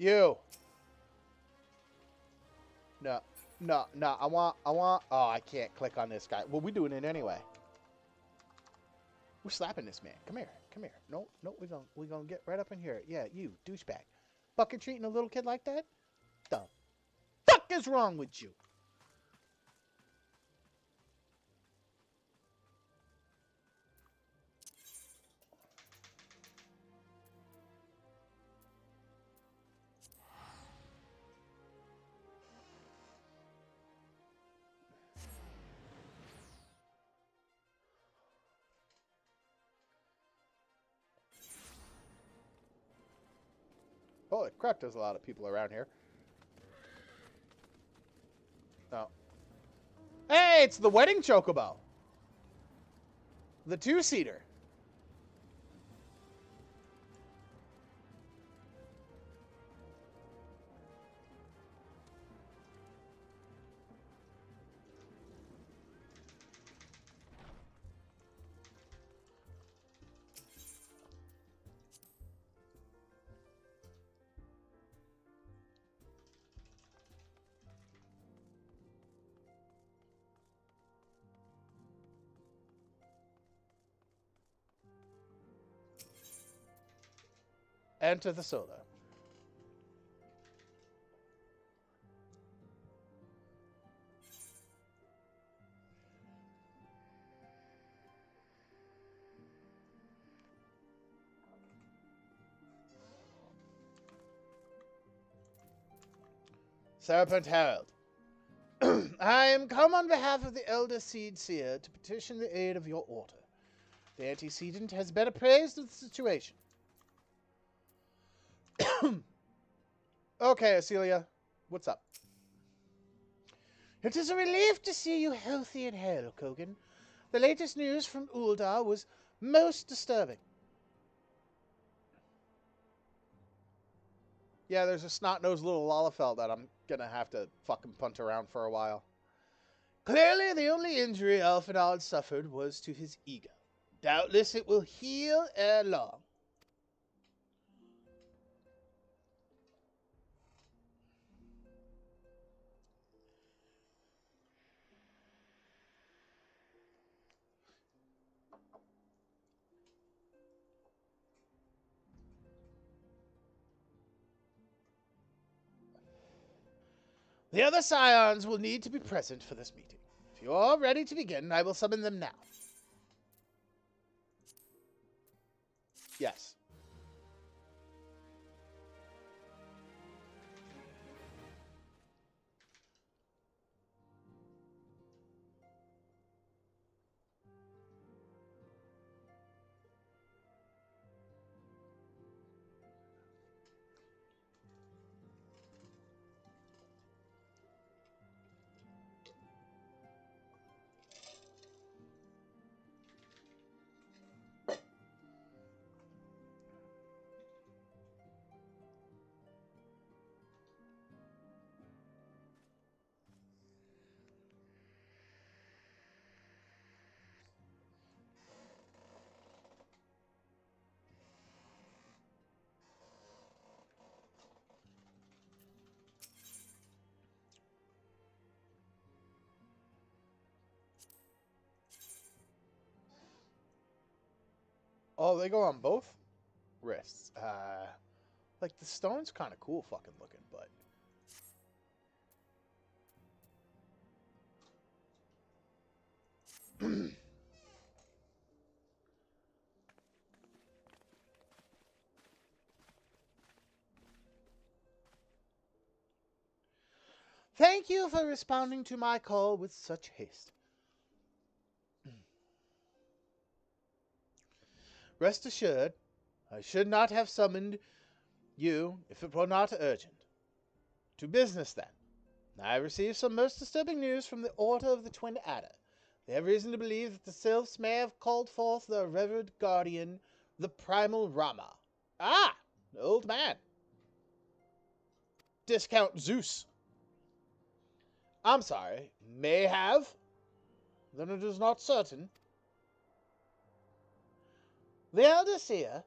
You. No, I want, oh, I can't click on this guy. Well, we're doing it anyway. We're slapping this man. Come here. No, we're gonna get right up in here. Yeah, you, douchebag. Fucking treating a little kid like that? The fuck is wrong with you? Holy crap, there's a lot of people around here. Oh. Hey, it's the wedding chocobo. The two-seater. Enter the soda. Serpent Herald. I am come on behalf of the Elder Seed Seer to petition the aid of your order. The antecedent has been appraised of the situation. Okay, Acelia, what's up? It is a relief to see you healthy and hale, Kogan. The latest news from Uldar was most disturbing. Yeah, there's a snot-nosed little Lalafell that I'm gonna have to fucking punt around for a while. Clearly, the only injury Alphinaud suffered was to his ego. Doubtless it will heal ere long. The other scions will need to be present for this meeting. If you are ready to begin, I will summon them now. Yes. Oh, they go on both wrists. Like the stone's kind of cool fucking looking, but thank you for responding to my call with such haste. Rest assured, I should not have summoned you if it were not urgent. To business, then. I have received some most disturbing news from the Order of the Twin Adder. They have reason to believe that the sylphs may have called forth their revered guardian, the primal Rama. Ah, the old man. Discount Zeus. I'm sorry, may have? Then it is not certain. The Elder Seer,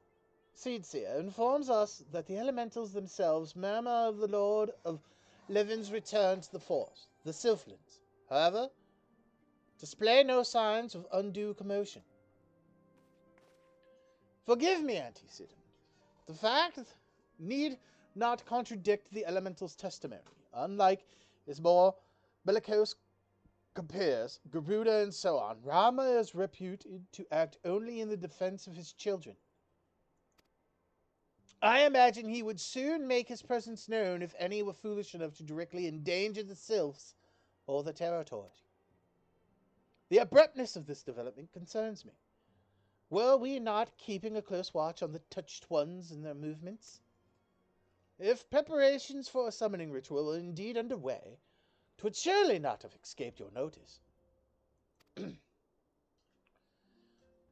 Seed Seer, informs us that the elementals themselves murmur of the Lord of Levin's return to the forest, the Sylphlings. However, display no signs of undue commotion. Forgive me, Antecedent. The fact need not contradict the elemental's testimony. Unlike his more bellicose compeers, Garuda and so on, Rama is reputed to act only in the defense of his children. I imagine he would soon make his presence known if any were foolish enough to directly endanger the sylphs or the territory. The abruptness of this development concerns me. Were we not keeping a close watch on the touched ones and their movements? If preparations for a summoning ritual were indeed underway, 'twould surely not have escaped your notice.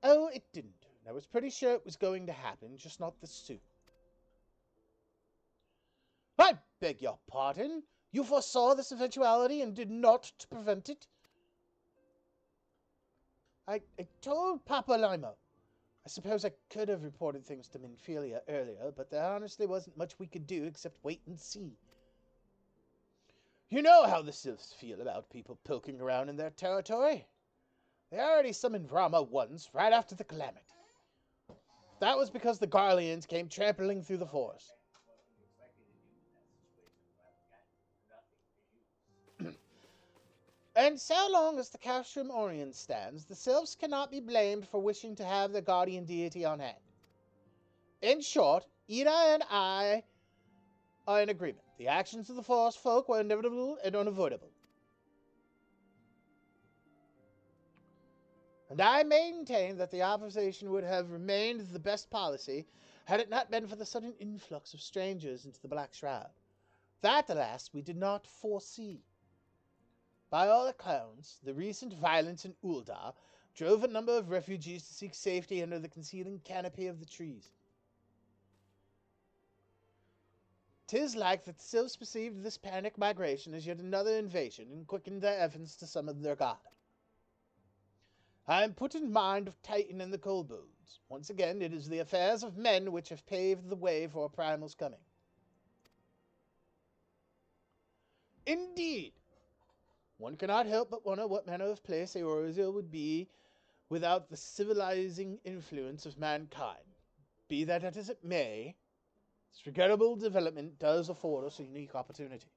Oh, it didn't. I was pretty sure it was going to happen, just not this soon. I beg your pardon? You foresaw this eventuality and did not to prevent it? I told Papa Limo. I suppose I could have reported things to Minfilia earlier, but there honestly wasn't much we could do except wait and see. You know how the sylphs feel about people poking around in their territory. They already summoned Rama once, right after the calamity. That was because the Garleans came trampling through the forest. And so long as the Castrum Orient stands, the sylphs cannot be blamed for wishing to have their guardian deity on hand. In short, Ida and I are in agreement. The actions of the forest folk were inevitable and unavoidable. And I maintain that the opposition would have remained the best policy had it not been for the sudden influx of strangers into the Black Shroud. That, alas, we did not foresee. By all accounts, the recent violence in Ul'dah drove a number of refugees to seek safety under the concealing canopy of the trees. 'Tis like that the sylphs perceived this panic migration as yet another invasion and quickened their efforts to summon their god. I am put in mind of Titan and the Kobolds. Once again, it is the affairs of men which have paved the way for a primal's coming. Indeed, one cannot help but wonder what manner of place Eorzea would be without the civilizing influence of mankind. Be that as it may, this regrettable development does afford us a unique opportunity.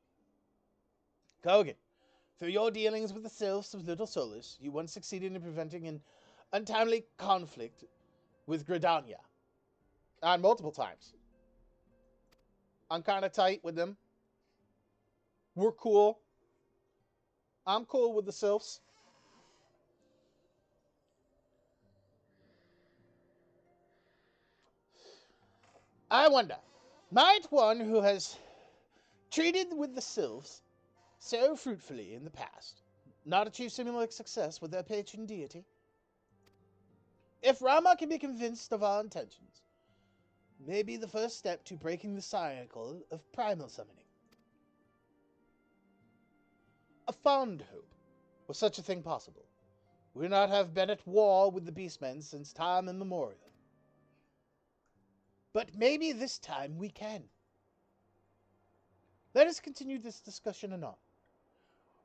Kogan, through your dealings with the sylphs of Little Solus, you once succeeded in preventing an untimely conflict with Gridania. And multiple times. I'm kind of tight with them. We're cool. I'm cool with the sylphs. I wonder, might one who has treated with the sylphs so fruitfully in the past not achieve similar success with their patron deity? If Rama can be convinced of our intentions, may be the first step to breaking the cycle of primal summoning. A fond hope, was such a thing possible. We would not have been at war with the beastmen since time immemorial. But maybe this time we can. Let us continue this discussion anon.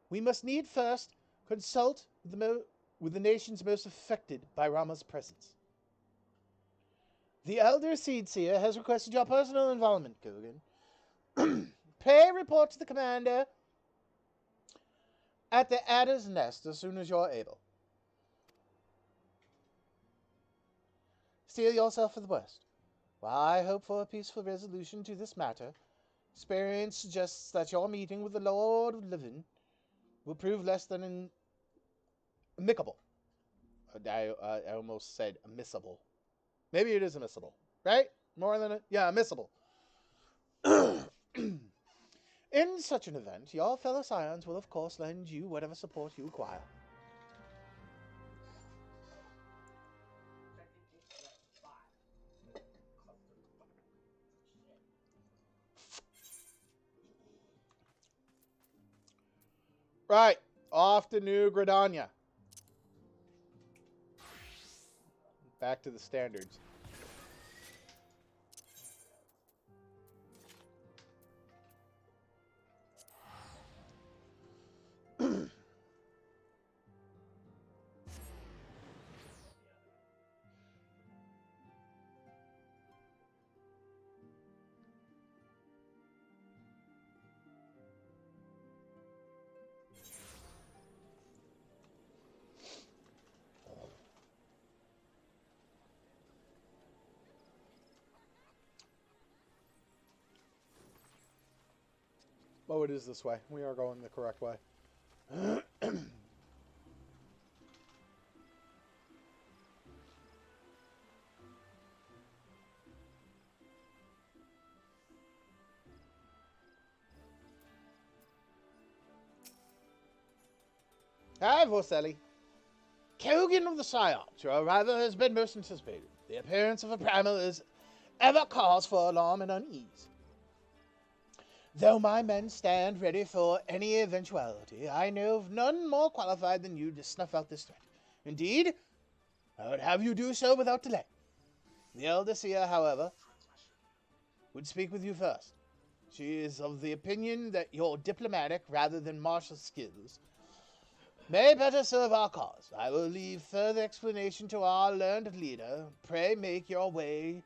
We must need first consult with the nations most affected by Rama's presence. The Elder Seedseer has requested your personal involvement, Kogan. Pay report to the commander at the Adder's Nest as soon as you're able. Steel yourself for the worst. While I hope for a peaceful resolution to this matter, experience suggests that your meeting with the Lord of Livin will prove less than amicable. I almost said amissable. Maybe it is amissable, right? More than amissable. In such an event, your fellow scions will of course lend you whatever support you require. Right, off to New Gridania. Back to the standards. Oh, it is this way. We are going the correct way. Hi, Vorselli. Kogan of the Psyops, your arrival has been most anticipated. The appearance of a primal is ever cause for alarm and unease. Though my men stand ready for any eventuality, I know of none more qualified than you to snuff out this threat. Indeed, I would have you do so without delay. The Elder Seer, however, would speak with you first. She is of the opinion that your diplomatic rather than martial skills may better serve our cause. I will leave further explanation to our learned leader. Pray make your way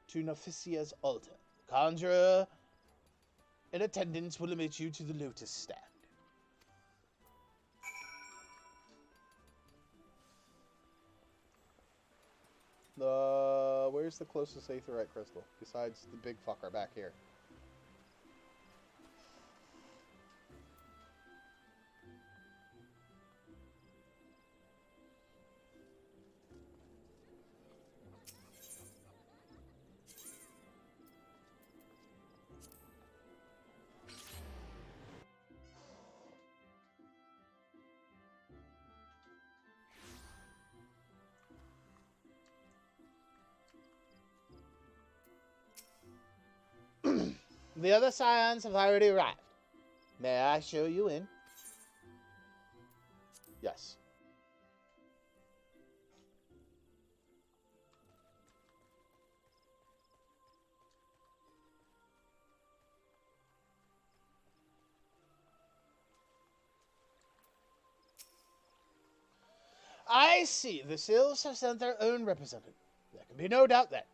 to Nephisia's altar. The conjurer in attendance will admit you to the lotus stand. Where's the closest aetheryte crystal besides the big fucker back here? The other scions have already arrived. May I show you in? Yes. I see. The Sylphs have sent their own representative. There can be no doubt that.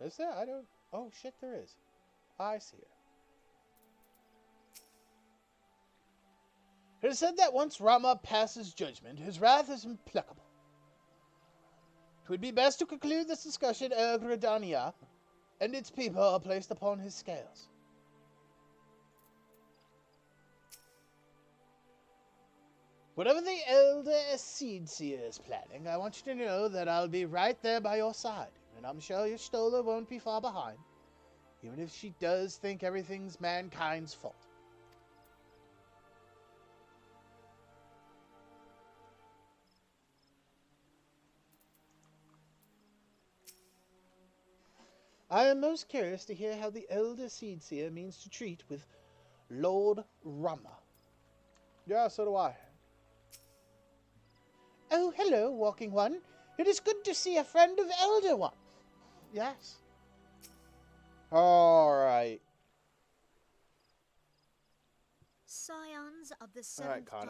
Is there? I don't... Oh, shit, there is. I see it. It is said that once Rama passes judgment, his wrath is implacable. It would be best to conclude this discussion ere Gridania and its people are placed upon his scales. Whatever the Elder Seedseer is planning, I want you to know that I'll be right there by your side. And I'm sure your Stola won't be far behind, even if she does think everything's mankind's fault. I am most curious to hear how the Elder Seedseer means to treat with Lord Rama. Yeah, so do I. Oh, hello, Walking One. It is good to see a friend of Elder One. Yes. All right. Scions of the Seventh Dawn,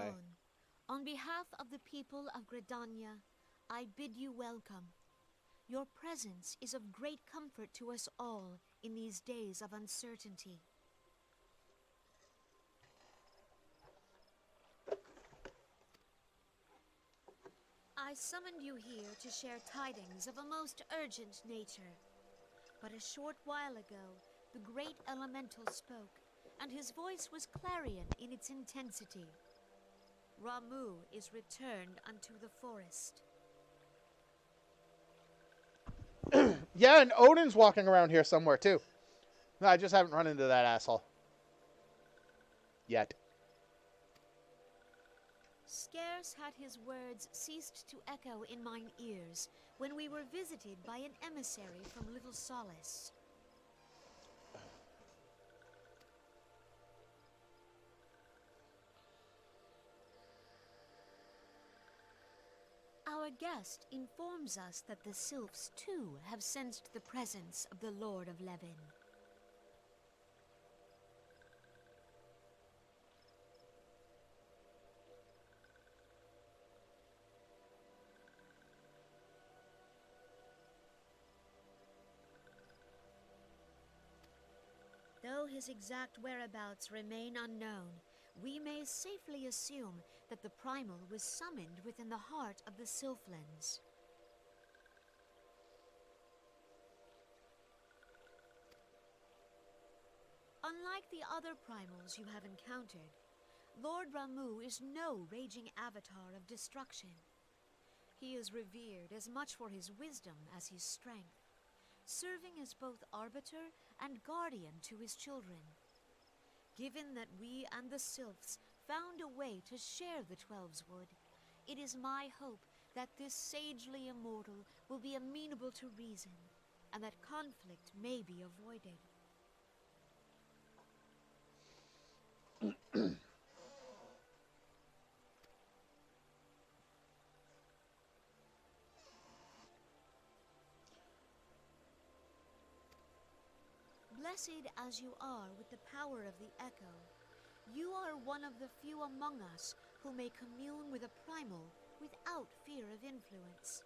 on behalf of the people of Gridania, I bid you welcome. Your presence is of great comfort to us all in these days of uncertainty. I summoned you here to share tidings of a most urgent nature. But a short while ago, the great elemental spoke, and his voice was clarion in its intensity. Ramu is returned unto the forest. Yeah, and Odin's walking around here somewhere, too. No, I just haven't run into that asshole. Yet. Scarce had his words ceased to echo in mine ears when we were visited by an emissary from Little Solace. Our guest informs us that the sylphs, too, have sensed the presence of the Lord of Levin. Though his exact whereabouts remain unknown, we may safely assume that the Primal was summoned within the heart of the Sylphlands. Unlike the other Primals you have encountered, Lord Ramu is no raging avatar of destruction. He is revered as much for his wisdom as his strength, serving as both arbiter and guardian to his children. Given that we and the Sylphs found a way to share the Twelveswood, it is my hope that this sagely immortal will be amenable to reason, and that conflict may be avoided. Blessed as you are with the power of the Echo, you are one of the few among us who may commune with a primal without fear of influence.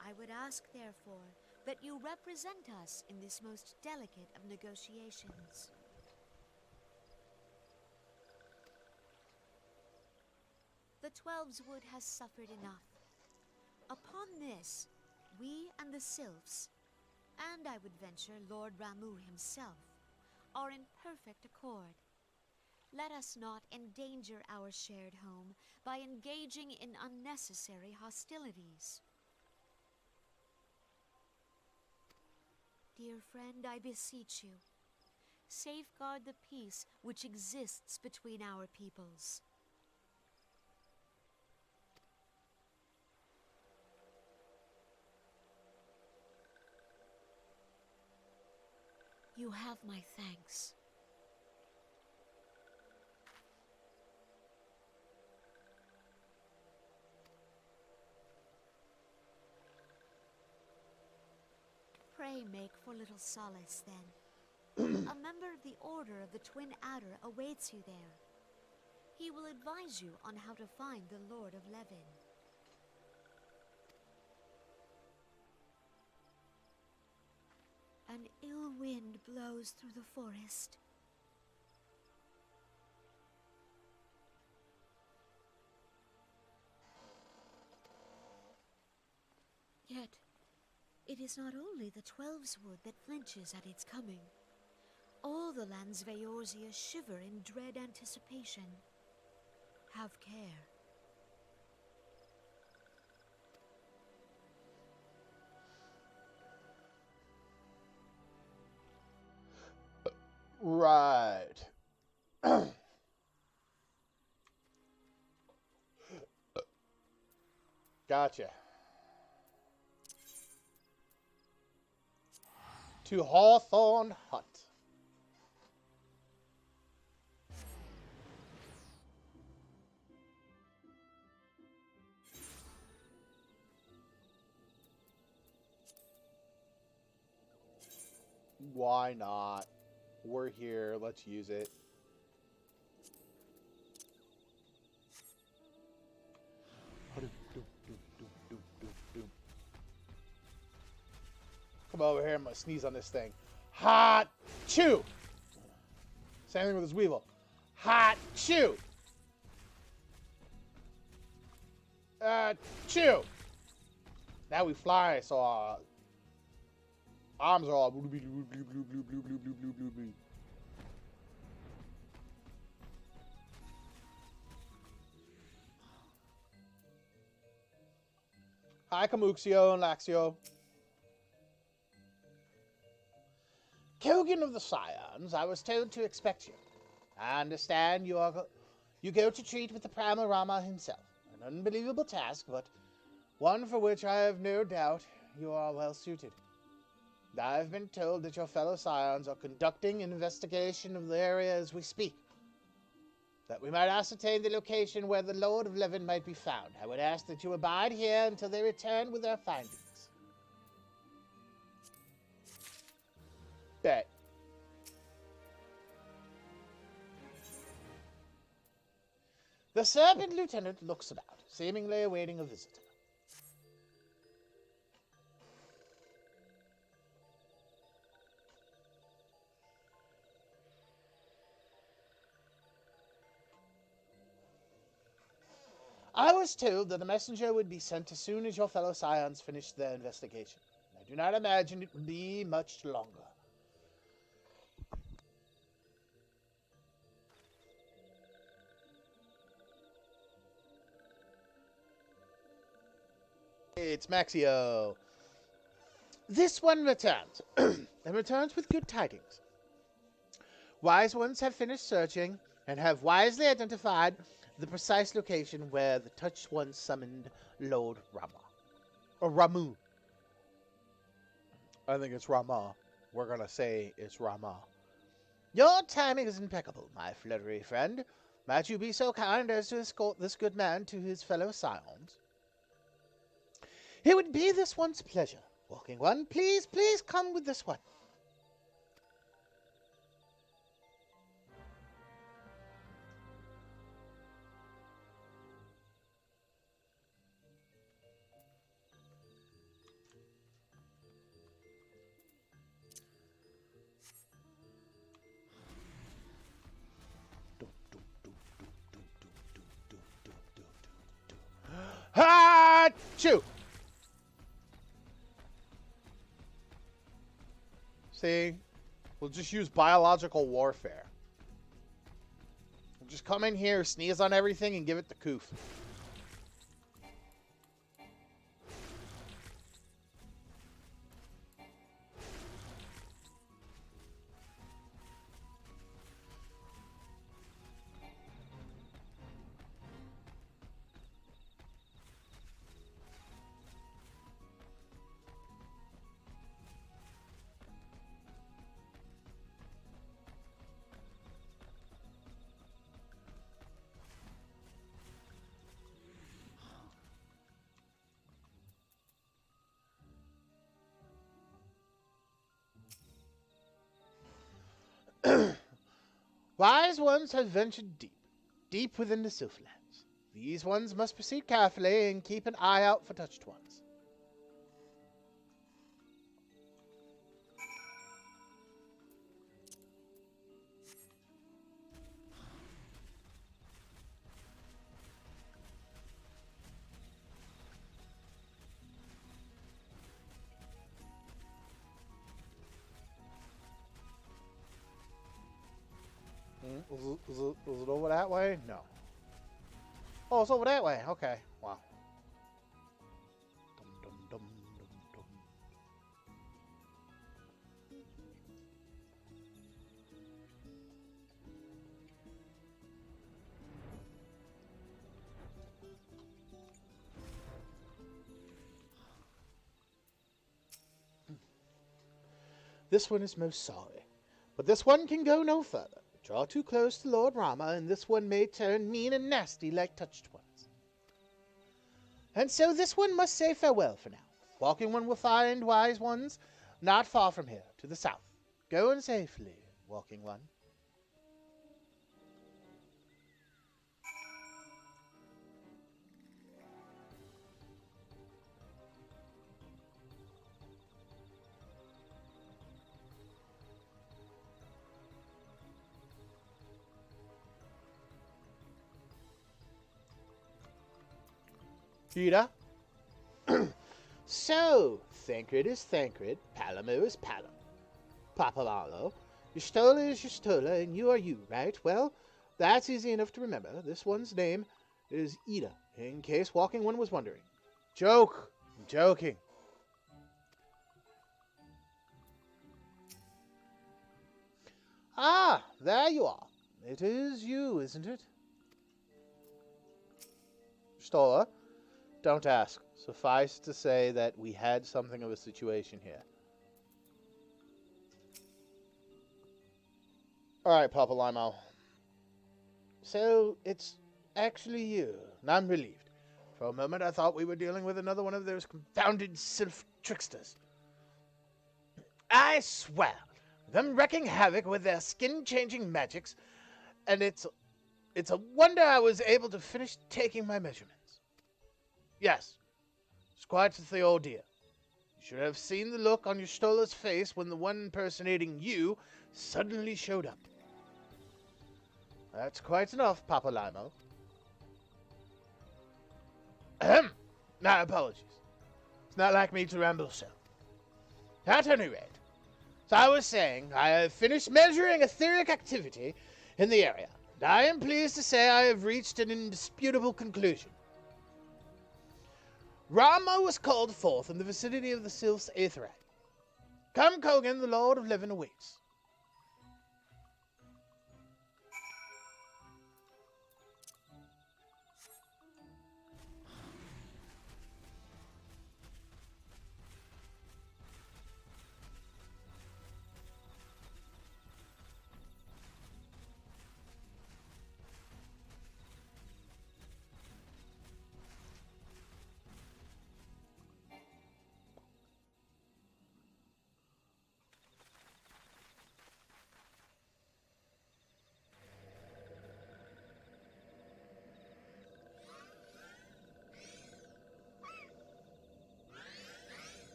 I would ask, therefore, that you represent us in this most delicate of negotiations. The Twelveswood has suffered enough. Upon this, we and the Sylphs, and I would venture Lord Ramu himself, are in perfect accord. Let us not endanger our shared home by engaging in unnecessary hostilities. Dear friend, I beseech you, safeguard the peace which exists between our peoples. You have my thanks. Pray make for little solace, then. A member of the Order of the Twin Adder awaits you there. He will advise you on how to find the Lord of Levin. An ill wind blows through the forest. Yet, it is not only the Twelveswood that flinches at its coming. All the lands of Eorzea shiver in dread anticipation. Have care. Right. Gotcha. To Hawthorne Hut. Why not? We're here. Let's use it. come over here. I'm going to sneeze on this thing. Hot chew. Same thing with this weevil. Hot chew. Chew. Now we fly, so our arms are all blue, blue, blue, blue, blue, blue, blue, blue, blue, blue, blue. Hi, Camuxio and Laxio. Kogan of the Scions, I was told to expect you. I understand you go to treat with the Primal Rama himself. An unbelievable task, but one for which I have no doubt you are well suited. I've been told that your fellow Scions are conducting an investigation of the area as we speak. That we might ascertain the location where the Lord of Levin might be found. I would ask that you abide here until they return with their findings. Bet. The Serpent Lieutenant looks about, seemingly awaiting a visitor. I was told that a messenger would be sent as soon as your fellow Scions finished their investigation. I do not imagine it will be much longer. It's Maxio. This one returns, and returns with good tidings. Wise ones have finished searching, and have wisely identified the precise location where the Touched One summoned Lord Rama. Or Ramu. I think it's Rama. We're going to say it's Rama. Your timing is impeccable, my fluttery friend. Might you be so kind as to escort this good man to his fellow Scions? It would be this one's pleasure. Walking One, please come with this one. Ha-choo! See? We'll just use biological warfare. We'll just come in here, sneeze on everything, and give it the coof. Wise ones have ventured deep within the Sylphlands. These ones must proceed carefully and keep an eye out for touched ones. Is it over that way? No. Oh, it's over that way. Okay. Wow. Dum, dum, dum, dum, dum. This one is most sorry, but this one can go no further. Draw too close to Lord Rama, and this one may turn mean and nasty like touched ones. And so this one must say farewell for now. Walking One will find wise ones not far from here, to the south. Go in safely, Walking One. Ida. So, Thancred is Thancred, Palamo is Palom. Papalalo, Yustola is Yustola, and you are you, right? Well, that's easy enough to remember. This one's name is Ida, in case Walking One was wondering. Joke! I'm joking. Ah, there you are. It is you, isn't it? Stola, don't ask. Suffice to say that we had something of a situation here. Alright, Papa Limo. So, it's actually you, and I'm relieved. For a moment, I thought we were dealing with another one of those confounded sylph tricksters. I swear, them wrecking havoc with their skin-changing magics, and it's a wonder I was able to finish taking my measurements. Yes, it's quite the ordeal. You should have seen the look on your Stola's face when the one impersonating you suddenly showed up. That's quite enough, Papa Limo. Ahem. My apologies. It's not like me to ramble so. At any rate, as I was saying, I have finished measuring etheric activity in the area, and I am pleased to say I have reached an indisputable conclusion. Rama was called forth in the vicinity of the Sylph's Aetherite. Come Kogan, the Lord of Livin awaits.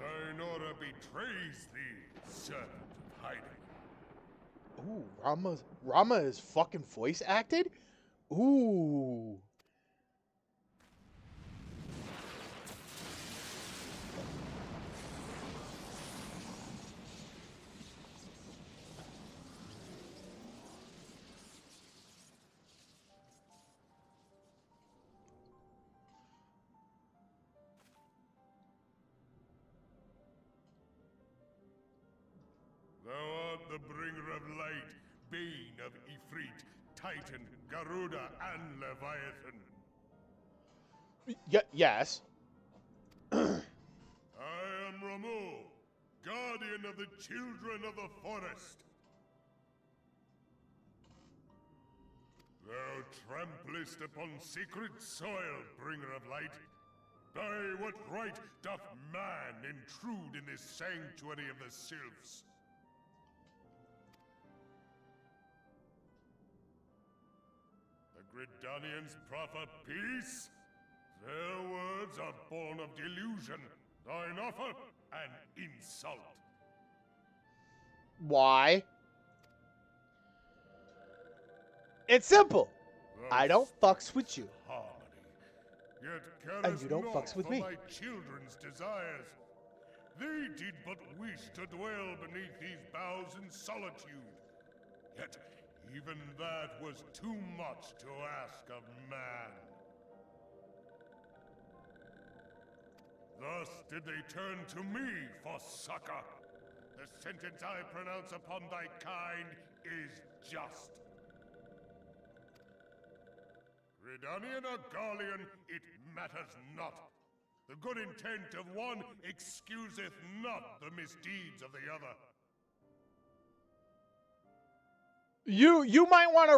Tynora betrays thee, servant of hiding. Ooh, Rama is fucking voice acted? Ooh. Thou art the bringer of light, bane of Ifrit, Titan, Garuda, and Leviathan. Yes. I am Ramu, guardian of the children of the forest. Thou tramplest upon sacred soil, bringer of light. By what right doth man intrude in this sanctuary of the sylphs? The Gridanians proffer peace? Their words are born of delusion, thine offer an insult. Why? It's simple. I don't fucks with you. Yet And you don't not fucks with for me. my children's desires. They did but wish to dwell beneath these boughs in solitude. Yet even that was too much to ask of man. Thus did they turn to me for succor. The sentence I pronounce upon thy kind is just. Gridanian or Garlean, it matters not. The good intent of one excuseth not the misdeeds of the other. You might want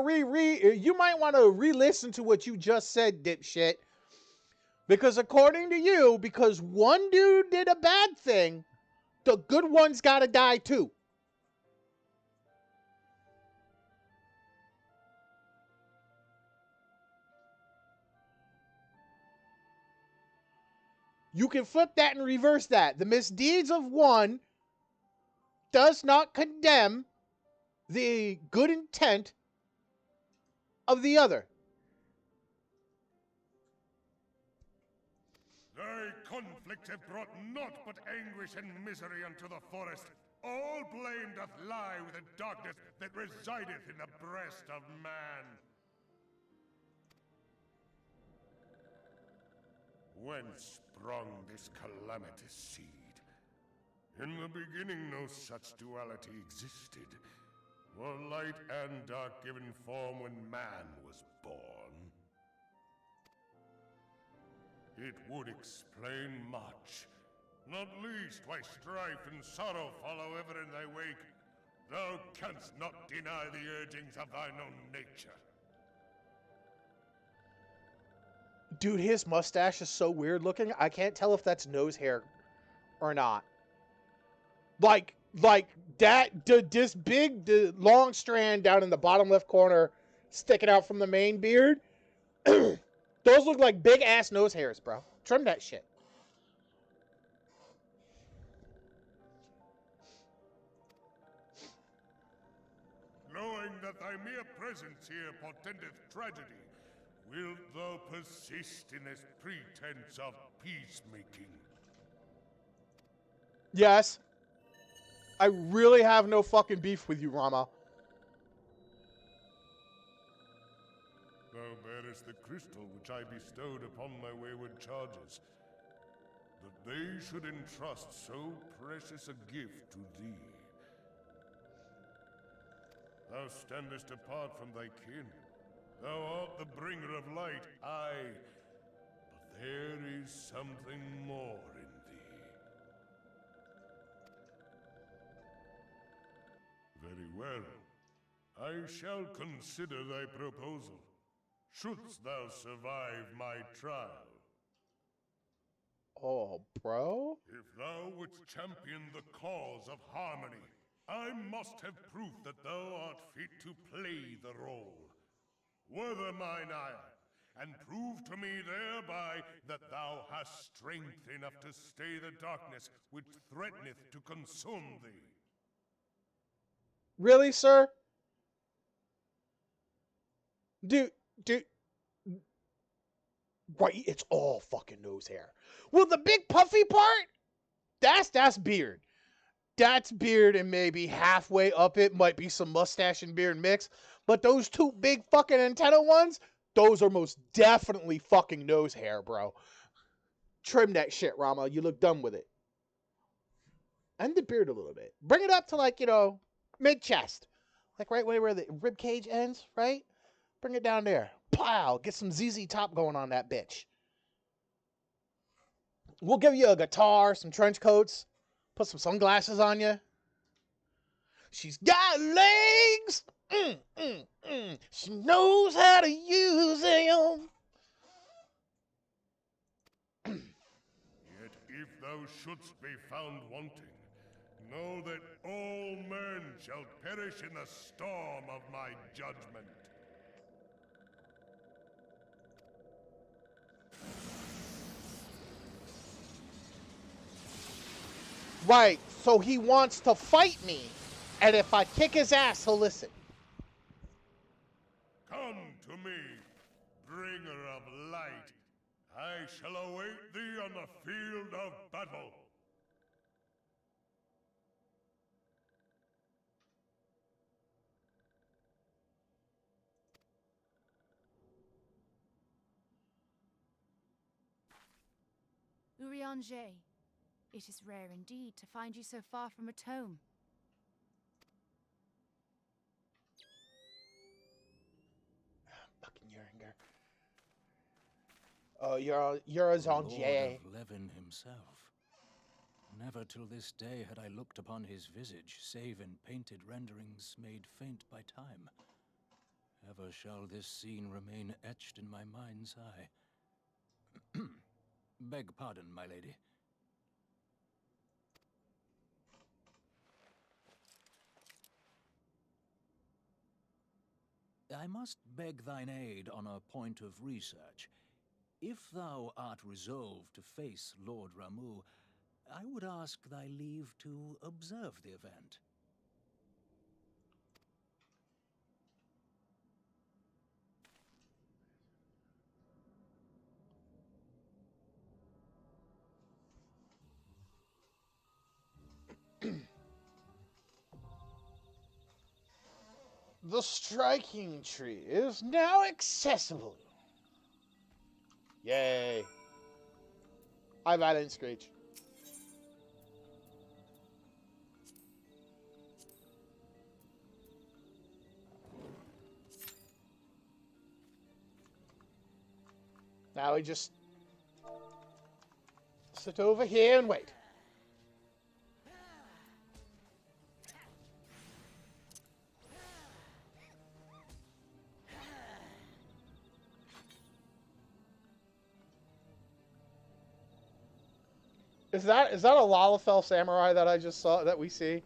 to re-listen to what you just said, dipshit. Because according to you, because one dude did a bad thing, the good one's gotta die too. You can flip that and reverse that. The misdeeds of one does not condemn the good intent of the other. Thy conflict have brought naught but anguish and misery unto the forest. All blame doth lie with the darkness that resideth in the breast of man. Whence sprung this calamitous seed? In the beginning no such duality existed, or light and dark given form when man was born. It would explain much, not least why strife and sorrow follow ever in thy wake. Thou canst not deny the urgings of thine own nature. Dude, his mustache is so weird looking. I can't tell if that's nose hair or not. Like that, this big, long strand down in the bottom left corner sticking out from the main beard. Those look like big ass nose hairs, bro. Trim that shit. Knowing that thy mere presence here portendeth tragedy, wilt thou persist in this pretense of peacemaking? Yes. I really have no fucking beef with you, Rama. Thou bearest the crystal which I bestowed upon my wayward charges, that they should entrust so precious a gift to thee. Thou standest apart from thy kin. Thou art the bringer of light, aye, but there is something more in thee. Very well. I shall consider thy proposal, shouldst thou survive my trial. Oh, bro? If thou wouldst champion the cause of harmony, I must have proof that thou art fit to play the role. Wither mine ire, and prove to me thereby that thou hast strength enough to stay the darkness which threateneth to consume thee. Really, sir? Dude. Right, it's all fucking nose hair. Well, the big puffy part, that's beard. That's beard, and maybe halfway up it might be some mustache and beard mix. But those two big fucking antenna ones, those are most definitely fucking nose hair, bro. Trim that shit, Rama. You look done with it. And the beard a little bit. Bring it up to, like, mid-chest. Like right where the rib cage ends, right? Bring it down there. Plow. Get some ZZ Top going on that bitch. We'll give you a guitar, some trench coats, put some sunglasses on you. She's got legs. She knows how to use them. Yet if thou shouldst be found wanting, know that all men shall perish in the storm of my judgment. Right, so he wants to fight me, and if I kick his ass, he'll listen. Come to me, bringer of light. I shall await thee on the field of battle. Urianger, it is rare indeed to find you so far from a tome. Fucking Urianger. Oh, you're a Zongier. Lord of Levin himself. Never till this day had I looked upon his visage, save in painted renderings made faint by time. Ever shall this scene remain etched in my mind's eye. Beg pardon, my lady. I must beg thine aid on a point of research. If thou art resolved to face Lord Ramu, I would ask thy leave to observe the event. The striking tree is now accessible. Yay. I didn't screech. Now we just sit over here and wait. Is that a Lalafell samurai that I just saw that we see?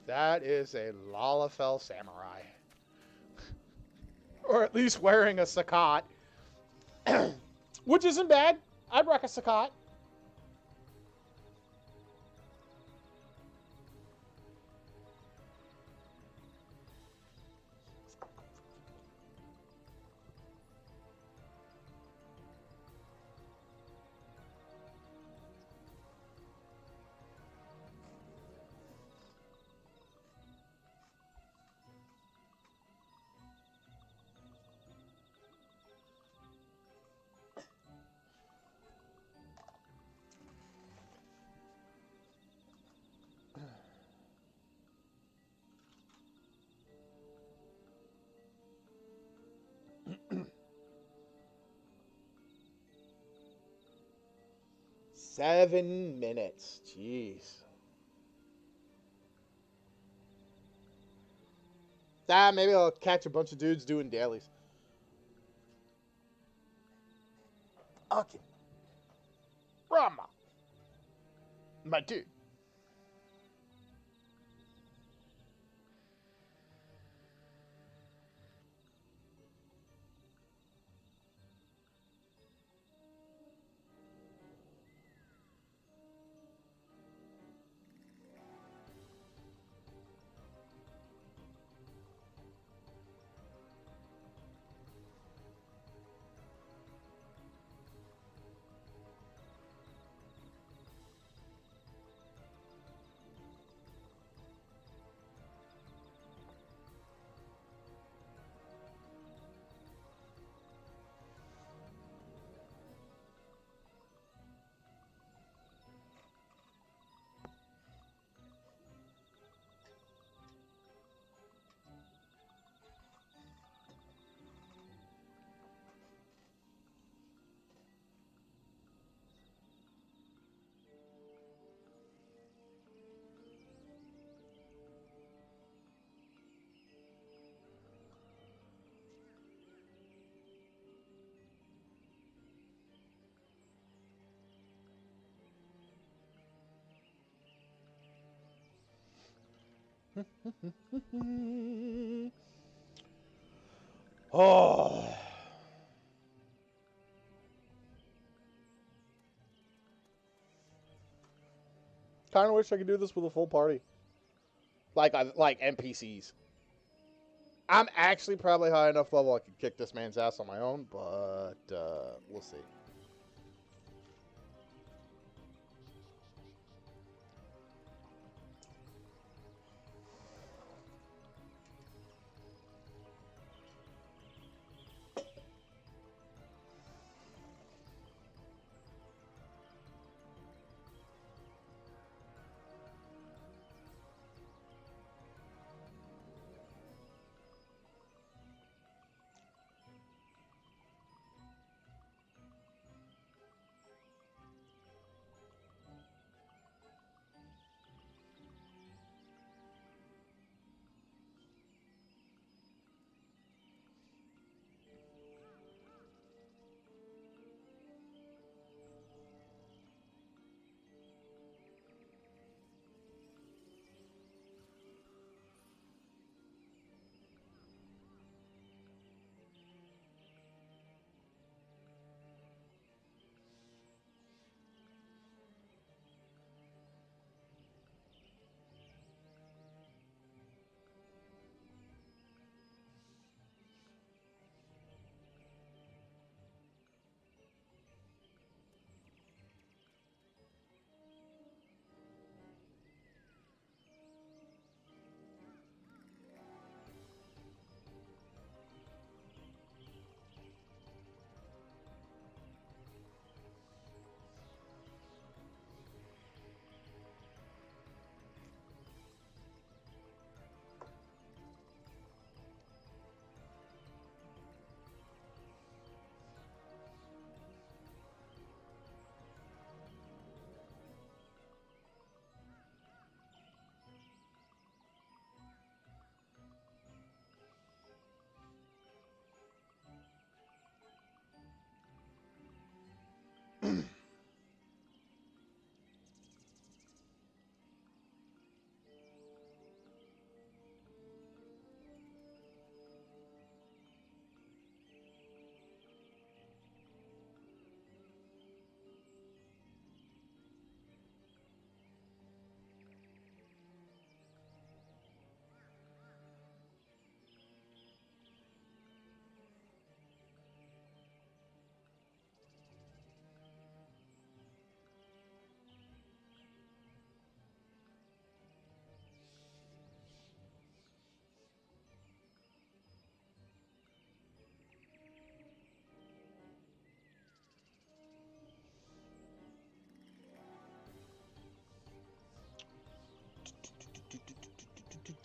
That is a Lalafell samurai. Or at least wearing a sakat. Which isn't bad. I'd rock a sakat. Seven minutes. Jeez. Maybe I'll catch a bunch of dudes doing dailies. Okay. Rama. My dude. Oh. Kind of wish I could do this with a full party. Like NPCs. I'm actually probably high enough level I could kick this man's ass on my own, but we'll see.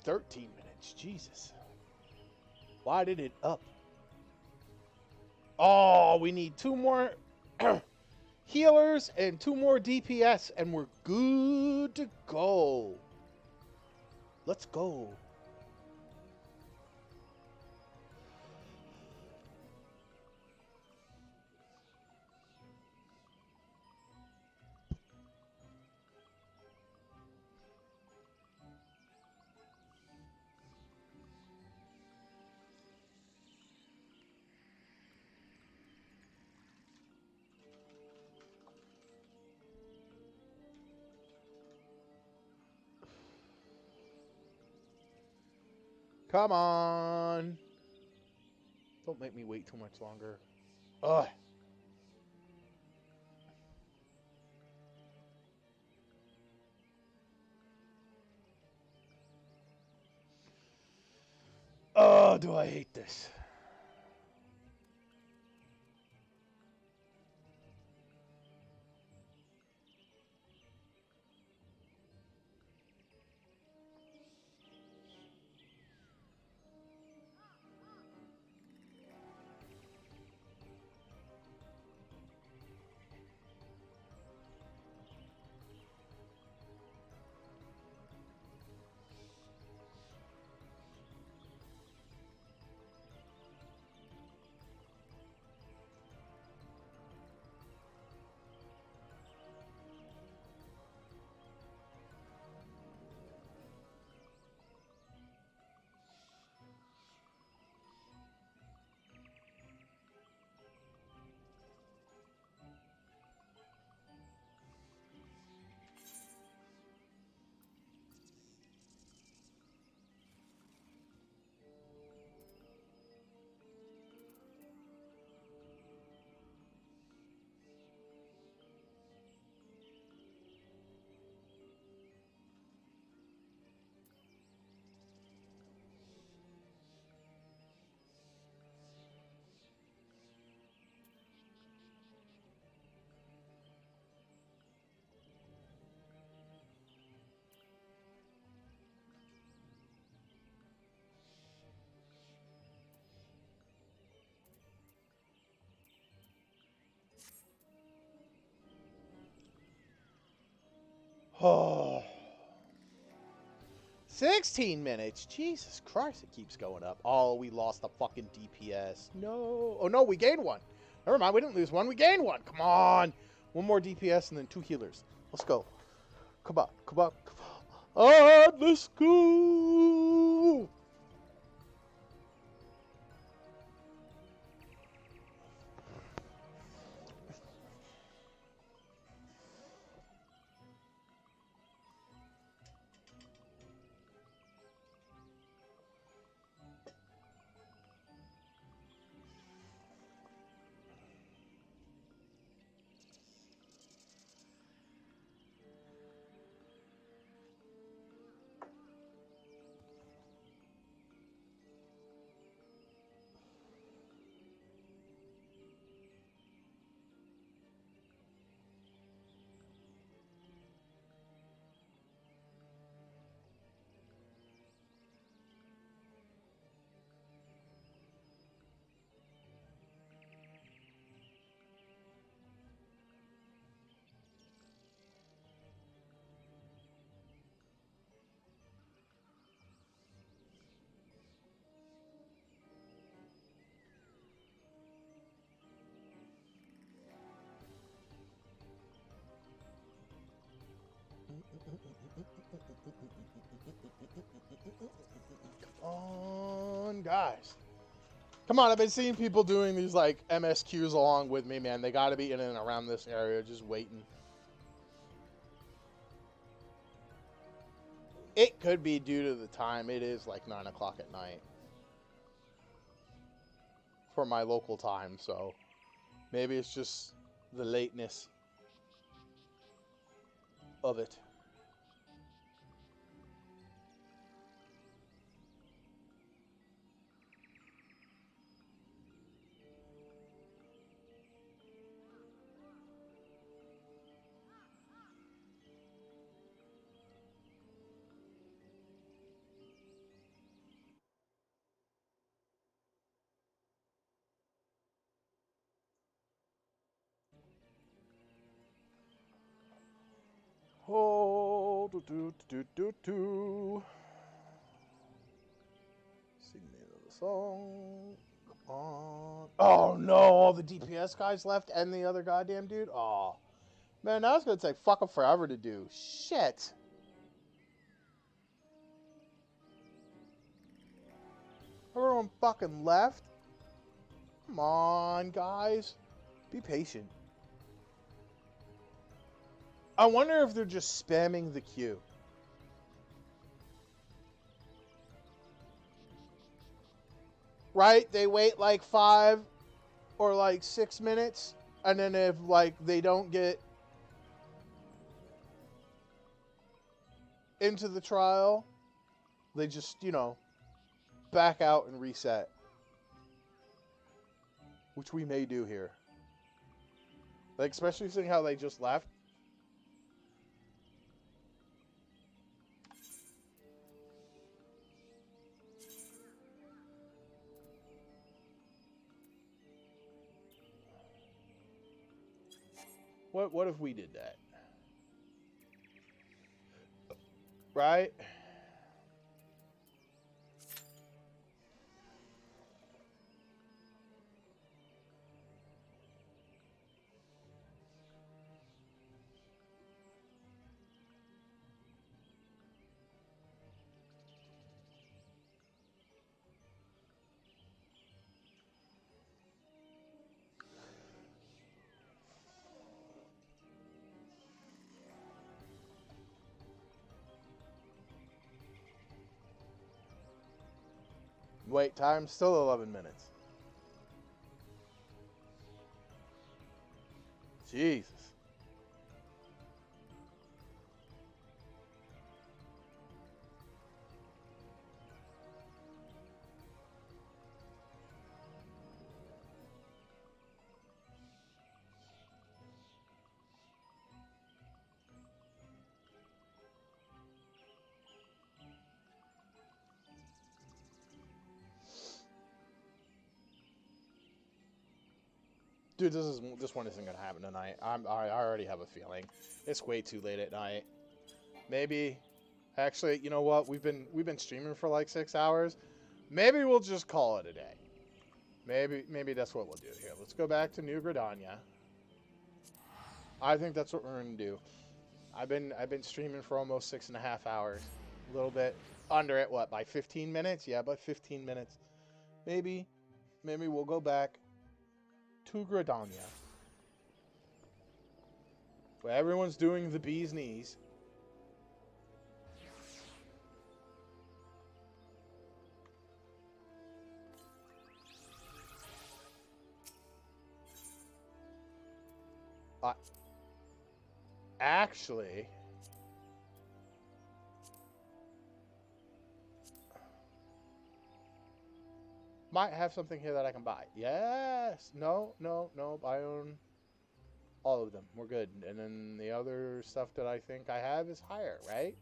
13 minutes. Jesus. Why did it up? Oh, we need 2 more healers and 2 more DPS, and we're good to go. Let's go. Come on. Don't make me wait too much longer. Ugh. Oh, do I hate this. Oh. 16 minutes. Jesus Christ, it keeps going up. Oh, we lost the fucking DPS. No. Oh, no, we gained 1. Never mind, we didn't lose 1. We gained 1. Come on. 1 more DPS and then 2 healers. Let's go. Come on. Come on. Come on. Let's go. Come on, guys. Come on, I've been seeing people doing these like MSQs along with me, man. They got to be in and around this area just waiting. It could be due to the time. It is like 9 o'clock at night for my local time, so maybe it's just the lateness of it. See the name of the song. Come on. Oh no, all the DPS guys left and the other goddamn dude. Oh. Man, now it's gonna take fucking forever to do. Shit. Everyone fucking left. Come on, guys. Be patient. I wonder if they're just spamming the queue. Right? They wait like 5 or like 6 minutes, and then if like they don't get into the trial, they just, you know, back out and reset. Which we may do here. Like, especially seeing how they just left. What if we did that? Right? Wait time, still 11 minutes. Jesus. Dude, this one isn't gonna happen tonight. I already have a feeling. It's way too late at night. Maybe, actually, you know what? We've been streaming for like 6 hours. Maybe we'll just call it a day. Maybe that's what we'll do here. Let's go back to New Gridania. I think that's what we're gonna do. I've been streaming for almost 6.5 hours. A little bit under it. What, by 15 minutes? Yeah, by 15 minutes. Maybe we'll go back to Gridania, where everyone's doing the bee's knees. Actually, might have something here that I can buy. Yes. No. I own all of them. We're good. And then the other stuff that I think I have is higher, right?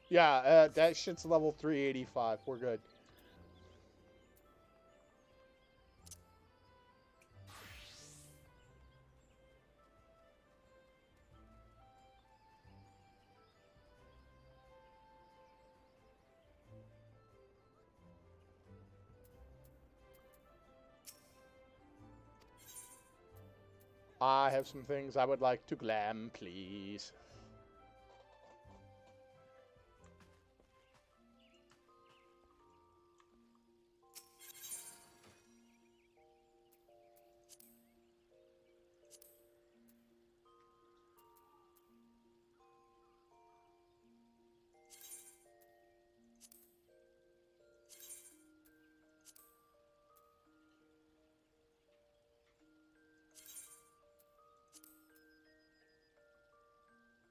Yeah, that shit's level 385. We're good. I have some things I would like to glam, please.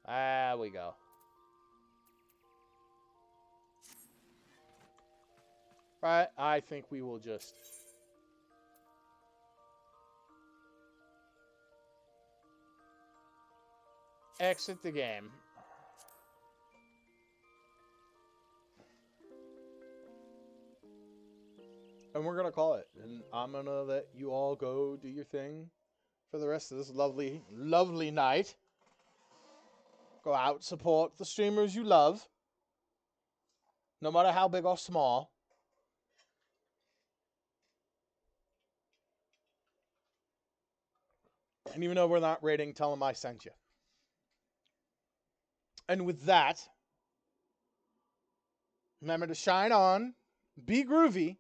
There we go. Right, I think we will just exit the game. And we're going to call it. And I'm going to let you all go do your thing for the rest of this lovely, lovely night. Go out, support the streamers you love. No matter how big or small. And even though we're not rating, tell them I sent you. And with that, remember to shine on, be groovy,